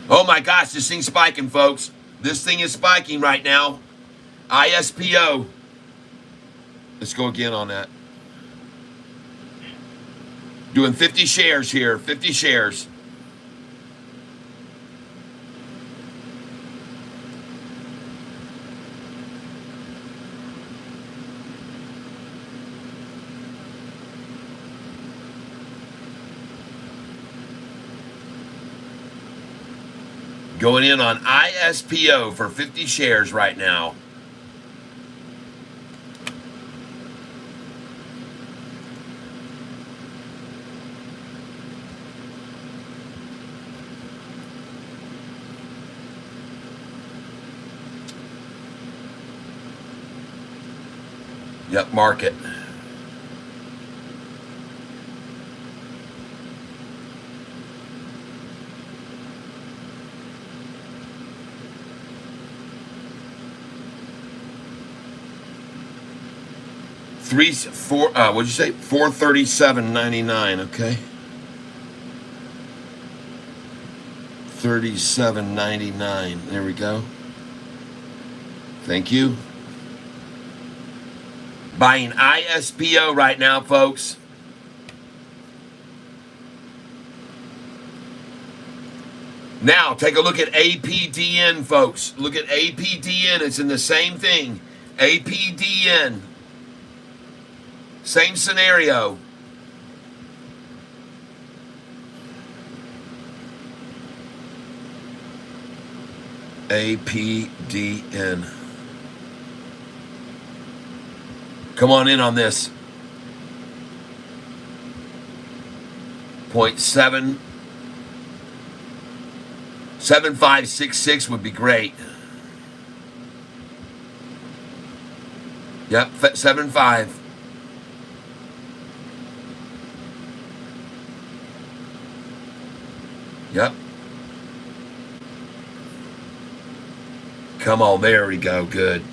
Oh my gosh, this thing's spiking, folks. This thing is spiking right now. ISPO. Let's go again on that. Doing 50 shares here. 50 shares. Going in on ISPO for 50 shares right now. Yep, market. What'd you say? 437.99. Okay. 37.99. There we go. Thank you. Buying ISPO right now, folks. Now, take a look at APDN, folks. Look at APDN. It's in the same thing. APDN. Same scenario. APDN. Come on in on this. 0.7. 7566 would be great. Yep, 75. Yep. Come on, there we go. Good.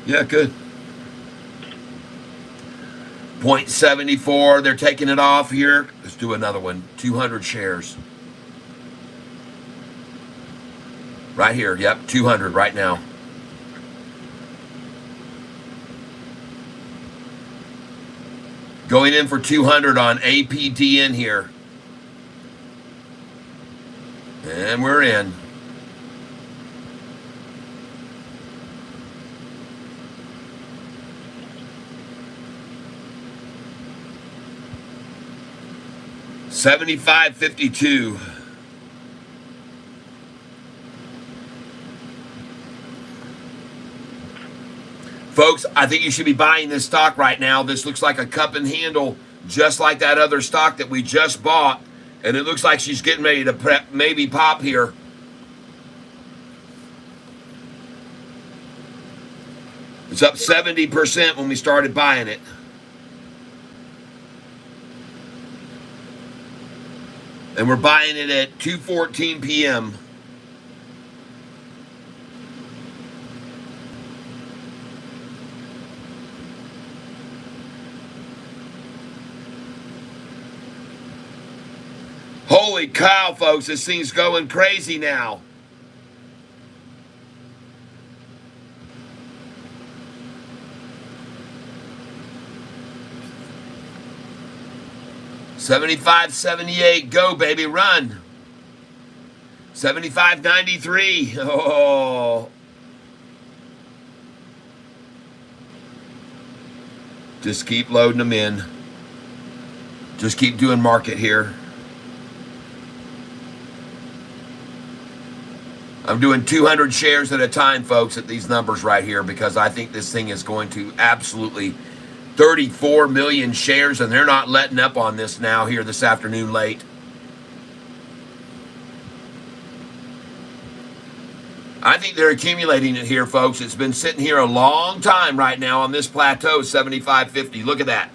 Yeah, good. 0.74. They're taking it off here. Let's do another one. 200 shares. Right here. Yep, 200 right now. Going in for 200 on APDN here. And we're in. $75.52. Folks, I think you should be buying this stock right now. This looks like a cup and handle, just like that other stock that we just bought. And it looks like she's getting ready to maybe pop here. It's up 70% when we started buying it. And we're buying it at 2:14 p.m. Holy cow, folks, this thing's going crazy now. $75.78, go baby, run. $75.93. Oh. Just keep loading them in. Just keep doing market here. I'm doing 200 shares at a time, folks, at these numbers right here, because I think this thing is going to absolutely 34 million shares, and they're not letting up on this now here this afternoon late. I think they're accumulating it here, folks. It's been sitting here a long time right now on this plateau, 75.50. Look at that.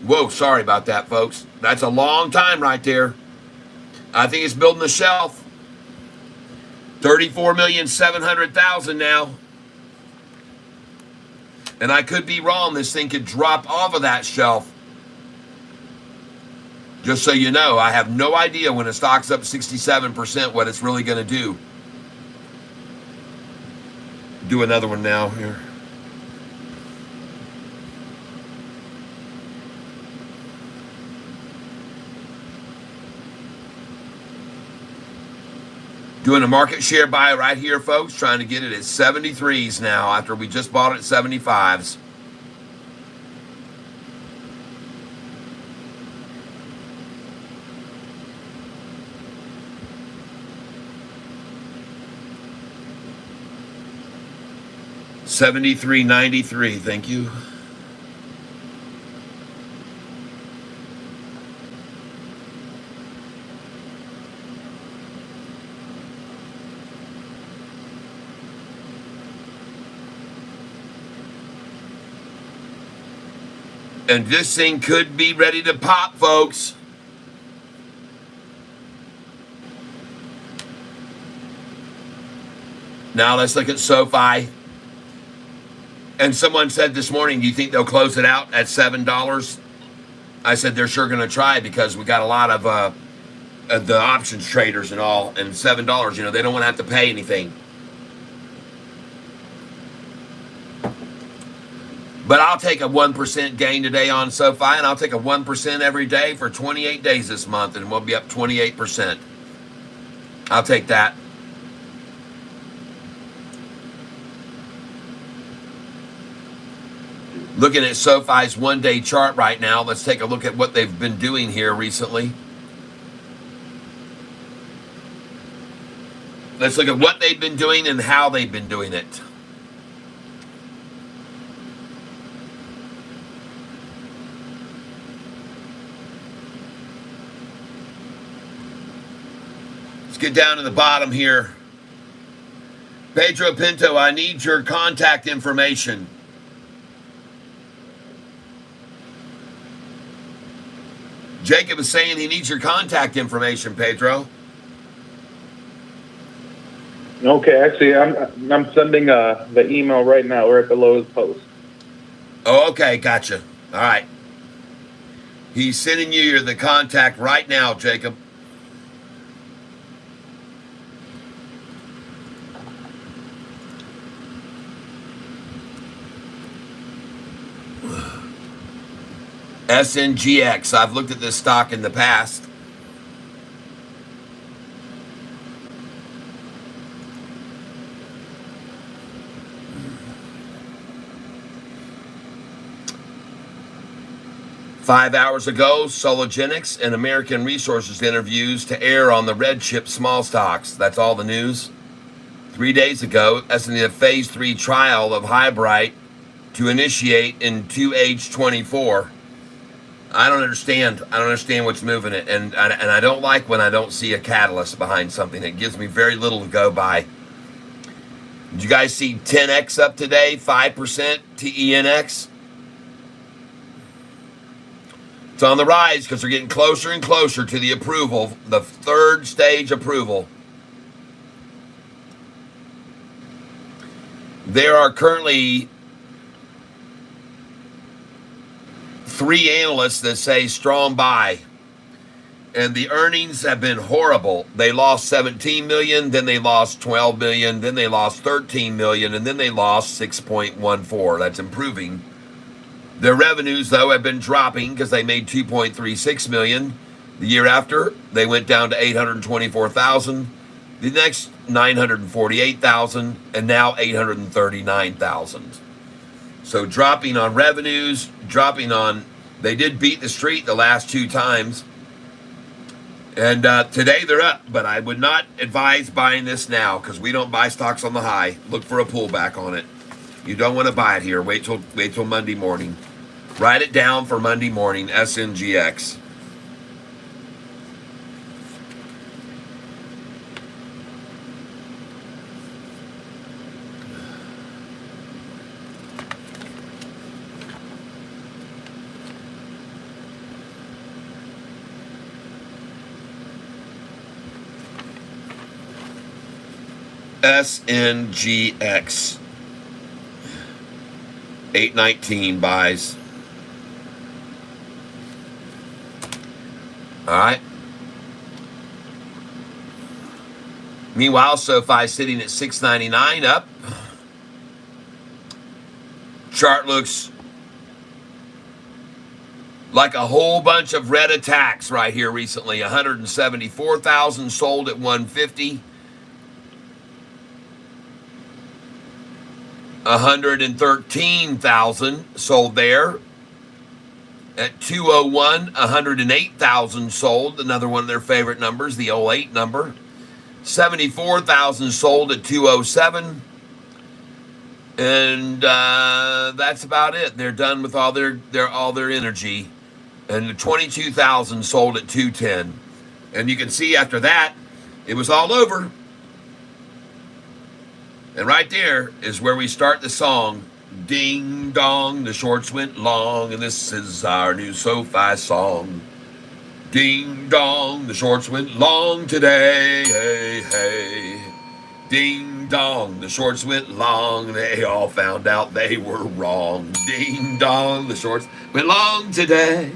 Whoa, sorry about that, folks. That's a long time right there. I think it's building a shelf. 34,700,000 now. And I could be wrong. This thing could drop off of that shelf. Just so you know, I have no idea when a stock's up 67% what it's really going to do. Do another one now here. Doing a market share buy right here, folks. Trying to get it at 73s now after we just bought it at 75s. $73.93. Thank you. And this thing could be ready to pop, folks. Now let's look at SoFi. And someone said this morning, do you think they'll close it out at $7? I said they're sure going to try because we got a lot of the options traders and all. And $7, they don't want to have to pay anything. But I'll take a 1% gain today on SoFi, and I'll take a 1% every day for 28 days this month, and we'll be up 28%. I'll take that. Looking at SoFi's one-day chart right now, let's take a look at what they've been doing here recently. Let's look at what they've been doing and how they've been doing it. Get down to the bottom here. Pedro Pinto, I need your contact information. Jacob is saying he needs your contact information, Pedro.
Okay, actually, I'm sending the email right now. We're at the lowest post.
Oh, okay, gotcha. All right. He's sending you the contact right now, Jacob. SNGX. I've looked at this stock in the past. Five hours ago, Sologenics and American Resources interviews to air on the red chip small stocks. That's all the news. 3 days ago, S&P phase 3 trial of Highbright to initiate in 2H24. I don't understand. I don't understand what's moving it. And I don't like when I don't see a catalyst behind something. It gives me very little to go by. Did you guys see 10X up today? 5% TENX? It's on the rise because they're getting closer and closer to the approval, the third stage approval. There are currently 3 analysts that say strong buy, and the earnings have been horrible. They lost 17 million, then they lost 12 million, then they lost 13 million, and then they lost 6.14. That's improving. Their revenues, though, have been dropping because they made 2.36 million. The year after, they went down to 824,000. The next 948,000, and now 839,000. So dropping on revenues, dropping on, they did beat the street the last 2 times. And today they're up, but I would not advise buying this now because we don't buy stocks on the high. Look for a pullback on it. You don't want to buy it here. Wait till Monday morning. Write it down for Monday morning, SNGX. SNGX 819 buys. All right. Meanwhile, SoFi sitting at 699 up. Chart looks like a whole bunch of red attacks right here recently. 174,000 sold at 150. 113,000 sold there. At 201, 108,000 sold. Another one of their favorite numbers, the 08 number. 74,000 sold at 207. And that's about it. They're done with all their energy. And the 22,000 sold at 210. And you can see after that, it was all over. And right there is where we start the song. Ding dong, the shorts went long, and this is our new Sofi song. Ding dong, the shorts went long today. Hey, hey. Ding dong, the shorts went long, and they all found out they were wrong. Ding dong, the shorts went long today.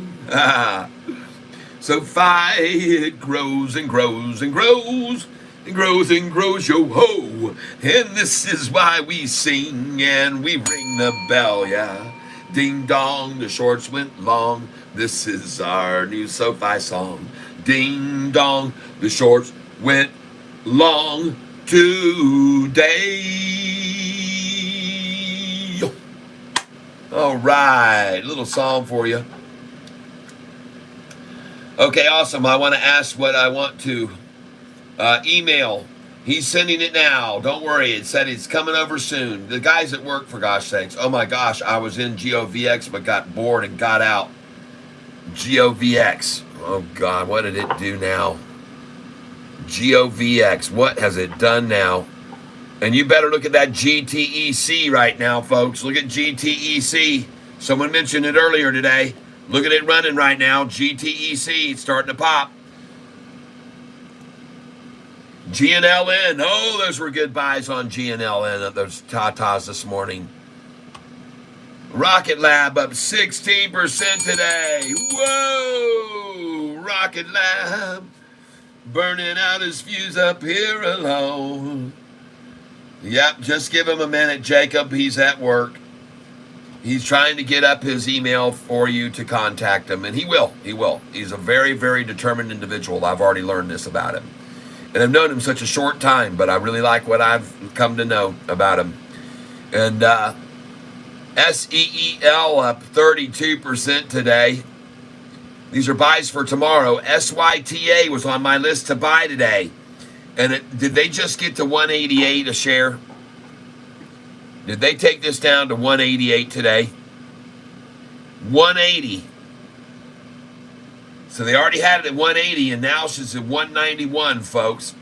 Sofi, it grows and grows and grows and grows and grows, yo ho. And this is why we sing and we ring the bell, yeah. Ding dong, the shorts went long. This is our new Sofi song. Ding dong, the shorts went long today. All right, little song for you. Okay, awesome. I want to ask what I want to email. He's sending it now. Don't worry. It said it's coming over soon. The guy's at work, for gosh sakes. Oh my gosh, I was in GOVX but got bored and got out. GOVX. Oh God, what did it do now? GOVX. What has it done now? And you better look at that GTEC right now, folks. Look at GTEC. Someone mentioned it earlier today. Look at it running right now. GTEC. It's starting to pop. GNLN. Oh, those were good buys on GNLN. Those tatas this morning. Rocket Lab up 16% today. Whoa! Rocket Lab burning out his fuse up here alone. Yep, just give him a minute, Jacob. He's at work. He's trying to get up his email for you to contact him, and he will. He will. He's a very, very determined individual. I've already learned this about him. And I've known him such a short time, but I really like what I've come to know about him. And SEEL up 32% today. These are buys for tomorrow. SYTA was on my list to buy today. And did they just get to 188 a share? Did they take this down to 188 today? 180. So they already had it at 180, and now it's at 191, folks.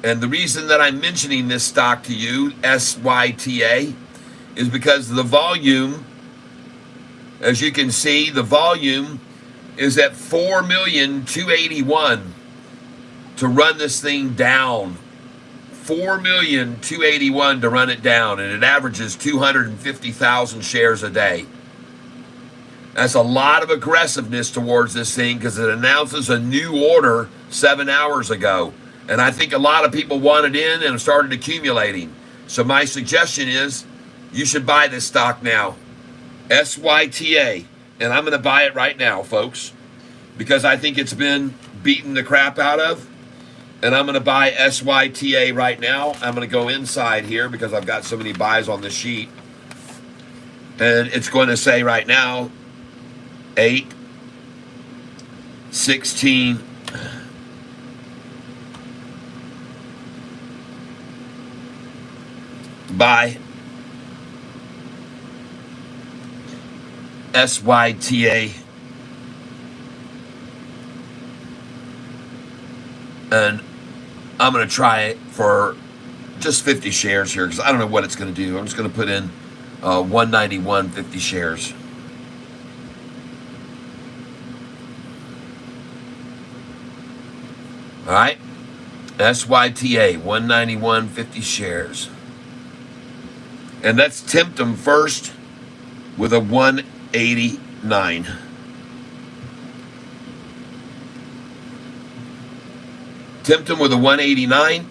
And the reason that I'm mentioning this stock to you, SYTA, is because the volume, as you can see, the volume is at 4,281,000 to run this thing down. 4,281,000 to run it down, and it averages 250,000 shares a day. That's a lot of aggressiveness towards this thing because it announces a new order 7 hours ago. And I think a lot of people wanted in and have started accumulating. So my suggestion is you should buy this stock now. SYTA. And I'm going to buy it right now, folks, because I think it's been beaten the crap out of. And I'm going to buy SYTA right now. I'm going to go inside here because I've got so many buys on the sheet. And it's going to say right now, 8, 16, buy SYTA. And I'm going to try it for just 50 shares here because I don't know what it's going to do. I'm just going to put in 191, 50 shares. All right. SYTA, 191, 50 shares. And let's tempt them first with a 189. Tempt them with a 189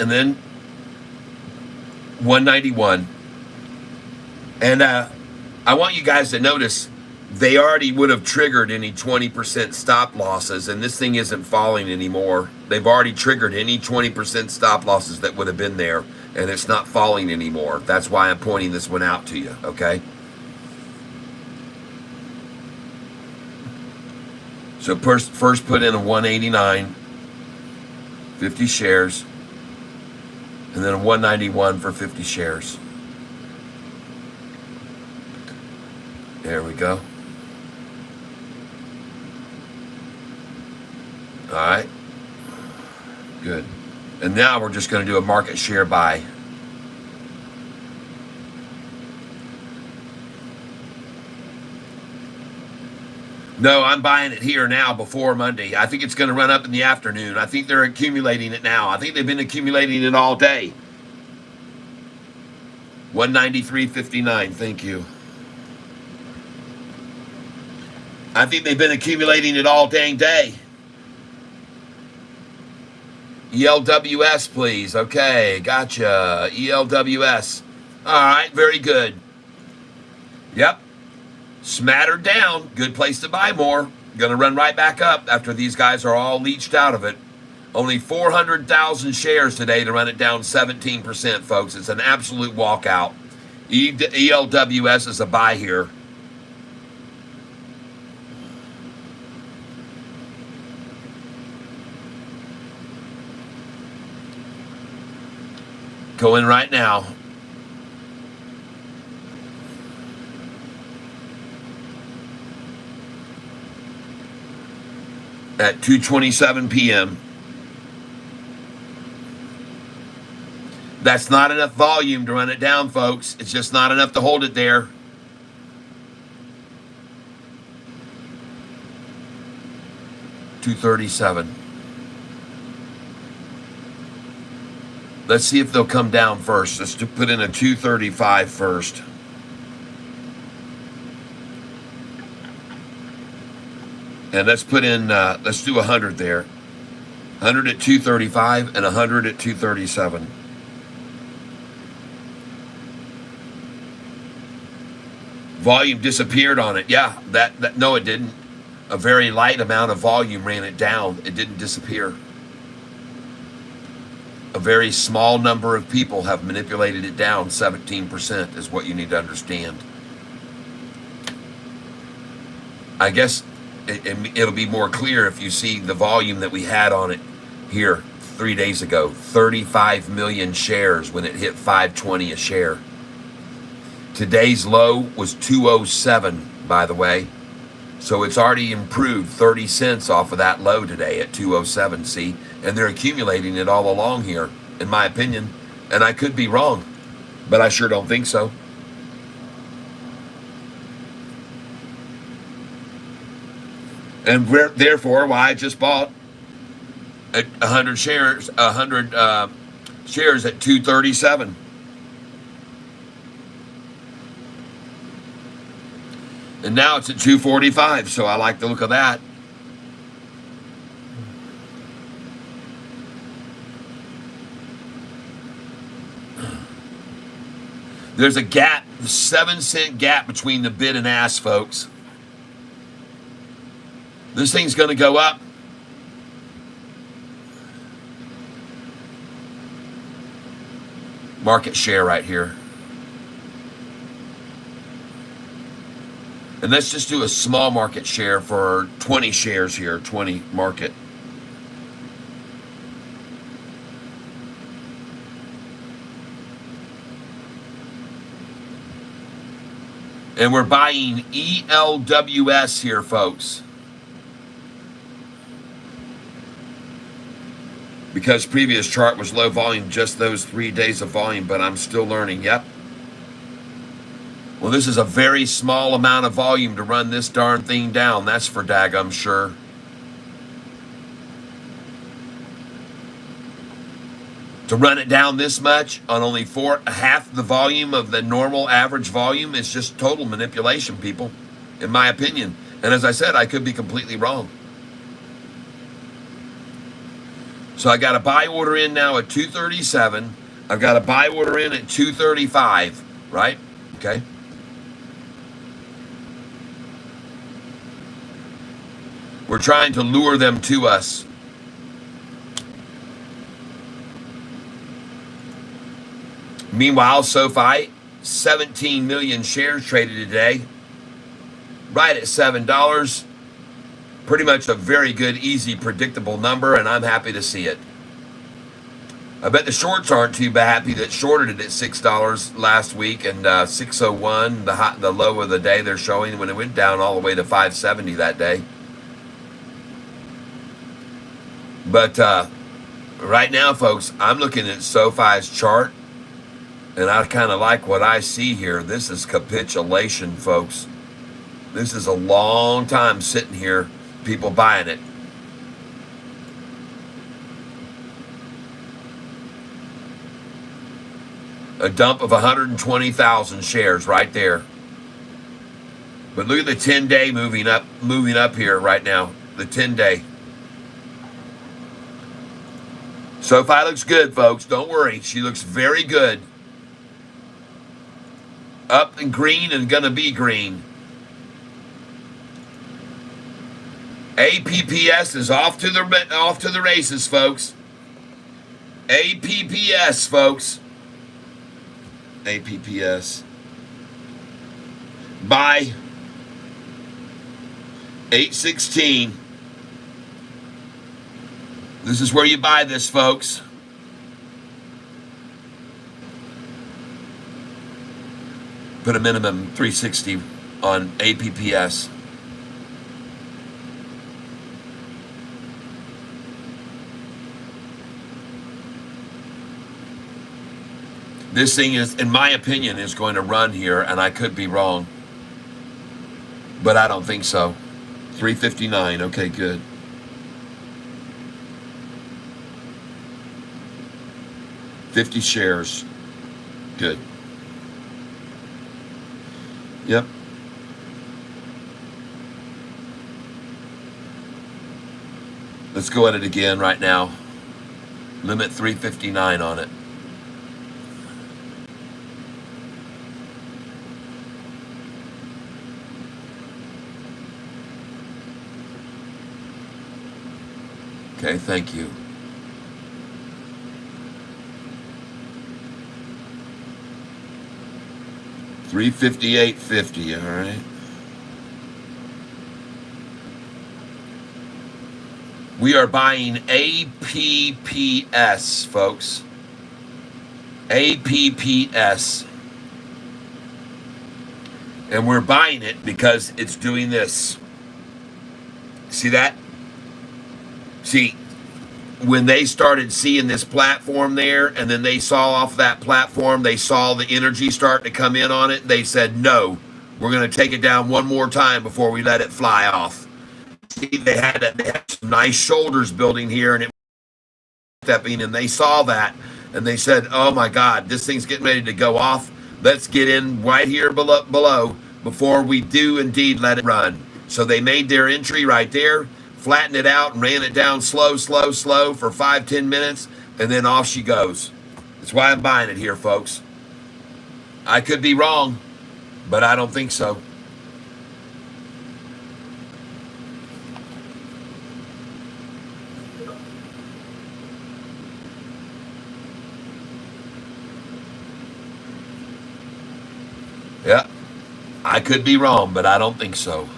and then 191. And I want you guys to notice they already would have triggered any 20% stop losses, and this thing isn't falling anymore. They've already triggered any 20% stop losses that would have been there, and it's not falling anymore. That's why I'm pointing this one out to you, okay? So first put in a 189. 50 shares, and then a 191 for 50 shares. There we go. All right. Good. And now we're just going to do a market share buy. No, I'm buying it here now before Monday. I think it's going to run up in the afternoon. I think they're accumulating it now. I think they've been accumulating it all day. 193.59. Thank you. I think they've been accumulating it all dang day. ELWS, please. Okay, gotcha. ELWS. All right, very good. Yep. Smattered down. Good place to buy more. Going to run right back up after these guys are all leached out of it. Only 400,000 shares today to run it down 17%, folks. It's an absolute walkout. ELWS is a buy here. Go in right now. At 2:27 p.m. That's not enough volume to run it down, folks. It's just not enough to hold it there. $237. Let's see if they'll come down first. Let's put in a 235 first. And let's put in, let's do 100 there. 100 at 235 and 100 at 237. Volume disappeared on it. Yeah, no, it didn't. A very light amount of volume ran it down. It didn't disappear. A very small number of people have manipulated it down. 17% is what you need to understand. I guess it'll be more clear if you see the volume that we had on it here 3 days ago. 35 million shares when it hit 520 a share. Today's low was 207, by the way. So it's already improved 30 cents off of that low today at 207, see? And they're accumulating it all along here, in my opinion. And I could be wrong, but I sure don't think so. And therefore, why I just bought 100 shares, 100 shares at 237. And now it's at 245, so I like the look of that. There's a gap, 7-cent gap between the bid and ask, folks. This thing's going to go up. Market share right here. And let's just do a small market share for 20 shares here, 20 market. And we're buying ELWS here, folks. Because previous chart was low volume, just those 3 days of volume, but I'm still learning. Yep. Well, this is a very small amount of volume to run this darn thing down. That's for daggum sure. To run it down this much on only half the volume of the normal average volume is just total manipulation, people, in my opinion. And as I said, I could be completely wrong. So I got a buy order in now at 237. I've got a buy order in at 235, right? Okay. We're trying to lure them to us. Meanwhile, Sofi, 17 million shares traded today, right at $7. Pretty much a very good, easy, predictable number, and I'm happy to see it. I bet the shorts aren't too happy that shorted it at $6 last week and 601 the low of the day they're showing when it went down all the way to 570 that day. But right now, folks, I'm looking at SoFi's chart, and I kind of like what I see here. This is capitulation, folks. This is a long time sitting here, people buying it. A dump of 120,000 shares right there. But look at the 10-day moving up here right now. The 10-day. SoFi looks good, folks. Don't worry. She looks very good. Up and green and gonna be green. APPS is off to the races, folks. APPS, folks. APPS. Buy 816. This is where you buy this, folks. Put a minimum 360 on APPS. This thing is, in my opinion, is going to run here, and I could be wrong. But I don't think so. 359, okay, good. $50 shares. Good. Yep. Let's go at it again right now. Limit 359 on it. Okay, thank you. $358.50, all right. We are buying APPS, folks. APPS. And we're buying it because it's doing this. See that? See, when they started seeing this platform there, and then they saw off that platform, they saw the energy start to come in on it, they said, no, we're going to take it down one more time before we let it fly off. See, they had some nice shoulders building here, and it was stepping, and they saw that, and they said, oh my God, this thing's getting ready to go off. Let's get in right here below before we do indeed let it run. So they made their entry right there, flattened it out and ran it down slow for 5-10 minutes, and then off she goes. That's why I'm buying it here, folks. I could be wrong, but I don't think so. Yeah, I could be wrong, but I don't think so.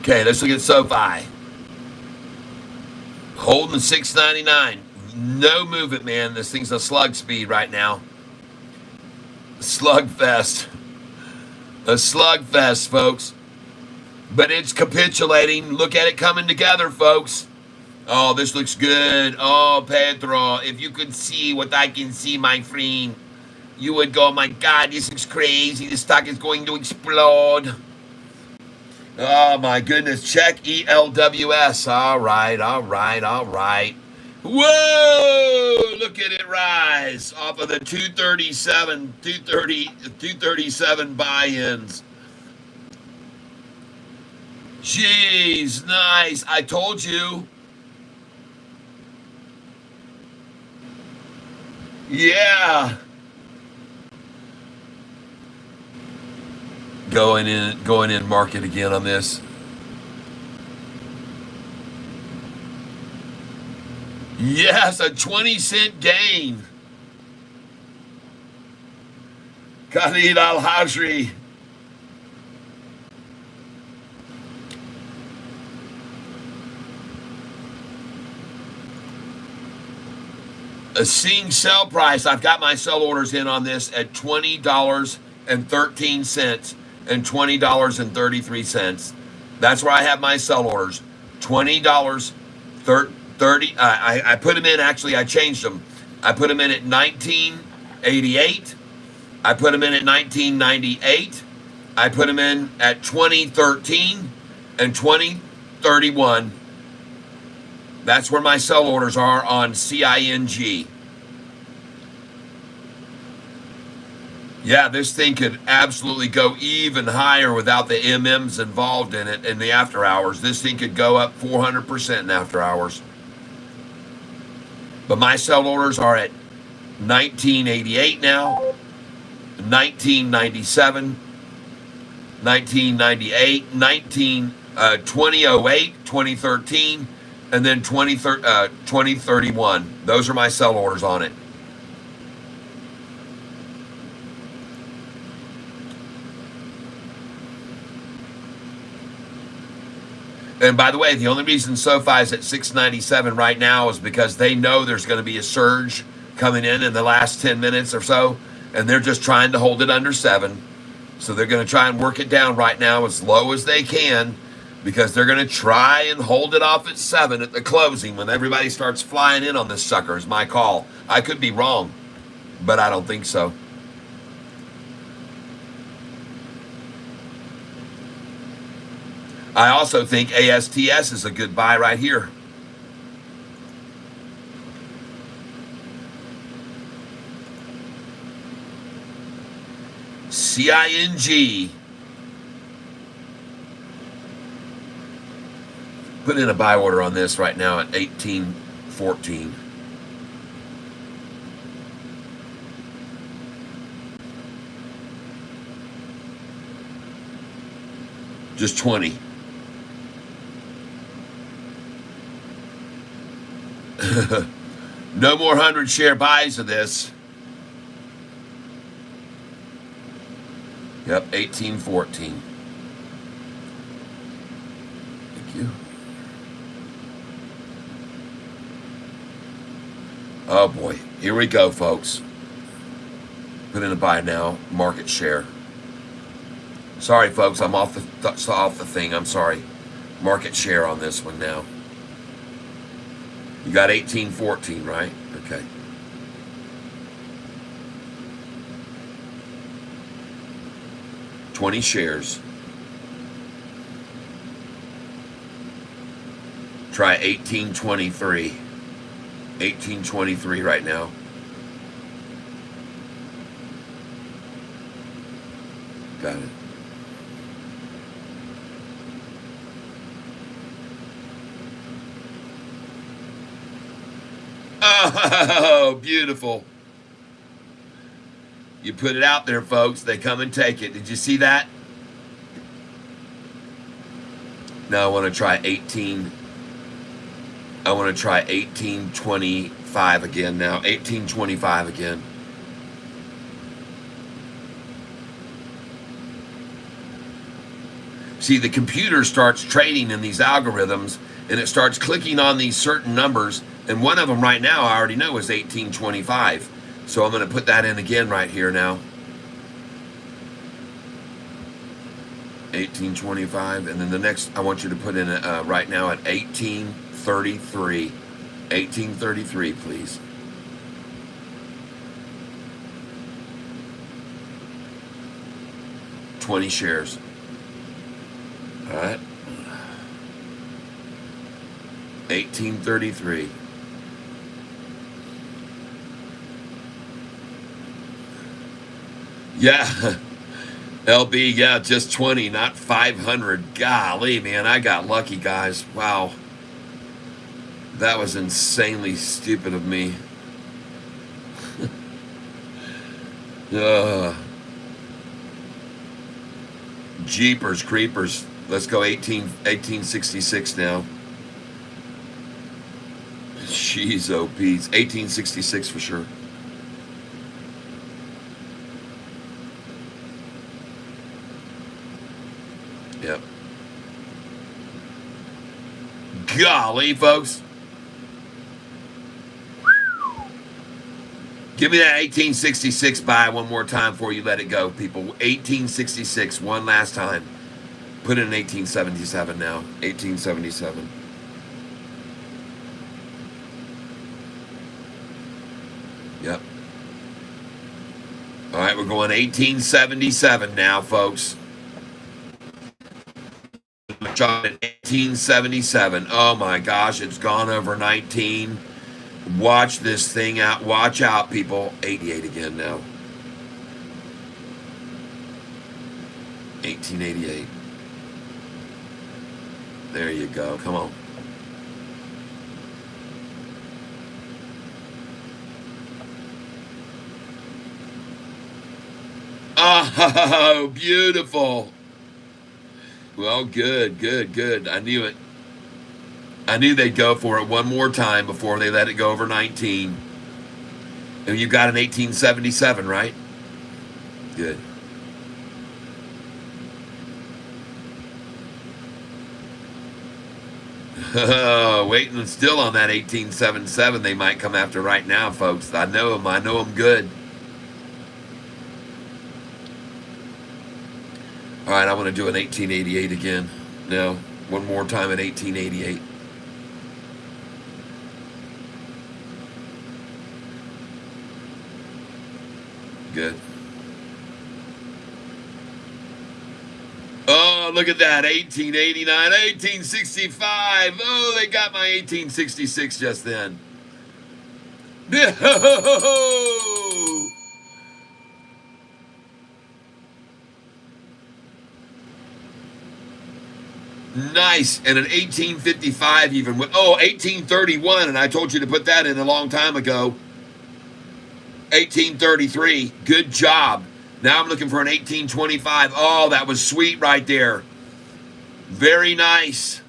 Okay, let's look at SoFi. Holding 699. No movement, man. This thing's a slug speed right now. Slugfest. A slugfest, folks. But it's capitulating. Look at it coming together, folks. Oh, this looks good. Oh, Pedro, if you could see what I can see, my friend, you would go, my God, this looks crazy. The stock is going to explode. Oh, my goodness. Check ELWS. All right. Whoa! Look at it rise off of the 237 buy-ins. Jeez, nice. I told you. Yeah. Going in market again on this. Yes, a 20-cent gain. Khalid Al-Hajri. Seeing sell price, I've got my sell orders in on this at $20.13 and $20.33. That's where I have my sell orders. $20.30. I put them in, actually, I changed them. I put them in at 1988. I put them in at 1998. I put them in at 2013 and 2031. That's where my sell orders are on CING. Yeah, this thing could absolutely go even higher without the MMs involved in it in the after hours. This thing could go up 400% in after hours. But my sell orders are at 1988 now, 1997, 1998, 2008, 2013, and then 2031. Those are my sell orders on it. And by the way, the only reason SoFi is at 697 right now is because they know there's going to be a surge coming in the last 10 minutes or so, and they're just trying to hold it under 7. So they're going to try and work it down right now as low as they can, because they're going to try and hold it off at 7 at the closing when everybody starts flying in on this sucker, is my call. I could be wrong, but I don't think so. I also think ASTS is a good buy right here. CING. Put in a buy order on this right now at 18.14. Just 20. No more 100 share buys of this. Yep, 18.14. Thank you. Oh boy, here we go, folks. Put in a buy now. Market share. Sorry, folks, I'm off the thing. I'm sorry. Market share on this one now. You got 18.14, right? Okay. $20 shares. Try 18.23. 18.23 right now. Got it. Oh, beautiful. You put it out there, folks. They come and take it. Did you see that? Now I want to try 18. I want to try 18.25 again now. 18.25 again. See, the computer starts trading in these algorithms, and it starts clicking on these certain numbers. And one of them right now I already know is 18.25. So I'm going to put that in again right here now. 18.25. And then the next I want you to put in right now at 18.33. 18.33, please. $20 shares. All right. 18.33. Yeah, LB, yeah, just 20, not 500. Golly, man, I got lucky, guys. Wow. That was insanely stupid of me. Jeepers creepers. Let's go 1866 now. Jeez, oh, Pete. 1866 for sure. Yep. Golly, folks. Give me that 1866 buy one more time before you let it go, people. 1866, one last time. Put in 1877 now. 1877. Yep. All right, we're going 1877 now, folks. 1877. Oh my gosh, it's gone over 19. Watch this thing out. Watch out, people. 88 again now. 1888. There you go. Come on. Oh, beautiful. Well, good, good, good. I knew it. I knew they'd go for it one more time before they let it go over 19. And you got an 1877, right? Good. Waiting still on that 1877 they might come after right now, folks. I know them. I know them good. All right, I want to do an 1888 again. No, one more time at 1888. Good. Oh, look at that. 1889, 1865. Oh, they got my 1866 just then. Nice. And an 1855 even. 1831, and I told you to put that in a long time ago. 1833. Good job. Now I'm looking for an 1825. Oh, that was sweet right there. Very nice.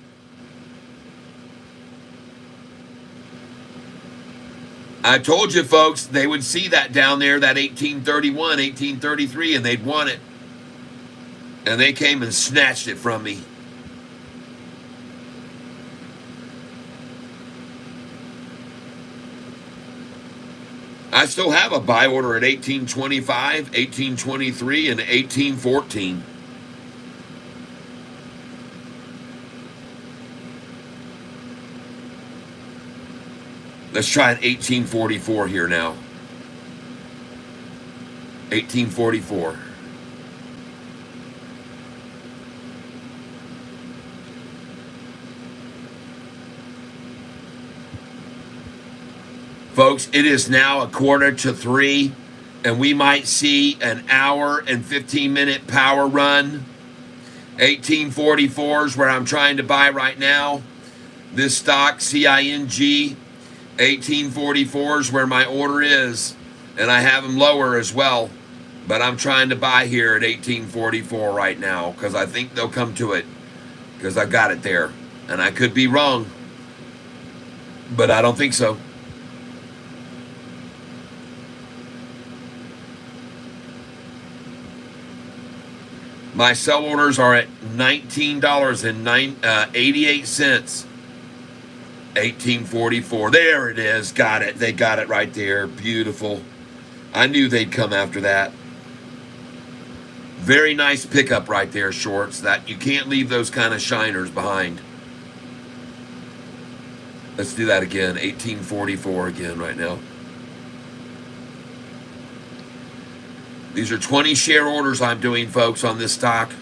I told you, folks, they would see that down there, that 1831, 1833, and they'd want it. And they came and snatched it from me. I still have a buy order at 1825, 1823, and 1814. Let's try an 1844 here now. 1844. Folks, it is now 2:45, and we might see an hour and 15-minute power run. 1844 is where I'm trying to buy right now. This stock, CING, 1844 is where my order is, and I have them lower as well. But I'm trying to buy here at 1844 right now because I think they'll come to it because I got it there. And I could be wrong, but I don't think so. My sell orders are at $19.88. 1844. There it is. Got it. They got it right there. Beautiful. I knew they'd come after that. Very nice pickup right there, shorts. That you can't leave those kind of shiners behind. Let's do that again. 1844 again right now. These are 20 share orders I'm doing, folks, on this stock.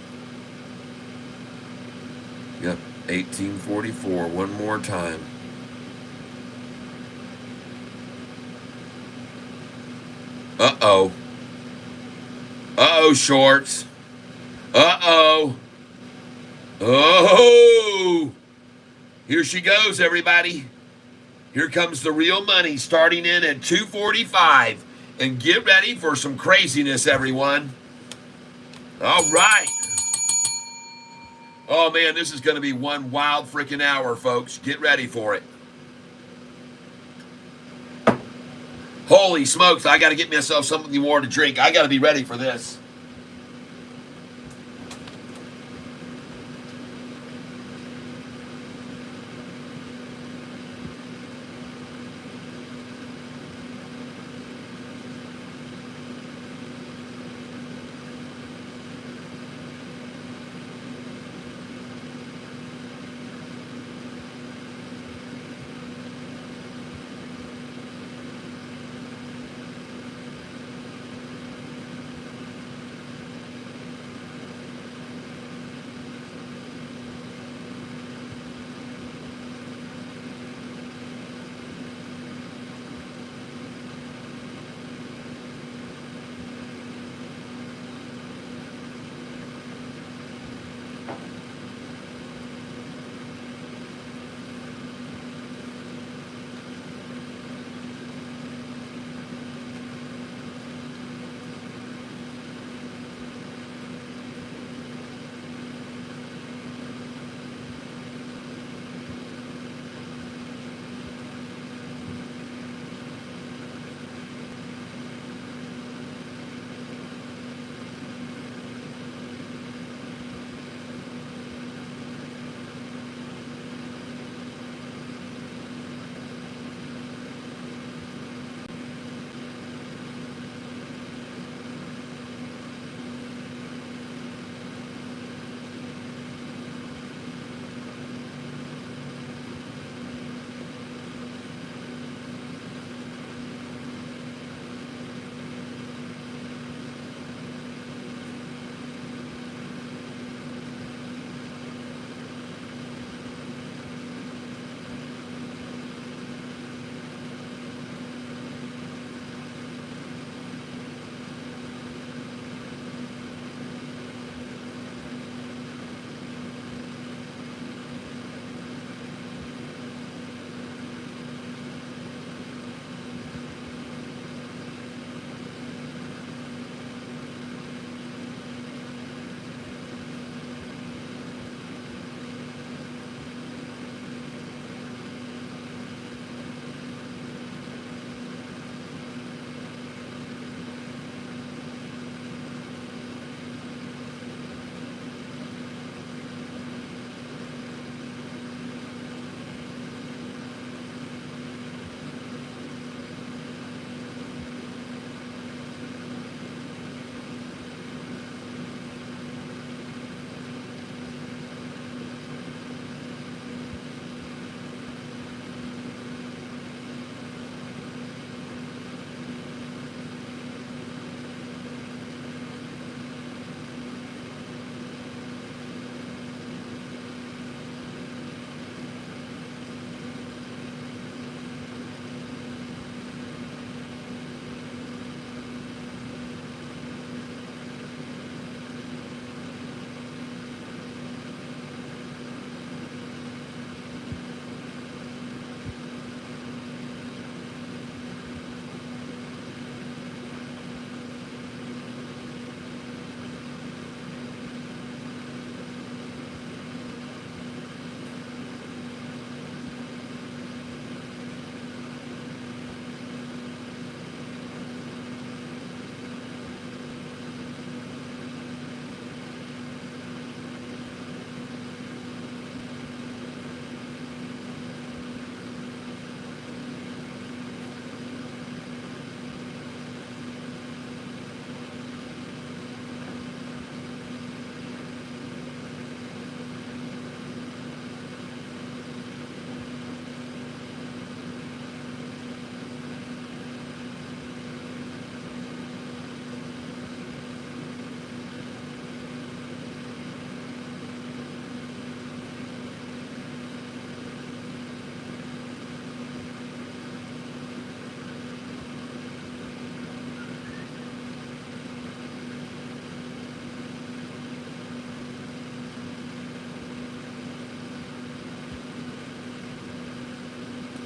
Yep, 1844. One more time. Uh-oh. Uh-oh, shorts. Uh-oh. Oh! Here she goes, everybody. Here comes the real money, starting in at 245. And get ready for some craziness, everyone. All right. Oh, man, this is going to be one wild freaking hour, folks. Get ready for it. Holy smokes, I got to get myself something more to drink. I got to be ready for this.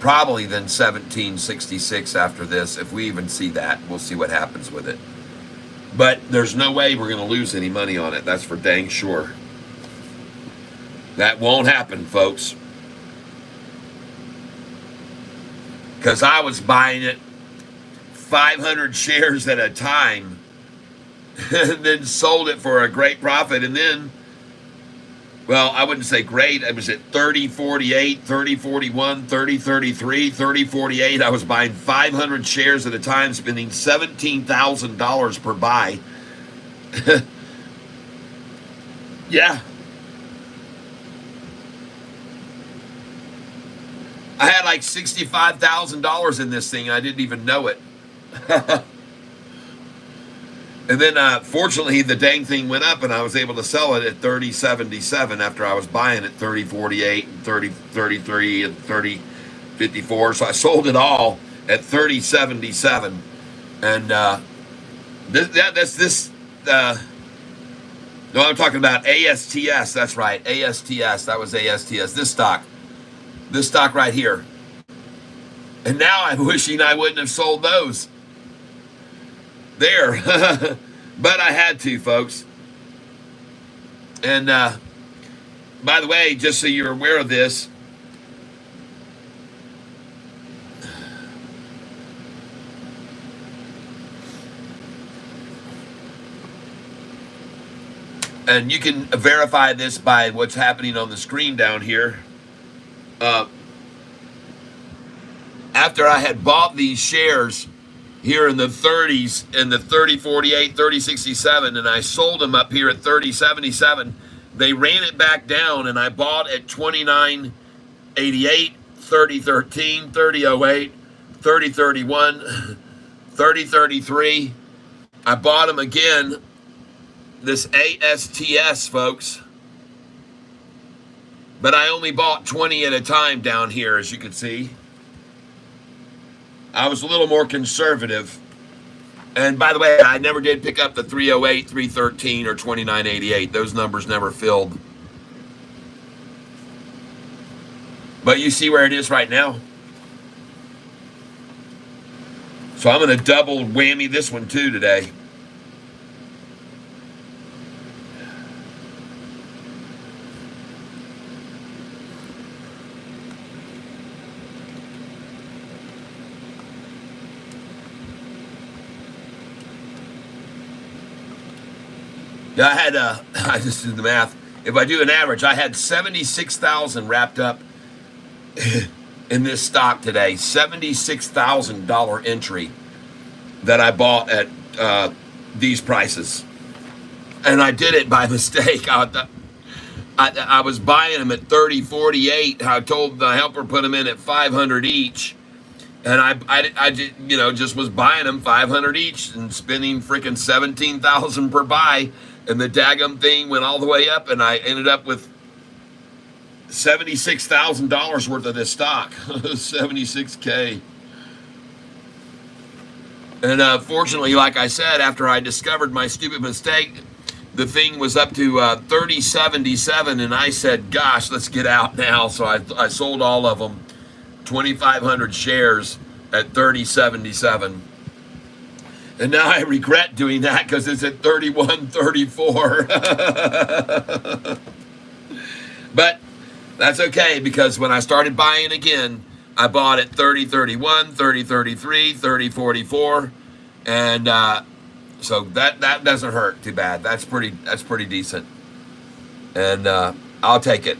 probably than 1766 after this. If we even see that, we'll see what happens with it. But there's no way we're going to lose any money on it. That's for dang sure. That won't happen, folks. Because I was buying it 500 shares at a time and then sold it for a great profit. And then, well, I wouldn't say great. I was at 30.48, 30.41, 30.33, 30.48. I was buying 500 shares at a time, spending $17,000 per buy. Yeah. I had like $65,000 in this thing. I didn't even know it. And then, fortunately, the dang thing went up, and I was able to sell it at 30.77 after I was buying it 30.48 and 30.33 and 30.54. So I sold it all at 30.77, and no, I'm talking about ASTS. That's right, ASTS. That was ASTS. This stock right here. And now I'm wishing I wouldn't have sold those. There. But I had to, folks. And by the way, just so you're aware of this, and you can verify this by what's happening on the screen down here. After I had bought these shares here in the 30s, in the 30.48, 30.67, and I sold them up here at 30.77, they ran it back down, and I bought at 29.88, 30.13, 30.08, 30.31, 30.33. I bought them again, this ASTS, folks. But I only bought 20 at a time down here, as you can see. I was a little more conservative. And by the way, I never did pick up the 308, 313, or 2988. Those numbers never filled. But you see where it is right now. So I'm going to double whammy this one too today. Yeah, I just did the math. If I do an average, I had 76,000 wrapped up in this stock today. $76,000 entry that I bought at these prices. And I did it by mistake. I was buying them at 30.48. I told the helper put them in at 500 each. And I just was buying them 500 each and spending freaking 17,000 per buy. And the daggum thing went all the way up, and I ended up with $76,000 worth of this stock. 76K. And fortunately, like I said, after I discovered my stupid mistake, the thing was up to 30.77, and I said, gosh, let's get out now. So I sold all of them, 2,500 shares at 30.77. And now I regret doing that because it's at 31.34. But that's okay, because when I started buying again, I bought at 30.31, 30.33, 30.44, and so that doesn't hurt too bad. That's pretty decent, and I'll take it.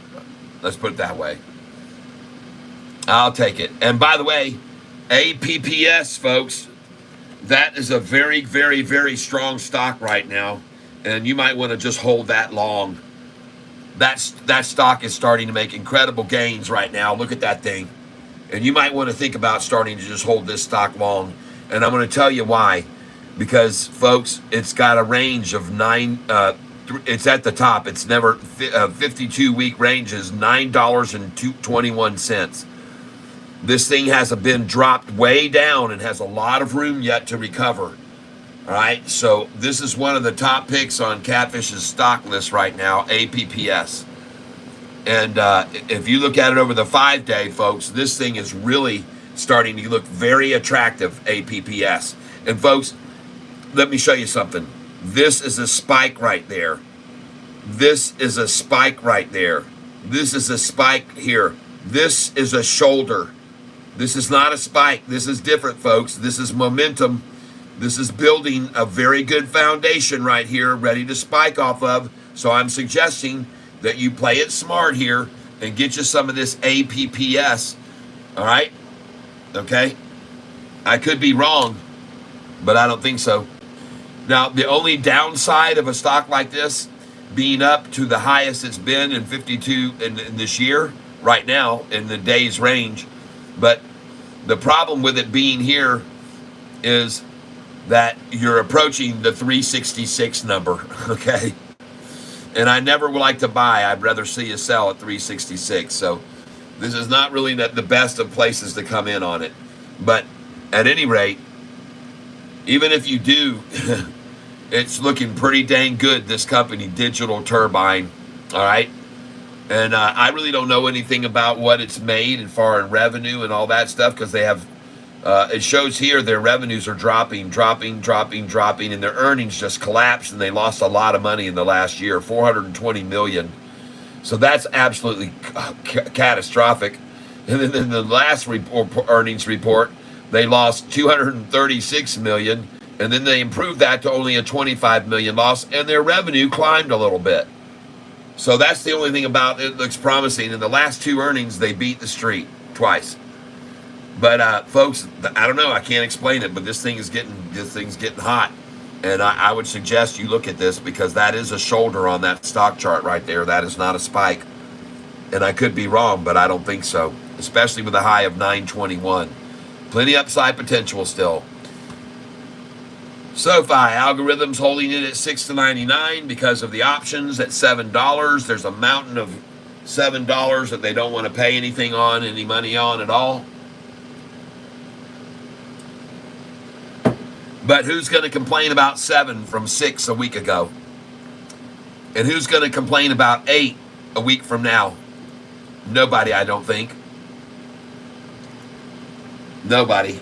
Let's put it that way. I'll take it. And by the way, APPS, folks. That is a very, very, very strong stock right now, and you might want to just hold that long. That stock is starting to make incredible gains right now. Look at that thing. And you might want to think about starting to just hold this stock long. And I'm going to tell you why. Because, folks, it's got a range of it's at the top. It's never, 52-week range is $9.21. This thing hasn't been dropped way down and has a lot of room yet to recover. All right, so this is one of the top picks on Catfish's stock list right now, APPS. And if you look at it over the 5-day, folks, this thing is really starting to look very attractive, APPS. And folks, let me show you something. This is a spike right there. This is a spike right there. This is a spike here. This is a shoulder. This is not a spike. This is different, folks. This is momentum. This is building a very good foundation right here, ready to spike off of. So I'm suggesting that you play it smart here and get you some of this APPS. All right? Okay? I could be wrong, but I don't think so. Now, the only downside of a stock like this being up to the highest it's been in 52 in this year, right now, in the day's range, but the problem with it being here is that you're approaching the 366 number, okay? And I never would like to buy. I'd rather see you sell at 366. So this is not really the best of places to come in on it. But at any rate, even if you do, it's looking pretty dang good, this company, Digital Turbine, all right? And I really don't know anything about what it's made as far as revenue and all that stuff, because they have, it shows here their revenues are dropping, and their earnings just collapsed, and they lost a lot of money in the last year, $420 million. So that's absolutely catastrophic. And then in the last earnings report, they lost $236 million, and then they improved that to only a $25 million loss, and their revenue climbed a little bit. So that's the only thing about it. Looks promising. In the last two earnings, they beat the street twice. But folks, I don't know. I can't explain it. But this thing's getting hot, and I would suggest you look at this, because that is a shoulder on that stock chart right there. That is not a spike, and I could be wrong, but I don't think so. Especially with a high of 921, plenty upside potential still. Sofi algorithms holding it at $6.99 because of the options at $7. There's a mountain of $7 that they don't want to pay anything on, any money on at all. But who's going to complain about 7 from 6 a week ago? And who's going to complain about 8 a week from now? Nobody, I don't think. Nobody.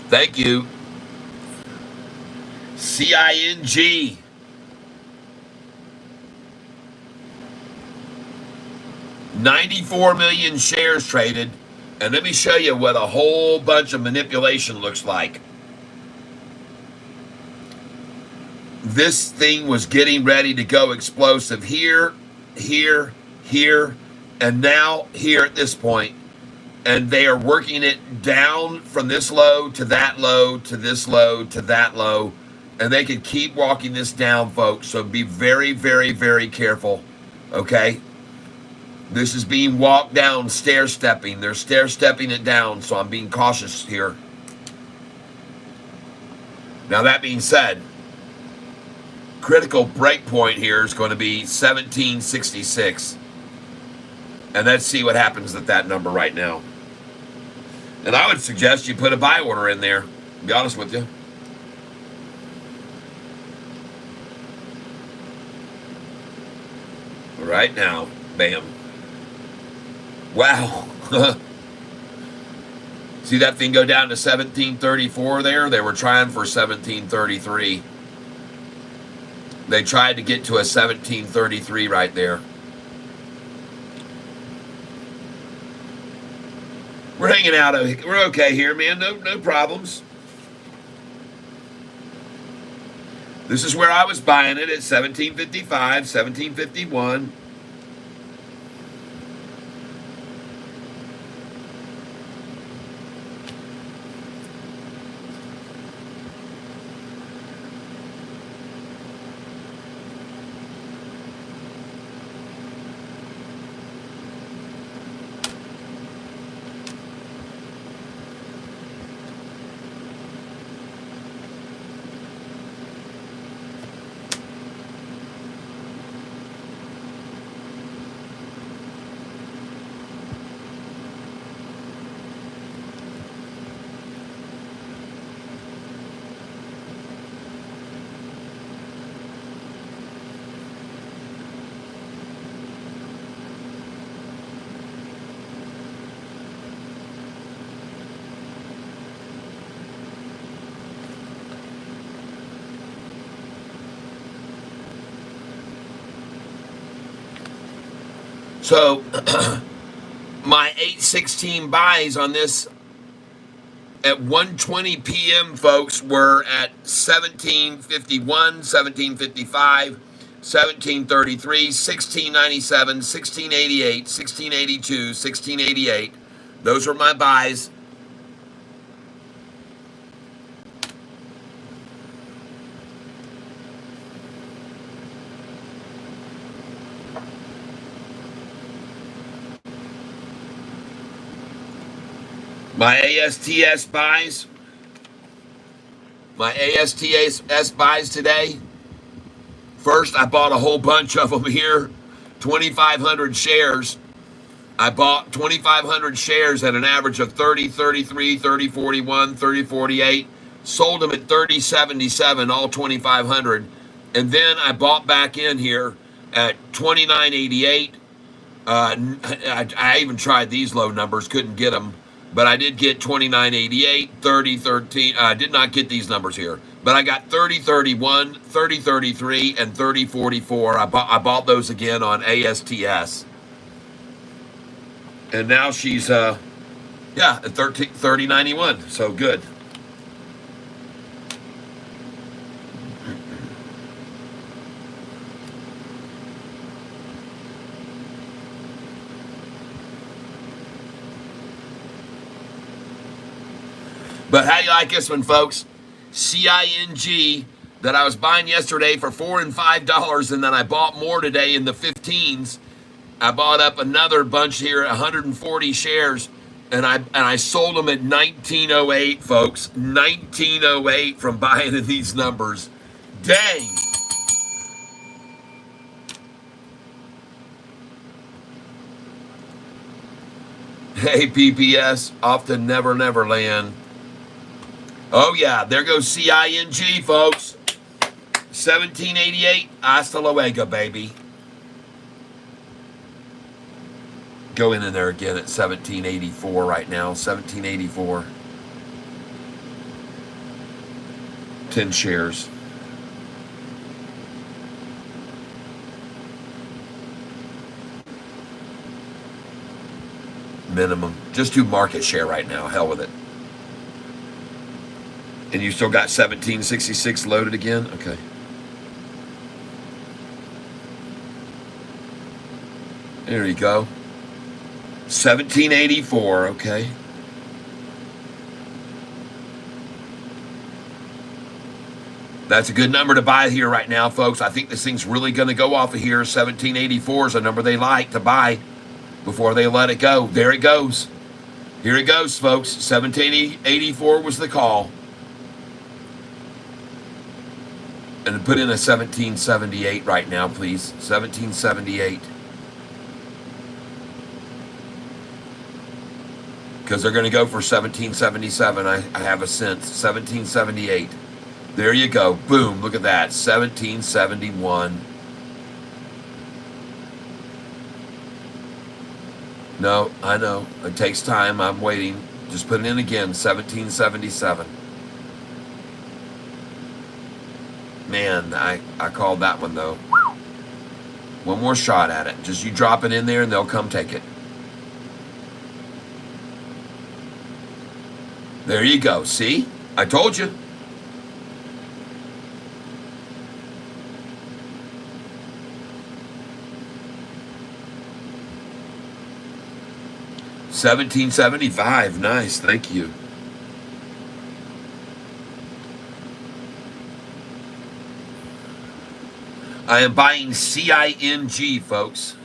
Thank you. CING. $94 million shares traded. And let me show you what a whole bunch of manipulation looks like. This thing was getting ready to go explosive here, here, here, and now here at this point. And they are working it down from this low to that low to this low to that low. And they can keep walking this down, folks. So be very, very, very careful. Okay? This is being walked down, stair-stepping. They're stair-stepping it down, so I'm being cautious here. Now, that being said, critical break point here is going to be 1766. And let's see what happens at that number right now. And I would suggest you put a buy order in there, to be honest with you. Right now, bam. Wow. See that thing go down to 1734 there? They were trying for 1733. They tried to get to a 1733 right there. We're hanging out. We're okay here, man. No problems. This is where I was buying it at 1755, 1751. So my 8:16 buys on this at 1:20 p.m., folks, were at 1751, 1755, 1733, 1697, 1688, 1682, 1688. Those were my buys. My ASTS buys. My ASTS buys today. First, I bought a whole bunch of them here. 2,500 shares. I bought 2,500 shares at an average of 30, 33, 30, 41, 30, 48. Sold them at 30, 77, all 2,500. And then I bought back in here at 29.88. I even tried these low numbers, couldn't get them. But I did get 29.88, 30, 13. I did not get these numbers here. But I got 30.31, 30.33, and 30.44. I bought those again on ASTS. And now she's, at 30.91. So good. But how do you like this one, folks? CING that I was buying yesterday for $4 and $5, and then I bought more today in the 15s. I bought up another bunch here, 140 shares, and I sold them at 1908, folks. 1908 from buying in these numbers. Dang. Hey, PPS, off to Never Never Land. Oh, yeah, there goes CING, folks. 1788, hasta luego, baby. Go in there again at 1784 right now, 1784. 10 shares. Minimum. Just do market share right now, hell with it. And you still got 1766 loaded again? Okay. There you go. 1784, okay. That's a good number to buy here right now, folks. I think this thing's really going to go off of here. 1784 is a number they like to buy before they let it go. There it goes. Here it goes, folks. 1784 was the call. And put in a 1778 right now, please. 1778. Because they're going to go for 1777. I have a sense. 1778. There you go. Boom. Look at that. 1771. No, I know. It takes time. I'm waiting. Just put it in again. 1777. Man, I called that one, though. One more shot at it. Just you drop it in there and they'll come take it. There you go. See? I told you. $17.75. Nice. Thank you. I am buying CING, folks.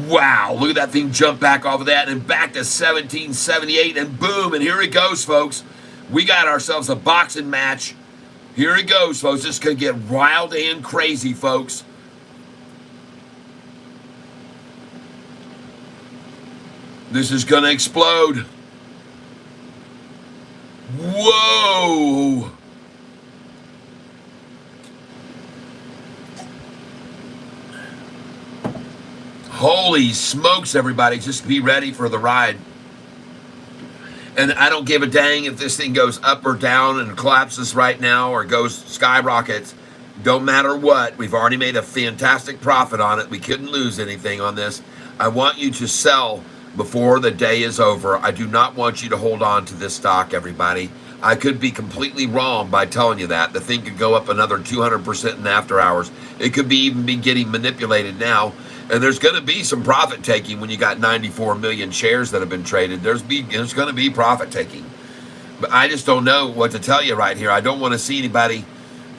Wow, look at that thing jump back off of that and back to 1778, and boom, and here it goes, folks. We got ourselves a boxing match. Here it goes, folks. It's going to get wild and crazy, folks. This is going to explode. Whoa. Holy smokes, everybody. Just be ready for the ride. And I don't give a dang if this thing goes up or down and collapses right now or goes skyrockets. Don't matter what. We've already made a fantastic profit on it. We couldn't lose anything on this. I want you to sell before the day is over. I do not want you to hold on to this stock, everybody. I could be completely wrong by telling you that. The thing could go up another 200% in after hours. It could be even be getting manipulated now. And there's going to be some profit taking when you got 94 million shares that have been traded. There's going to be profit taking. But I just don't know what to tell you right here. I don't want to see anybody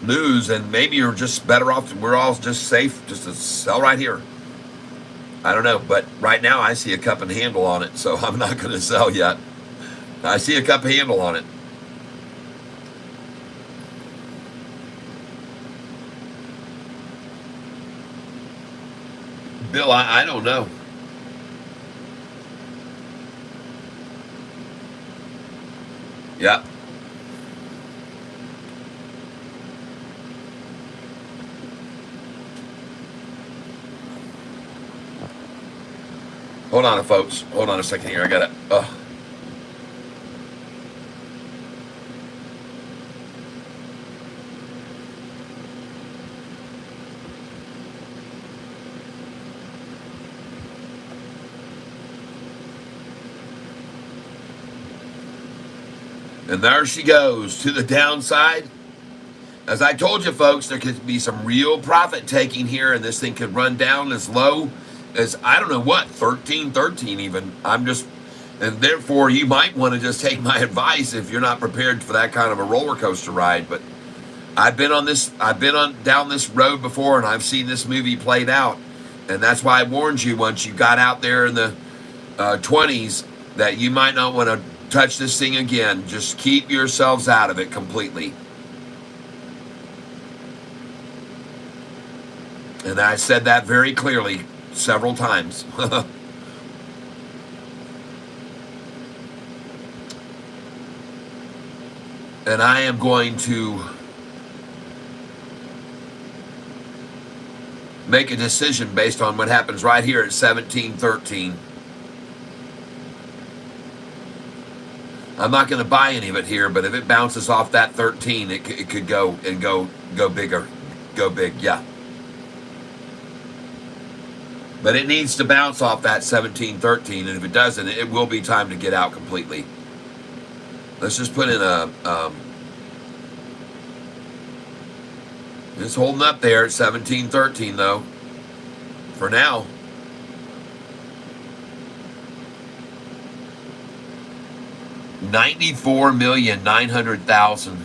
lose, and maybe you're just better off. We're all just safe just to sell right here. I don't know, but right now I see a cup and handle on it, so I'm not going to sell yet. I see a cup and handle on it. Bill, I don't know. Yep. Hold on, folks. Hold on a second here. I got it. And there she goes to the downside. As I told you, folks, there could be some real profit taking here, and this thing could run down as low as, I don't know what, 13 even. And therefore you might want to just take my advice if you're not prepared for that kind of a roller coaster ride. But I've been down this road before, and I've seen this movie played out. And that's why I warned you once you got out there in the 20s that you might not want to touch this thing again. Just keep yourselves out of it completely. And I said that very clearly several times. And I am going to make a decision based on what happens right here at 17.13. I'm not going to buy any of it here, but if it bounces off that 13, it could go and go bigger, go big, yeah. But it needs to bounce off that 17.13, and if it doesn't, it will be time to get out completely. Let's just put in it's holding up there at 17.13 though, for now. $94,900,000.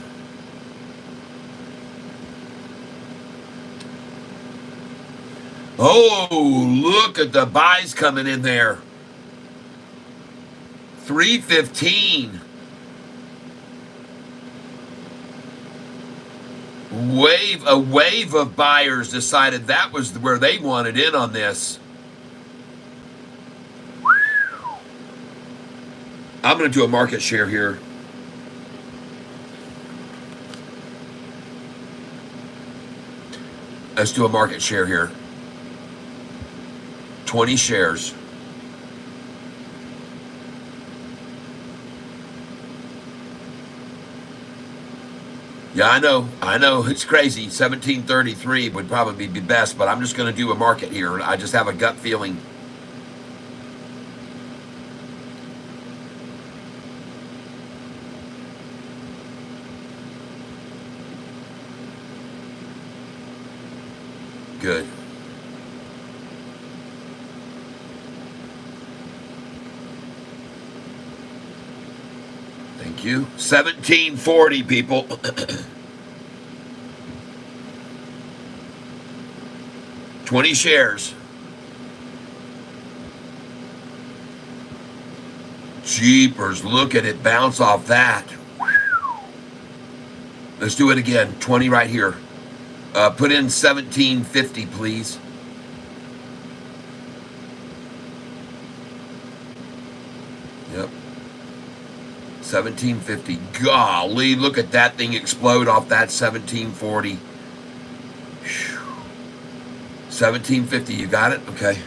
Oh, look at the buys coming in there. 315. A wave of buyers decided that was where they wanted in on this. I'm going to do a market share here. Let's do a market share here. 20 shares. Yeah, I know, it's crazy. 1733 would probably be best, but I'm just going to do a market here. I just have a gut feeling. Good. Thank you. 1740, people. $20 shares. Jeepers, look at it bounce off that. Let's do it again. 20 right here. Put in 1750, please. Yep. 1750. Golly, look at that thing explode off that 1740. 1750, you got it? Okay.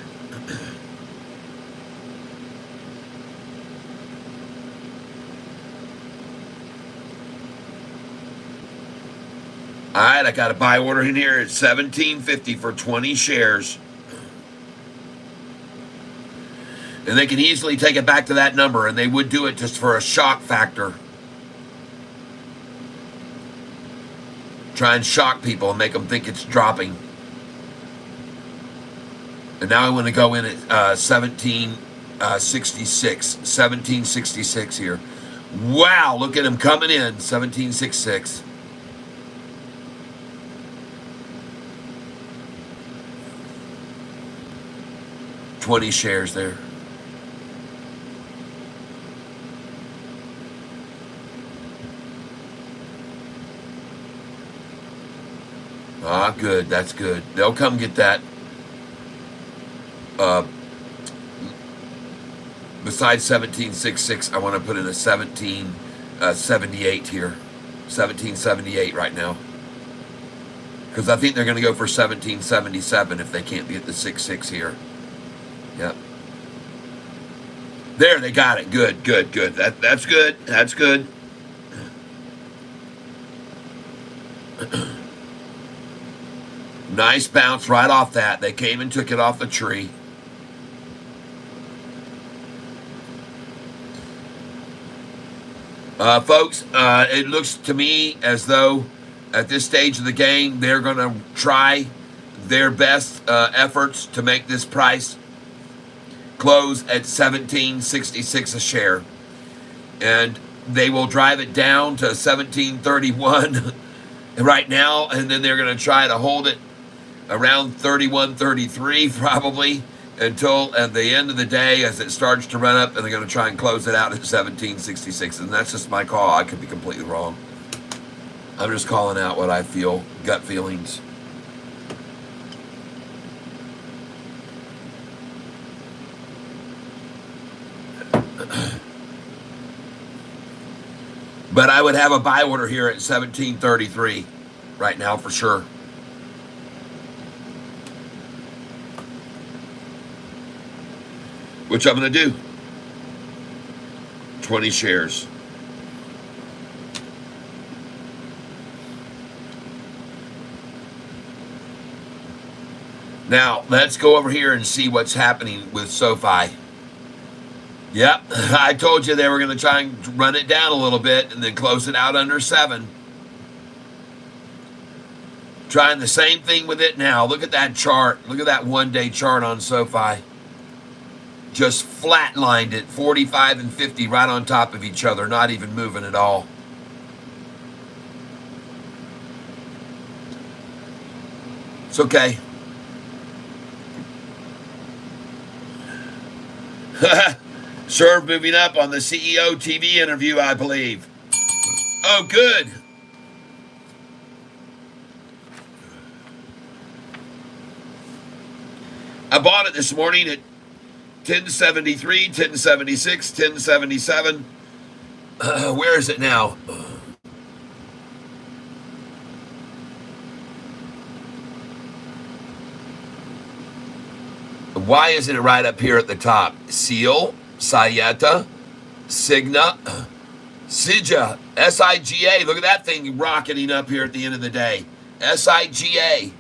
All right, I got a buy order in here at $17.50 for 20 shares. And they can easily take it back to that number, and they would do it just for a shock factor. Try and shock people and make them think it's dropping. And now I want to go in at 1766 here. Wow, look at him coming in, 1766. $20 shares there. Ah, good. That's good. They'll come get that. Besides 1766, I want to put in a 1778 here. 1778 right now. Because I think they're going to go for 1777 if they can't get the 66 here. Yep. There, they got it. Good, good, good. That's good. That's good. Nice bounce right off that. They came and took it off the tree. Folks, it looks to me as though at this stage of the game, they're going to try their best efforts to make this price close at $17.66 a share. And they will drive it down to $17.31 right now, and then they're going to try to hold it around $31.33 probably until at the end of the day as it starts to run up, and they're going to try and close it out at $17.66. And that's just my call. I could be completely wrong. I'm just calling out what I feel, gut feelings. But I would have a buy order here at $17.33 right now for sure. Which I'm going to do. 20 shares. Now, let's go over here and see what's happening with Sofi. Yep, I told you they were going to try and run it down a little bit and then close it out under 7. Trying the same thing with it now. Look at that chart. Look at that one-day chart on Sofi. Just flatlined it, 45 and 50 right on top of each other, not even moving at all. It's okay. Serve moving up on the CEO TV interview, I believe. Oh, good. I bought it this morning at 1073, 1076, 1077. Where is it now? Why isn't it right up here at the top? Seal, Sayeta, Signa, Sija, S-I-G-A. Look at that thing rocketing up here at the end of the day. S-I-G-A.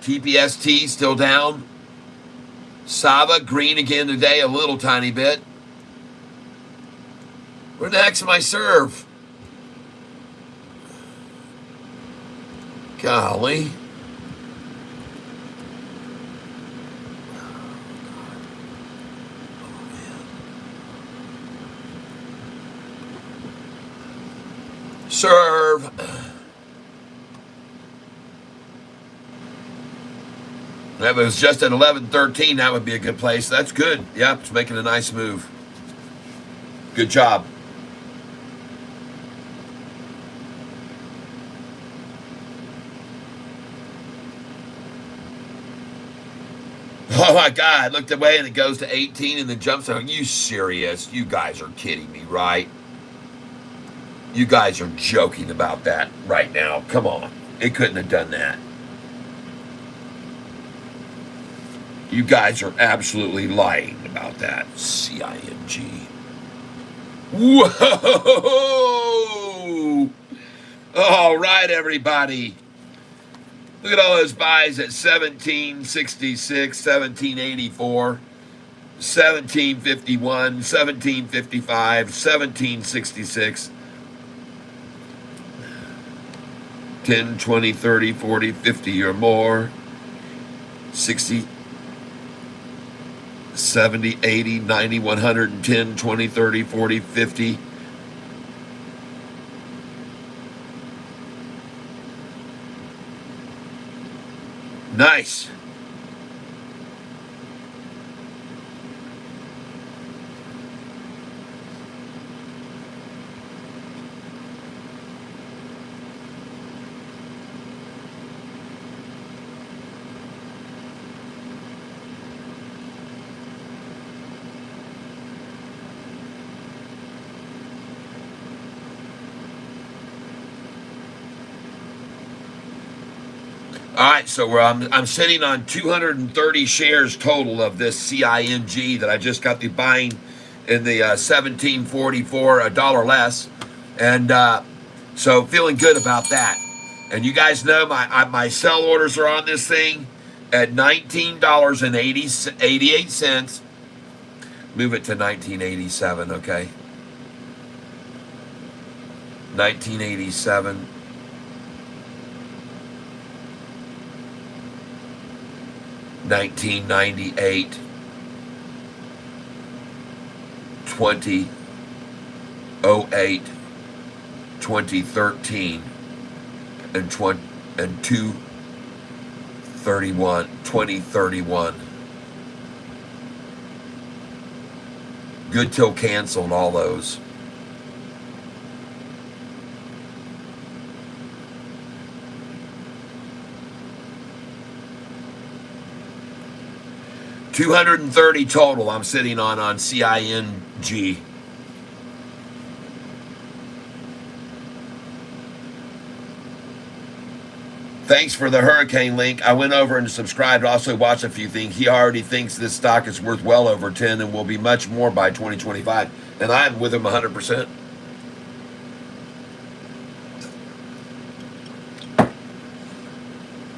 TPST still down. Sava, green again today, a little tiny bit. Where the heck's my serve? Golly. Serve. That was just at 11:13. That would be a good place. That's good. Yep, it's making a nice move. Good job. Oh my God, looked away and it goes to 18 and then jumps on. Are you serious? You guys are kidding me, right? You guys are joking about that right now. Come on. It couldn't have done that. You guys are absolutely lying about that. C-I-N-G. Whoa! All right, everybody. Look at all those buys at 1766, 1784, 1751, 1755, 1766, 10, 20, 30, 40, 50 or more, 60, 70, 80, 90, 110, 20, 30, 40, 50. Nice. All right, so I'm sitting on 230 shares total of this CING that I just got the buying in the 1744, a dollar less, and so feeling good about that. And you guys know my sell orders are on this thing at $19.88. Move it to 1987, okay? 1987. 1998, 2008, 2013, and 2031. Good till canceled, all those. $230 total I'm sitting on CING. Thanks for the hurricane link. I went over and subscribed, also watched a few things. He already thinks this stock is worth well over 10 and will be much more by 2025. And I'm with him 100%.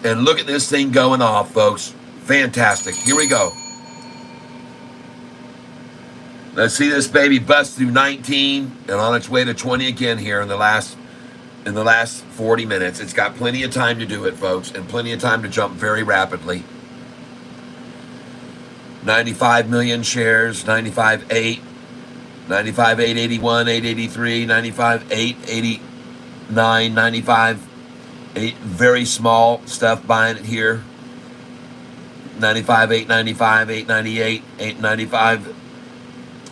And look at this thing going off, folks. Fantastic. Here we go. Let's see this baby bust through 19 and on its way to 20 again here in the last 40 minutes. It's got plenty of time to do it, folks, and plenty of time to jump very rapidly. 95 million shares, 95.8, 95.881, 883, 95.889, 95.8, very small stuff buying it here. 95, 895, 898, 895.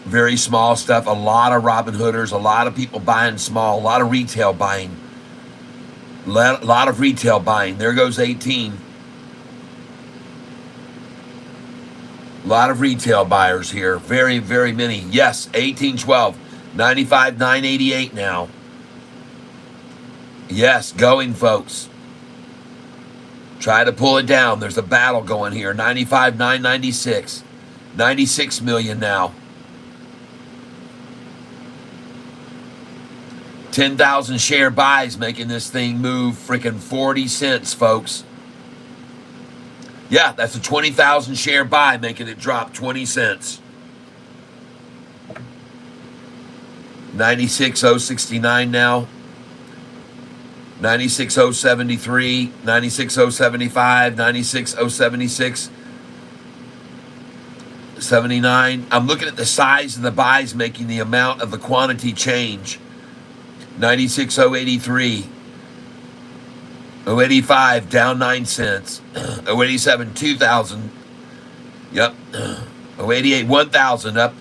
Very small stuff. A lot of Robin Hooders, a lot of people buying small, a lot of retail buying. A lot of retail buying. There goes 18. A lot of retail buyers here. Very, very many. Yes, 1812. 95, 988 now. Yes, going, folks. Try to pull it down. There's a battle going here. 95, 996. 96 million now. 10,000 share buys making this thing move freaking 40 cents, folks. Yeah, that's a 20,000 share buy making it drop 20 cents. 96,069 now. 96,073, 96,075, 96,076, 79. I'm looking at the size of the buys making the amount of the quantity change. 96,083, 085 down 9 cents, 087 2,000, yep, 088 1,000 up,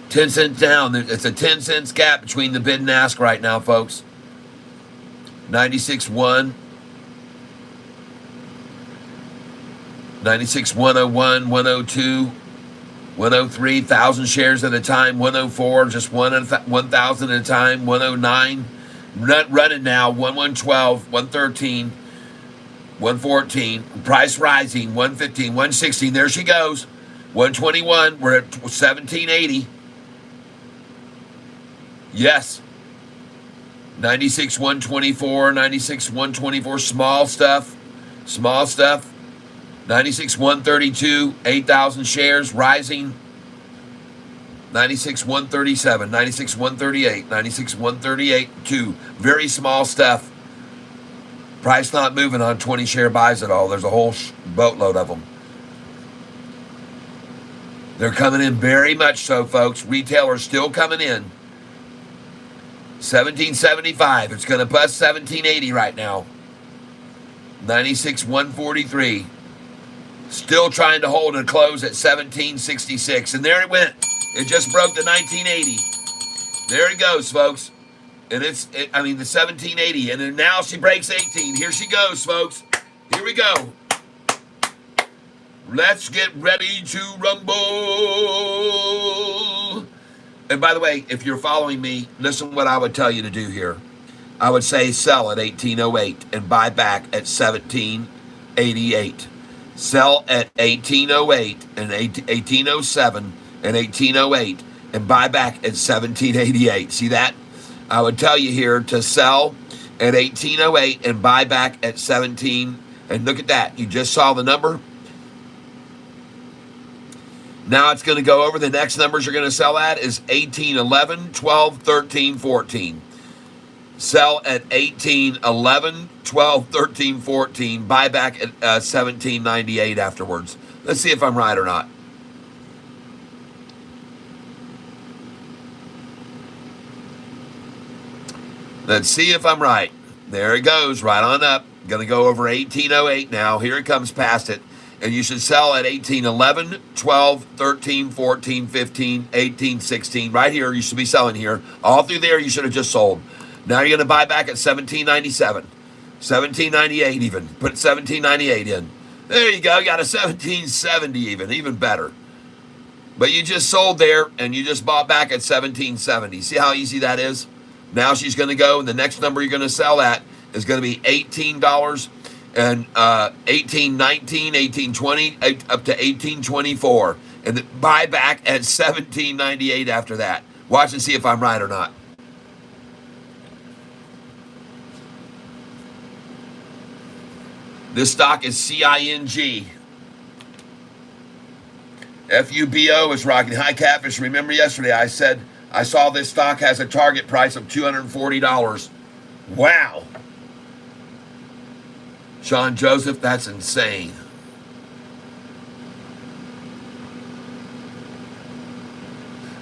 10 cents down. It's a 10 cents gap between the bid and ask right now, folks. 96.1, 96 101, 102, 103, 1,000 shares at a time, 104, just 1,000 at a time, 109, running now, 1112, 113, 114, price rising, 115, 116, there she goes, 121, we're at 1780. Yes. 96 124, 96 124, small stuff. 96 132, 8,000 shares, rising. 96 137, 96 138, 96 138, 2. Very small stuff. Price not moving on 20 share buys at all. There's a whole boatload of them. They're coming in very much so, folks. Retailers still coming in. 1775. It's going to bust 1780 right now. 96 143. Still trying to hold a close at 1766. And there it went. It just broke the 1980. There it goes, folks. And the 1780. And then now she breaks 18. Here she goes, folks. Here we go. Let's get ready to rumble. And by the way, if you're following me, listen what I would tell you to do here. I would say sell at 1808 and buy back at 1788. Sell at 1808 and 1807 and 1808 and buy back at 1788. See that? I would tell you here to sell at 1808 and buy back at 17. And look at that. You just saw the number. Now it's going to go over. The next numbers you're going to sell at is 18, 11, 12, 13, 14. Sell at 18, 11, 12, 13, 14. Buy back at 1798 afterwards. Let's see if I'm right or not. Let's see if I'm right. There it goes, right on up. Going to go over 1808 now. Here it comes past it. And you should sell at 18, 11, 12, 13, 14, 15, 18, 16. Right here, you should be selling here. All through there, you should have just sold. Now you're going to buy back at 1797, 1798 even. Put 1798 in. There you go. You got a 1770 even better. But you just sold there, and you just bought back at 1770. See how easy that is? Now she's going to go, and the next number you're going to sell at is going to be $18 and 1819, 1820, up to 1824. And then buy back at 1798 after that. Watch and see if I'm right or not. This stock is CING. FUBO is rocking. Hi, Catfish. Remember yesterday I said I saw this stock has a target price of $240. Wow. Sean Joseph, that's insane.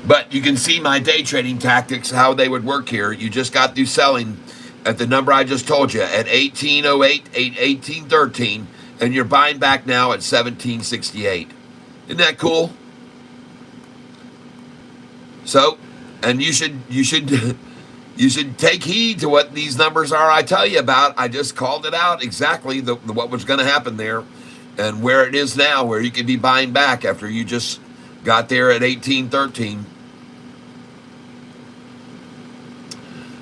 But you can see my day trading tactics, how they would work here. You just got through selling at the number I just told you, at 1808, 1813, and you're buying back now at 1768. Isn't that cool? So, and you should take heed to what these numbers are I tell you about. I just called it out exactly what was going to happen there, and where it is now, where you could be buying back after you just got there at 1813.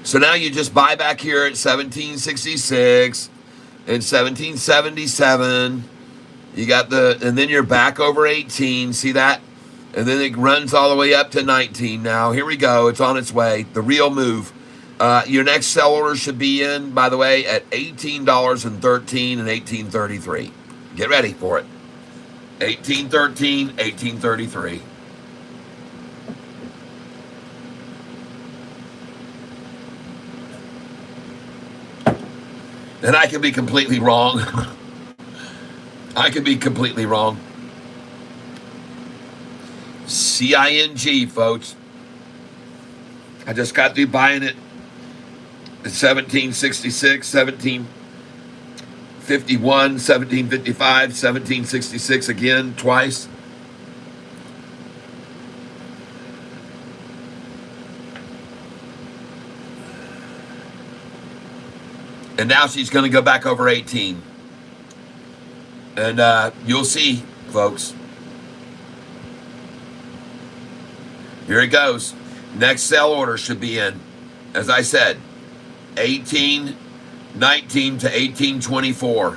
So now you just buy back here at 1766 and 1777. You got and then you're back over 18. See that? And then it runs all the way up to 19. Now, here we go. It's on its way. The real move. Your next sell order should be in, by the way, at $18.13 and 1833. Get ready for it. 1813, 1833. And I could be completely wrong. I could be completely wrong. CING, folks. I just got through buying it at 1766, 1751, 1755, 1766 again, twice. And now she's going to go back over 18. And you'll see, folks. Here it goes. Next sell order should be in, as I said, 1819 to 1824.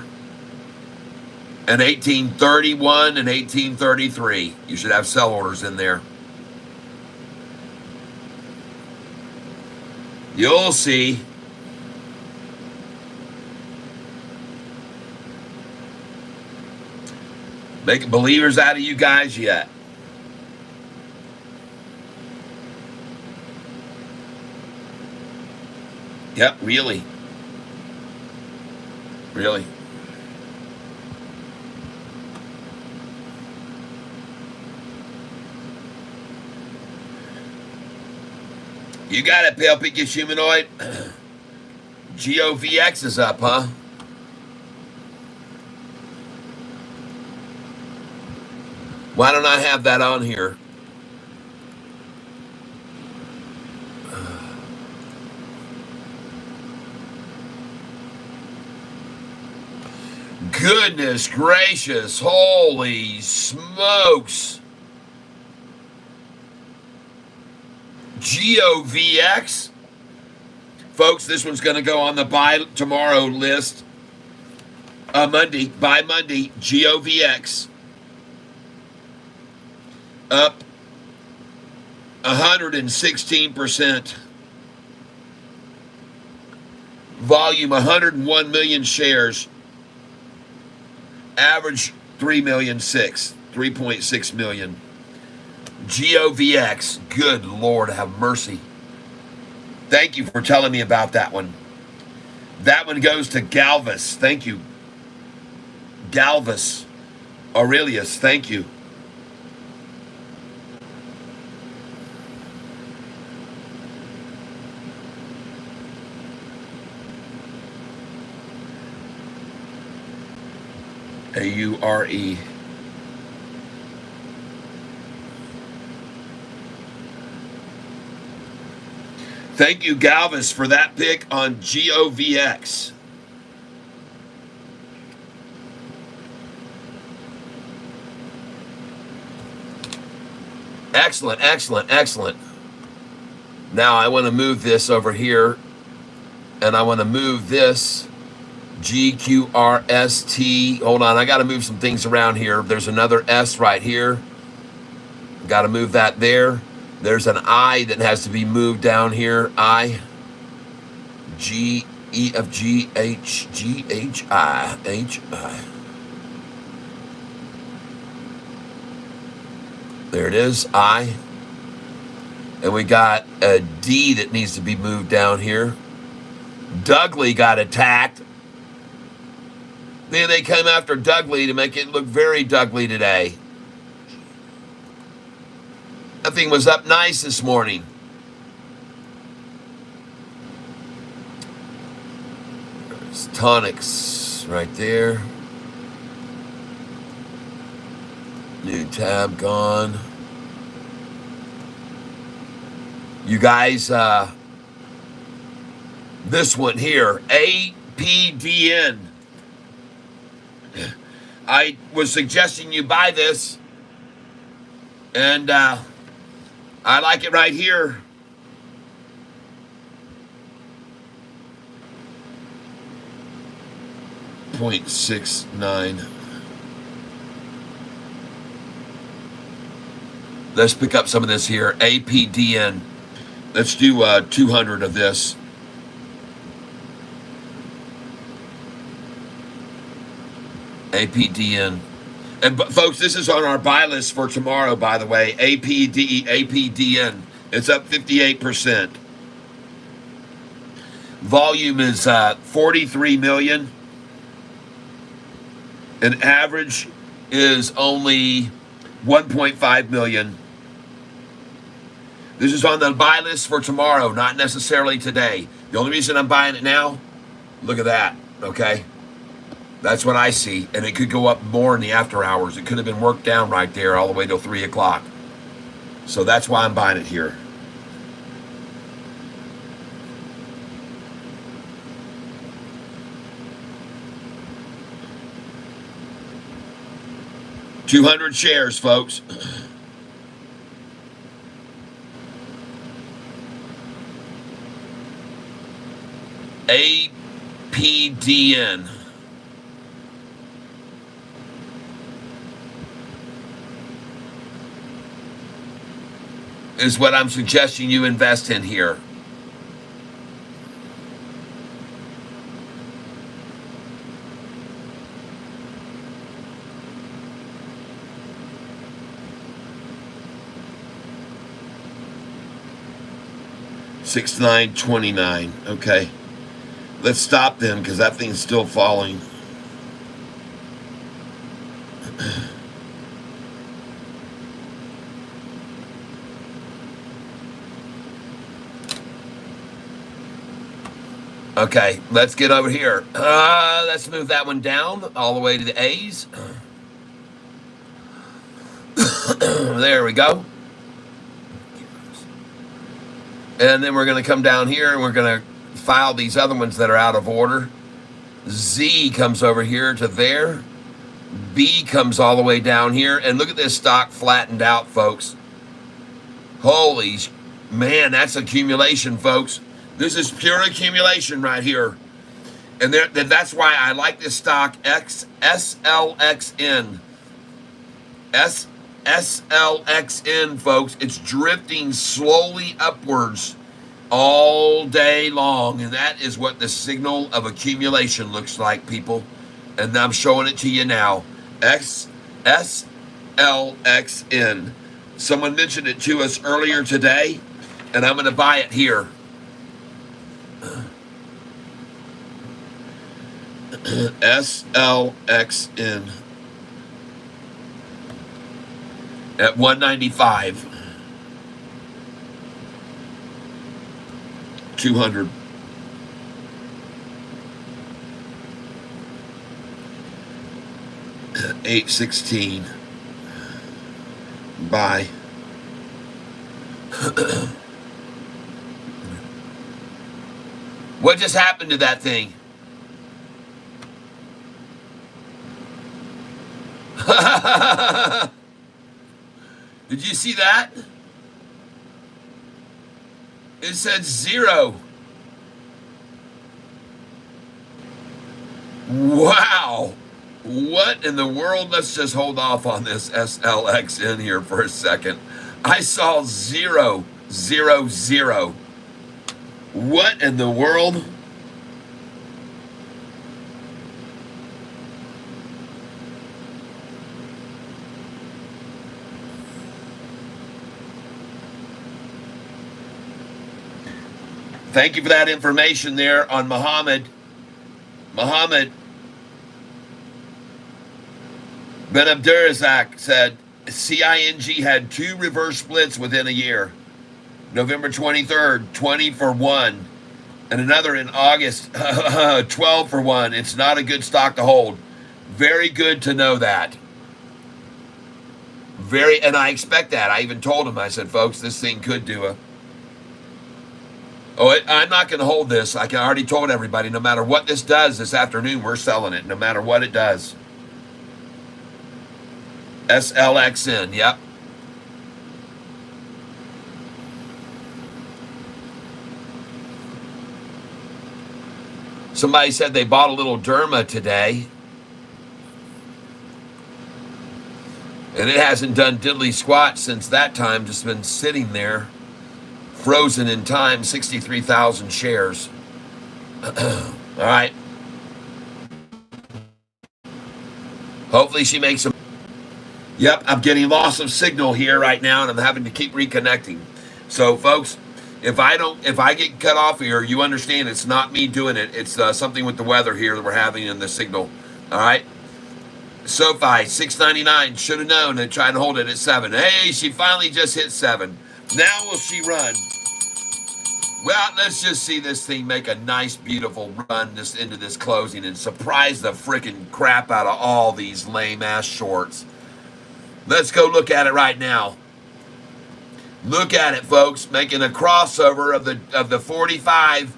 And 1831 and 1833. You should have sell orders in there. You'll see. Making believers out of you guys yet. Yep, really. Really. You got it, Pale Peakish Humanoid. GOVX is up, huh? Why don't I have that on here? Goodness gracious, holy smokes. GOVX. Folks, this one's going to go on the buy tomorrow list. Monday, by Monday, GOVX. Up 116%. Volume 101 million shares. Average 3.6 million. GOVX, good Lord, have mercy. Thank you for telling me about that one. That one goes to Galvis. Thank you. Galvis Aurelius, thank you. AURE. Thank you, Galvis, for that pick on GOVX. Excellent, excellent, excellent. Now I want to move this over here, and I want to move this GQRST. Hold on, I got to move some things around here. There's another S right here. Got to move that there. There's an I that has to be moved down here. I, G, E of G, H, G, H, I, H, I. There it is, I. And we got a D that needs to be moved down here. Dougley got attacked. Then they came after Dougley to make it look very Dougley today. That thing was up nice this morning. There's tonics right there. New tab gone. You guys, this one here, APDN. I was suggesting you buy this, and I like it right here. .69. Let's pick up some of this here. APDN. Let's do 200 of this. APDN. And folks, this is on our buy list for tomorrow, by the way. APDN. It's up 58%. Volume is 43 million. And average is only 1.5 million. This is on the buy list for tomorrow, not necessarily today. The only reason I'm buying it now, look at that, okay? That's what I see, and it could go up more in the after hours. It could have been worked down right there all the way till 3 o'clock. So that's why I'm buying it here. $200 shares, folks. APDN. Is what I'm suggesting you invest in here. 69.29. Okay. Let's stop them because that thing's still falling. Okay, let's get over here. Let's move that one down all the way to the A's. There we go. And then we're going to come down here and we're going to file these other ones that are out of order. Z comes over here to there. B comes all the way down here. And look at this stock flattened out, folks. Holy man, that's accumulation, folks. This is pure accumulation right here. And that's why I like this stock, SLXN. SLXN, folks. It's drifting slowly upwards all day long. And that is what the signal of accumulation looks like, people. And I'm showing it to you now. SLXN. Someone mentioned it to us earlier today, and I'm going to buy it here. SLXN at 195. 200. $8.16. Buy. What just happened to that thing? Did you see that? It said 0. Wow. What in the world? Let's just hold off on this SLX in here for a second. I saw 0, 0, 0. What in the world? Thank you for that information there on Muhammad. Muhammad Ben Abdurazak said CING had 2 reverse splits within a year. November 23rd, 20 for 1. And another in August, 12 for 1. It's not a good stock to hold. Very good to know that. And I expect that. I even told him, I said, folks, this thing could do a... I'm not going to hold this. I already told everybody, no matter what this does this afternoon, we're selling it, no matter what it does. SLXN, yep. Somebody said they bought a little Derma today. And it hasn't done diddly squat since that time, just been sitting there. Frozen in time, 63,000 shares. All right. Hopefully she makes some. Yep, I'm getting loss of signal here right now, and I'm having to keep reconnecting. So, folks, if I get cut off here, you understand it's not me doing it. It's something with the weather here that we're having in the signal. All right. Sofi, $6.99. Should have known and tried to hold it at 7. Hey, she finally just hit 7. Now will she run? Well, let's just see this thing make a nice, beautiful run into this closing and surprise the freaking crap out of all these lame-ass shorts. Let's go look at it right now. Look at it, folks, making a crossover of the 45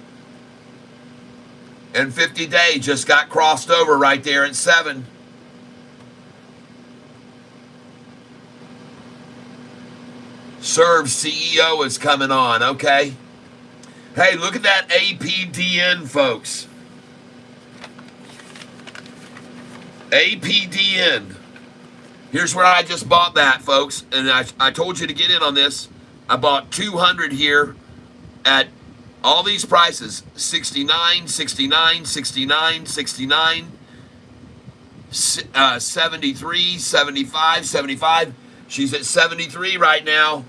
and 50-day just got crossed over right there at 7. Serve CEO is coming on, okay? Hey, look at that APDN, folks. APDN. Here's where I just bought that, folks. And I told you to get in on this. I bought 200 here at all these prices. 69, 69, 69, 69, 73, 75, 75. She's at 73 right now.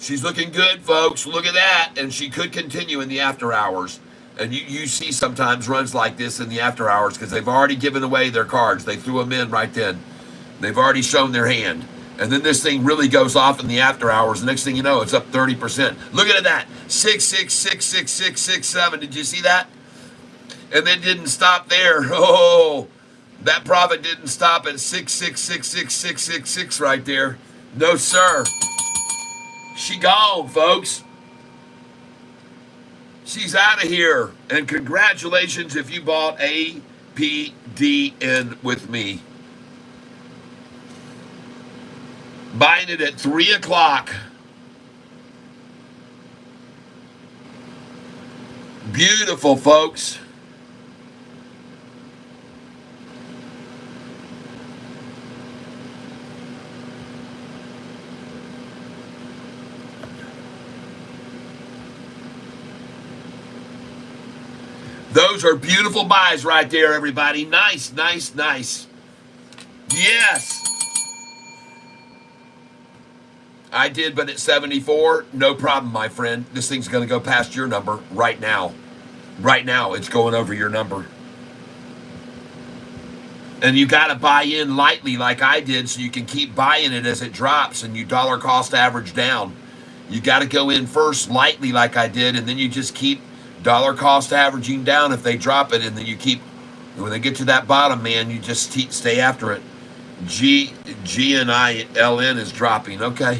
She's looking good, folks. Look at that. And she could continue in the after hours. And you see sometimes runs like this in the after hours because they've already given away their cards. They threw them in right then. They've already shown their hand. And then this thing really goes off in the after hours. The next thing you know, it's up 30%. Look at that. 6, 6, 6, 6, 6, 6, 7. Did you see that? And then didn't stop there. Oh, that profit didn't stop at 6, 6, 6, 6, 6, 6, 6 right there. No, sir. She gone, folks. She's out of here. And congratulations if you bought APDN with me. Buying it at 3 o'clock. Beautiful, folks. Those are beautiful buys right there, everybody. Nice, nice, nice. Yes. I did, but at 74, no problem, my friend. This thing's going to go past your number right now. Right now, it's going over your number. And you got to buy in lightly like I did so you can keep buying it as it drops and you dollar cost average down. You got to go in first lightly like I did, and then you just keep dollar cost averaging down if they drop it, and then you keep, when they get to that bottom, man, you just stay after it. GNILN is dropping. Okay.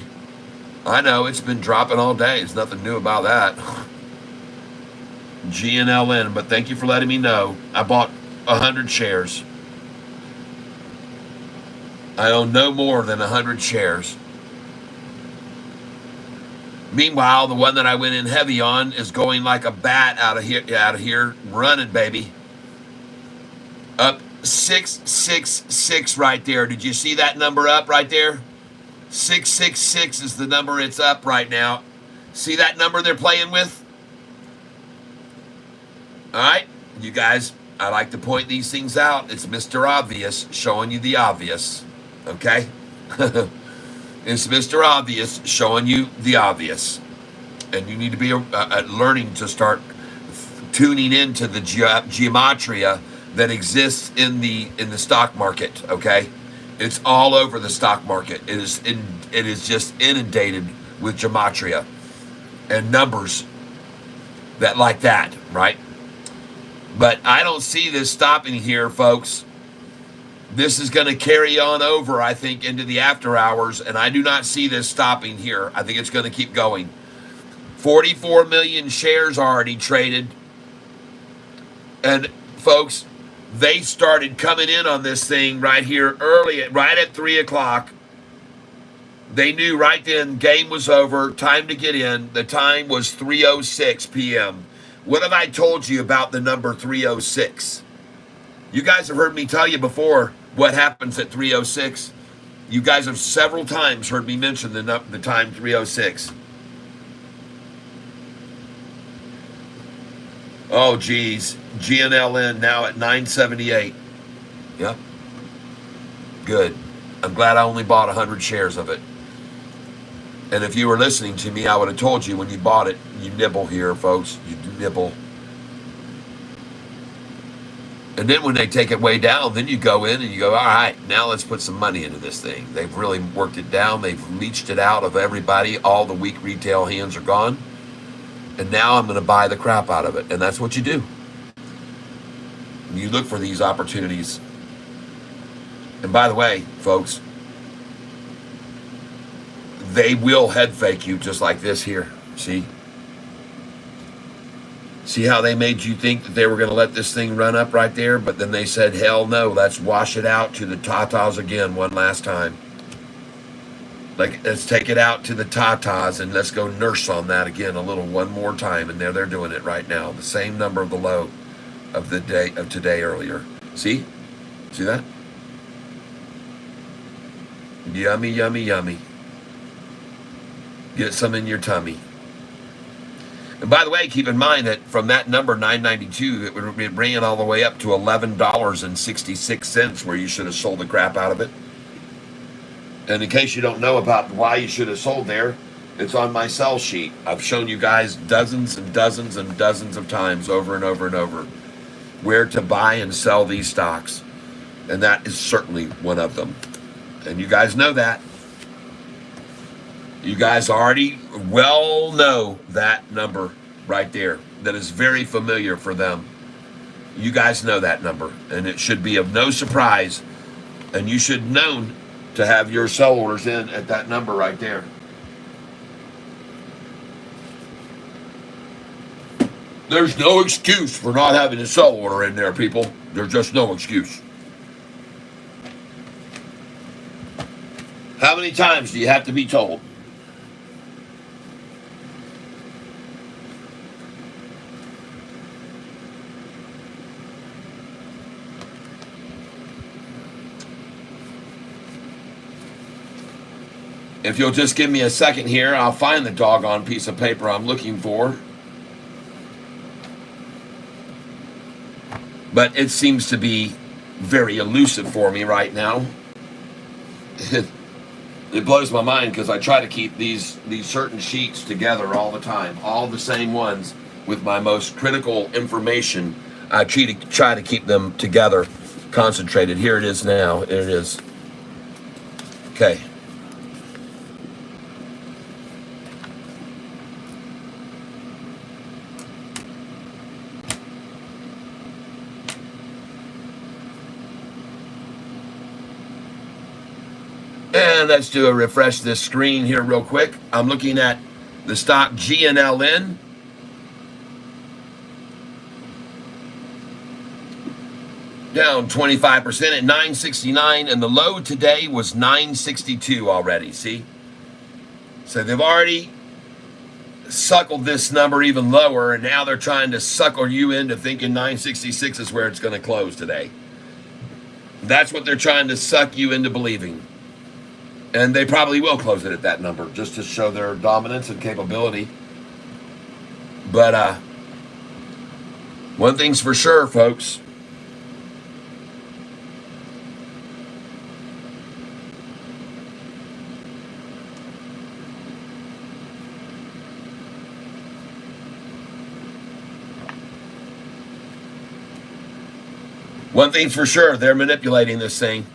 I know, it's been dropping all day. It's nothing new about that. GNLN, but thank you for letting me know. I bought 100 shares. I own no more than 100 shares. Meanwhile, the one that I went in heavy on is going like a bat out of here, running, baby. Up 666 right there. Did you see that number up right there? 666 is the number it's up right now. See that number they're playing with? All right, you guys, I like to point these things out. It's Mr. Obvious showing you the obvious, okay? It's Mr. Obvious showing you the obvious. And you need to be learning to start tuning into the geometria that exists in the stock market, okay? It's all over the stock market. It is just inundated with gematria and numbers that like that, right? But I don't see this stopping here, folks. This is going to carry on over, I think, into the after hours, and I do not see this stopping here. I think it's going to keep going. 44 million shares already traded. And, folks, they started coming in on this thing right here early, right at 3 o'clock. They knew right then game was over, time to get in. The time was 3:06 p.m. What have I told you about the number 3:06? You guys have heard me tell you before what happens at 3:06. You guys have several times heard me mention the time 3:06. Oh, geez. GNLN now at 978. Yep. Good. I'm glad I only bought 100 shares of it. And if you were listening to me, I would have told you when you bought it, you nibble here, folks. You nibble. And then when they take it way down, then you go in and you go, all right, now let's put some money into this thing. They've really worked it down. They've leached it out of everybody. All the weak retail hands are gone. And now I'm going to buy the crap out of it. And that's what you do. You look for these opportunities. And by the way, folks, they will head fake you just like this here. See? See how they made you think that they were going to let this thing run up right there? But then they said, hell no, let's wash it out to the tatas again one last time. Like, let's take it out to the tatas and let's go nurse on that again one more time. And they're doing it right now. The same number of the low of the day of today earlier. See? See that? Yummy, yummy, yummy. Get some in your tummy. And by the way, keep in mind that from that number, 992, it would be bringing all the way up to $11.66, where you should have sold the crap out of it. And in case you don't know about why you should have sold there, It's on my sell sheet. I've shown you guys dozens and dozens and dozens of times over and over and over where to buy and sell these stocks. And that is certainly one of them. And you guys know that. You guys already well know that number right there. That is very familiar for them. You guys know that number. And it should be of no surprise. And you should know to have your sell orders in at that number right there. There's no excuse for not having a sell order in there, people. There's just no excuse. How many times do you have to be told? If you'll just give me a second here, I'll find the doggone piece of paper I'm looking for. But it seems to be very elusive for me right now. It blows my mind because I try to keep these certain sheets together all the time, all the same ones with my most critical information. I try to keep them together, concentrated. Here it is now. Here it is. Okay. And let's do a refresh this screen here real quick. I'm looking at the stock GNLN. Down 25% at 969, and the low today was 962 already, see? So they've already suckled this number even lower, and now they're trying to suckle you into thinking 966 is where it's going to close today. That's what they're trying to suck you into believing. And they probably will close it at that number just to show their dominance and capability. But one thing's for sure, folks. One thing's for sure, they're manipulating this thing.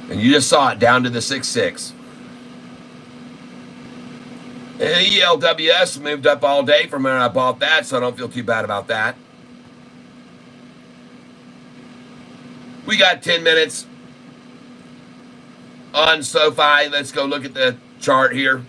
And you just saw it down to the 6.6. And ELWS moved up all day from where I bought that, so I don't feel too bad about that. We got 10 minutes on Sofi. Let's go look at the chart here.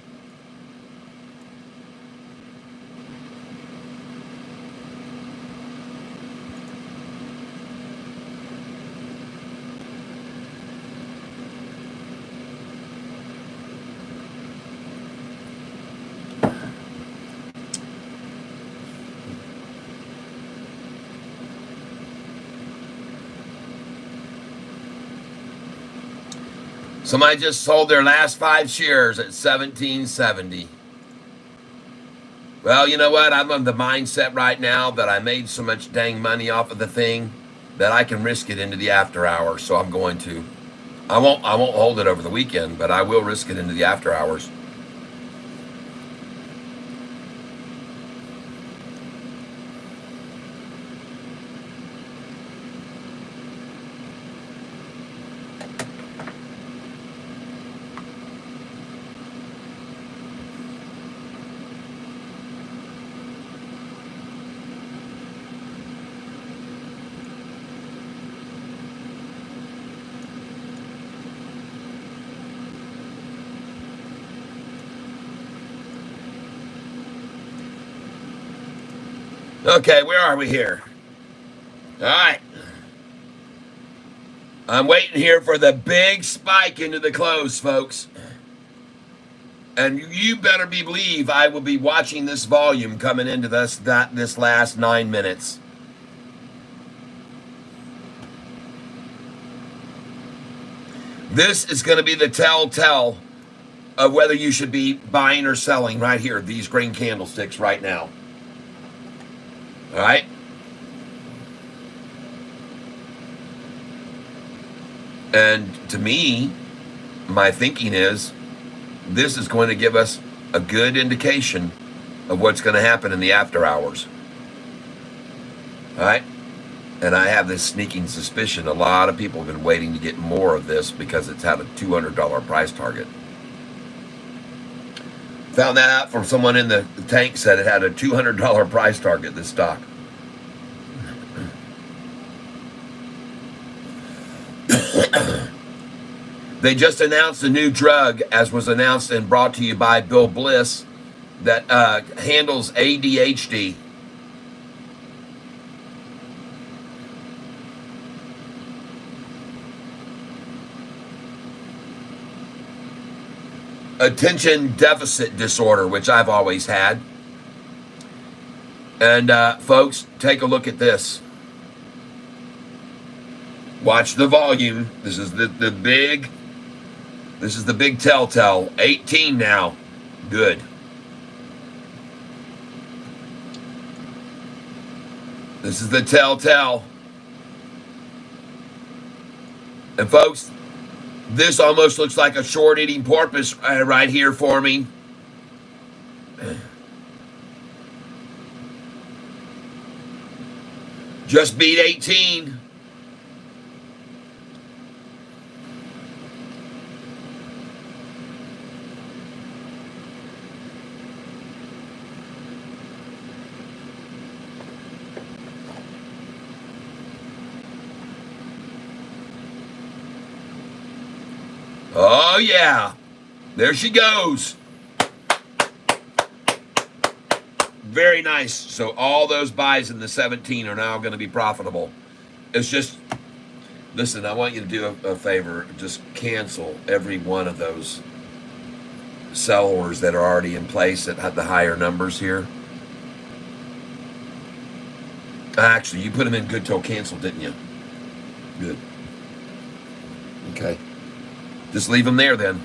Somebody just sold their last 5 shares at $17.70. Well, you know what? I'm on the mindset right now that I made so much dang money off of the thing that I can risk it into the after hours. So I'm going to. I won't hold it over the weekend, but I will risk it into the after hours. Okay, where are we here? All right. I'm waiting here for the big spike into the close, folks. And you better believe I will be watching this volume coming into this last 9 minutes. This is going to be the telltale of whether you should be buying or selling right here, these green candlesticks right now. All right? And to me, my thinking is this is going to give us a good indication of what's going to happen in the after hours. All right? And I have this sneaking suspicion a lot of people have been waiting to get more of this because it's had a $200 price target. Found that out from someone in the tank, said it had a $200 price target, this stock. They just announced a new drug, as was announced and brought to you by Bill Bliss, that handles ADHD. Attention deficit disorder, which I've always had. And folks, take a look at this. Watch the volume. This is the big telltale. 18 now. Good. This is the telltale. And folks, this almost looks like a short eating porpoise right here for me. Just beat 18. Oh, yeah. There she goes. Very nice. So all those buys in the 17 are now going to be profitable. It's just, listen, I want you to do a favor. Just cancel every one of those sell orders that are already in place that have the higher numbers here. Actually, you put them in good till cancel, didn't you? Good. Okay. Just leave them there then.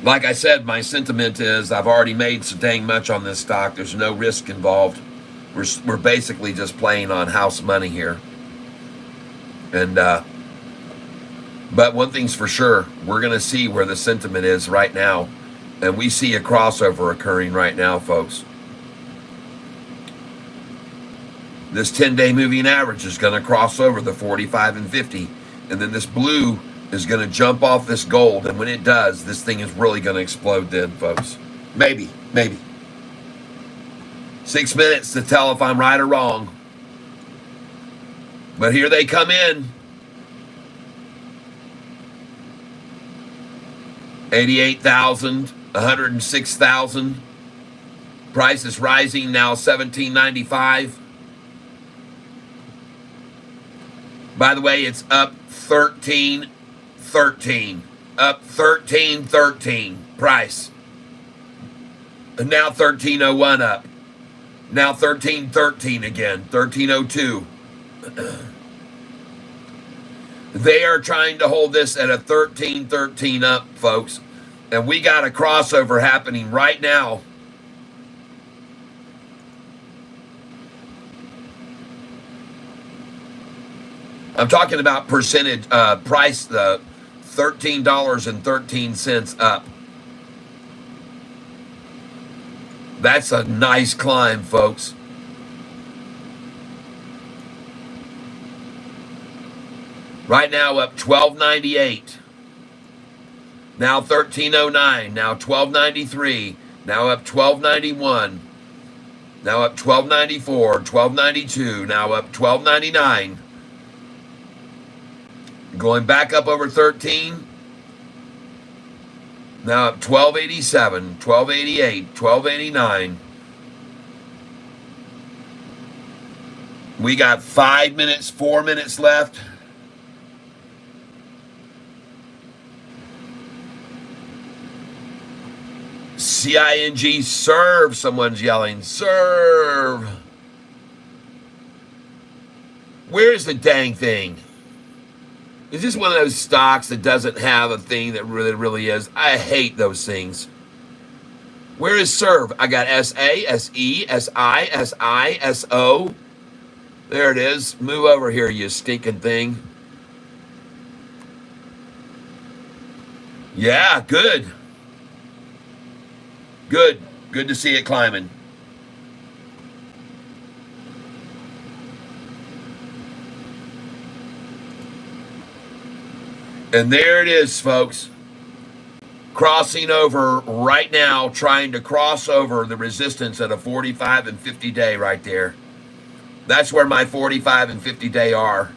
Like I said, my sentiment is I've already made so dang much on this stock. There's no risk involved. We're basically just playing on house money here. And but one thing's for sure, we're going to see where the sentiment is right now. And we see a crossover occurring right now, folks. This 10-day moving average is going to cross over the 45 and 50. And then this blue is going to jump off this gold, and when it does, this thing is really going to explode then, folks. Maybe. 6 minutes to tell if I'm right or wrong. But here they come in. 88,000, 106,000. Price is rising now, $17.95. By the way, it's up 13. Up 13.13 price. And now 13.01 up. Now 13.13 again. 13.02. They are trying to hold this at a 13.13 up, folks. And we got a crossover happening right now. I'm talking about percentage price, the $13.13 up. That's a nice climb, folks. Right now up $12.98. Now $13.09. Now $12.93. Now up $12.91. Now up $12.94. $12.92. Now up $12.99. Going back up over 13. Now up 1287, 1288, 1289. We got 5 minutes, 4 minutes left. CING, serve, someone's yelling. Serve. Where's the dang thing? Is this one of those stocks that doesn't have a thing that really is? I hate those things. Where is serve? I got S-A, S-E, S-I, S-I, S-O. There it is. Move over here, you stinking thing. Yeah, good. Good. Good to see it climbing. And there it is, folks. Crossing over right now, trying to cross over the resistance at a 45 and 50 day right there. That's where my 45 and 50 day are.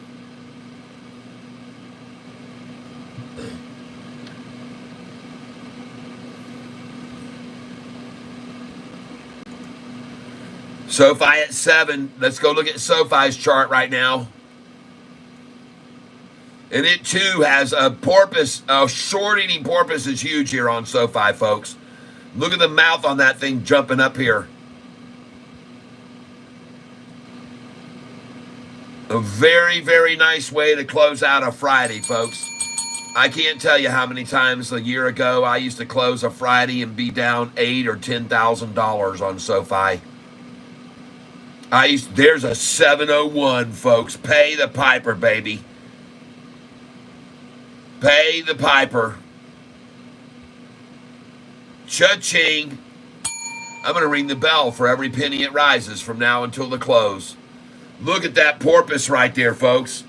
Sofi at 7. Let's go look at Sofi's chart right now. And it too has a porpoise. A short-eating porpoise is huge here on Sofi, folks. Look at the mouth on that thing jumping up here. A very, very nice way to close out a Friday, folks. I can't tell you how many times a year ago I used to close a Friday and be down $8,000 or $10,000 on Sofi. There's a 701, folks. Pay the piper, baby. Pay the piper. Cha-ching. I'm going to ring the bell for every penny it rises from now until the close. Look at that porpoise right there, folks.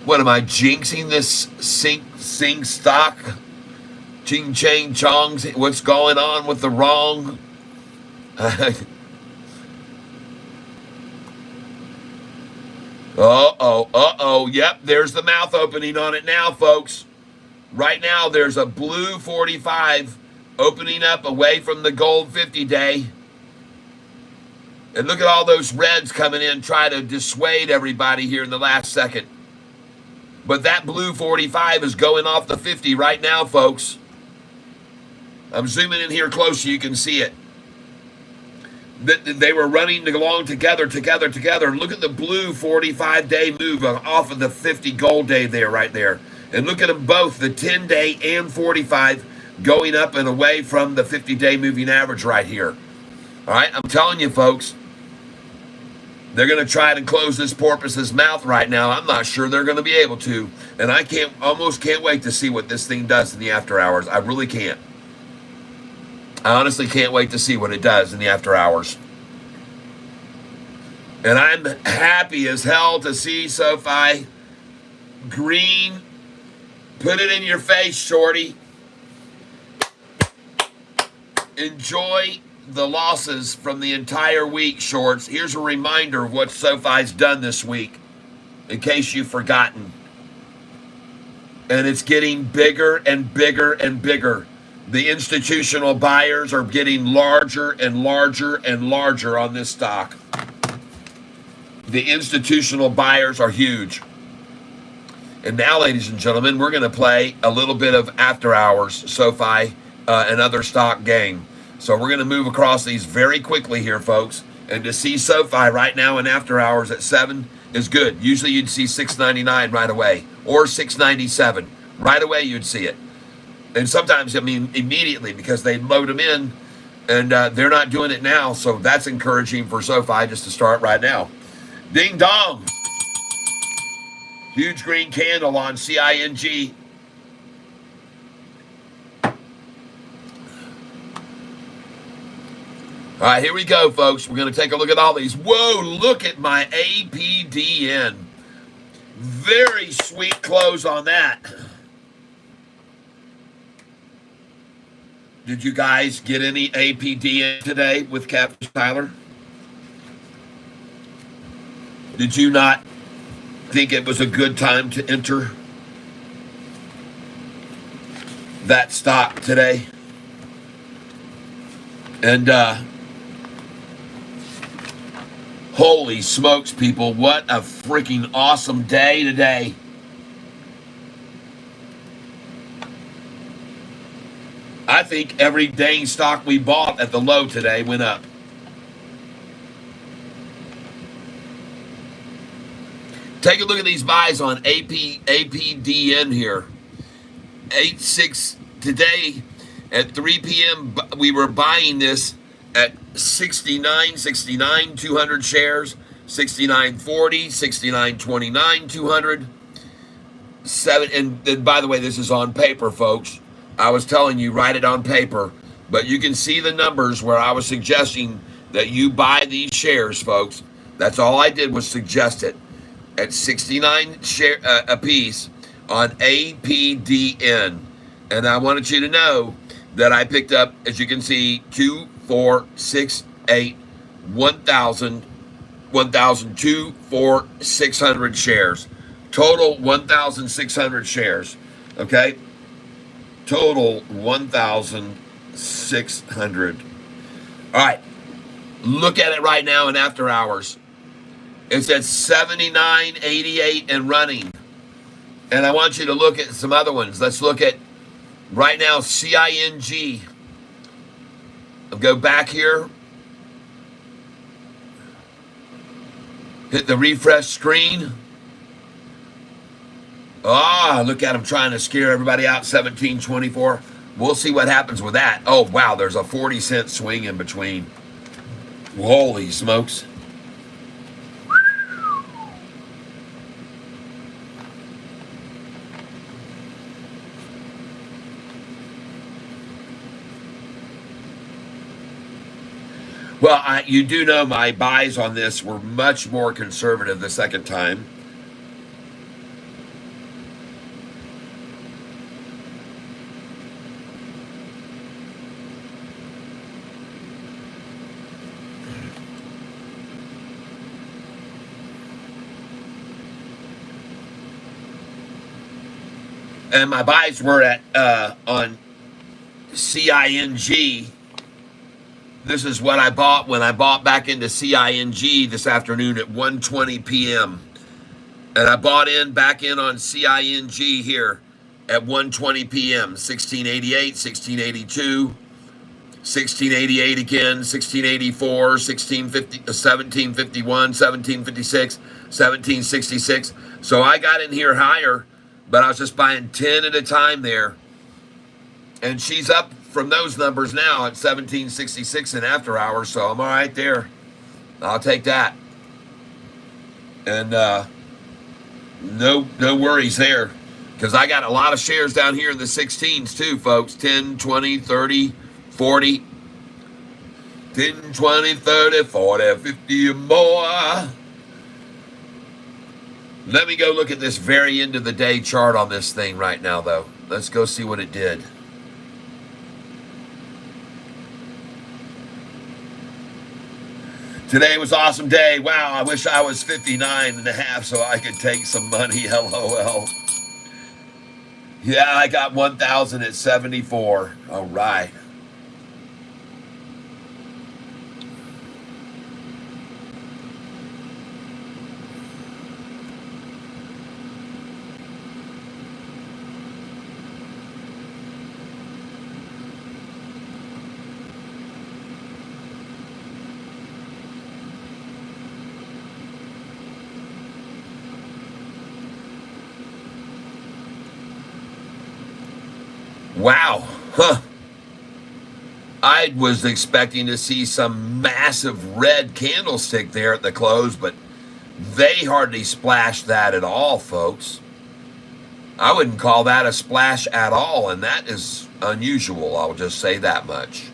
What am I jinxing this sing stock? Ching chang chongs. What's going on with the wrong? Uh-oh. Yep, there's the mouth opening on it now, folks. Right now, there's a blue 45 opening up away from the gold 50 day. And look at all those reds coming in, trying to dissuade everybody here in the last second. But that blue 45 is going off the 50 right now, folks. I'm zooming in here close so you can see it. They were running along together. Look at the blue 45-day move off of the 50 gold day there, right there. And look at them both, the 10-day and 45, going up and away from the 50-day moving average right here. All right, I'm telling you, folks, they're going to try to close this porpoise's mouth right now. I'm not sure they're going to be able to. And I almost can't wait to see what this thing does in the after hours. I really can't. I honestly can't wait to see what it does in the after hours. And I'm happy as hell to see Sofi green. Put it in your face, shorty. Enjoy the losses from the entire week, shorts. Here's a reminder of what Sofi's done this week, in case you've forgotten. And it's getting bigger and bigger and bigger. The institutional buyers are getting larger and larger and larger on this stock. The institutional buyers are huge. And now, ladies and gentlemen, we're going to play a little bit of after hours, Sofi, and other stock game. So we're going to move across these very quickly here, folks. And to see Sofi right now in after hours at 7 is good. Usually you'd see $6.99 right away, or $6.97. Right away you'd see it. And sometimes, I mean, immediately, because they load them in, and they're not doing it now. So that's encouraging for Sofi just to start right now. Ding dong. Huge green candle on CING. All right, here we go, folks. We're going to take a look at all these. Whoa, look at my APDN. Very sweet close on that. Did you guys get any APDN today with Catfish Tyler? Did you not think it was a good time to enter that stock today? And holy smokes, people, what a freaking awesome day today. I think every dang stock we bought at the low today went up. Take a look at these buys on APDN here. 8.6 today at 3 p.m. We were buying this at 69, 200 shares. 69.40, 69.29, 200. And then, by the way, this is on paper, folks. I was telling you, write it on paper. But you can see the numbers where I was suggesting that you buy these shares, folks. That's all I did was suggest it at 69 a piece on APDN. And I wanted you to know that I picked up, as you can see, 2, 4, 6, 8, 1,000, 1,002, 4, 600 shares. Total 1,600 shares. Okay? Total 1,600. All right. Look at it right now in after hours. It's at 79.88 and running. And I want you to look at some other ones. Let's look at right now CING. I'll go back here. Hit the refresh screen. Ah, look at him trying to scare everybody out. 17.24. We'll see what happens with that. Oh, wow, there's a 40-cent swing in between. Holy smokes. Well, you do know my buys on this were much more conservative the second time. And my buys were at on CING. This is what I bought when I bought back into CING this afternoon at 1:20 p.m. And I bought back in on CING here at 1:20 p.m. 1688, 1682, 1688 again, 1684, 1650, 1751, 1756, 1766. So I got in here higher, but I was just buying 10 at a time there. And she's up from those numbers now at 1766 in after hours, so I'm all right there. I'll take that. And no worries there, because I got a lot of shares down here in the 16s too, folks. 10, 20, 30, 40. 10, 20, 30, 40, 50 or more. Let me go look at this very end of the day chart on this thing right now, though. Let's go see what it did. Today was an awesome day. Wow, I wish I was 59 and a half so I could take some money. LOL. Yeah, I got 1,000 at 74. All right. Wow. Huh. I was expecting to see some massive red candlestick there at the close, but they hardly splashed that at all, folks. I wouldn't call that a splash at all, and that is unusual. I'll just say that much.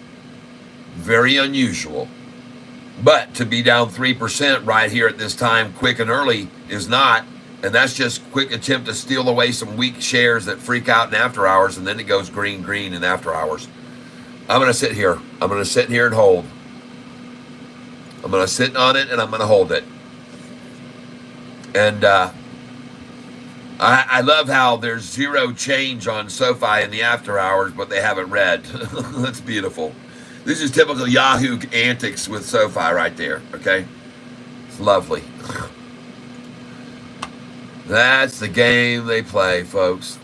Very unusual. But to be down 3% right here at this time, quick and early, is not. And that's just a quick attempt to steal away some weak shares that freak out in after hours, and then it goes green in after hours. I'm going to sit here. I'm going to sit here and hold. I'm going to sit on it, and I'm going to hold it. And I love how there's zero change on Sofi in the after hours, but they have it red. That's beautiful. This is typical Yahoo antics with Sofi right there, okay? It's lovely. That's the game they play, folks.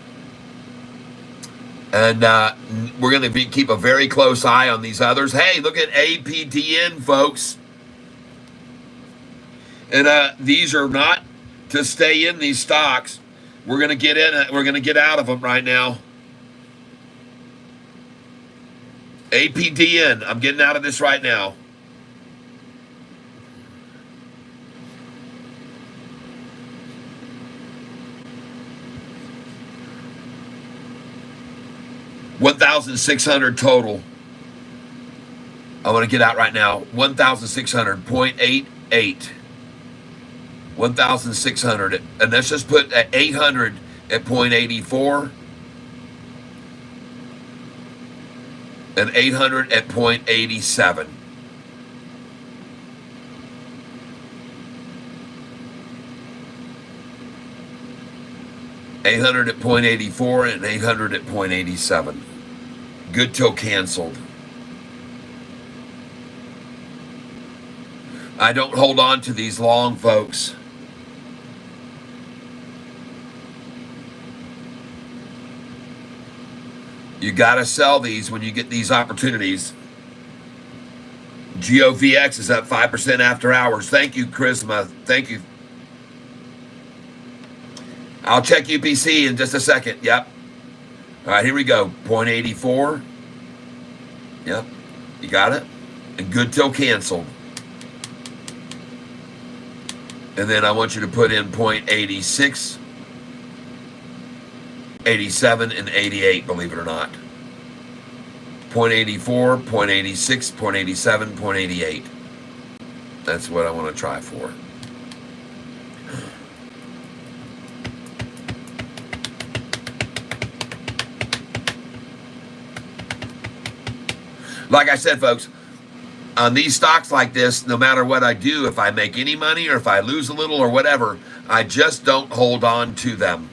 And we're going to keep a very close eye on these others. Hey, look at APDN, folks. And these are not to stay in these stocks. We're going to get in. We're going to get out of them right now. APDN. I'm getting out of this right now. 1,600 total. I want to get out right now. 1,600, 0.88. 1,600. And let's just put 800 at 0.84. And 800 at 0.87. $800 at 0.84 and 800 at 0.87. Good till canceled. I don't hold on to these long, folks. You got to sell these when you get these opportunities. GOVX is up 5% after hours. Thank you, Charisma. Thank you. I'll check UPC in just a second. Yep. All right, here we go. 0.84. Yep. You got it? And good till canceled. And then I want you to put in 0.86, 87, and 88, believe it or not. 0.84, 0.86, 0.87, 0.88. That's what I want to try for. Like I said, folks, on these stocks like this, no matter what I do, if I make any money or if I lose a little or whatever, I just don't hold on to them.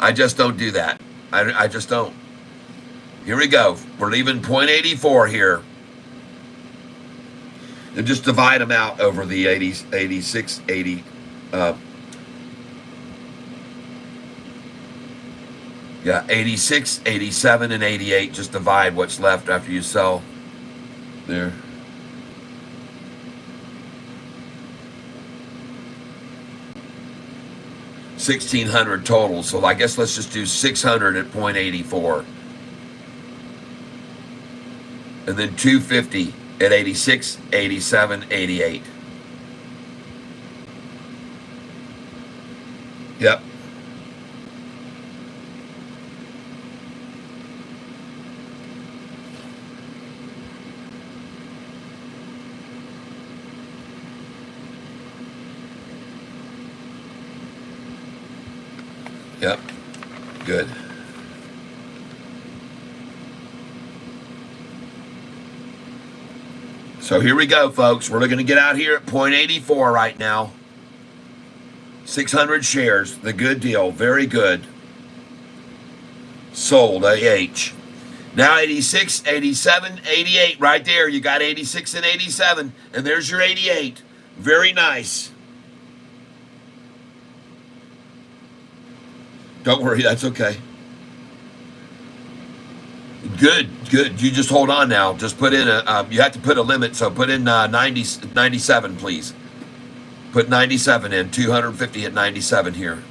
I just don't do that. I just don't. Here we go. We're leaving 0.84 here. And just divide them out over the 80, 86, 80. Yeah, 86, 87, and 88. Just divide what's left after you sell. There. $1,600 total. So I guess let's just do 600 at 0.84. And then 250 at 86, 87, 88. Yep. Yep. Good. So here we go, folks. We're looking to get out here at 0.84 right now. 600 shares. The good deal. Very good. Sold. AH. Now 86, 87, 88. Right there. You got 86 and 87. And there's your 88. Very nice. Don't worry, that's okay. Good, good. You just hold on now. Just put in you have to put a limit, so put in 97, please. Put 97 in, 250 at 97 here.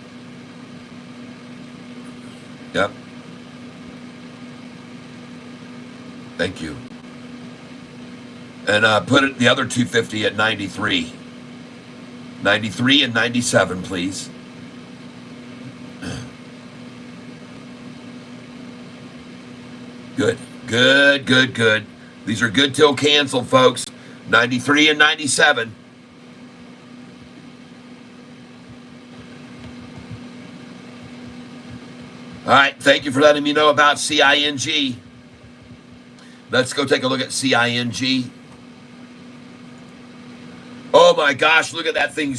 Yep. Thank you. And put it, the other 250 at 93. 93 and 97, please. Good, good, good, good. These are good till canceled, folks. 93 and 97. All right, thank you for letting me know about CING. Let's go take a look at CING. Oh my gosh, look at that thing.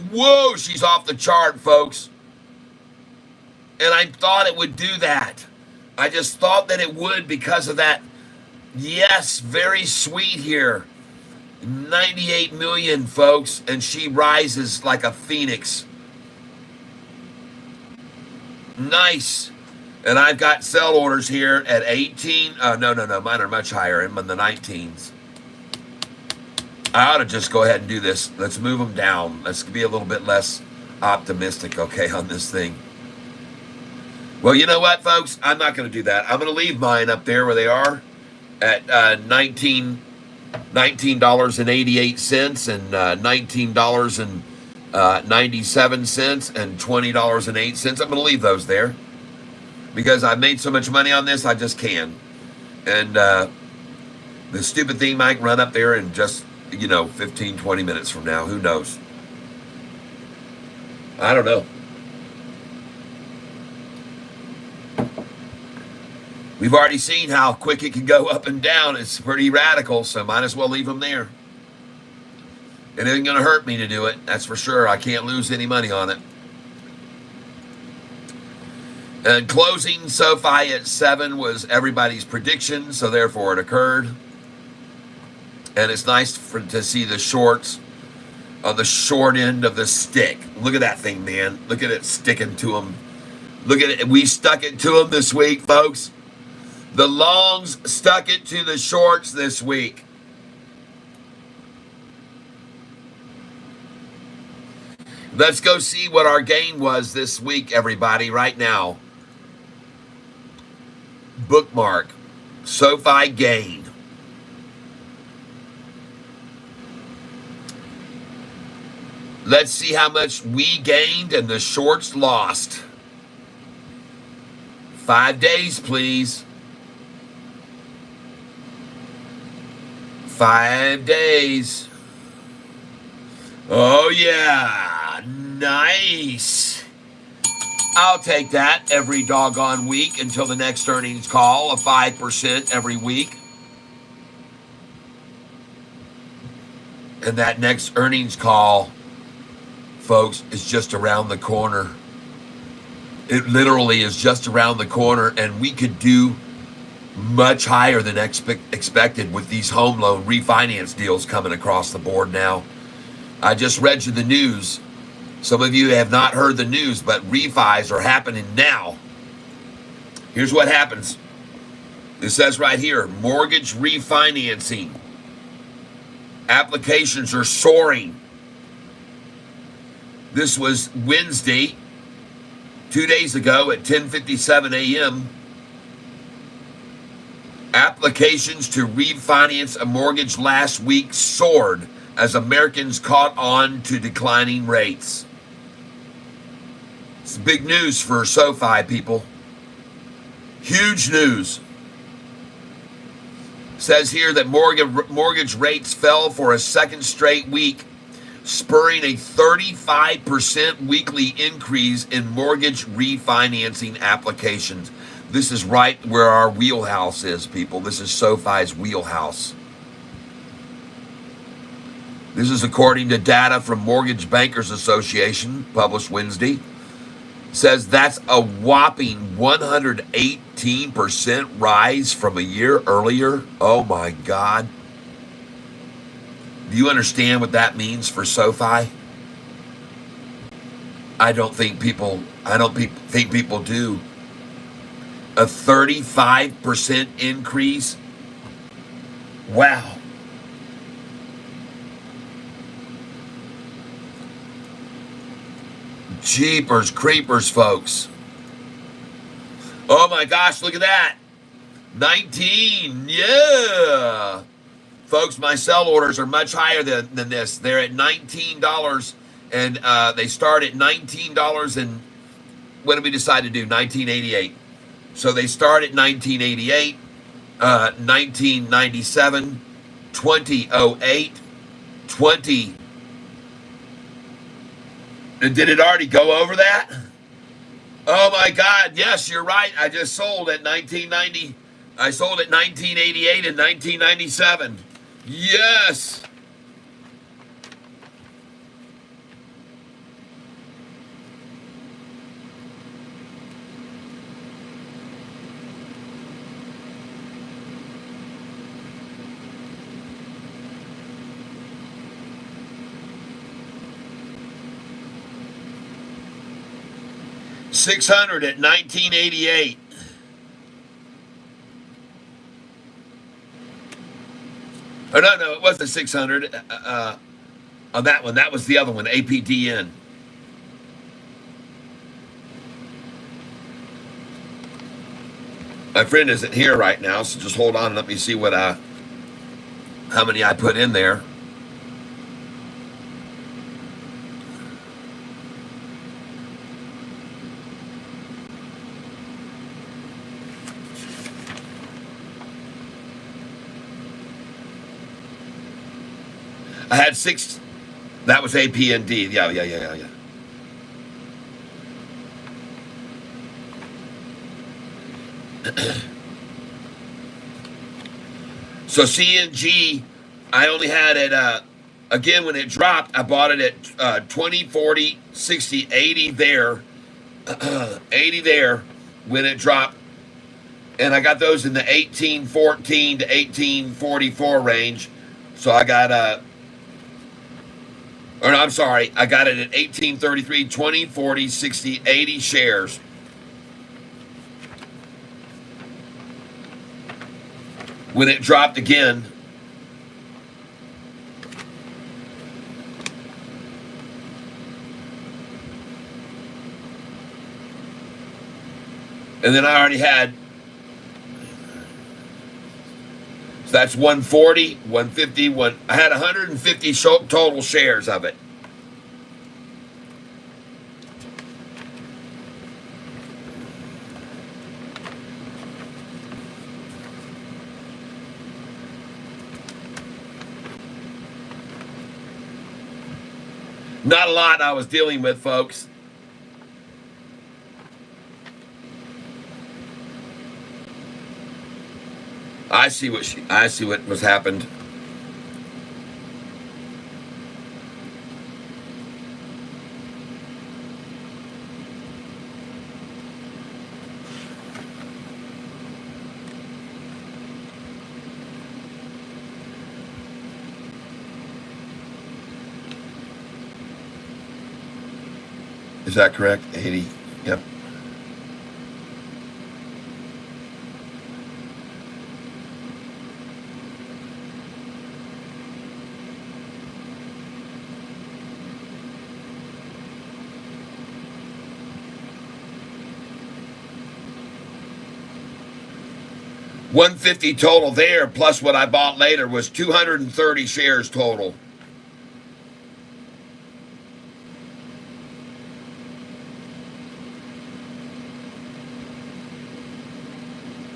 Whoa, she's off the chart, folks. And I thought it would do that. I just thought that it would because of that. Yes, very sweet here. 98 million, folks, and she rises like a phoenix. Nice. And I've got sell orders here at 18. No, mine are much higher. I'm in the 19s. I ought to just go ahead and do this. Let's move them down. Let's be a little bit less optimistic, okay, on this thing. Well, you know what, folks? I'm not going to do that. I'm going to leave mine up there where they are at $19.88 and $19.97 and $20.08. I'm going to leave those there. because I've made so much money on this, I just can. And the stupid thing might run up there in just, 15, 20 minutes from now. Who knows? I don't know. We've already seen how quick it can go up and down. It's pretty radical, so might as well leave them there. It isn't going to hurt me to do it, that's for sure. I can't lose any money on it. And closing SoFi at 7 was everybody's prediction, so therefore it occurred. And it's nice to see the shorts on the short end of the stick. Look at that thing, man. Look at it sticking to them. Look at it. We stuck it to them this week, folks. The longs stuck it to the shorts this week. Let's go see what our gain was this week, everybody, right now. Bookmark. SoFi gain. Let's see how much we gained and the shorts lost. 5 days, please. 5 days. Oh, yeah. Nice. I'll take that every doggone week until the next earnings call, a 5% every week. And that next earnings call, folks, is just around the corner. It literally is just around the corner, and we could do much higher than expected with these home loan refinance deals coming across the board now. I just read you the news. Some of you have not heard the news, but refis are happening now. Here's what happens. It says right here, mortgage refinancing. Applications are soaring. This was Wednesday, 2 days ago at 10:57 a.m. Applications to refinance a mortgage last week soared as Americans caught on to declining rates. It's big news for SoFi, people. Huge news. It says here that mortgage rates fell for a second straight week, spurring a 35% weekly increase in mortgage refinancing applications. This is right where our wheelhouse is, people. This is SoFi's wheelhouse. This is according to data from Mortgage Bankers Association, published Wednesday. Says that's a whopping 118% rise from a year earlier. Oh my God. Do you understand what that means for SoFi? I don't think people do. A 35% increase. Wow. Jeepers creepers, folks. Oh my gosh, look at that. 19, yeah. Folks, my sell orders are much higher than this. They're at $19, and they start at $19 and what did we decide to do? $19.88. So they start at $19.88, $19.97, $20.08, $20. Did it already go over that? Oh my God, yes, you're right. I just sold at $19.90. I sold at $19.88 and $19.97. Yes. $600 at $19.88. Oh, no, it wasn't 600 on that one. That was the other one, APDN. My friend isn't here right now, so just hold on and let me see what how many I put in there. I had 6. That was APND. Yeah. So CNG, I only had it, again, when it dropped, I bought it at 20, 40, 60, 80 there. 80 there when it dropped. And I got those in the 1814 to 1844 range. So I got, or no, I'm sorry, I got it at 1833, 20, 40, 60, 80 shares. When it dropped again, and then I already had, so that's 140, 150, I had 150 total shares of it. Not a lot I was dealing with, folks. I see what was happened. Is that correct? 80. Yep. $150 total there, plus what I bought later was 230 shares total.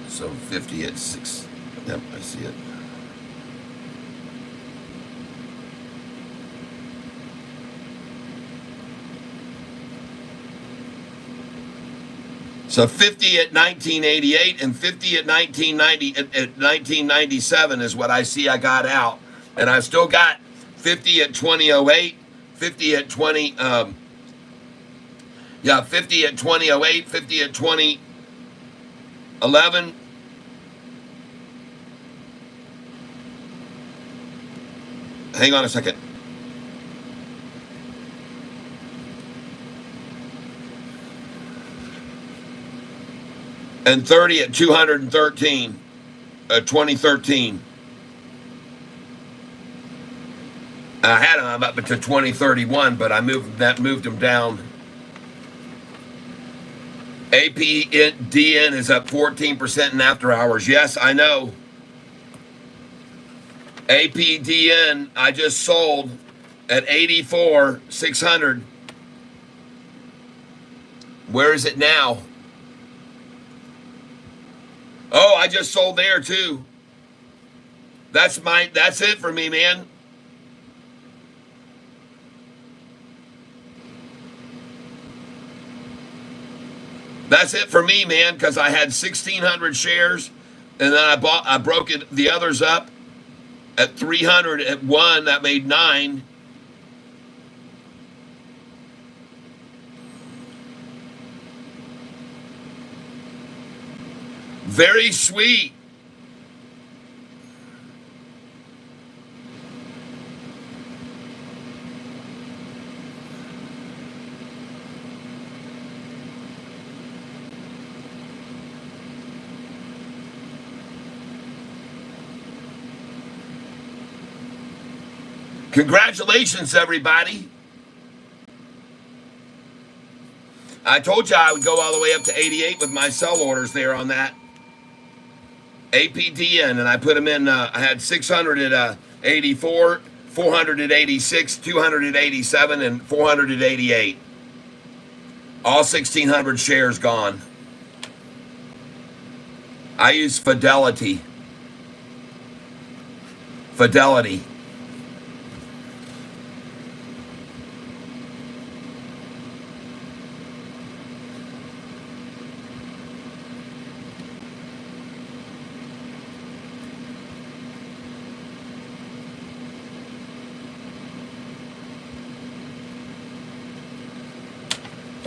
So 50 at 6. Yep, I see it. So 50 at 1988 and 50 at 1990 at 1997 is what I see I got out, and I still got 50 at 2008, 50 at 50 at 2008, 50 at 2011. Hang on a second. And 30 at 213, 2013. I had them up to 2031, but I moved them down. APDN is up 14% in after hours. Yes, I know. APDN, I just sold at 84,600. Where is it now? Oh, I just sold there too. That's it for me, man. That's it for me, man, because I had 1,600 shares, and then I broke the others up at 300 at one. That made 9. Very sweet. Congratulations, everybody. I told you I would go all the way up to 88 with my sell orders there on that. APDN, and I put them in, I had 600 at 84, 400 at 86, 200 at 87, and 400 at 88. All 1,600 shares gone. I use Fidelity.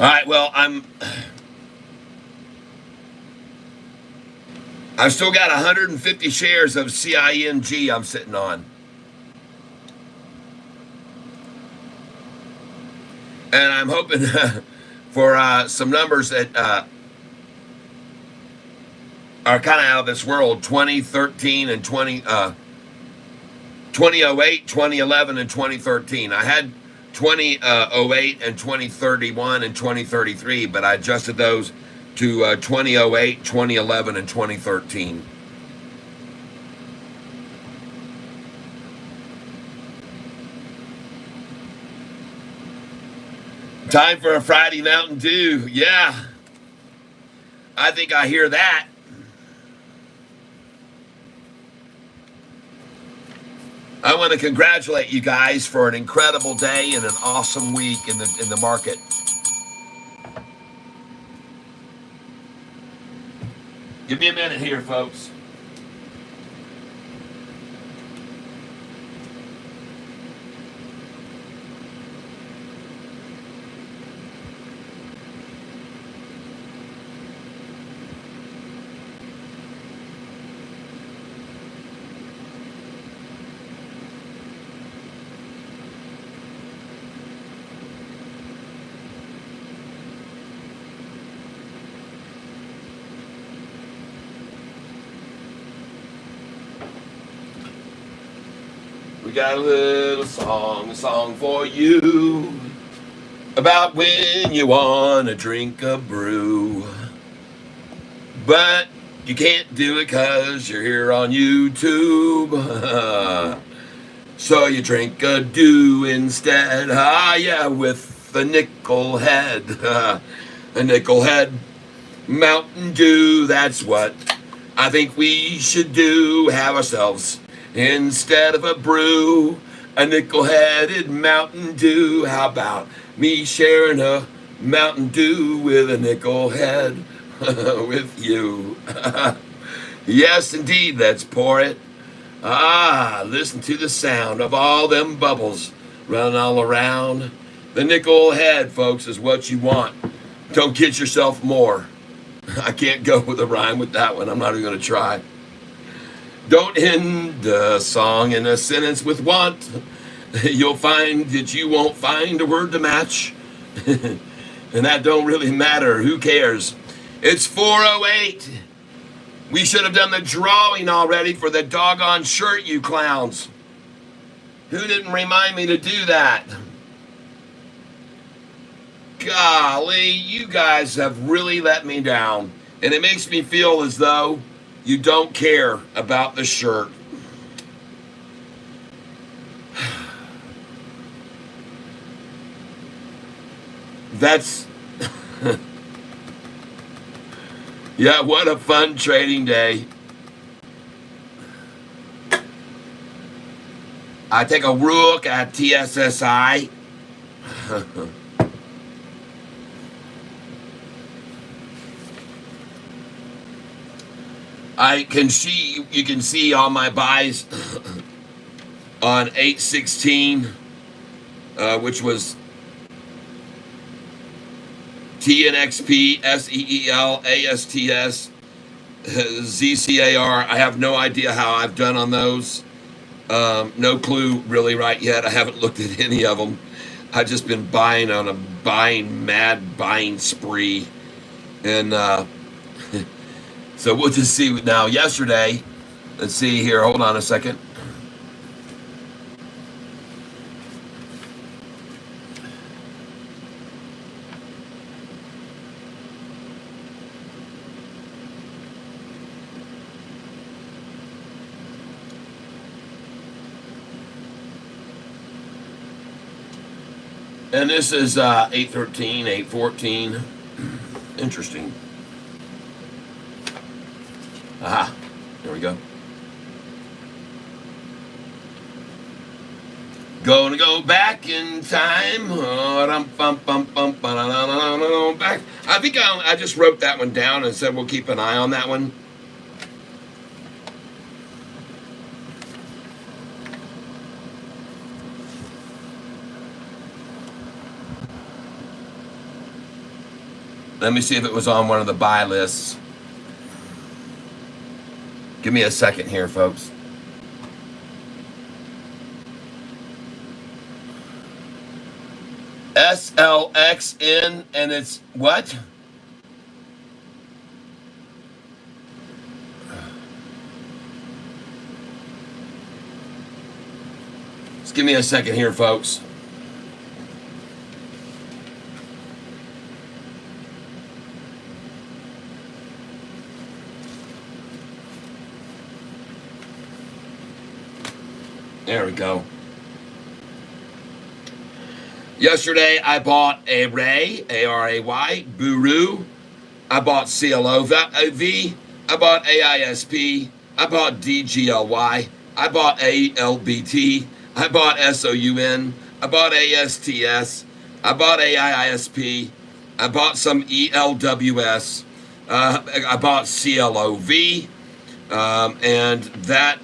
All right, well, I've still got 150 shares of CING I'm sitting on. And I'm hoping for some numbers that are kind of out of this world. 2013 and 2008, 2011, and 2013. I had 2008 and 2031 and 2033, but I adjusted those to 2008, 2011, and 2013. Time for a Friday Mountain Dew. Yeah, I think I hear that. I want to congratulate you guys for an incredible day and an awesome week in the market. Give me a minute here, folks. We got a little song for you about when you want to drink a brew. But you can't do it because you're here on YouTube. So you drink a dew instead. Ah, yeah, with the nickel head. A nickel head Mountain Dew, that's what I think we should do. Have ourselves, instead of a brew, a nickel-headed Mountain Dew. How about me sharing a Mountain Dew with a nickel head with you? Yes, indeed, let's pour it. Ah, listen to the sound of all them bubbles running all around. The nickel head, folks, is what you want. Don't get yourself more. I can't go with a rhyme with that one. I'm not even going to try. Don't end a song in a sentence with want. You'll find that you won't find a word to match. And that don't really matter. Who cares? It's 4:08. We should have done the drawing already for the doggone shirt, you clowns. Who didn't remind me to do that? Golly, you guys have really let me down. And it makes me feel as though you don't care about the shirt. That's... Yeah, what a fun trading day. I take a look at TSSI. You can see all my buys on 8/16, which was TNXP, SEEL, ASTS, ZCAR. I have no idea how I've done on those. No clue really right yet. I haven't looked at any of them. I've just been buying on a mad buying spree. And so we'll just see now. Yesterday, let's see here. Hold on a second. And this is 813, 814. Interesting. Aha, there we go. Gonna go back in time. Back. I think I just wrote that one down and said we'll keep an eye on that one. Let me see if it was on one of the buy lists. Give me a second here, folks. SLXN, and it's what? Just give me a second here, folks. There we go. Yesterday, I bought a Ray, A-R-A-Y, Buru. I bought CLOV. I bought AISP. I bought DGLY. I bought ALBT. I bought SOUN. I bought ASTS. I bought AISP. I bought some ELWS. I bought CLOV. And that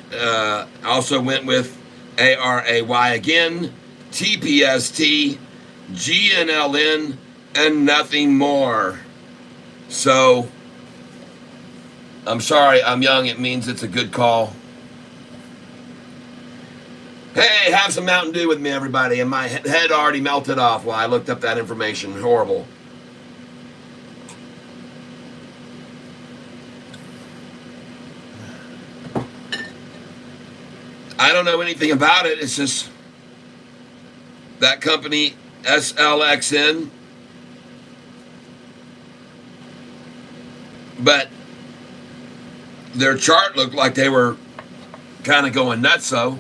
also went with ARAY again, TPST, GNLN, and nothing more. So, I'm sorry, I'm young. It means it's a good call. Hey, have some Mountain Dew with me, everybody. And my head already melted off while I looked up that information. Horrible. I don't know anything about it. It's just that company, SLXN. But their chart looked like they were kind of going nuts, so.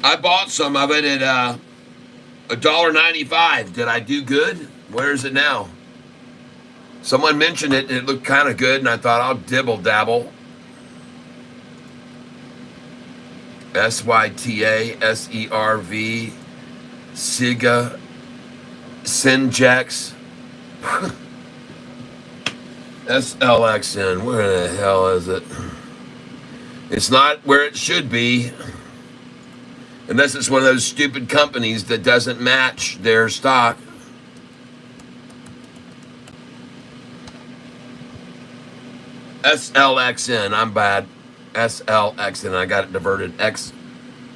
I bought some of it at $1.95. Did I do good? Where is it now? Someone mentioned it, and it looked kind of good, and I thought I'll dibble dabble. SYTA, SERV, SIGA, Synjax, SLXN. Where the hell is it? It's not where it should be. Unless it's one of those stupid companies that doesn't match their stock. SLXN, I'm bad. SLXN, I got it diverted.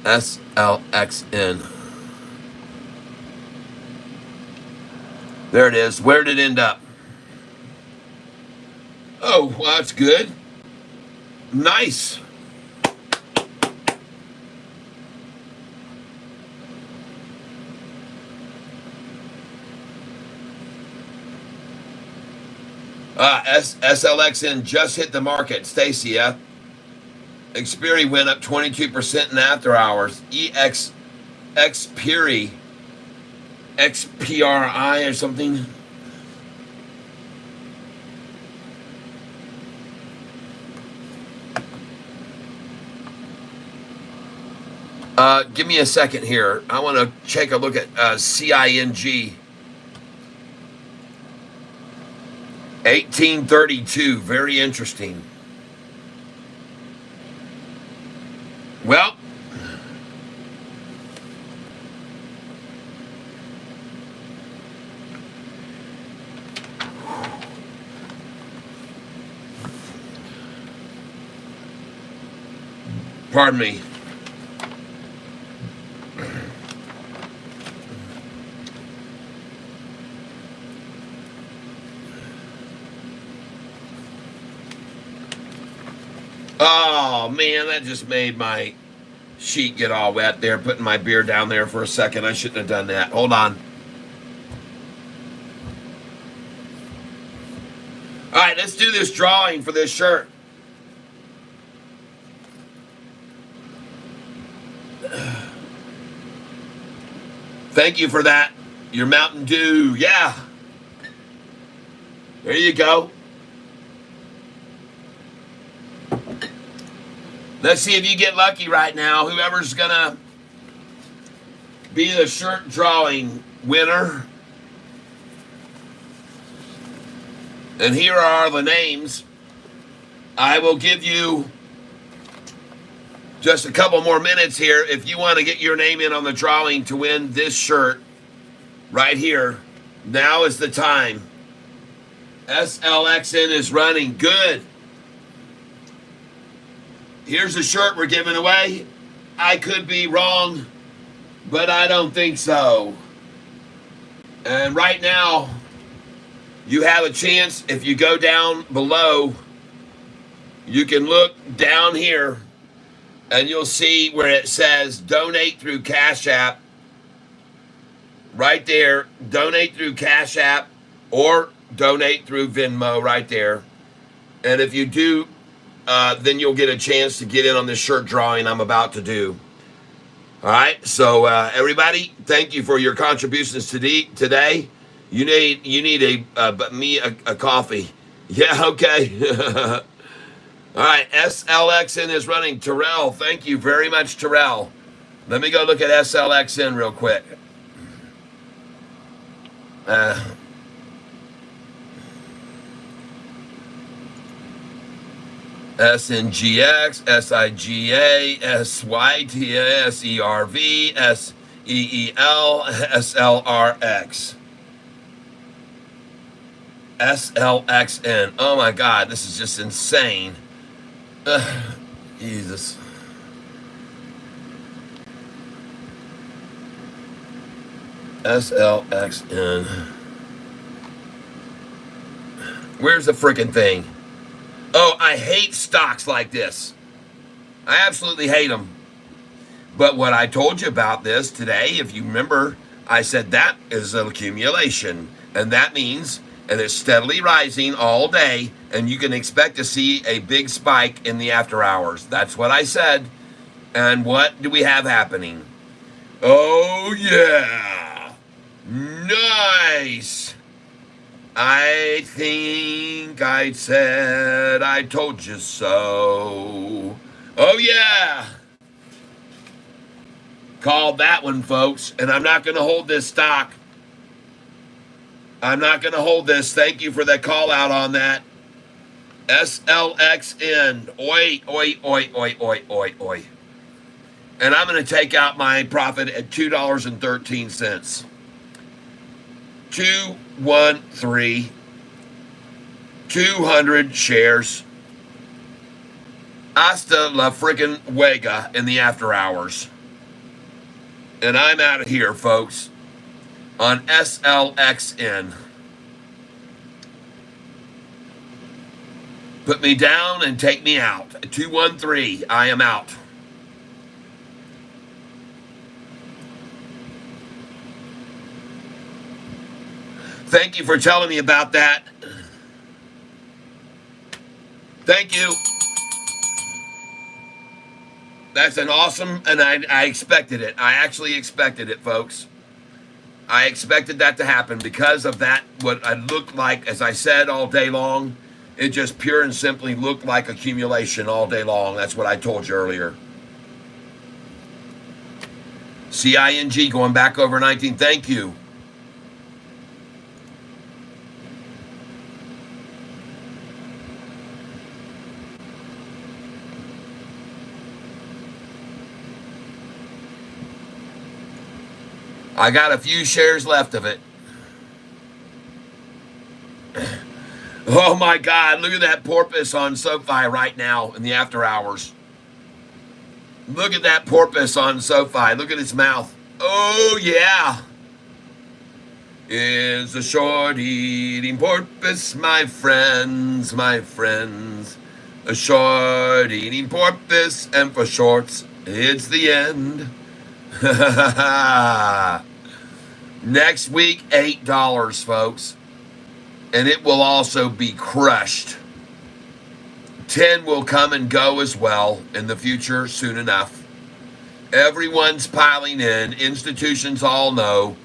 SLXN. There it is. Where did it end up? Oh, well, that's good. Nice. SLXN just hit the market. Stacy, yeah. Xperi went up 22% in after hours. Xperi, XPRI or something. Give me a second here. I want to take a look at CING. 1832, very interesting. Well, pardon me. Oh, man, that just made my sheet get all wet there, putting my beer down there for a second. I shouldn't have done that. Hold on. All right, let's do this drawing for this shirt. Thank you for that. Your Mountain Dew. Yeah. There you go. Let's see if you get lucky right now. Whoever's going to be the shirt drawing winner. And here are the names. I will give you Just a couple more minutes here. If you want to get your name in on the drawing to win this shirt right here, now is the time. SLXN is running good. Here's a shirt we're giving away. I could be wrong, but I don't think so. And right now, you have a chance. If you go down below, you can look down here and you'll see where it says donate through Cash App. Right there, donate through Cash App or donate through Venmo right there. And if you do, then you'll get a chance to get in on this shirt drawing I'm about to do. All right, so everybody, thank you for your contributions today. You need a coffee. Yeah, okay. All right, SLXN is running. Terrell, thank you very much, Terrell. Let me go look at SLXN real quick. SNGX, SIGA, SYTA, SERV, SEEL, SLRX. SLXN. Oh my God, this is just insane. Jesus. SLXN. Where's the freaking thing? Oh, I hate stocks like this. I absolutely hate them. But what I told you about this today, if you remember, I said that is an accumulation. And that means, and it's steadily rising all day, and you can expect to see a big spike in the after hours. That's what I said. And what do we have happening? Oh, yeah. Nice. I think I said I told you so. Oh, yeah. Called that one, folks. And I'm not going to hold this stock. I'm not going to hold this. Thank you for that call out on that. SLXN. Oi, oi, oi, oi, oi, oi, oi. And I'm going to take out my profit at $2.13. 213. 200 shares. Hasta la freaking Wega in the after hours. And I'm out of here, folks, on SLXN. Put me down and take me out. 213. I am out. Thank you for telling me about that. Thank you. That's an awesome, and I expected it. I actually expected it, folks. I expected that to happen because of that, what I looked like, as I said, all day long. It just pure and simply looked like accumulation all day long. That's what I told you earlier. CING going back over 19. Thank you. I got a few shares left of it. Oh my God, look at that porpoise on Sofi right now in the after hours. Look at that porpoise on Sofi. Look at its mouth. Oh yeah. Is a short eating porpoise, my friends, my friends. A short eating porpoise, and for shorts, it's the end. Next week, $8, folks. And it will also be crushed. 10 will come and go as well in the future soon enough. Everyone's piling in. Institutions all know.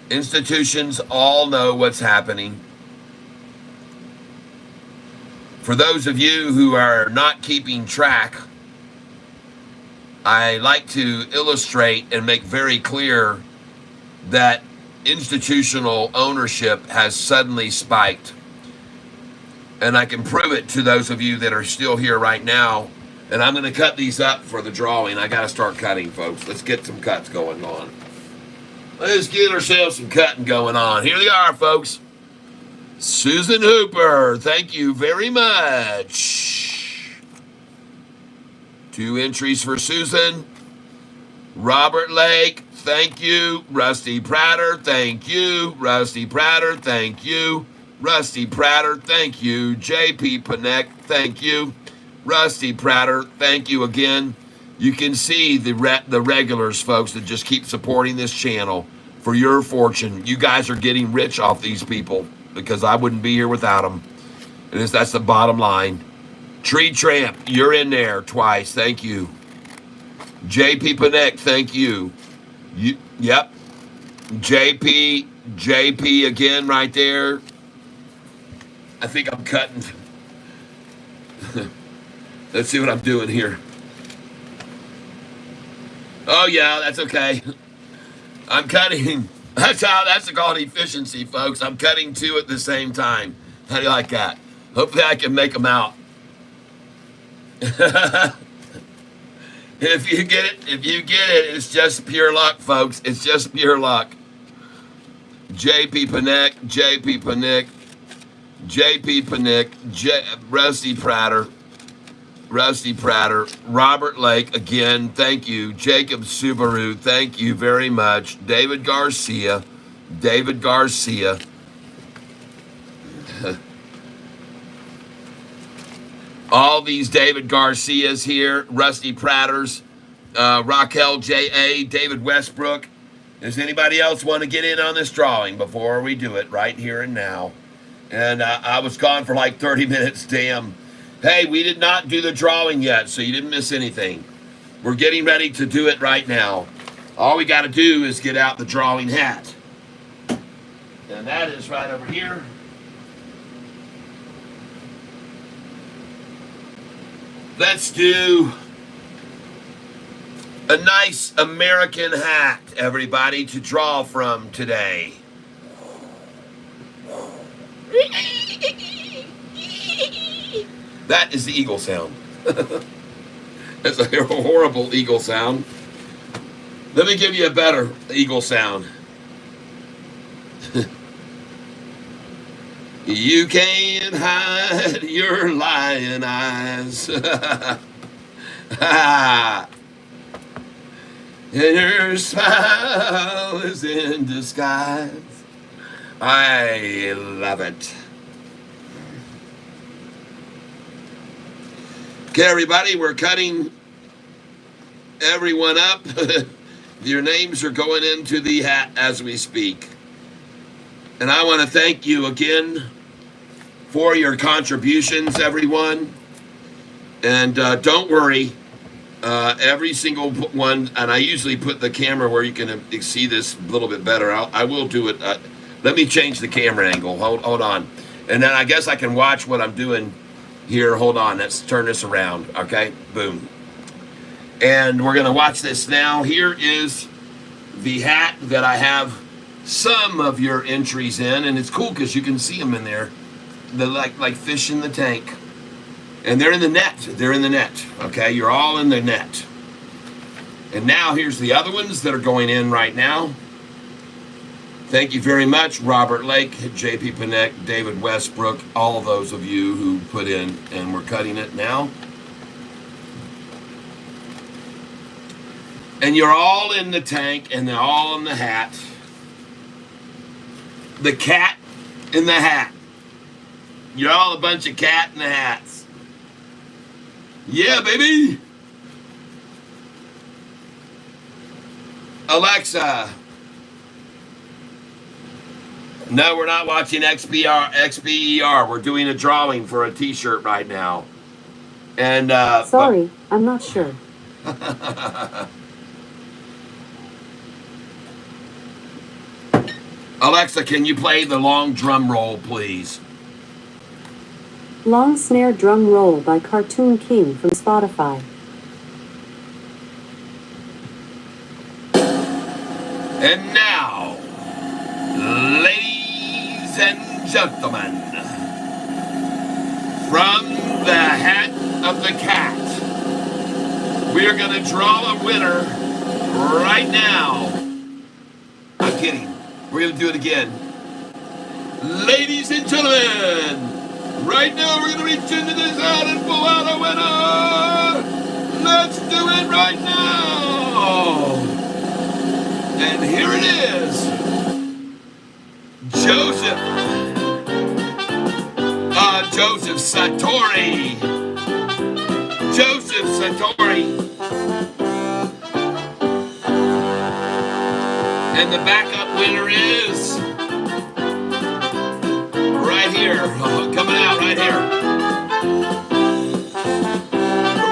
Institutions all know what's happening. For those of you who are not keeping track, I like to illustrate and make very clear that institutional ownership has suddenly spiked. And I can prove it to those of you that are still here right now And I'm going to cut these up for the drawing. I got to start cutting, folks. Let's get some cuts going on. Let's get ourselves some cutting going on. Here they are, folks. Susan Hooper, thank you very much. 2 entries for Susan. Robert Lake, thank you. Rusty Prater, thank you. Rusty Prater, thank you. Rusty Prater, thank you. J.P. Panek, thank you. Rusty Prater, thank you again. You can see the regulars, folks, that just keep supporting this channel. For your fortune, you guys are getting rich off these people because I wouldn't be here without them. And that's the bottom line. Tree Tramp, you're in there twice. Thank you. J.P. Panek, thank you. Yep. JP again right there. I think I'm cutting. Let's see what I'm doing here. Oh, yeah, that's okay. I'm cutting. That's called efficiency, folks. I'm cutting 2 at the same time. How do you like that? Hopefully I can make them out. If you get it, it's just pure luck, folks. It's just pure luck. J.P. Panek, Rusty Prater, Robert Lake, again, thank you. Jacob Subaru, thank you very much. David Garcia. All these David Garcias here, Rusty Praters, Raquel J.A., David Westbrook. Does anybody else want to get in on this drawing before we do it right here and now? And I was gone for like 30 minutes, damn. Hey, we did not do the drawing yet, so you didn't miss anything. We're getting ready to do it right now. All we got to do is get out the drawing hat. And that is right over here. Let's do a nice American hat, everybody, to draw from today. That is the eagle sound. That's a horrible eagle sound. Let me give you a better eagle sound. You can't hide your lying eyes. And your smile is in disguise. I love it. Okay, everybody, we're cutting everyone up. Your names are going into the hat as we speak. And I want to thank you again for your contributions, everyone. And don't worry, every single one, and I usually put the camera where you can see this a little bit better. I will do it. Let me change the camera angle. Hold on. And then I guess I can watch what I'm doing here. Hold on. Let's turn this around. Okay. Boom. And we're going to watch this now. Here is the hat that I have some of your entries in. And it's cool because you can see them in there. They're like fish in the tank. And they're in the net. They're in the net. Okay. You're all in the net. And now here's the other ones that are going in right now. Thank you very much, Robert Lake, J.P. Panek, David Westbrook, all of those of you who put in, and we're cutting it now. And you're all in the tank, and they're all in the hat. The cat in the hat. You're all a bunch of cat in the hats. Yeah, baby! Alexa. No, we're not watching XBER. We're doing a drawing for a t-shirt right now. And
sorry, I'm not sure.
Alexa, can you play the long drum roll, please?
Long Snare Drum Roll by Cartoon King from Spotify.
And now, ladies and gentlemen, from the hat of the cat, We are going to draw a winner right now. I'm kidding. We're going to do it again. Ladies and gentlemen, right now we're going to reach into this hat and pull out a winner. Let's do it right now. And here it is. Joseph Satori. Joseph Satori. And the backup winner is right here. Coming out right here.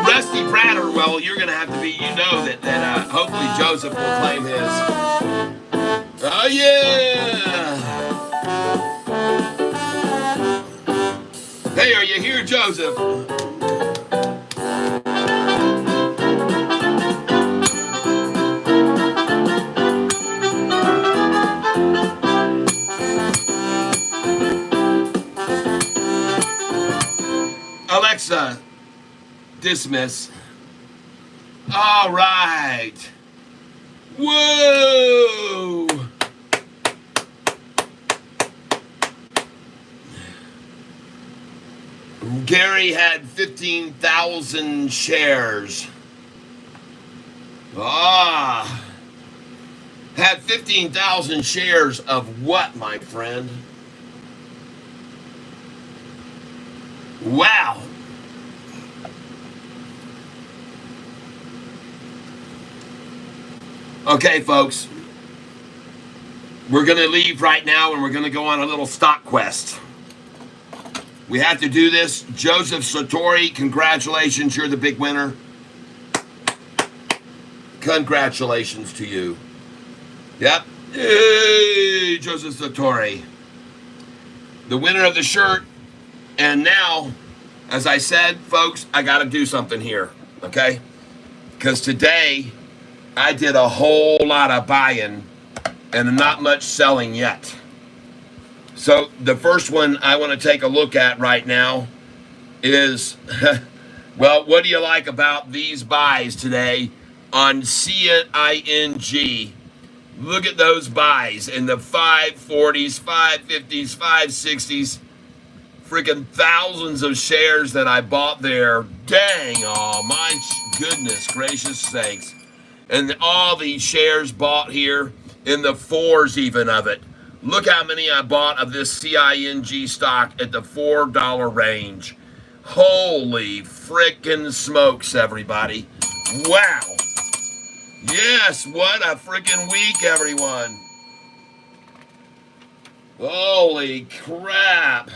Rusty Pratter. Well, you're going to have to be, that hopefully Joseph will claim his. Oh, yeah. Hey, are you here, Joseph? Alexa, dismiss. All right. Whoa! Gary had 15,000 shares. Had 15,000 shares of what, my friend? Wow. Okay, folks. We're going to leave right now and we're going to go on a little stock quest. We have to do this. Joseph Satori, congratulations. You're the big winner. Congratulations to you. Yep. Hey, Joseph Satori. The winner of the shirt. And now, as I said, folks, I got to do something here. Okay? Because today, I did a whole lot of buying and not much selling yet. So the first one I want to take a look at right now is, well, what do you like about these buys today on CING? Look at those buys in the 540s, 550s, 560s. Freaking thousands of shares that I bought there. Dang, oh my goodness gracious sakes. And all these shares bought here in the fours even of it. Look how many I bought of this CING stock at the $4 range. Holy frickin' smokes, everybody. Wow. Yes, what a frickin' week, everyone. Holy crap.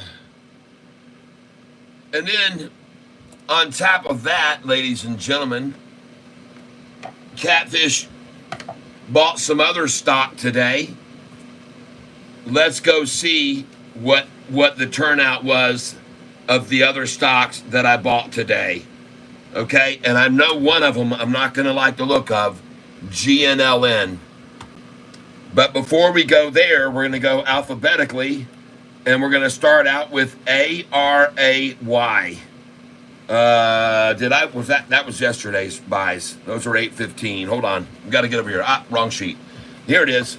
And then, on top of that, ladies and gentlemen, Catfish bought some other stock today. Let's go see what the turnout was of the other stocks that I bought today. Okay? And I know one of them I'm not going to like the look of, GNLN. But before we go there, we're going to go alphabetically, and we're going to start out with ARAY. That was yesterday's buys. Those are 8:15. Hold on. We got to get over here. Wrong sheet. Here it is.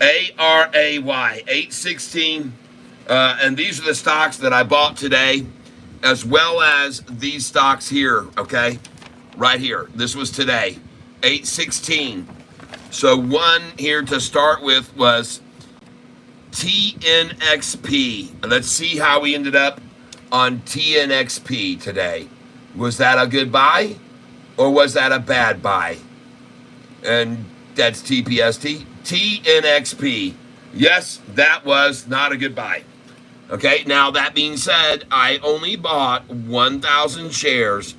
ARAY 816. And these are the stocks that I bought today, as well as these stocks here, okay? Right here. This was today. 816. So one here to start with was TNXP. Let's see how we ended up on TNXP today. Was that a good buy or was that a bad buy? And that's TPST. TNXP. Yes, that was not a good buy. Okay, now that being said, I only bought 1,000 shares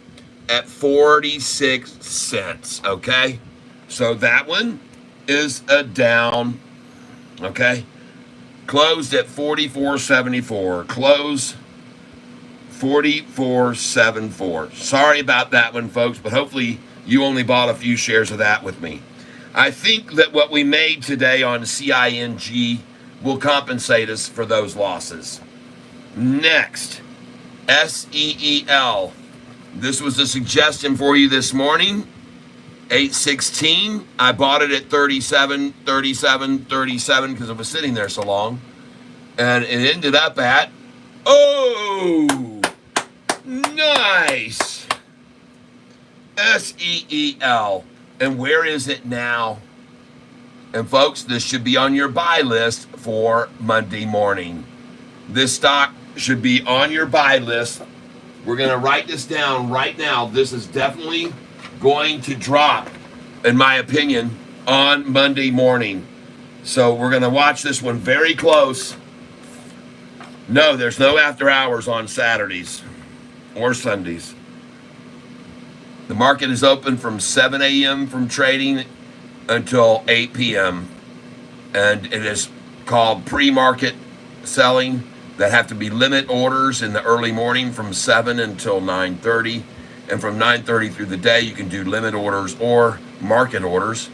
at 46 cents. Okay, so that one is a down. Okay, closed at 44.74. Close 44.74. Sorry about that one, folks, but hopefully you only bought a few shares of that with me. I think that what we made today on CING will compensate us for those losses. Next, SEEL. This was a suggestion for you this morning. 816. I bought it at 37, 37, 37 because it was sitting there so long. And it ended up at, oh, nice. SEEL. And where is it now? And folks, this should be on your buy list for Monday morning. This stock should be on your buy list. We're going to write this down right now. This is definitely going to drop, in my opinion, on Monday morning. So we're going to watch this one very close. No, there's no after hours on Saturdays or Sundays. The market is open from 7 a.m. from trading until 8 p.m. And it is called pre-market selling that have to be limit orders in the early morning from 7 until 9:30. And from 9:30 through the day, you can do limit orders or market orders.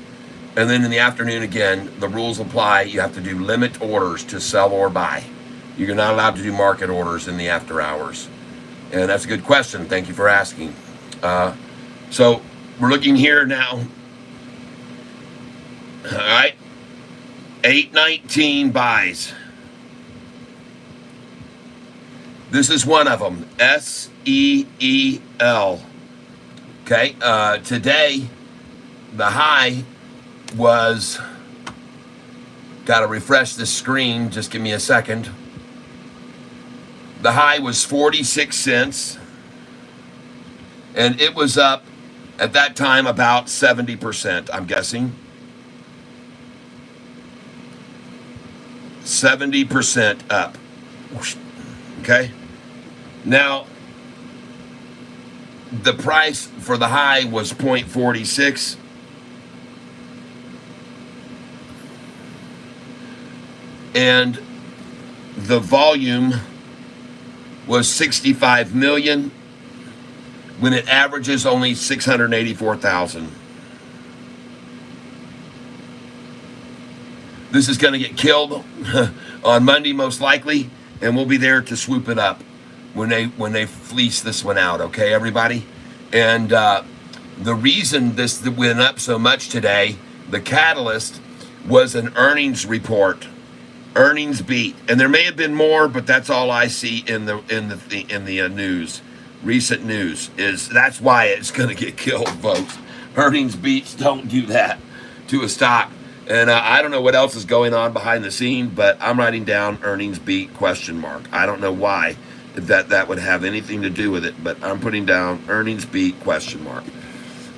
And then in the afternoon, again, the rules apply. You have to do limit orders to sell or buy. You're not allowed to do market orders in the after hours. And that's a good question. Thank you for asking. So we're looking here now. All right. 819 buys. This is one of them. SEEL. Okay. Today, the high was, got to refresh the screen. Just give me a second. The high was 46 cents. And it was up at that time about 70%, I'm guessing. 70% up. Okay. Now, the price for the high was 0.46. And the volume was 65 million when it averages only 684,000. This is going to get killed on Monday most likely, and we'll be there to swoop it up when they fleece this one out, okay, everybody? And the reason this went up so much today, the catalyst was an earnings report, earnings beat, and there may have been more, but that's all I see in the news. Recent news is that's why it's going to get killed, folks. Earnings beats don't do that to a stock. And I don't know what else is going on behind the scene, but I'm writing down earnings beat ? I don't know why that would have anything to do with it, but I'm putting down earnings beat ?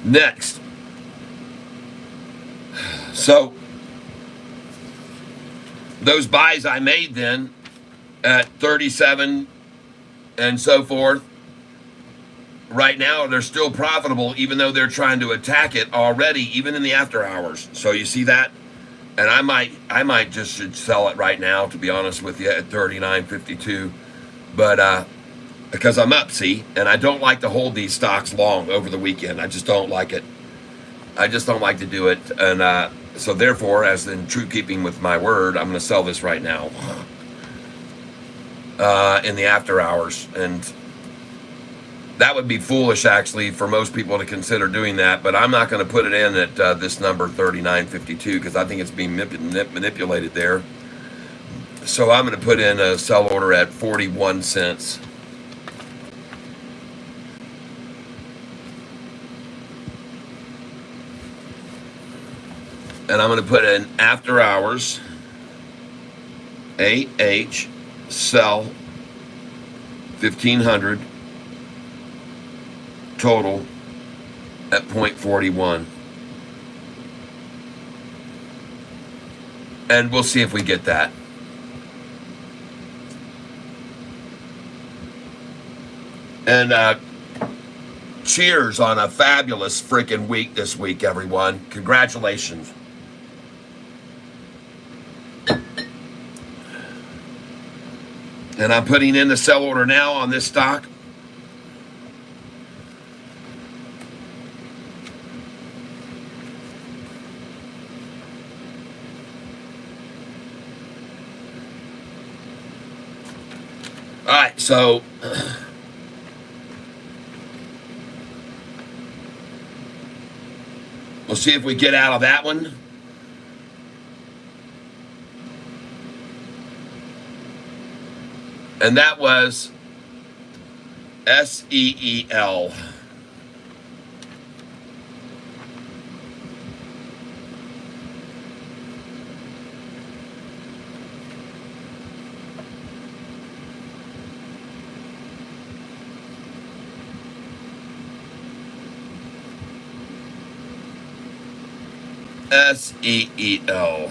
Next. So those buys I made then at 37 and so forth, right now they're still profitable even though they're trying to attack it already, even in the after hours. So you see that? And I might just should sell it right now, to be honest with you, at 39.52. But because I'm up, see, and I don't like to hold these stocks long over the weekend. I just don't like it. I just don't like to do it. And so therefore, as in true keeping with my word, I'm going to sell this right now in the after hours. And that would be foolish, actually, for most people to consider doing that. But I'm not going to put it in at this number 39.52 because I think it's being manipulated there. So I'm going to put in a sell order at 41 cents. And I'm going to put in after hours, AH, sell, 1,500. Total at 0.41. And we'll see if we get that. And cheers on a fabulous freaking week this week, everyone. Congratulations. And I'm putting in the sell order now on this stock. All right, so We'll see if we get out of that one. And that was SEEL. SEEL.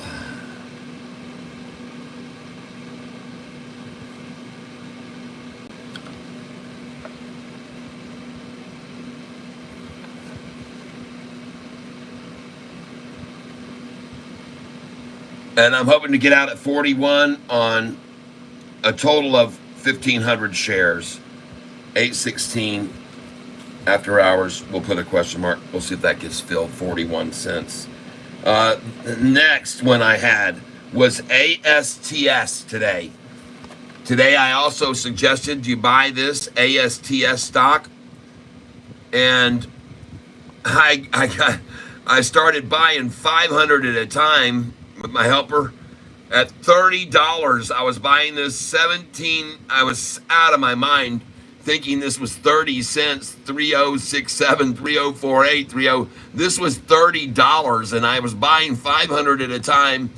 And I'm hoping to get out at 41 on a total of 1,500 shares. 816 after hours. We'll put a question mark. We'll see if that gets filled. 41 cents. Next one I had was ASTS today. Today I also suggested you buy this ASTS stock, and I started buying 500 at a time with my helper at $30. I was buying this 17. I was out of my mind thinking this was 30 cents, 3067, 3048, 30. This was $30, and I was buying 500 at a time.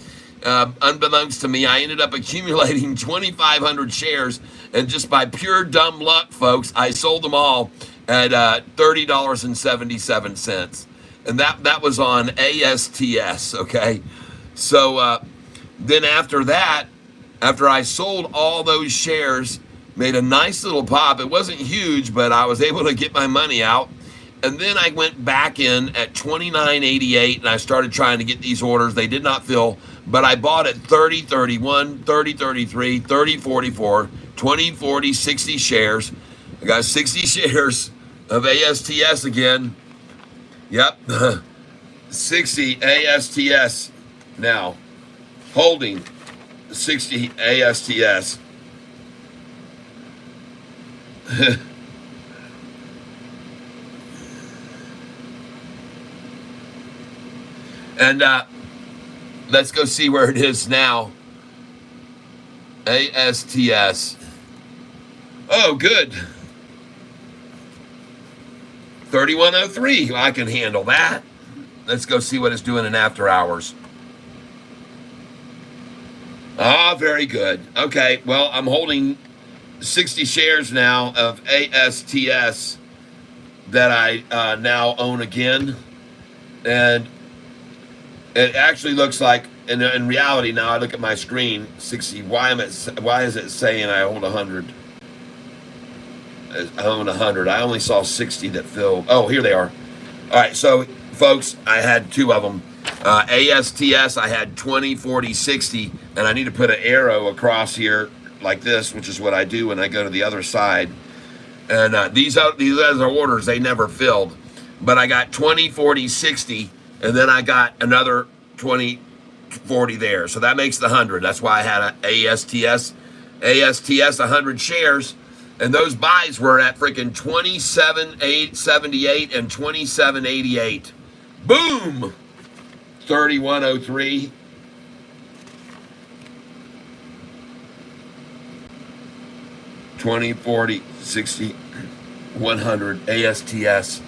Unbeknownst to me, I ended up accumulating 2,500 shares, and just by pure dumb luck, folks, I sold them all at $30.77, and that was on ASTS. Okay, so then after that, after I sold all those shares, made a nice little pop. It wasn't huge, but I was able to get my money out. And then I went back in at $29.88, and I started trying to get these orders. They did not fill, but I bought at $30.31, $30.33, $30.44, $20.40, 60 shares. I got 60 shares of ASTS again. Yep, 60 ASTS now. Holding 60 ASTS. And let's go see where it is now. ASTS. Oh, good. 3103. I can handle that. Let's go see what it's doing in after hours. Ah, very good. Okay, well, I'm holding 60 shares now of ASTS that I now own again. And it actually looks like, in reality now, I look at my screen, 60. Why is it saying I own 100? I own 100. I only saw 60 that filled. Oh, here they are. All right, so, folks, I had two of them. ASTS, I had 20, 40, 60, and I need to put an arrow across here like this, which is what I do when I go to the other side. And these other orders, they never filled. But I got 20, 40, 60, and then I got another 20, 40 there. So that makes the 100. That's why I had an ASTS 100 shares. And those buys were at freaking 27.78 and 27.88. Boom! 3103. $20, $40, $60, $100 ASTS.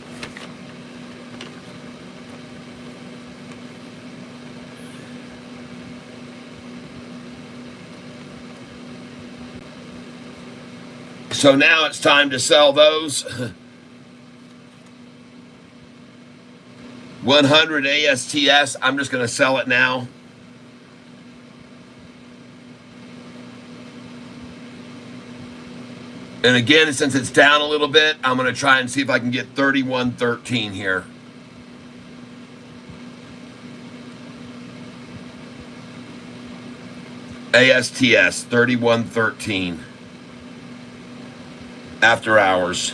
So now it's time to sell those. 100 ASTS. I'm just going to sell it now. And again, since it's down a little bit, I'm going to try and see if I can get 3113 here. ASTS 3113. After hours.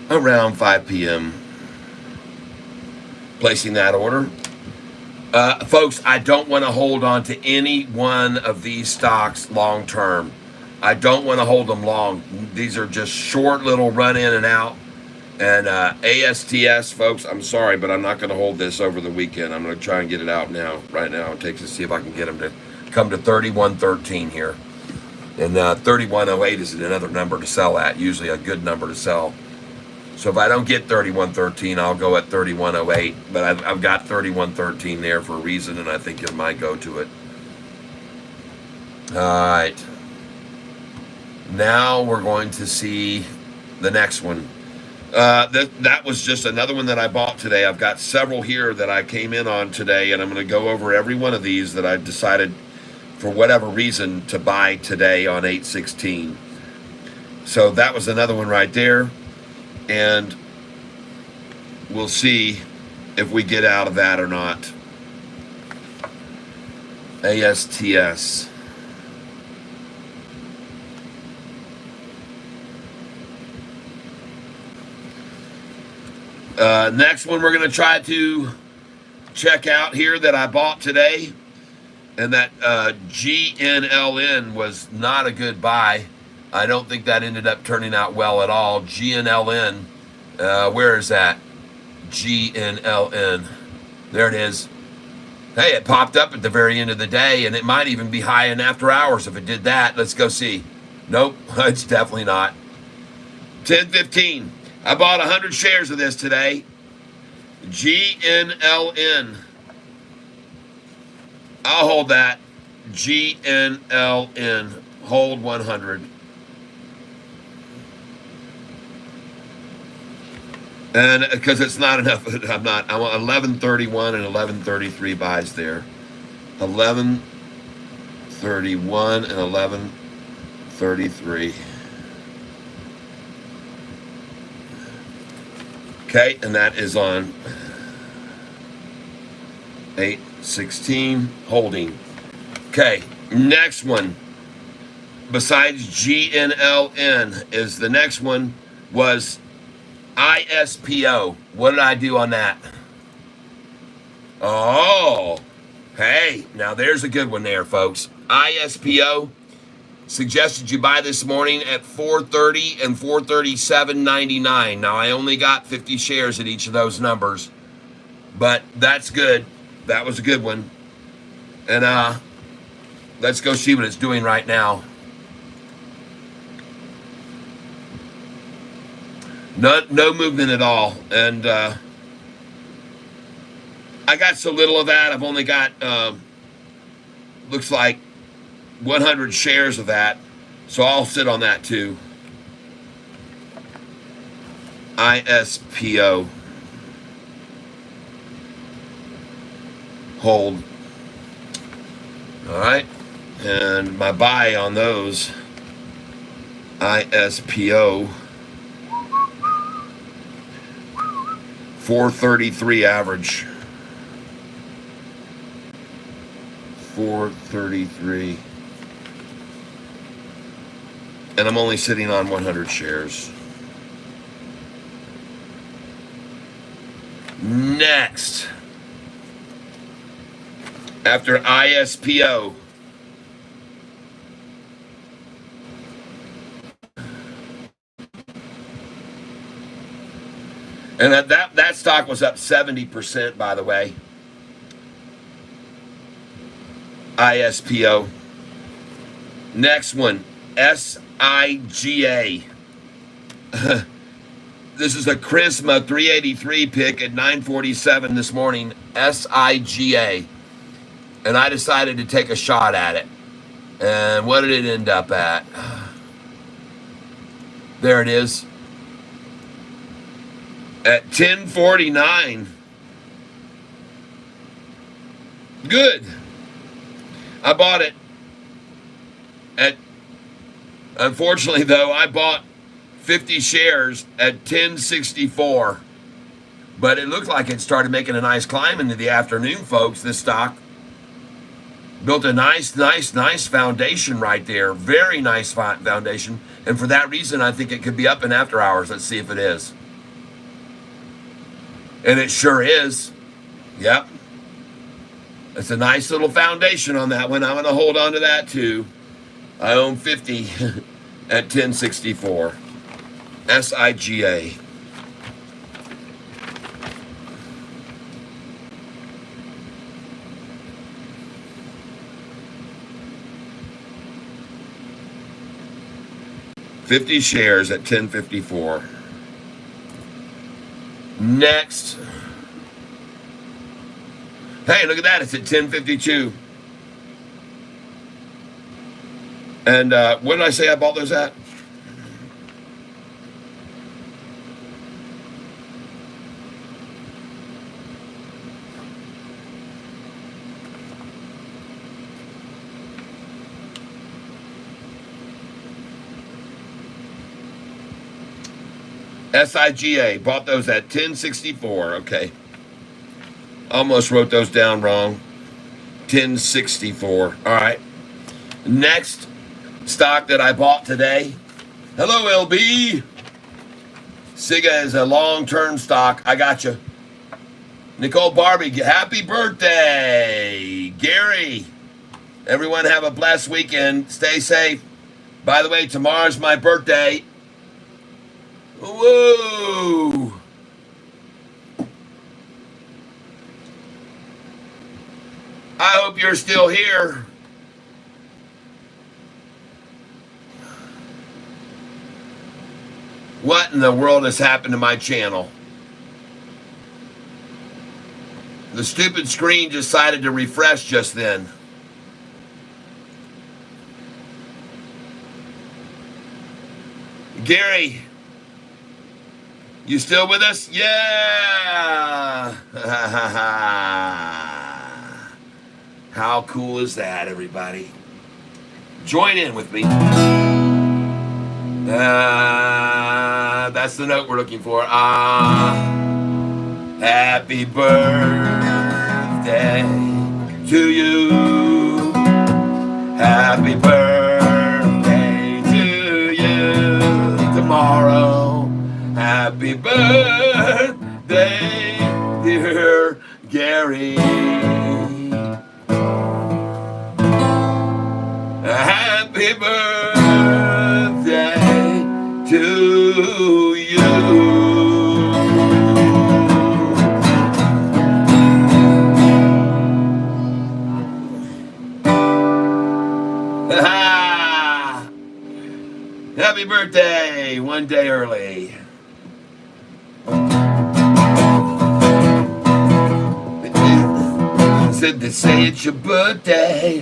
Around 5 p.m. Placing that order. Folks, I don't want to hold on to any one of these stocks long term. I don't want to hold them long. These are just short little run in and out. And ASTS, folks, I'm sorry, but I'm not going to hold this over the weekend. I'm going to try and get it out now, right now. It takes to see if I can get them to come to 3113 here. And 3108 is another number to sell at, usually a good number to sell. So if I don't get 3113, I'll go at 3108. But I've got 3113 there for a reason, and I think it might go to it. All right. Now we're going to see the next one. That was just another one that I bought today. I've got several here that I came in on today, and I'm going to go over every one of these that I decided for whatever reason to buy today on 8/16. So that was another one right there, and we'll see if we get out of that or not. ASTS. Next one we're going to try to check out here that I bought today. And that GNLN was not a good buy. I don't think that ended up turning out well at all. GNLN, where is that? GNLN. There it is. Hey, it popped up at the very end of the day, and it might even be high in after hours if it did that. Let's go see. Nope, it's definitely not. 10:15. I bought 100 shares of this today. GNLN. I'll hold that. GNLN. Hold 100. And because it's not enough, I want 1131 and 1133 buys there. 1131 and 1133. Okay, and that is on 8/16 holding. Okay, next one besides GNLN is the next one was ISPO. What did I do on that? Oh, hey, now there's a good one there, folks. ISPO suggested you buy this morning at 430 and 437.99. Now I only got 50 shares at each of those numbers, but that's good. That was a good one. And let's go see what it's doing right now. No movement at all. And I got so little of that. I've only got looks like 100 shares of that, so I'll sit on that too. ISPO. Hold. All right, and my buy on those ISPO 433 average. 433. And I'm only sitting on 100 shares. Next, after ISPO, and that stock was up 70%, by the way. ISPO. Next one, SIGA. This is a Charisma 383 pick at 9:47 this morning. SIGA. And I decided to take a shot at it. And what did it end up at? There it is. At 10:49. Good. I bought it at, unfortunately though, I bought 50 shares at 10.64. But it looked like it started making a nice climb into the afternoon, folks, this stock. Built a nice foundation right there. Very nice foundation. And for that reason, I think it could be up in after hours. Let's see if it is. And it sure is. Yep. It's a nice little foundation on that one. I'm going to hold on to that too. I own 50 at 1064. SIGA. $50 shares at 1054. Next. Hey, look at that. It's at 1052. And what did I say I bought those at? SIGA. Bought those at 1064. Okay. Almost wrote those down wrong. 1064. All right. Next stock that I bought today. Hello, LB. SIGA is a long-term stock. I got you. Nicole Barbie, happy birthday. Gary, everyone have a blessed weekend. Stay safe. By the way, tomorrow's my birthday. Woo! I hope you're still here. What in the world has happened to my channel? The stupid screen decided to refresh just then. Gary, you still with us? Yeah! How cool is that, everybody? Join in with me. That's the note we're looking for. Happy birthday to you. Happy birthday to you. Tomorrow. Happy birthday, dear Gary. Happy birthday to you. Happy birthday, one day early. Said they say it's your birthday,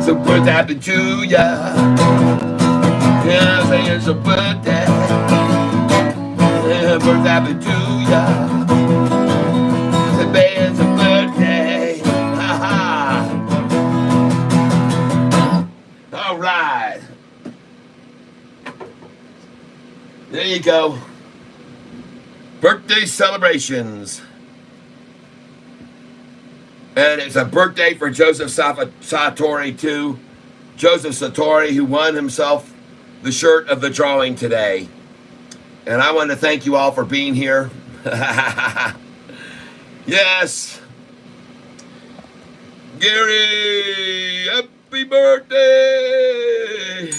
so birthday happy to ya. Yeah, say it's your birthday, yeah, birthday happy to ya. Say baby, it's your birthday, ha ha. All right, there you go. Birthday celebrations. And it's a birthday for Joseph Sartori, too. Joseph Sartori, who won himself the shirt of the drawing today. And I want to thank you all for being here. Yes. Gary, happy birthday.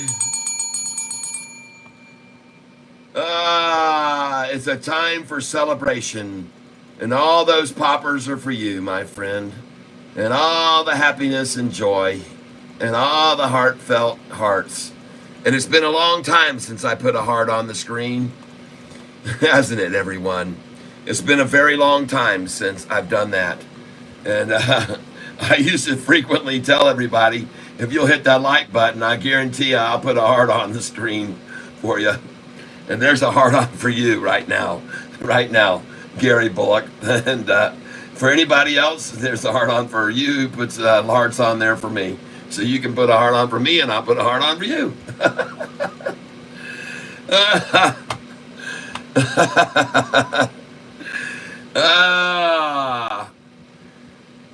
It's a time for celebration. And all those poppers are for you, my friend. And all the happiness and joy. And all the heartfelt hearts. And it's been a long time since I put a heart on the screen. Hasn't it, everyone? It's been a very long time since I've done that. And I used to frequently tell everybody, if you'll hit that like button, I guarantee you I'll put a heart on the screen for you. And there's a heart on for you right now. Right now. Gary Bullock. And for anybody else, there's a heart on for you who puts hearts on there for me. So you can put a heart on for me and I'll put a heart on for you.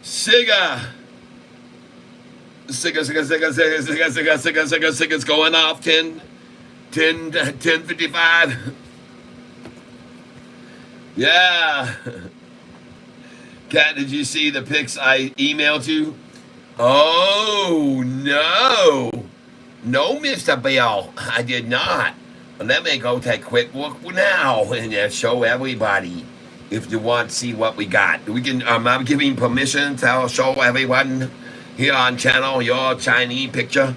Siga. Siga's going off 10:55. Yeah. Kat, did you see the pics I emailed you? Oh, no. No, Mr. Bill, I did not. Let me go take a quick look now and show everybody. If you want to see what we got, we can. I'm giving permission to show everyone here on channel your Chinese picture.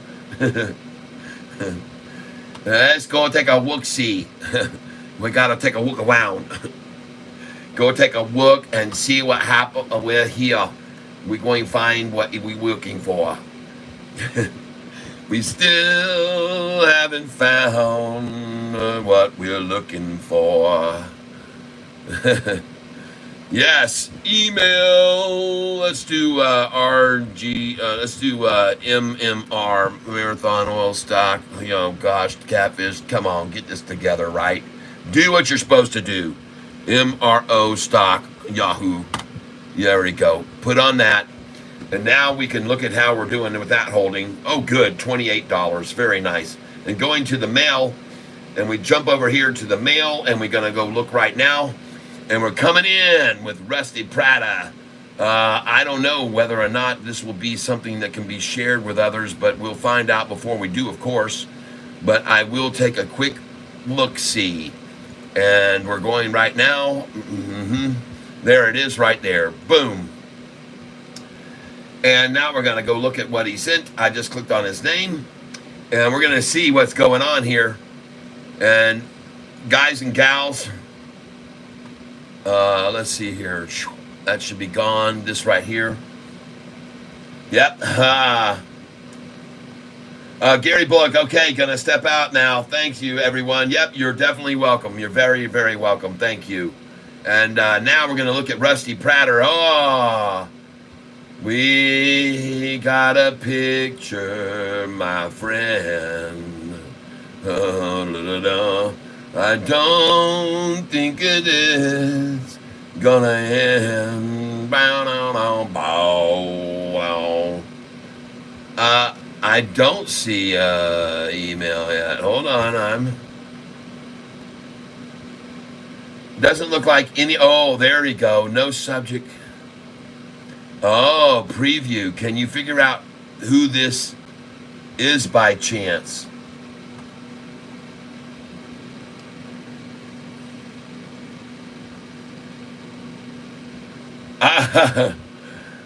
Let's go take a look. See, we gotta take a look around. Go take a look and see what happened. We're here. We're going to find what we're looking for. We still haven't found what we're looking for. Yes, email. Let's do RG. Let's do MMR, Marathon Oil Stock. Gosh, Catfish. Come on, get this together, right? Do what you're supposed to do. MRO stock, Yahoo. There we go. Put on that. And now we can look at how we're doing with that holding. Oh, good. $28. Very nice. And going to the mail, and we jump over here to the mail, and we're going to go look right now. And we're coming in with Rusty Prada. I don't know whether or not this will be something that can be shared with others, but we'll find out before we do, of course. But I will take a quick look-see. And we're going right now. There it is right there. Boom. And now we're going to go look at what he sent. I just clicked on his name. And we're going to see what's going on here. And guys and gals, let's see here. That should be gone. This right here. Yep. Gary Bullock, okay, gonna step out now. Thank you, everyone. Yep, you're definitely welcome. You're very, very welcome. Thank you. And now we're gonna look at Rusty Prater. Oh, we got a picture, my friend. I don't think it is gonna end. I don't see email yet. Hold on, doesn't look like any. Oh, there we go. No subject. Oh, preview. Can you figure out who this is by chance?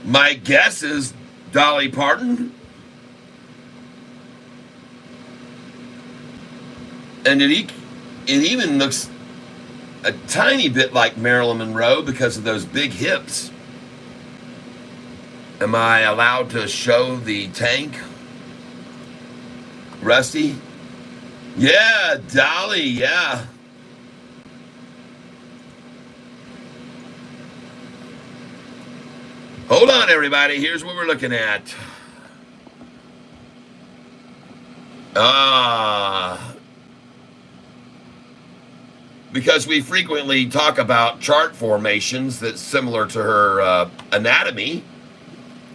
My guess is Dolly Parton. And it even looks a tiny bit like Marilyn Monroe because of those big hips. Am I allowed to show the tank? Rusty? Yeah, Dolly, yeah. Hold on, everybody. Here's what we're looking at. Because we frequently talk about chart formations that's similar to her anatomy,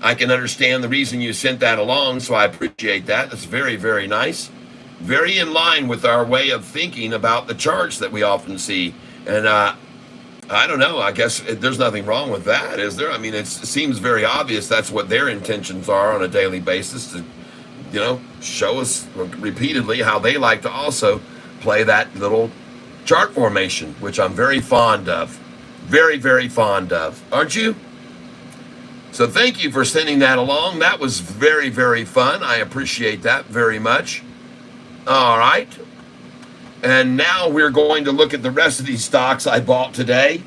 I can understand the reason you sent that along, so I appreciate that. That's very, very nice. Very in line with our way of thinking about the charts that we often see. And I don't know, I guess there's nothing wrong with that, is there? I mean, it seems very obvious that's what their intentions are on a daily basis, to, show us repeatedly how they like to also play that little chart formation, which I'm very fond of. Very, very fond of. Aren't you? So thank you for sending that along. That was very, very fun. I appreciate that very much. All right. And now we're going to look at the rest of these stocks I bought today,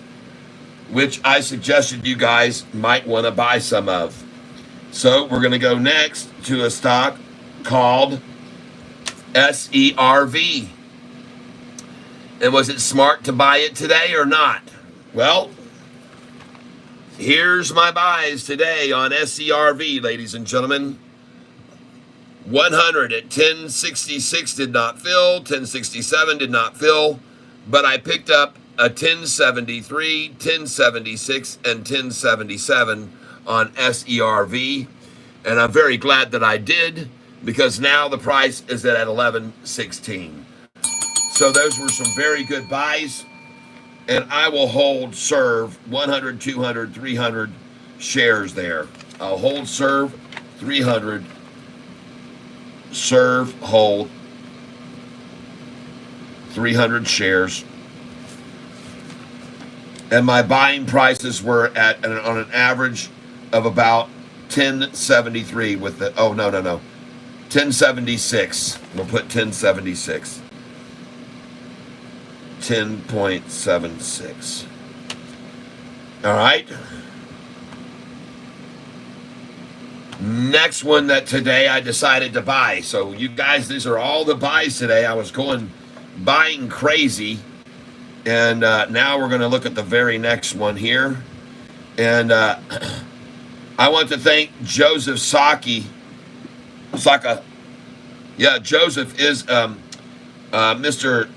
which I suggested you guys might want to buy some of. So we're going to go next to a stock called SERV. And was it smart to buy it today or not? Well, here's my buys today on SERV, ladies and gentlemen. 100 at 1066 did not fill. 1067 did not fill. But I picked up a 1073, 1076, and 1077 on SERV. And I'm very glad that I did, because now the price is at 1116. So those were some very good buys. And I will hold serve 100, 200, 300 shares there. I'll hold serve 300 serve, hold, 300 shares. And my buying prices were on an average of about 1073 with the, 1076. We'll put 1076. 10.76. All right. Next one that today I decided to buy. So you guys, these are all the buys today. I was buying crazy. And now we're going to look at the very next one here. And I want to thank Joseph Saka. Yeah, Joseph is Mr.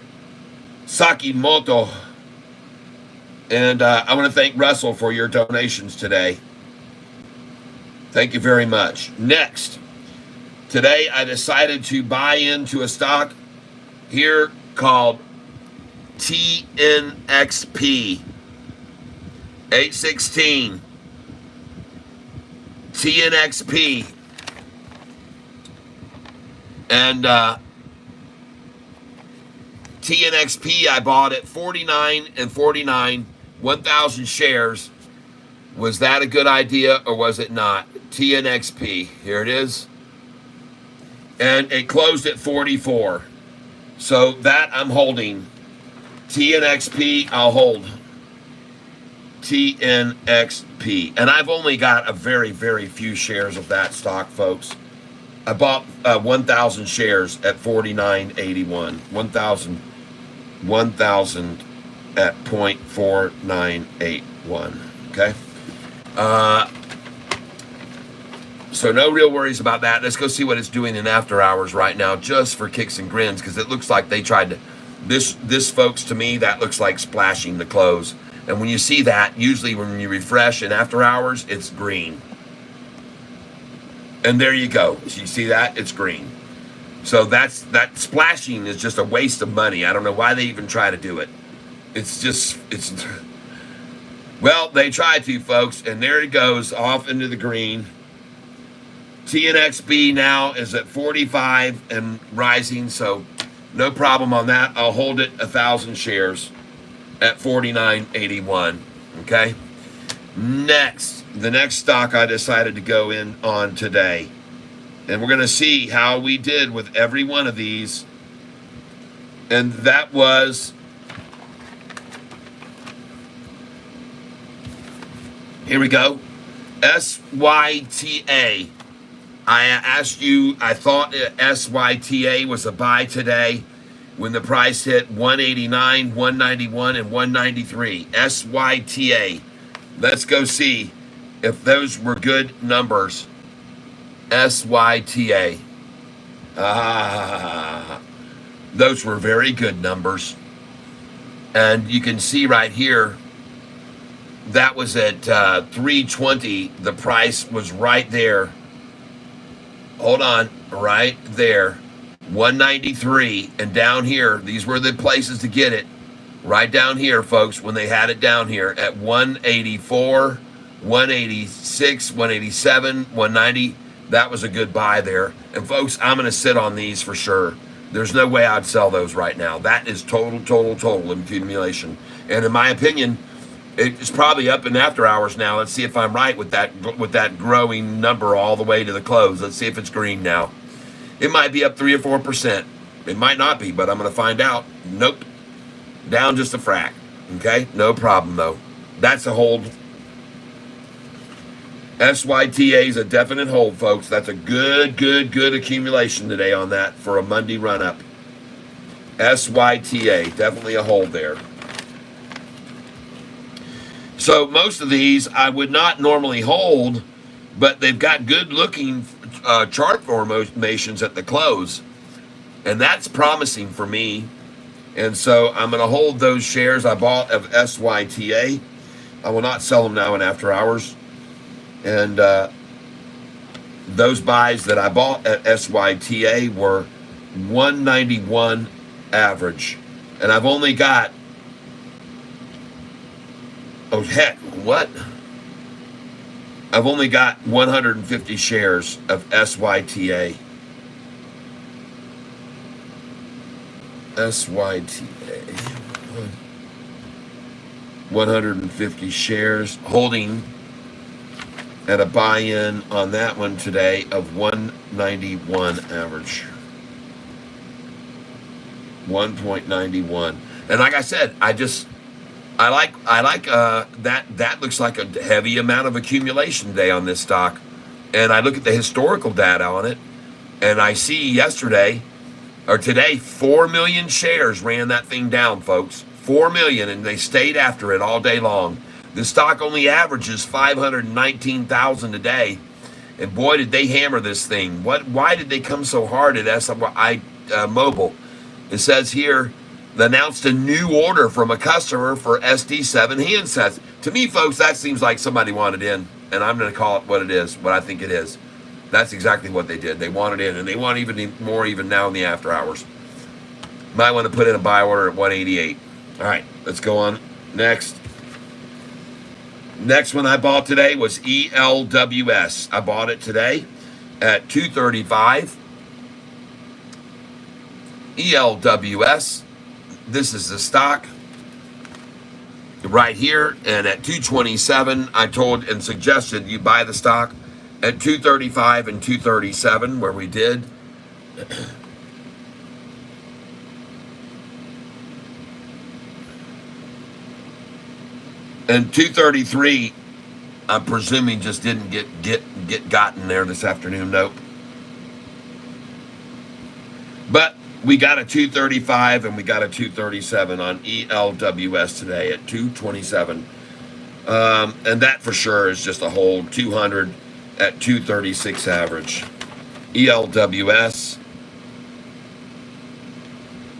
Sakimoto. And I want to thank Russell for your donations today. Thank you very much. Next, today I decided to buy into a stock here called TNXP 816. TNXP. And TNXP I bought at 49 and 49, 1,000 shares. Was that a good idea or was it not? TNXP, here it is. And it closed at 44. So that I'm holding. TNXP, I'll hold. TNXP. And I've only got a very, very few shares of that stock, folks. I bought 1,000 shares at 49.81. 1,000 at 0.4981. Okay. So no real worries about that. Let's go see what it's doing in after hours right now, just for kicks and grins, because it looks like they tried to. This, folks, to me, that looks like splashing the close. And when you see that, usually when you refresh in after hours, it's green. And there you go. You see that? It's green. So that splashing is just a waste of money. I don't know why they even try to do it. Well, they tried to, folks, and there it goes off into the green. TNXB now is at 45 and rising, so no problem on that. I'll hold it 1,000 shares at 49.81. Okay. Next, the next stock I decided to go in on today, and we're going to see how we did with every one of these, and that was. Here we go. SYTA. I asked you, I thought SYTA was a buy today when the price hit 189, 191, and 193. SYTA. Let's go see if those were good numbers. SYTA. Those were very good numbers. And you can see right here, that was at 320. The price was right there. Hold on, right there. 193. And down here, these were the places to get it. Right down here, folks, when they had it down here at 184, 186, 187, 190. That was a good buy there. And folks, I'm going to sit on these for sure. There's no way I'd sell those right now. That is total accumulation. And in my opinion, it's probably up in after hours now. Let's see if I'm right with that growing number all the way to the close. Let's see if it's green now. It might be up 3 or 4%. It might not be, but I'm going to find out. Nope. Down just a frac. Okay? No problem, though. That's a hold. SYTA is a definite hold, folks. That's a good accumulation today on that for a Monday run-up. SYTA. Definitely a hold there. So most of these I would not normally hold, but they've got good-looking chart formations at the close, and that's promising for me. And so I'm going to hold those shares I bought of SYTA. I will not sell them now in after hours. And those buys that I bought at SYTA were 191 average, and I've only got. Oh, heck, what? I've only got 150 shares of SYTA. SYTA. 150 shares, holding at a buy-in on that one today of 191 average. 1.91. And like I said, I like that looks like a heavy amount of accumulation today on this stock. And I look at the historical data on it, and I see yesterday or today 4 million shares ran that thing down, folks. 4 million, and they stayed after it all day long. The stock only averages 519,000 a day, and boy, did they hammer this thing. Why did they come so hard at SI Mobile? It says here, they announced a new order from a customer for SD7 handsets. To me, folks, that seems like somebody wanted in, and I'm going to call it what it is, what I think it is. That's exactly what they did. They wanted in, and they want even more even now in the after hours. Might want to put in a buy order at 188. All right, let's go on next. Next one I bought today was ELWS. I bought it today at 235. ELWS. This is the stock right here, and at 227, I told and suggested you buy the stock at 235 and 237, where we did. And 233, I'm presuming just didn't get gotten there this afternoon. Nope. But we got a 235 and we got a 237 on ELWS today at 227. And that for sure is just a hold. 200 at 236 average. ELWS.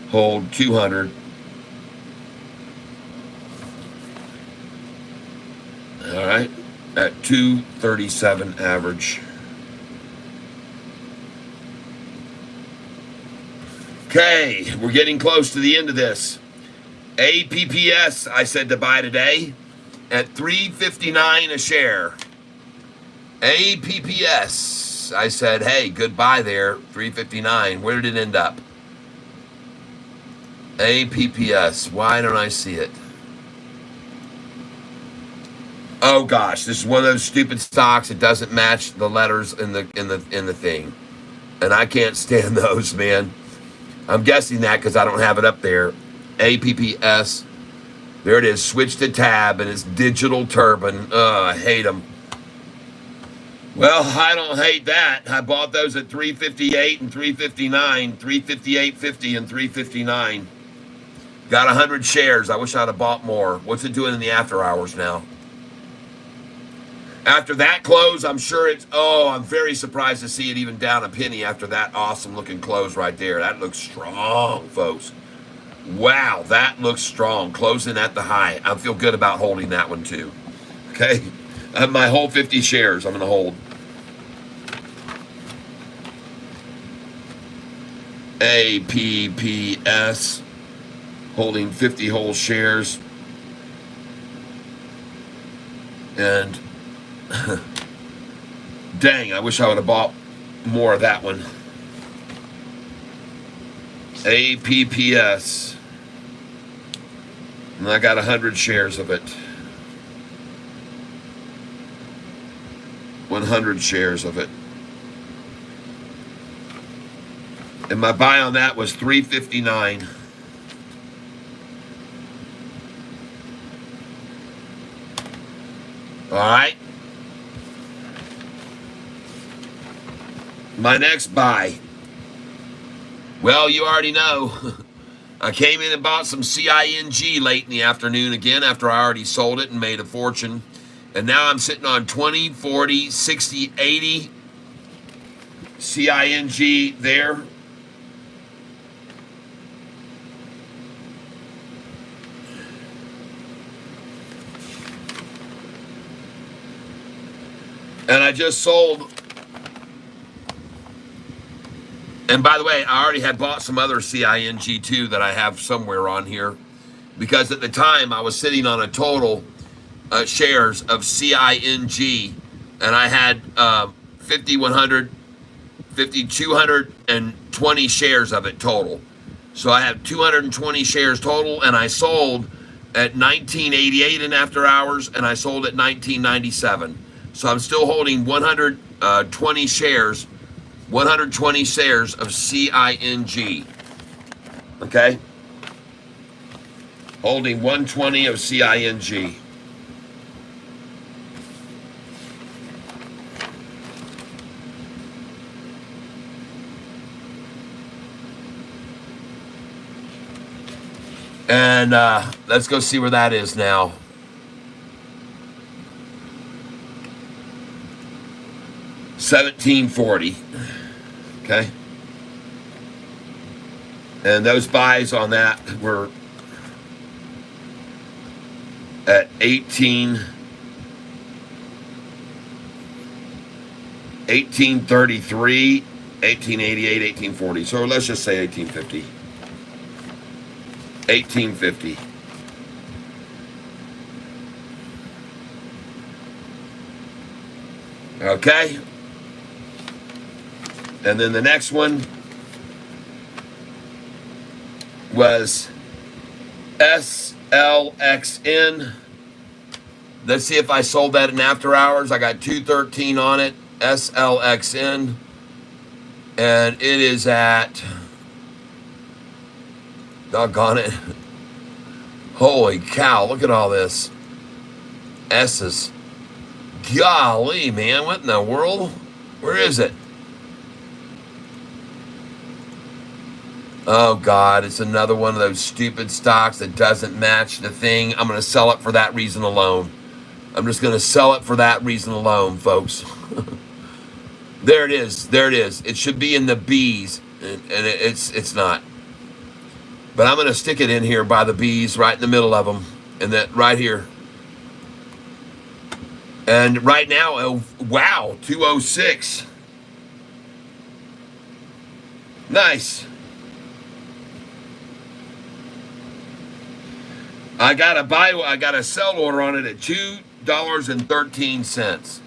Hold 200. All right, at 237 average. Okay, we're getting close to the end of this. APPS, I said to buy today at $3.59 a share. APPS, I said, hey, good buy there, $3.59. Where did it end up? APPS, why don't I see it? Oh gosh, this is one of those stupid stocks. It doesn't match the letters in the thing, and I can't stand those, man. I'm guessing that because I don't have it up there. APPS, there it is. Switch to tab, and it's Digital Turbine. I hate them. Well, I don't hate that. I bought those at $3.58 and $3.59, $3.58.50 and $3.59. Got 100 shares. I wish I'd have bought more. What's it doing in the after hours now? After that close, I'm sure I'm very surprised to see it even down a penny after that awesome looking close right there. That looks strong, folks. Wow, that looks strong. Closing at the high. I feel good about holding that one too. Okay, I have my whole 50 shares I'm going to hold. APPS, holding 50 whole shares. And dang, I wish I would have bought more of that one. APPS. And I got 100 shares of it. 100 shares of it. And my buy on that was $3.59. All right. My next buy. Well, you already know. I came in and bought some CING late in the afternoon again after I already sold it and made a fortune. And now I'm sitting on 20, 40, 60, 80 CING there. And I just sold. And by the way, I already had bought some other CING too that I have somewhere on here. Because at the time I was sitting on a total shares of CING. And I had 5,220 shares of it total. So I have 220 shares total, and I sold at 1988 in after hours, and I sold at 1997. So I'm still holding 120 shares, 120 shares of CING. Okay? Holding 120 of CING. And let's go see where that is now. $17.40. Okay. And those buys on that were at 1833, 1888, 1840. So let's just say 1850. 1850. Okay. And then the next one was SLXN. Let's see if I sold that in after hours. I got 213 on it. SLXN. And it is at, doggone it. Holy cow, look at all this. S's. Golly, man, what in the world? Where is it? Oh, God, it's another one of those stupid stocks that doesn't match the thing. I'm going to sell it for that reason alone. I'm just going to sell it for that reason alone, folks. There it is. There it is. It should be in the B's, and it's not. But I'm going to stick it in here by the B's, right in the middle of them, and that right here. And right now, oh, wow, 206. Nice. I got a sell order on it at $2.13.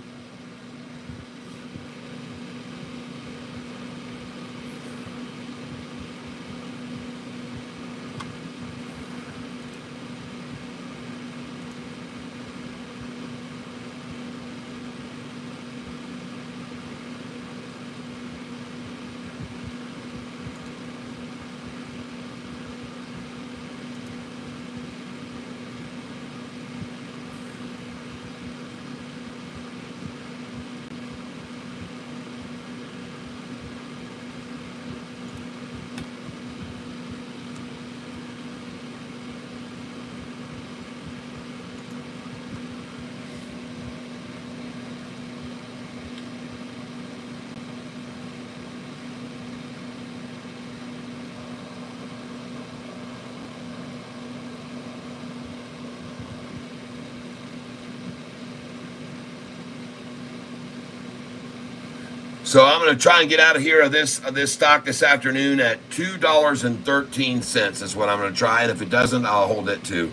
So I'm going to try and get out of here of this stock this afternoon at $2.13 is what I'm going to try. And if it doesn't, I'll hold it too.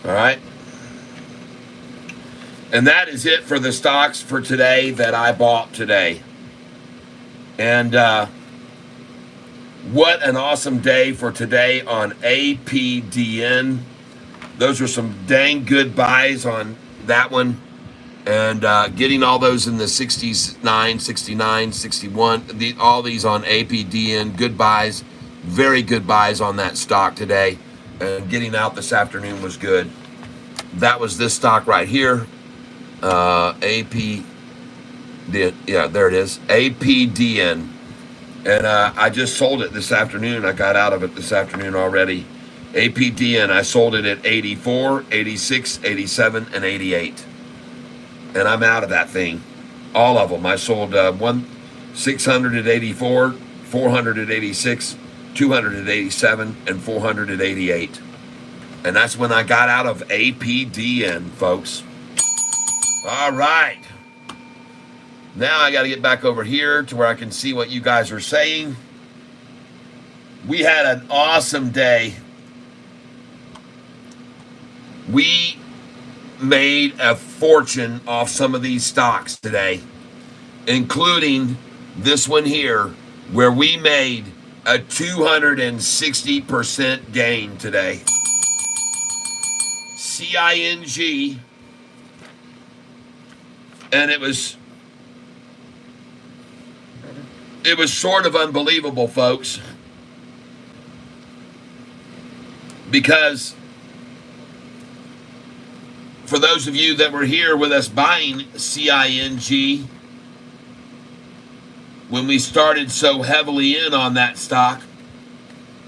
All right. And that is it for the stocks for today that I bought today. And what an awesome day for today on APDN. Those are some dang good buys on that one. And getting all those in the 69, 69, 61, all these on APDN, good buys, very good buys on that stock today. And getting out this afternoon was good. That was this stock right here, APDN, yeah, there it is, APDN. And I just sold it this afternoon. I got out of it this afternoon already. APDN, I sold it at 84, 86, 87, and 88. And I'm out of that thing. All of them. I sold 600 at 84, 400 at 86, 200 at 87, and 400 at 88. And that's when I got out of APDN, folks. All right. Now I got to get back over here to where I can see what you guys are saying. We had an awesome day. We made a fortune off some of these stocks today, including this one here, where we made a 260% gain today. CING. And it was sort of unbelievable, folks, because for those of you that were here with us buying CING when we started so heavily in on that stock,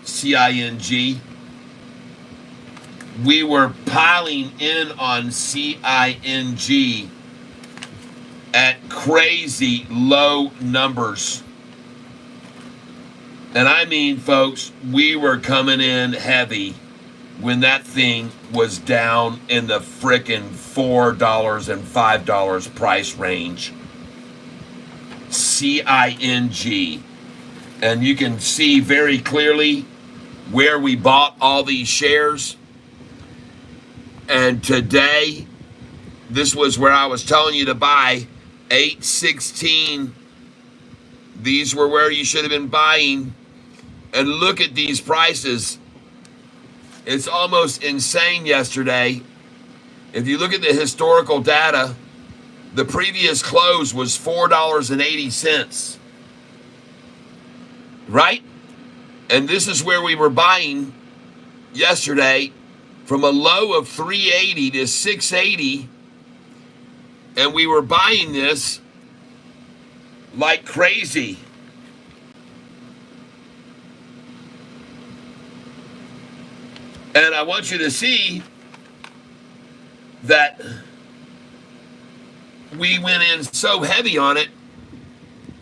CING, we were piling in on CING at crazy low numbers. And I mean, folks, we were coming in heavy when that thing was down in the frickin' $4 and $5 price range. CING. And you can see very clearly where we bought all these shares. And today, this was where I was telling you to buy 816. These were where you should have been buying. And look at these prices. It's almost insane yesterday. If you look at the historical data, the previous close was $4.80. Right? And this is where we were buying yesterday, from a low of 380 to 680. And we were buying this like crazy. And I want you to see that we went in so heavy on it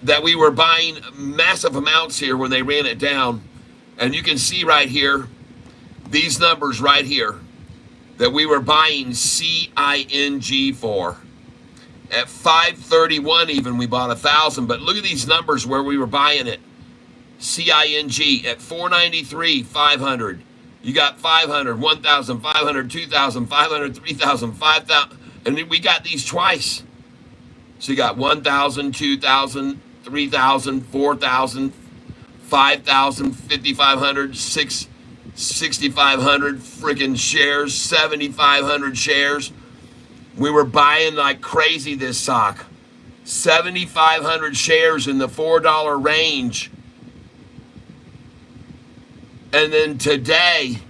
that we were buying massive amounts here when they ran it down. And you can see right here, these numbers right here, that we were buying CING for. At 531 even, we bought 1,000. But look at these numbers where we were buying it. CING at 493, 500. You got 500, 1,000, 500, 2,000, 500, 3,000, 5,000. And then we got these twice. So you got 1,000, 2,000, 3,000, 4,000, 5,000, 5,500, 6,500 freaking shares, 7,500 shares. We were buying like crazy this stock. 7,500 shares in the $4 range. And then today,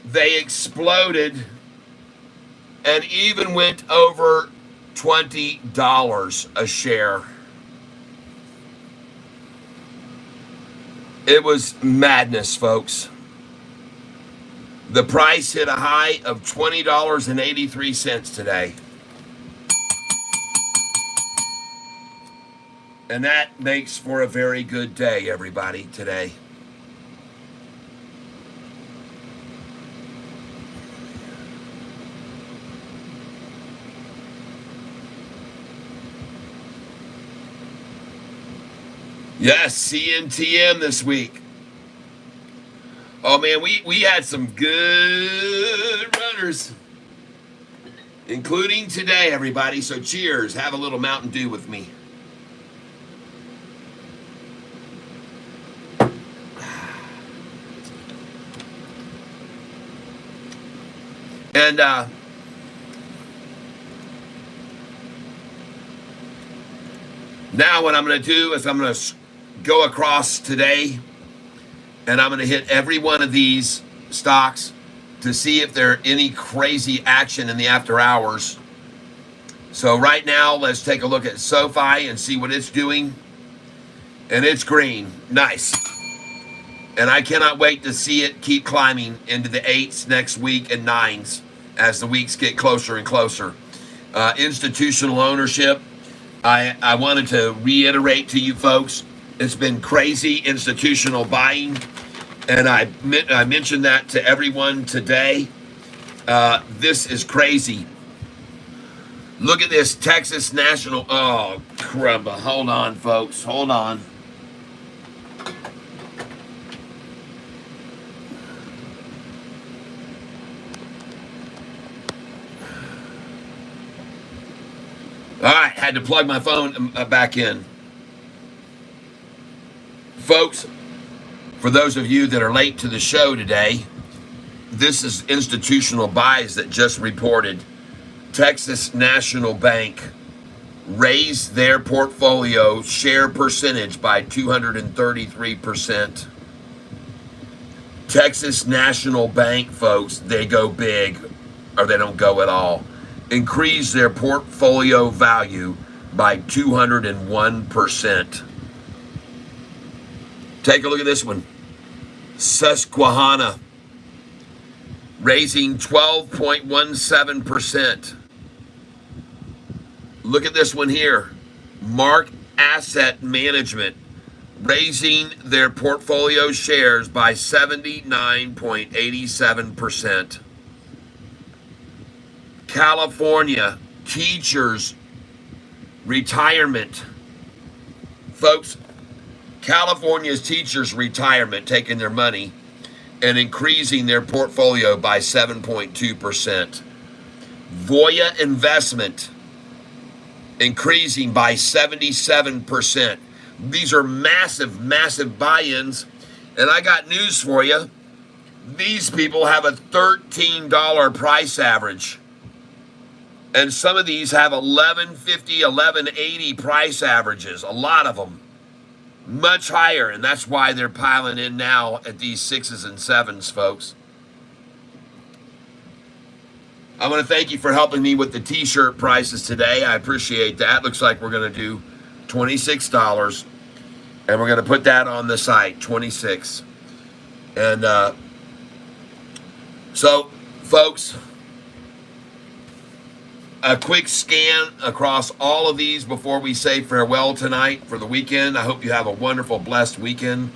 they exploded and even went over $20 a share. It was madness, folks. The price hit a high of $20.83 today. And that makes for a very good day, everybody, today. Yes, CNTM this week. Oh man, we had some good runners, including today, everybody. So cheers. Have a little Mountain Dew with me. And now what I'm going to do is I'm going to go across today, and I'm going to hit every one of these stocks to see if there's any crazy action in the after hours. So right now, let's take a look at Sofi and see what it's doing. And it's green. Nice. And I cannot wait to see it keep climbing into the 8s next week and 9s as the weeks get closer and closer. Institutional ownership. I wanted to reiterate to you folks, it's been crazy institutional buying, and I mentioned that to everyone today. This is crazy. Look at this Texas National. Oh, crumba. Hold on, folks. Hold on. All right, had to plug my phone back in. Folks, For those of you that are late to the show today, this is institutional buys that just reported. Texas National Bank raised their portfolio share percentage by 233%. Texas National Bank, folks, they go big or they don't go at all. Increased their portfolio value by 201%. Take a look at this one. Susquehanna raising 12.17%. Look at this one here. Mark Asset Management raising their portfolio shares by 79.87%. California Teachers Retirement. Folks, California's teachers' retirement taking their money and increasing their portfolio by 7.2%. Voya Investment increasing by 77%. These are massive, massive buy-ins. And I got news for you. These people have a $13 price average. And some of these have $11.50, $11.80 price averages. A lot of them. Much higher. And that's why they're piling in now at these 6s and 7s, folks. I want to thank you for helping me with the t-shirt prices today. I appreciate that. Looks like we're going to do $26. And we're going to put that on the site, 26. And so, folks, a quick scan across all of these before we say farewell tonight for the weekend. I hope you have a wonderful, blessed weekend.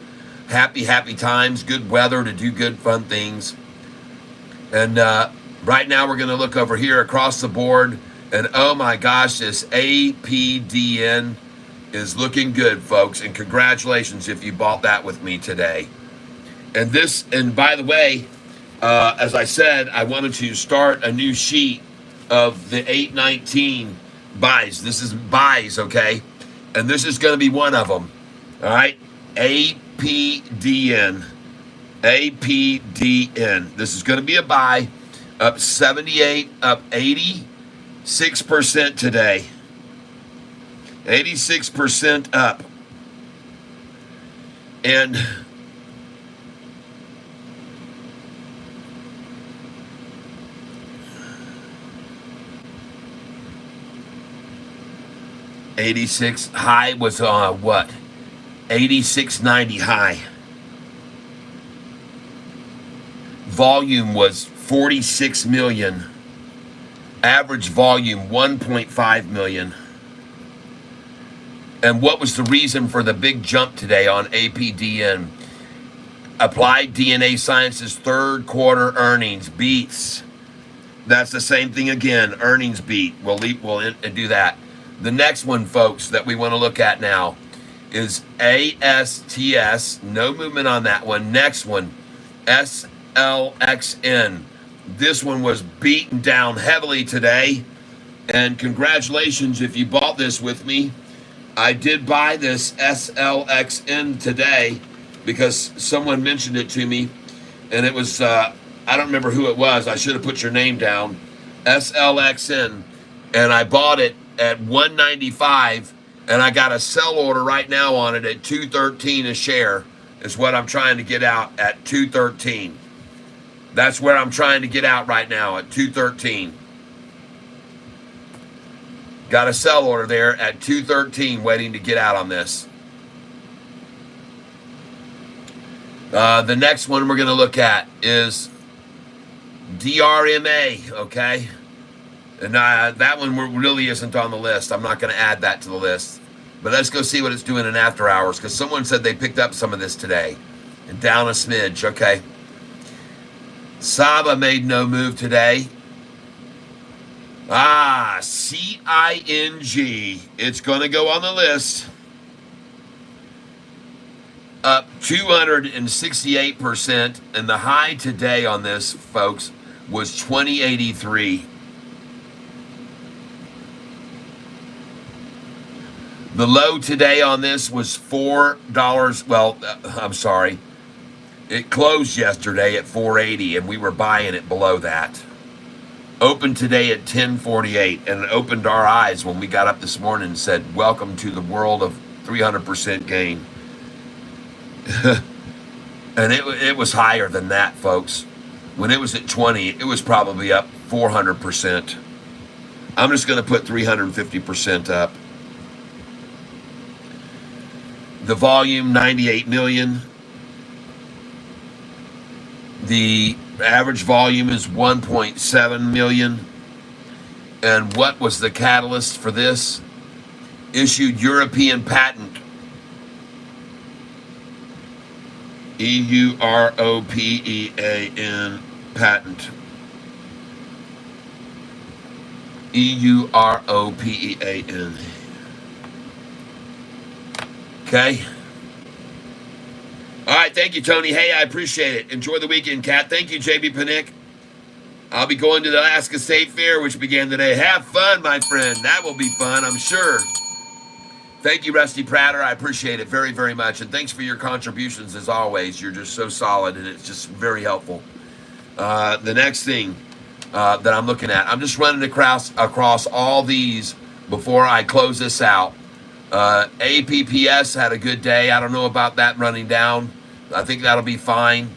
Happy, happy times. Good weather to do good, fun things. And right now we're going to look over here across the board. And oh my gosh, this APDN is looking good, folks. And congratulations if you bought that with me today. And this, and by the way, as I said, I wanted to start a new sheet of the 819 buys. This is buys, okay? And this is going to be one of them. All right? APDN. APDN. This is going to be a buy. Up 78, up 86% today. 86% up. And $86 high was what? $86.90 high. Volume was 46 million. Average volume 1.5 million. And what was the reason for the big jump today on APDN? Applied DNA Sciences third quarter earnings beats. That's the same thing again. Earnings beat. We'll do that. The next one, folks, that we want to look at now is ASTS. No movement on that one. Next one, SLXN. This one was beaten down heavily today. And congratulations if you bought this with me. I did buy this SLXN today because someone mentioned it to me. And it was, I don't remember who it was. I should have put your name down. SLXN. And I bought it at $195, and I got a sell order right now on it at $213 a share is what I'm trying to get out at $213. That's where I'm trying to get out right now at $213. Got a sell order there at $213 waiting to get out on this. The next one we're going to look at is DRMA, okay? And that one really isn't on the list. I'm not going to add that to the list. But let's go see what it's doing in after hours, because someone said they picked up some of this today. And down a smidge, okay. Saba made no move today. CING. It's going to go on the list. Up 268%. And the high today on this, folks, was 2083. The low today on this was $4. Well, I'm sorry. It closed yesterday at 480, and we were buying it below that. Opened today at 1048, and it opened our eyes when we got up this morning and said, welcome to the world of 300% gain. And it was higher than that, folks. When it was at 20, it was probably up 400%. I'm just going to put 350% up. The volume, 98 million. The average volume is 1.7 million. And what was the catalyst for this? Issued European patent. EUROPEAN patent. EUROPEAN. Okay. All right, thank you, Tony. Hey, I appreciate it. Enjoy the weekend, Kat. Thank you, JB Panick. I'll be going to the Alaska State Fair, which began today. Have fun, my friend. That will be fun, I'm sure. Thank you, Rusty Prater. I appreciate it very, very much. And thanks for your contributions, as always. You're just so solid, and it's just very helpful. The next thing that I'm looking at, I'm just running across all these before I close this out. APPS had a good day. I don't know about that running down. I think that'll be fine.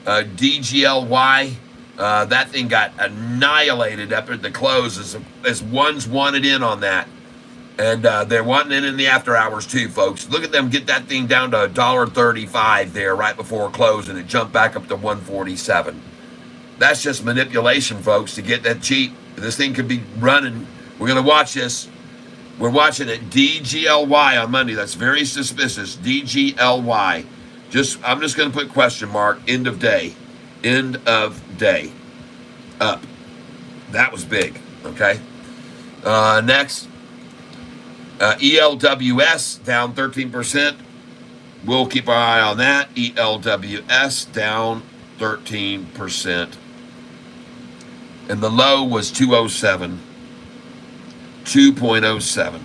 DGLY, that thing got annihilated up at the close as ones wanted in on that. And they're wanting it in the after hours too, folks. Look at them get that thing down to $1.35 there right before close, and it jumped back up to 147. That's just manipulation, folks, to get that cheap. This thing could be running. We're going to watch this. We're watching it. DGLY on Monday. That's very suspicious. DGLY. I'm just going to put question mark. End of day. End of day. Up. That was big. Okay. Next. ELWS down 13%. We'll keep our eye on that. ELWS down 13%. And the low was 207. 2.07.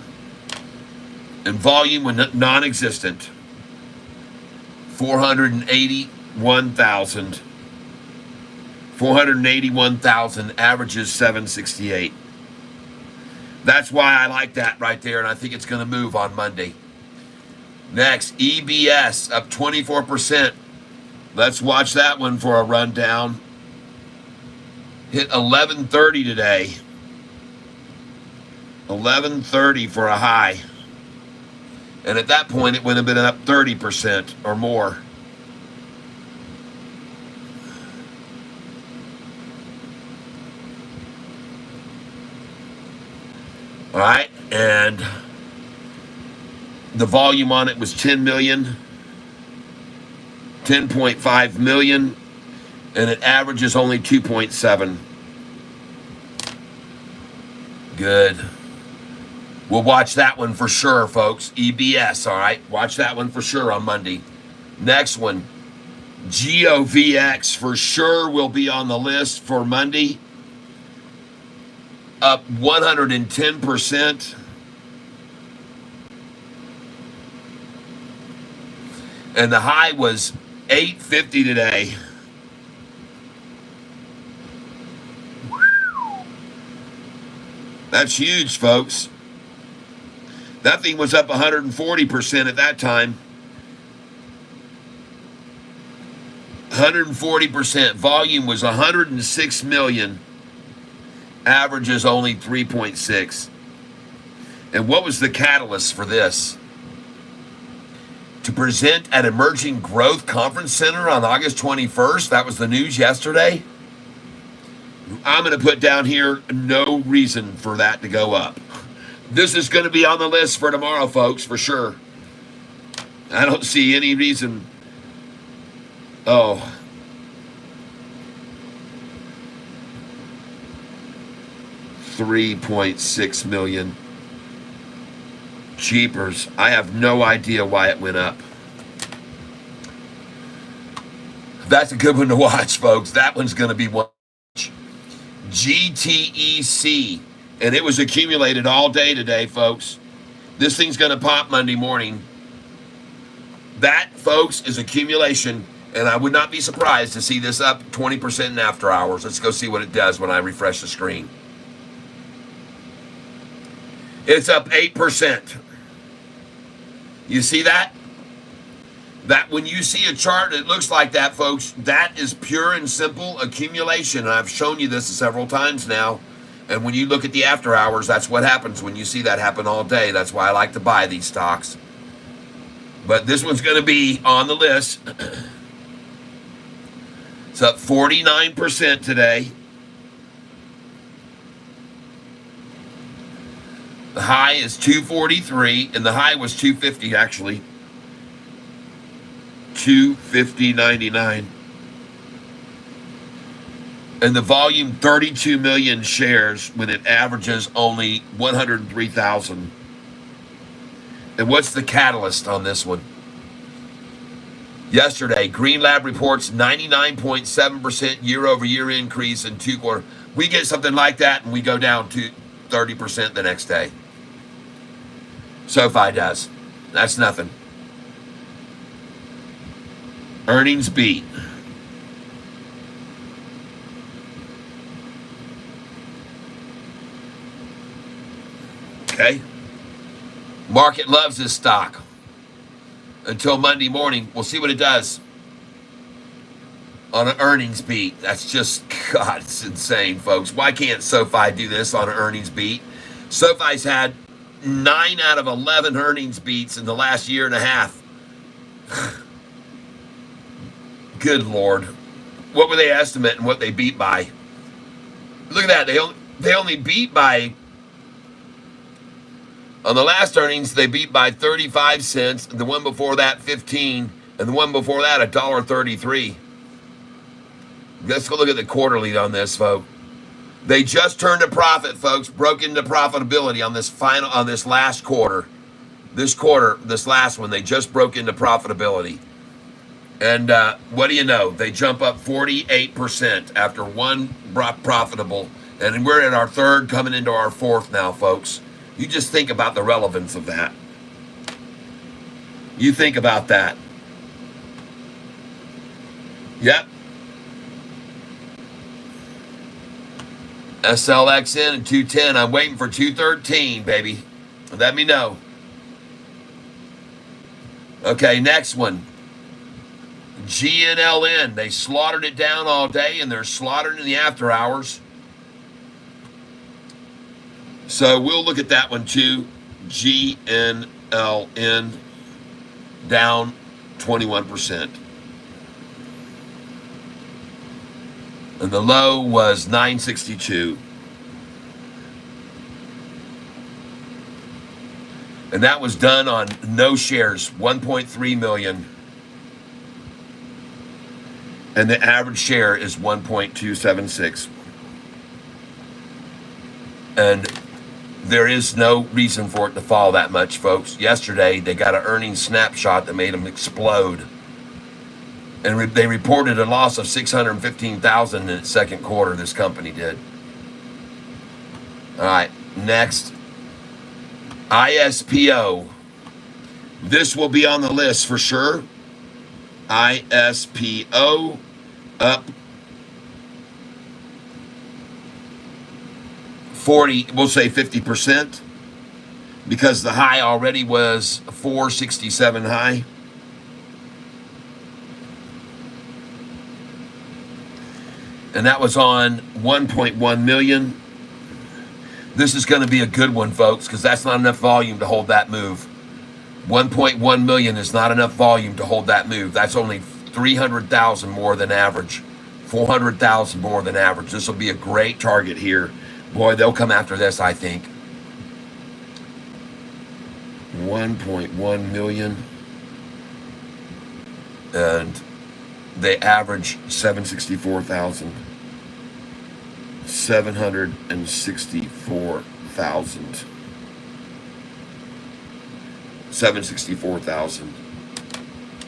And volume was non-existent. 481,000. 481,000, averages 768. That's why I like that right there, and I think it's going to move on Monday. Next, EBS up 24%. Let's watch that one for a rundown. Hit 1130 today. 1130 for a high. And at that point, it would have been up 30% or more. All right, and the volume on it was 10 million, 10.5 million, and it averages only 2.7. Good. We'll watch that one for sure, folks. EBS, all right? Watch that one for sure on Monday. Next one, GOVX for sure will be on the list for Monday. Up 110%. And the high was 850 today. That's huge, folks. That thing was up 140% at that time. 140%. Volume was 106 million. Averages only 3.6. And what was the catalyst for this? To present at Emerging Growth Conference Center on August 21st. That was the news yesterday. I'm going to put down here no reason for that to go up. This is going to be on the list for tomorrow, folks, for sure. I don't see any reason. Oh. $3.6 million. Jeepers. I have no idea why it went up. That's a good one to watch, folks. That one's going to be one. GTEC. And it was accumulated all day today, folks. This thing's going to pop Monday morning. That, folks, is accumulation. And I would not be surprised to see this up 20% in after hours. Let's go see what it does when I refresh the screen. It's up 8%. You see that? That when you see a chart that looks like that, folks, that is pure and simple accumulation. And I've shown you this several times now. And when you look at the after hours, that's what happens when you see that happen all day. That's why I like to buy these stocks. But this one's going to be on the list. It's up 49% today. The high is 243, and the high was 250 actually. 250.99. And the volume 32 million shares when it averages only 103,000. And what's the catalyst on this one? Yesterday, Green Lab reports 99.7% year-over-year increase in 2 quarters. We get something like that and we go down to 30% the next day. Sofi does. That's nothing. Earnings beat. Okay. Market loves this stock. Until Monday morning, we'll see what it does on an earnings beat. That's just, God, it's insane, folks. Why can't Sofi do this on an earnings beat? Sofi's had 9 out of 11 earnings beats in the last year and a half. Good Lord. What were they estimating what they beat by? Look at that. They only beat by, on the last earnings, they beat by 35 cents. The one before that, 15. And the one before that, $1.33. Let's go look at the quarterly on this, folks. They just turned a profit, folks. Broke into profitability on this last quarter. This last one, they just broke into profitability. And what do you know? They jump up 48% after one profitable. And we're in our third, coming into our fourth now, folks. You just think about the relevance of that. You think about that. Yep. SLXN at 210. I'm waiting for 213, baby. Let me know. Okay, next one. GNLN. They slaughtered it down all day, and they're slaughtering in the after hours. So we'll look at that one too. GNLN down 21%. And the low was 962. And that was done on no shares, 1.3 million. And the average share is 1.276. And there is no reason for it to fall that much, folks. Yesterday, they got an earnings snapshot that made them explode. And they reported a loss of $615,000 in its second quarter, this company did. All right, next. ISPO. This will be on the list for sure. ISPO up 40, we'll say 50%, because the high already was 467 high. And that was on 1.1 million. This is going to be a good one, folks, because that's not enough volume to hold that move. 1.1 million is not enough volume to hold that move. That's only 300,000 more than average. 400,000 more than average. This will be a great target here. Boy, they'll come after this, I think. 1.1 million. And they average 764,000. 764,000. 764,000.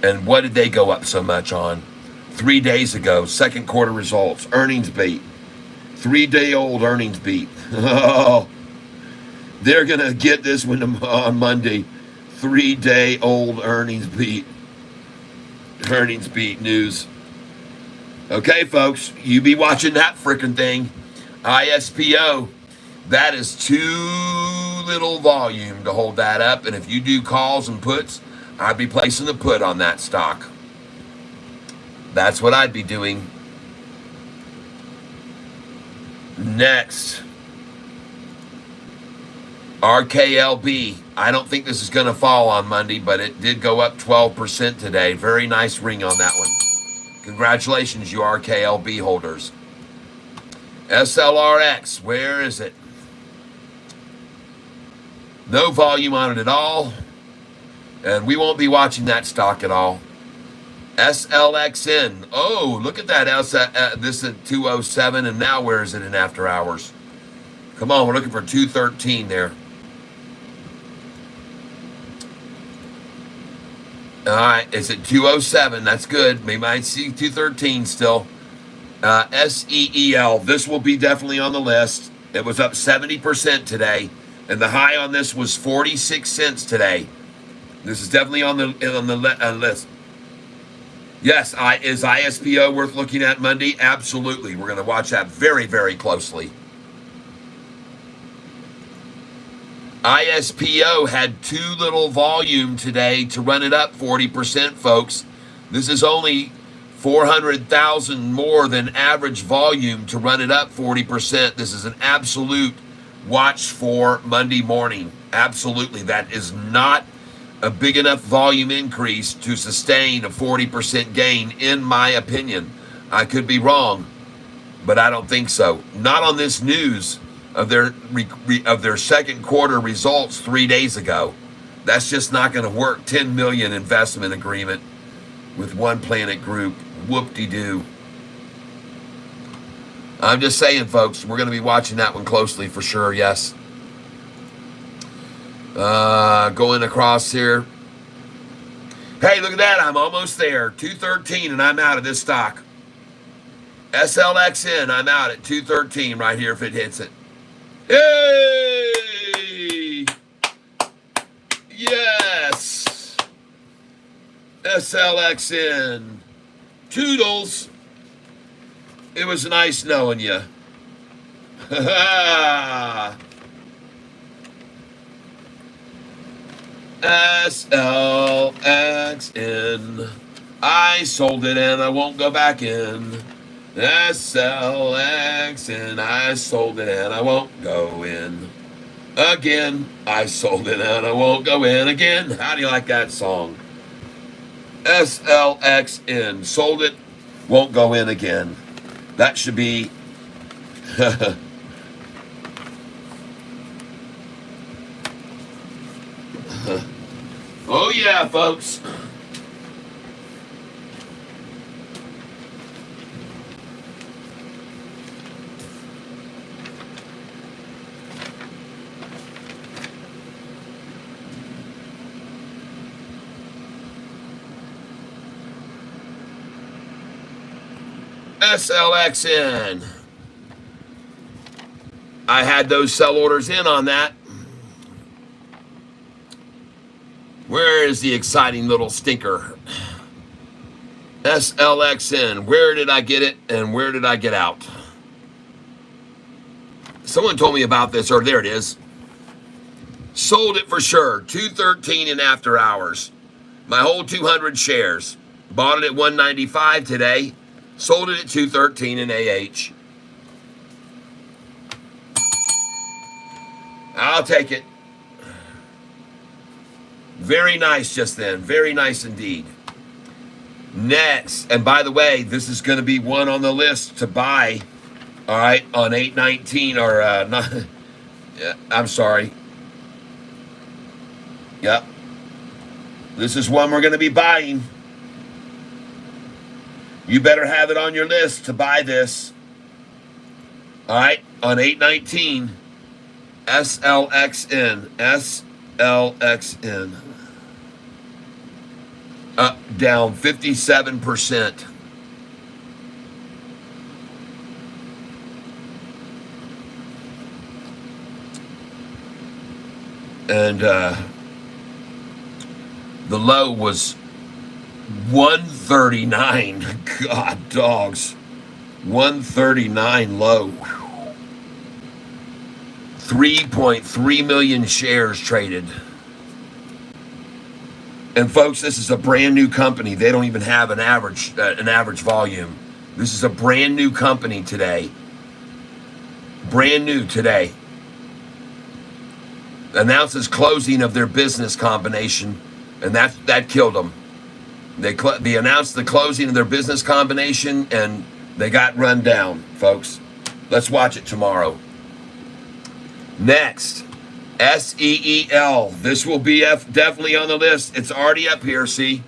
And what did they go up so much on? 3 days ago, second quarter results, earnings beat. 3-day-old earnings beat. Oh, they're going to get this one on Monday. 3-day-old earnings beat. Earnings beat news. Okay, folks, you be watching that frickin' thing. ISPO. That is too little volume to hold that up. And if you do calls and puts, I'd be placing a put on that stock. That's what I'd be doing. Next, RKLB. I don't think this is going to fall on Monday, but it did go up 12% today. Very nice ring on that one. Congratulations, you RKLB holders. SLRX, where is it? No volume on it at all. And we won't be watching that stock at all. SLXN. Oh, look at that. This is 207, and now where is it in after hours? Come on, we're looking for 213 there. All right, it's at 207. That's good. We might see 213 still. SEEL. This will be definitely on the list. It was up 70% today, and the high on this was 46 cents today. This is definitely on the list. Yes, is ISPO worth looking at Monday? Absolutely. We're going to watch that very, very closely. ISPO had too little volume today to run it up 40%, folks. This is only 400,000 more than average volume to run it up 40%. This is an absolute watch for Monday morning. Absolutely. That is not a big enough volume increase to sustain a 40% gain, in my opinion. I could be wrong, but I don't think so. Not on this news of their second quarter results 3 days ago. That's just not going to work. 10 million investment agreement with One Planet Group. Whoop-de-doo. I'm just saying, folks, we're going to be watching that one closely for sure, yes. Going across here. Hey, look at that. I'm almost there. 213, and I'm out of this stock. SLXN, I'm out at 213 right here if it hits it. Hey! Yes! SLXN. Toodles. It was nice knowing you. Ha ha! SLXN. I sold it and I won't go back in. SLXN. I sold it and I won't go in. Again. I sold it and I won't go in again. How do you like that song? SLXN. Sold it, won't go in again. That should be... Oh yeah, folks. SLXN. I had those sell orders in on that. Where is the exciting little stinker? SLXN. Where did I get it and where did I get out? Someone told me about this, or there it is. Sold it for sure. 213 in after hours. My whole 200 shares. Bought it at 195 today. Sold it at 213 in AH. I'll take it. Very nice just then. Very nice indeed. Next, and by the way, this is going to be one on the list to buy. All right, on 819 or not. I'm sorry. Yep. This is one we're going to be buying. You better have it on your list to buy this. All right, on 819, SLXN. SLXN. Up, down 57%. And the low was 139. God, dogs. 139 low. 3.3 million shares traded. And folks, this is a brand new company. They don't even have an average volume. This is a brand new company today. Brand new today. Announces closing of their business combination, and that killed them. They announced the closing of their business combination, and they got run down, folks. Let's watch it tomorrow. Next, SEEL. This will be definitely on the list. It's already up here, see?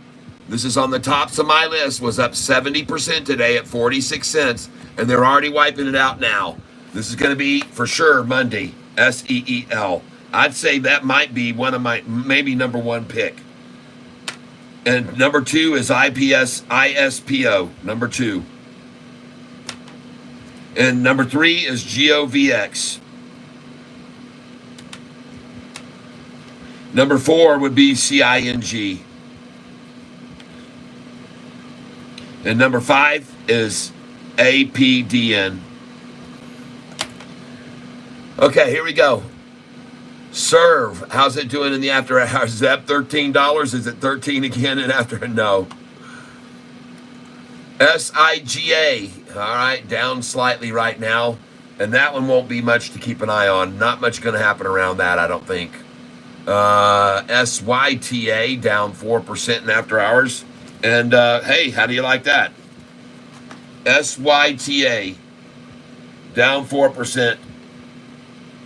This is on the tops of my list. Was up 70% today at 46 cents, and they're already wiping it out now. This is going to be, for sure, Monday. SEEL. I'd say that might be one of my, maybe number one pick. And number two is ISPO, number two. And number three is GOVX. Number four would be CING. And number five is APDN. Okay, here we go. Serve. How's it doing in the after hours? Is that $13? Is it 13 again and after? No. SIGA. All right, down slightly right now. And that one won't be much to keep an eye on. Not much going to happen around that, I don't think. SYTA down 4% in after hours. And hey, how do you like that? SYTA down 4%.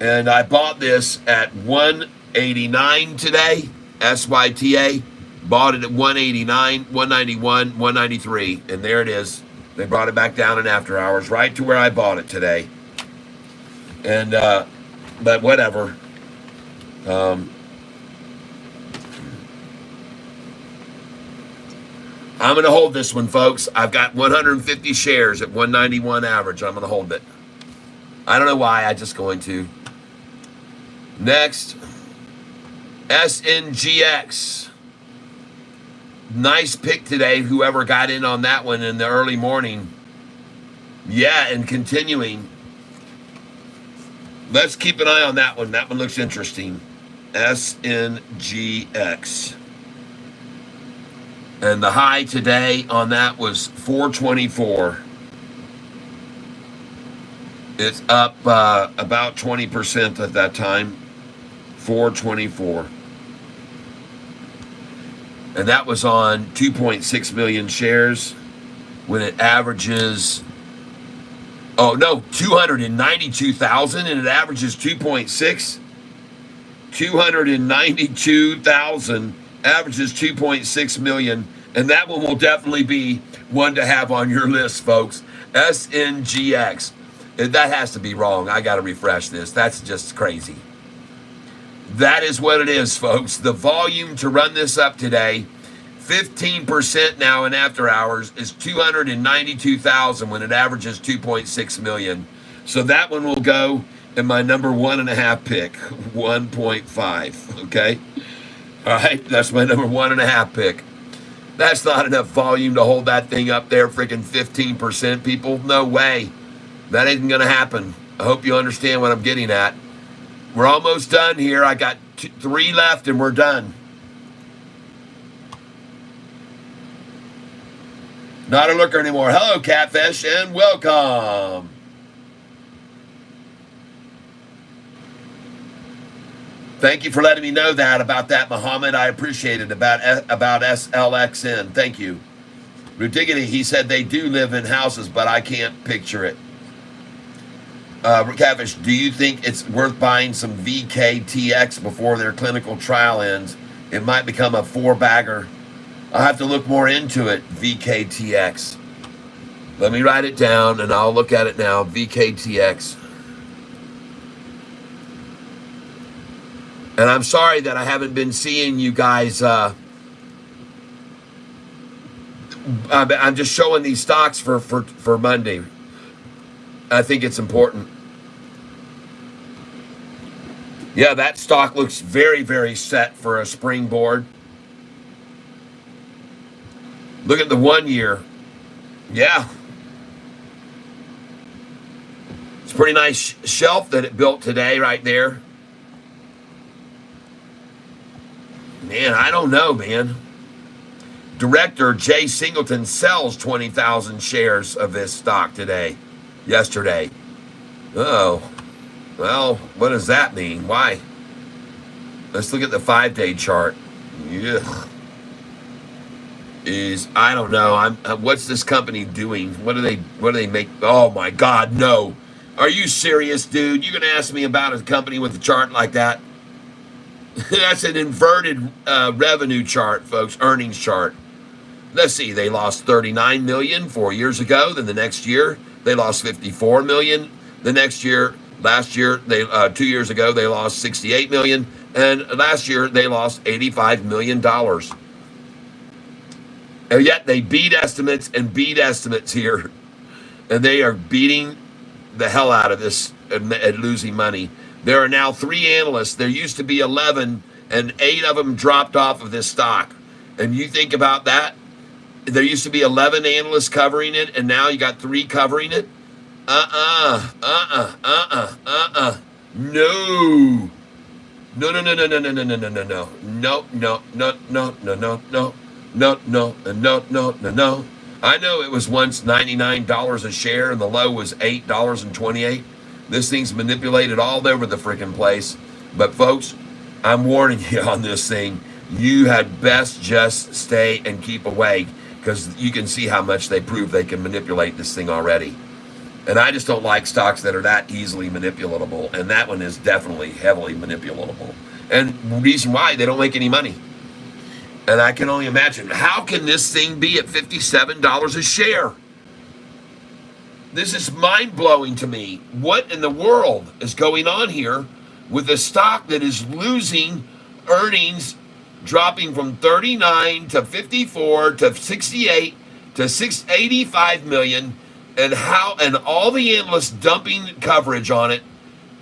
And I bought this at 189 today. SYTA bought it at 189, 191, 193, and there it is. They brought it back down in after hours, right to where I bought it today. And but whatever. I'm going to hold this one, folks. I've got 150 shares at 191 average. I'm going to hold it. I don't know why. I'm just going to. Next, SNGX. Nice pick today, whoever got in on that one in the early morning. Yeah, and continuing. Let's keep an eye on that one. That one looks interesting. SNGX. And the high today on that was 424. It's up about 20% at that time. 424. And that was on 2.6 million shares when it averages, 292,000, and it averages 2.6. 292,000 averages 2.6 million. And that one will definitely be one to have on your list, folks. SNGX. That has to be wrong. I got to refresh this. That's just crazy. That is what it is, folks. The volume to run this up today, 15% now in after hours, is 292,000 when it averages 2.6 million. So that one will go in my number 1.5 pick, 1.5. Okay? All right, that's my number 1.5 pick. That's not enough volume to hold that thing up there, freaking 15%, people. No way. That ain't going to happen. I hope you understand what I'm getting at. We're almost done here. I got 3 left and we're done. Not a looker anymore. Hello, Catfish, and welcome. Thank you for letting me know that about that, Muhammad. I appreciate it about SLXN. Thank you. Rudiggity, he said they do live in houses, but I can't picture it. Catfish, do you think it's worth buying some VKTX before their clinical trial ends? It might become a 4-bagger. I'll have to look more into it, VKTX. Let me write it down, and I'll look at it now, VKTX. And I'm sorry that I haven't been seeing you guys. I'm just showing these stocks for Monday. I think it's important. Yeah, that stock looks very, very set for a springboard. Look at the 1 year. Yeah. It's a pretty nice shelf that it built today right there. Man, I don't know, man. Director Jay Singleton sells 20,000 shares of this stock yesterday. Oh, well, what does that mean? Why? Let's look at the 5-day chart. Ugh. I don't know. What's this company doing? What do they make? Oh my God, no. Are you serious, dude? You're gonna ask me about a company with a chart like that? That's an inverted revenue chart, folks, earnings chart. Let's see, they lost 39 million 4 years ago. Then the next year, they lost 54 million. The next year, last year, 2 years ago, they lost 68 million. And last year, they lost $85 million. And yet they beat estimates here. And they are beating the hell out of this at losing money. There are now 3 analysts. There used to be 11, and 8 of them dropped off of this stock. And you think about that. There used to be 11 analysts covering it, and now you got 3 covering it. No. No. I know it was once $99 a share, and the low was $8.28. This thing's manipulated all over the freaking place. But folks, I'm warning you on this thing. You had best just stay and keep awake, because you can see how much they prove they can manipulate this thing already. And I just don't like stocks that are that easily manipulatable. And that one is definitely heavily manipulatable. And the reason why, they don't make any money. And I can only imagine, how can this thing be at $57 a share? This is mind-blowing to me. What in the world is going on here with a stock that is losing earnings, dropping from 39 to 54 to 68 to 685 million, and all the analysts dumping coverage on it,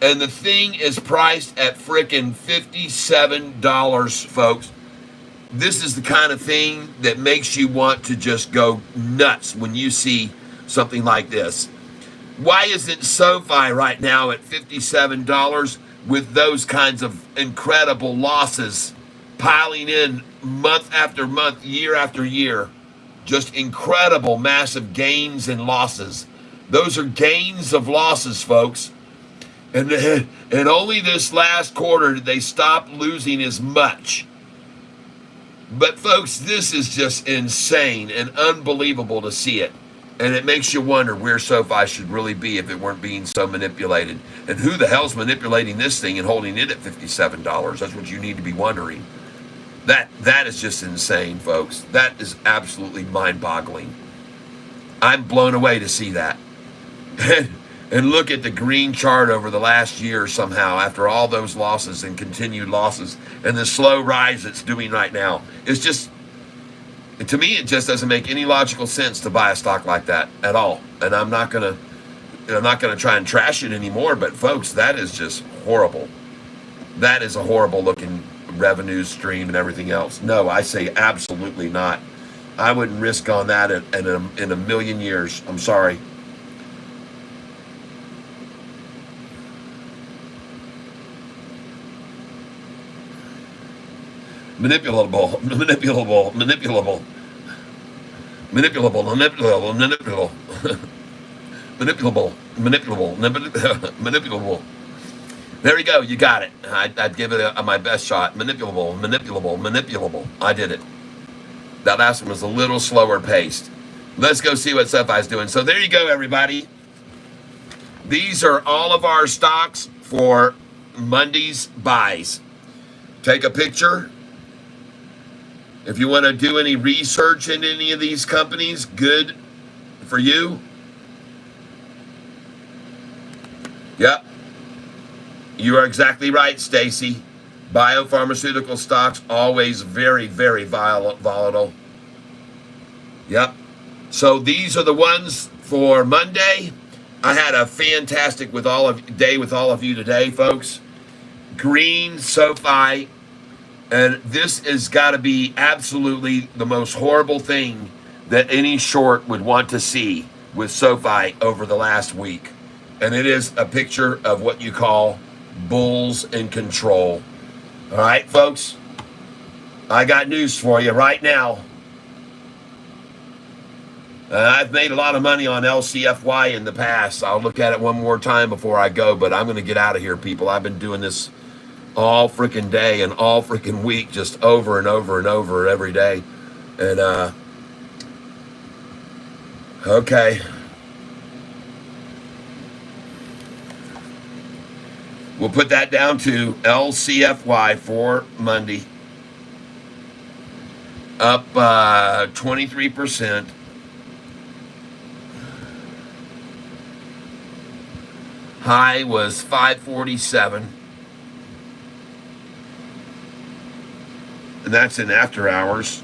and the thing is priced at frickin' $57, folks. This is the kind of thing that makes you want to just go nuts when you see something like this. Why isn't Sofi right now at $57 with those kinds of incredible losses piling in month after month, year after year? Just incredible, massive gains and losses. Those are gains of losses, folks. And only this last quarter did they stop losing as much. But folks, this is just insane and unbelievable to see it. And it makes you wonder where SoFi should really be if it weren't being so manipulated. And who the hell's manipulating this thing and holding it at $57? That's what you need to be wondering. That is just insane, folks. That is absolutely mind-boggling. I'm blown away to see that. And look at the green chart over the last year somehow, after all those losses and continued losses, and the slow rise it's doing right now. It's just, to me, it just doesn't make any logical sense to buy a stock like that at all. And I'm not gonna try and trash it anymore. But folks, that is just horrible. That is a horrible looking revenue stream and everything else. No, I say absolutely not. I wouldn't risk on that in a million years. I'm sorry. Manipulable. There we go. You got it. I'd give it my best shot. Manipulable. I did it. That last one was a little slower paced. Let's go see what SoFi's doing. So there you go, everybody. These are all of our stocks for Monday's buys. Take a picture. If you want to do any research in any of these companies, good for you. Yep. You are exactly right, Stacy. Biopharmaceutical stocks always very, very volatile. Yep. So these are the ones for Monday. I had a fantastic day with all of you today, folks. Green, SoFi, and this has got to be absolutely the most horrible thing that any short would want to see with Sofi over the last week. And it is a picture of what you call bulls in control. All right, folks, I got news for you right now. I've made a lot of money on LCFY in the past. I'll look at it one more time before I go, but I'm going to get out of here, people. I've been doing this all freaking day and all freaking week, just over and over and over every day. And, okay. We'll put that down to LCFY for Monday. Up 23%. High was 547. And that's in after hours.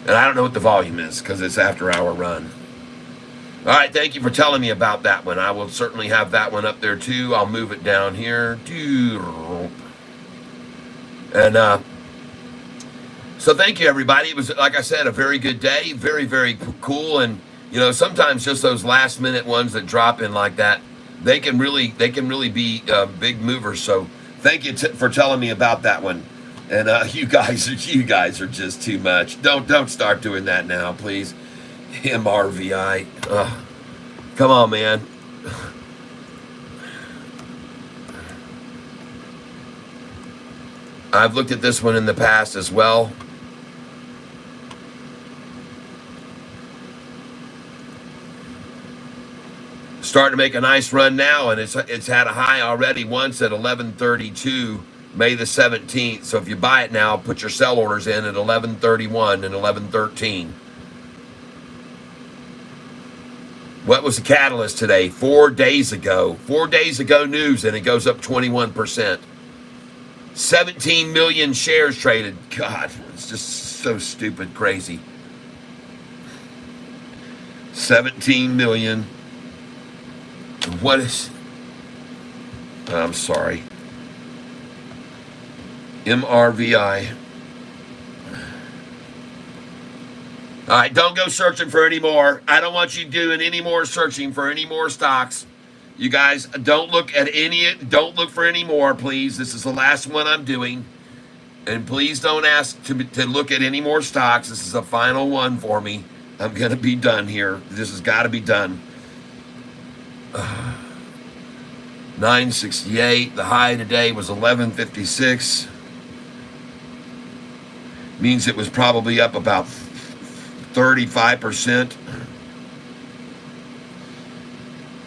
And I don't know what the volume is because it's after hour run. All right, thank you for telling me about that one. I will certainly have that one up there too. I'll move it down here. And so thank you, everybody. It was, like I said, a very good day. Very, very cool. And you know, sometimes just those last minute ones that drop in like that, they can really be big movers. So thank you for telling me about that one. And you guys are just too much. Don't start doing that now, please. MRVI. Come on, man. I've looked at this one in the past as well. Starting to make a nice run now, and it's had a high already once at 1132, May the 17th. So if you buy it now, put your sell orders in at 1131 and 1113. What was the catalyst today? 4 days ago. 4 days ago news, and it goes up 21%. 17 million shares traded. God, it's just so stupid crazy. 17 million. What is... I'm sorry. MRVI. All right, don't go searching for any more. I don't want you doing any more searching for any more stocks. You guys, don't look for any more, please. This is the last one I'm doing. And please don't ask to look at any more stocks. This is a final one for me. I'm going to be done here. This has got to be done. 968. The high today was 1156. Means it was probably up about 35%.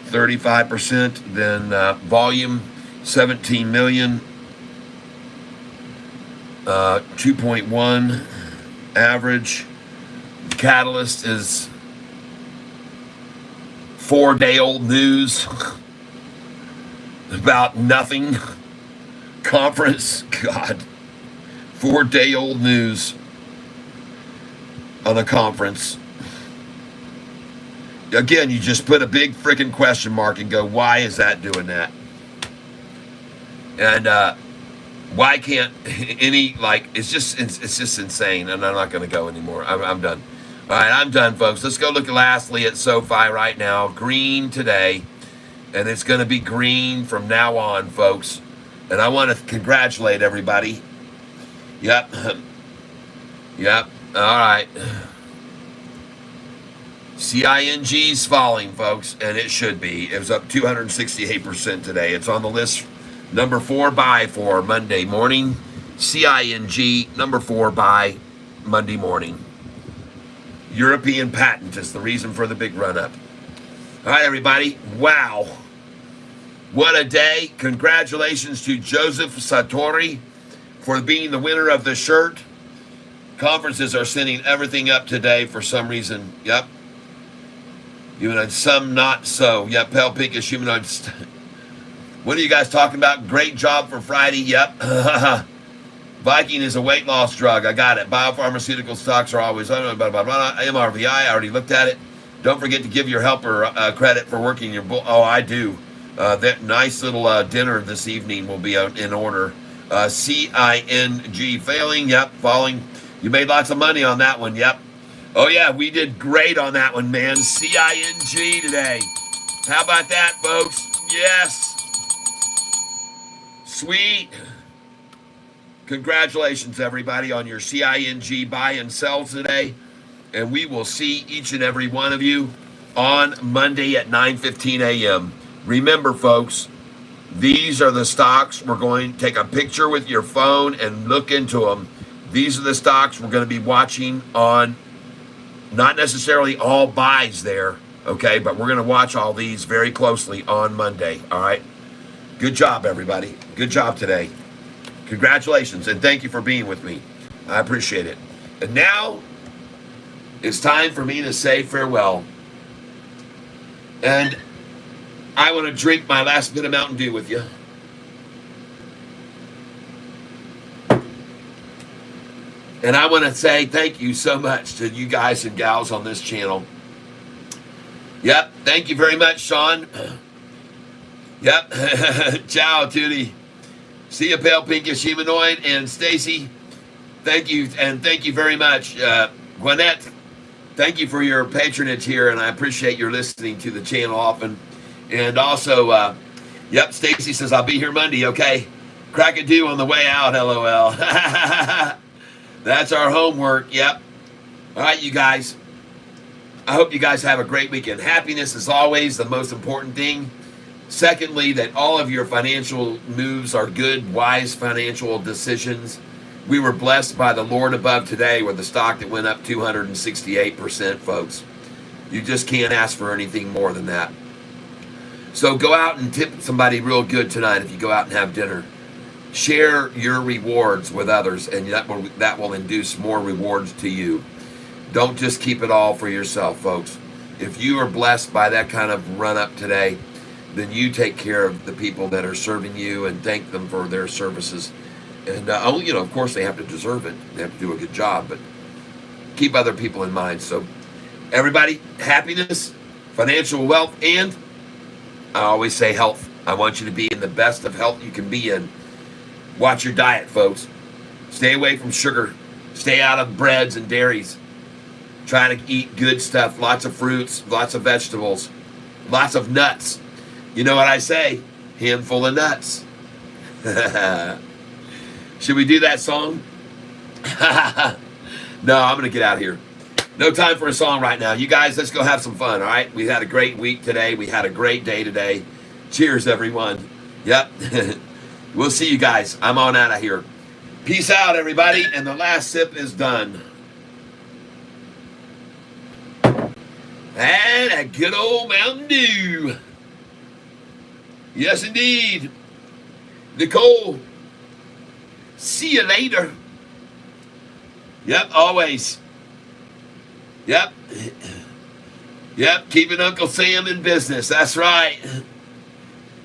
35%. Then volume 17 million. 2.1 average. Catalyst is 4-day-old news about nothing. Conference. God. 4-day-old news on a conference. Again, you just put a big freaking question mark and go, why is that doing that? And why can't any, like, it's just insane. And I'm not going to go anymore. I'm done. All right, I'm done, folks. Let's go look lastly at Sofi right now. Green today. And it's going to be green from now on, folks. And I want to congratulate everybody. Yep. Yep. All right. CING's falling, folks, and it should be. It was up 268% today. It's on the list. Number 4 buy for Monday morning. CING, number 4 buy Monday morning. European patent is the reason for the big run-up. All right, everybody. Wow. What a day. Congratulations to Joseph Sartori for being the winner of the shirt. Conferences are sending everything up today for some reason. Yep. Even some not so. Yep, pale pinkish humanoid. What are you guys talking about? Great job for Friday. Yep. Viking is a weight loss drug. I got it. Biopharmaceutical stocks are always MRVI. I already looked at it. Don't forget to give your helper credit for working your bull. Oh, I do. That nice little dinner this evening will be in order. CING failing. Yep, falling. You made lots of money on that one. Yep. Oh, yeah, we did great on that one, man. CING today. How about that, folks? Yes. Sweet. Congratulations, everybody, on your CING buy and sell today. And we will see each and every one of you on Monday at 9:15 a.m. Remember, folks, these are the stocks. We're going to take a picture with your phone and look into them. These are the stocks we're going to be watching on, not necessarily all buys there, okay, but we're going to watch all these very closely on Monday, all right? Good job, everybody. Good job today. Congratulations, and thank you for being with me. I appreciate it. And now it's time for me to say farewell. And I want to drink my last bit of Mountain Dew with you. And I want to say thank you so much to you guys and gals on this channel. Yep, thank you very much, Sean. Yep, ciao, Tootie. See you, Pale Pinkish Humanoid. And Stacy, thank you, and thank you very much. Gwinnett, thank you for your patronage here, and I appreciate your listening to the channel often. And also, yep, Stacy says, I'll be here Monday, okay? Crack-a-doo on the way out, LOL. That's our homework, yep. All right, you guys. I hope you guys have a great weekend. Happiness is always the most important thing. Secondly, that all of your financial moves are good, wise financial decisions. We were blessed by the Lord above today with the stock that went up 268%, folks. You just can't ask for anything more than that. So go out and tip somebody real good tonight if you go out and have dinner. Share your rewards with others, and that will induce more rewards to you. Don't just keep it all for yourself, folks. If you are blessed by that kind of run-up today, then you take care of the people that are serving you and thank them for their services. And, of course, they have to deserve it. They have to do a good job, but keep other people in mind. So, everybody, happiness, financial wealth, and I always say health. I want you to be in the best of health you can be in. Watch your diet, folks. Stay away from sugar. Stay out of breads and dairies. Try to eat good stuff. Lots of fruits, lots of vegetables, lots of nuts. You know what I say? Handful of nuts. Should we do that song? No, I'm going to get out of here. No time for a song right now. You guys, let's go have some fun, all right? We had a great week today. We had a great day today. Cheers, everyone. Yep. We'll see you guys. I'm on out of here. Peace out, everybody. And the last sip is done. And a good old Mountain Dew. Yes, indeed. Nicole, see you later. Yep, always. Yep. Yep, keeping Uncle Sam in business. That's right.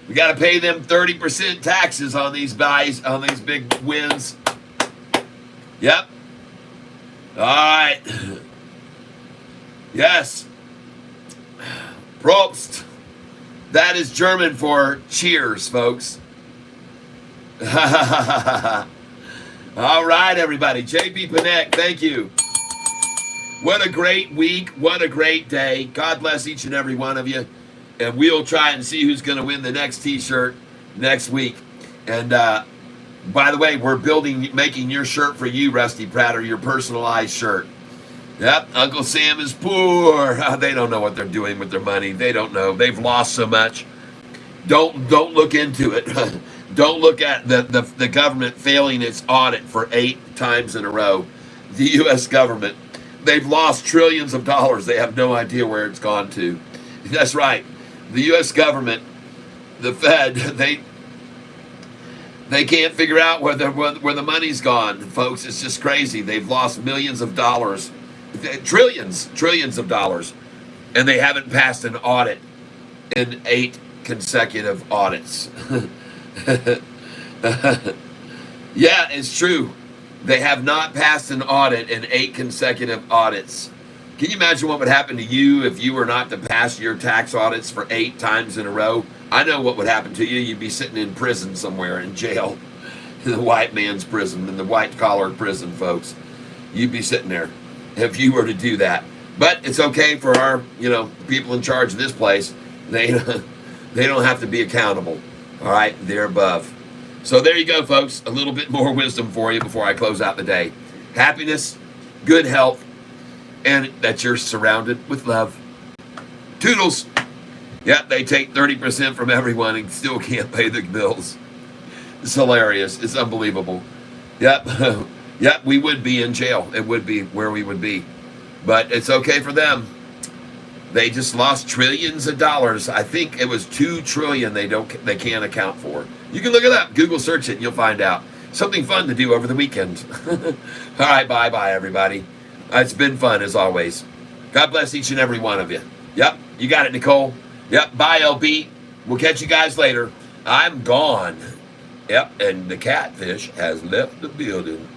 We got to pay them 30% taxes on these buys, on these big wins. Yep. All right. Yes. Prost. That is German for cheers, folks. All right, everybody. JP Panek, thank you. What a great week. What a great day. God bless each and every one of you. And we'll try and see who's going to win the next t-shirt next week. And by the way, we're making your shirt for you, Rusty Prater, your personalized shirt. Yep, Uncle Sam is poor. They don't know what they're doing with their money. They don't know. They've lost so much. Don't look into it. Don't look at the government failing its audit for 8 times in a row. The U.S. government. They've lost trillions of dollars. They have no idea where it's gone to. That's right. The U.S. government, the Fed, they can't figure out where the money's gone, folks. It's just crazy. They've lost millions of dollars. Trillions of dollars, and they haven't passed an audit in 8 consecutive audits. Yeah, it's true. They have not passed an audit in 8 consecutive audits. Can you imagine what would happen to you if you were not to pass your tax audits for 8 times in a row? I know what would happen to you. You'd be sitting in prison somewhere, in jail. in the white man's prison, in the white collar prison, folks. You'd be sitting there if you were to do that. But it's okay for our, people in charge of this place. They don't have to be accountable. All right, they're above. So there you go, folks. A little bit more wisdom for you before I close out the day. Happiness, good health, and that you're surrounded with love. Toodles. Yep, they take 30% from everyone and still can't pay the bills. It's hilarious. It's unbelievable. Yep. Yep, we would be in jail. It would be where we would be. But it's okay for them. They just lost trillions of dollars. I think it was $2 trillion they can't account for. You can look it up. Google search it and you'll find out. Something fun to do over the weekend. All right, bye-bye, everybody. It's been fun, as always. God bless each and every one of you. Yep, you got it, Nicole. Yep, bye, LB. We'll catch you guys later. I'm gone. Yep, and the catfish has left the building.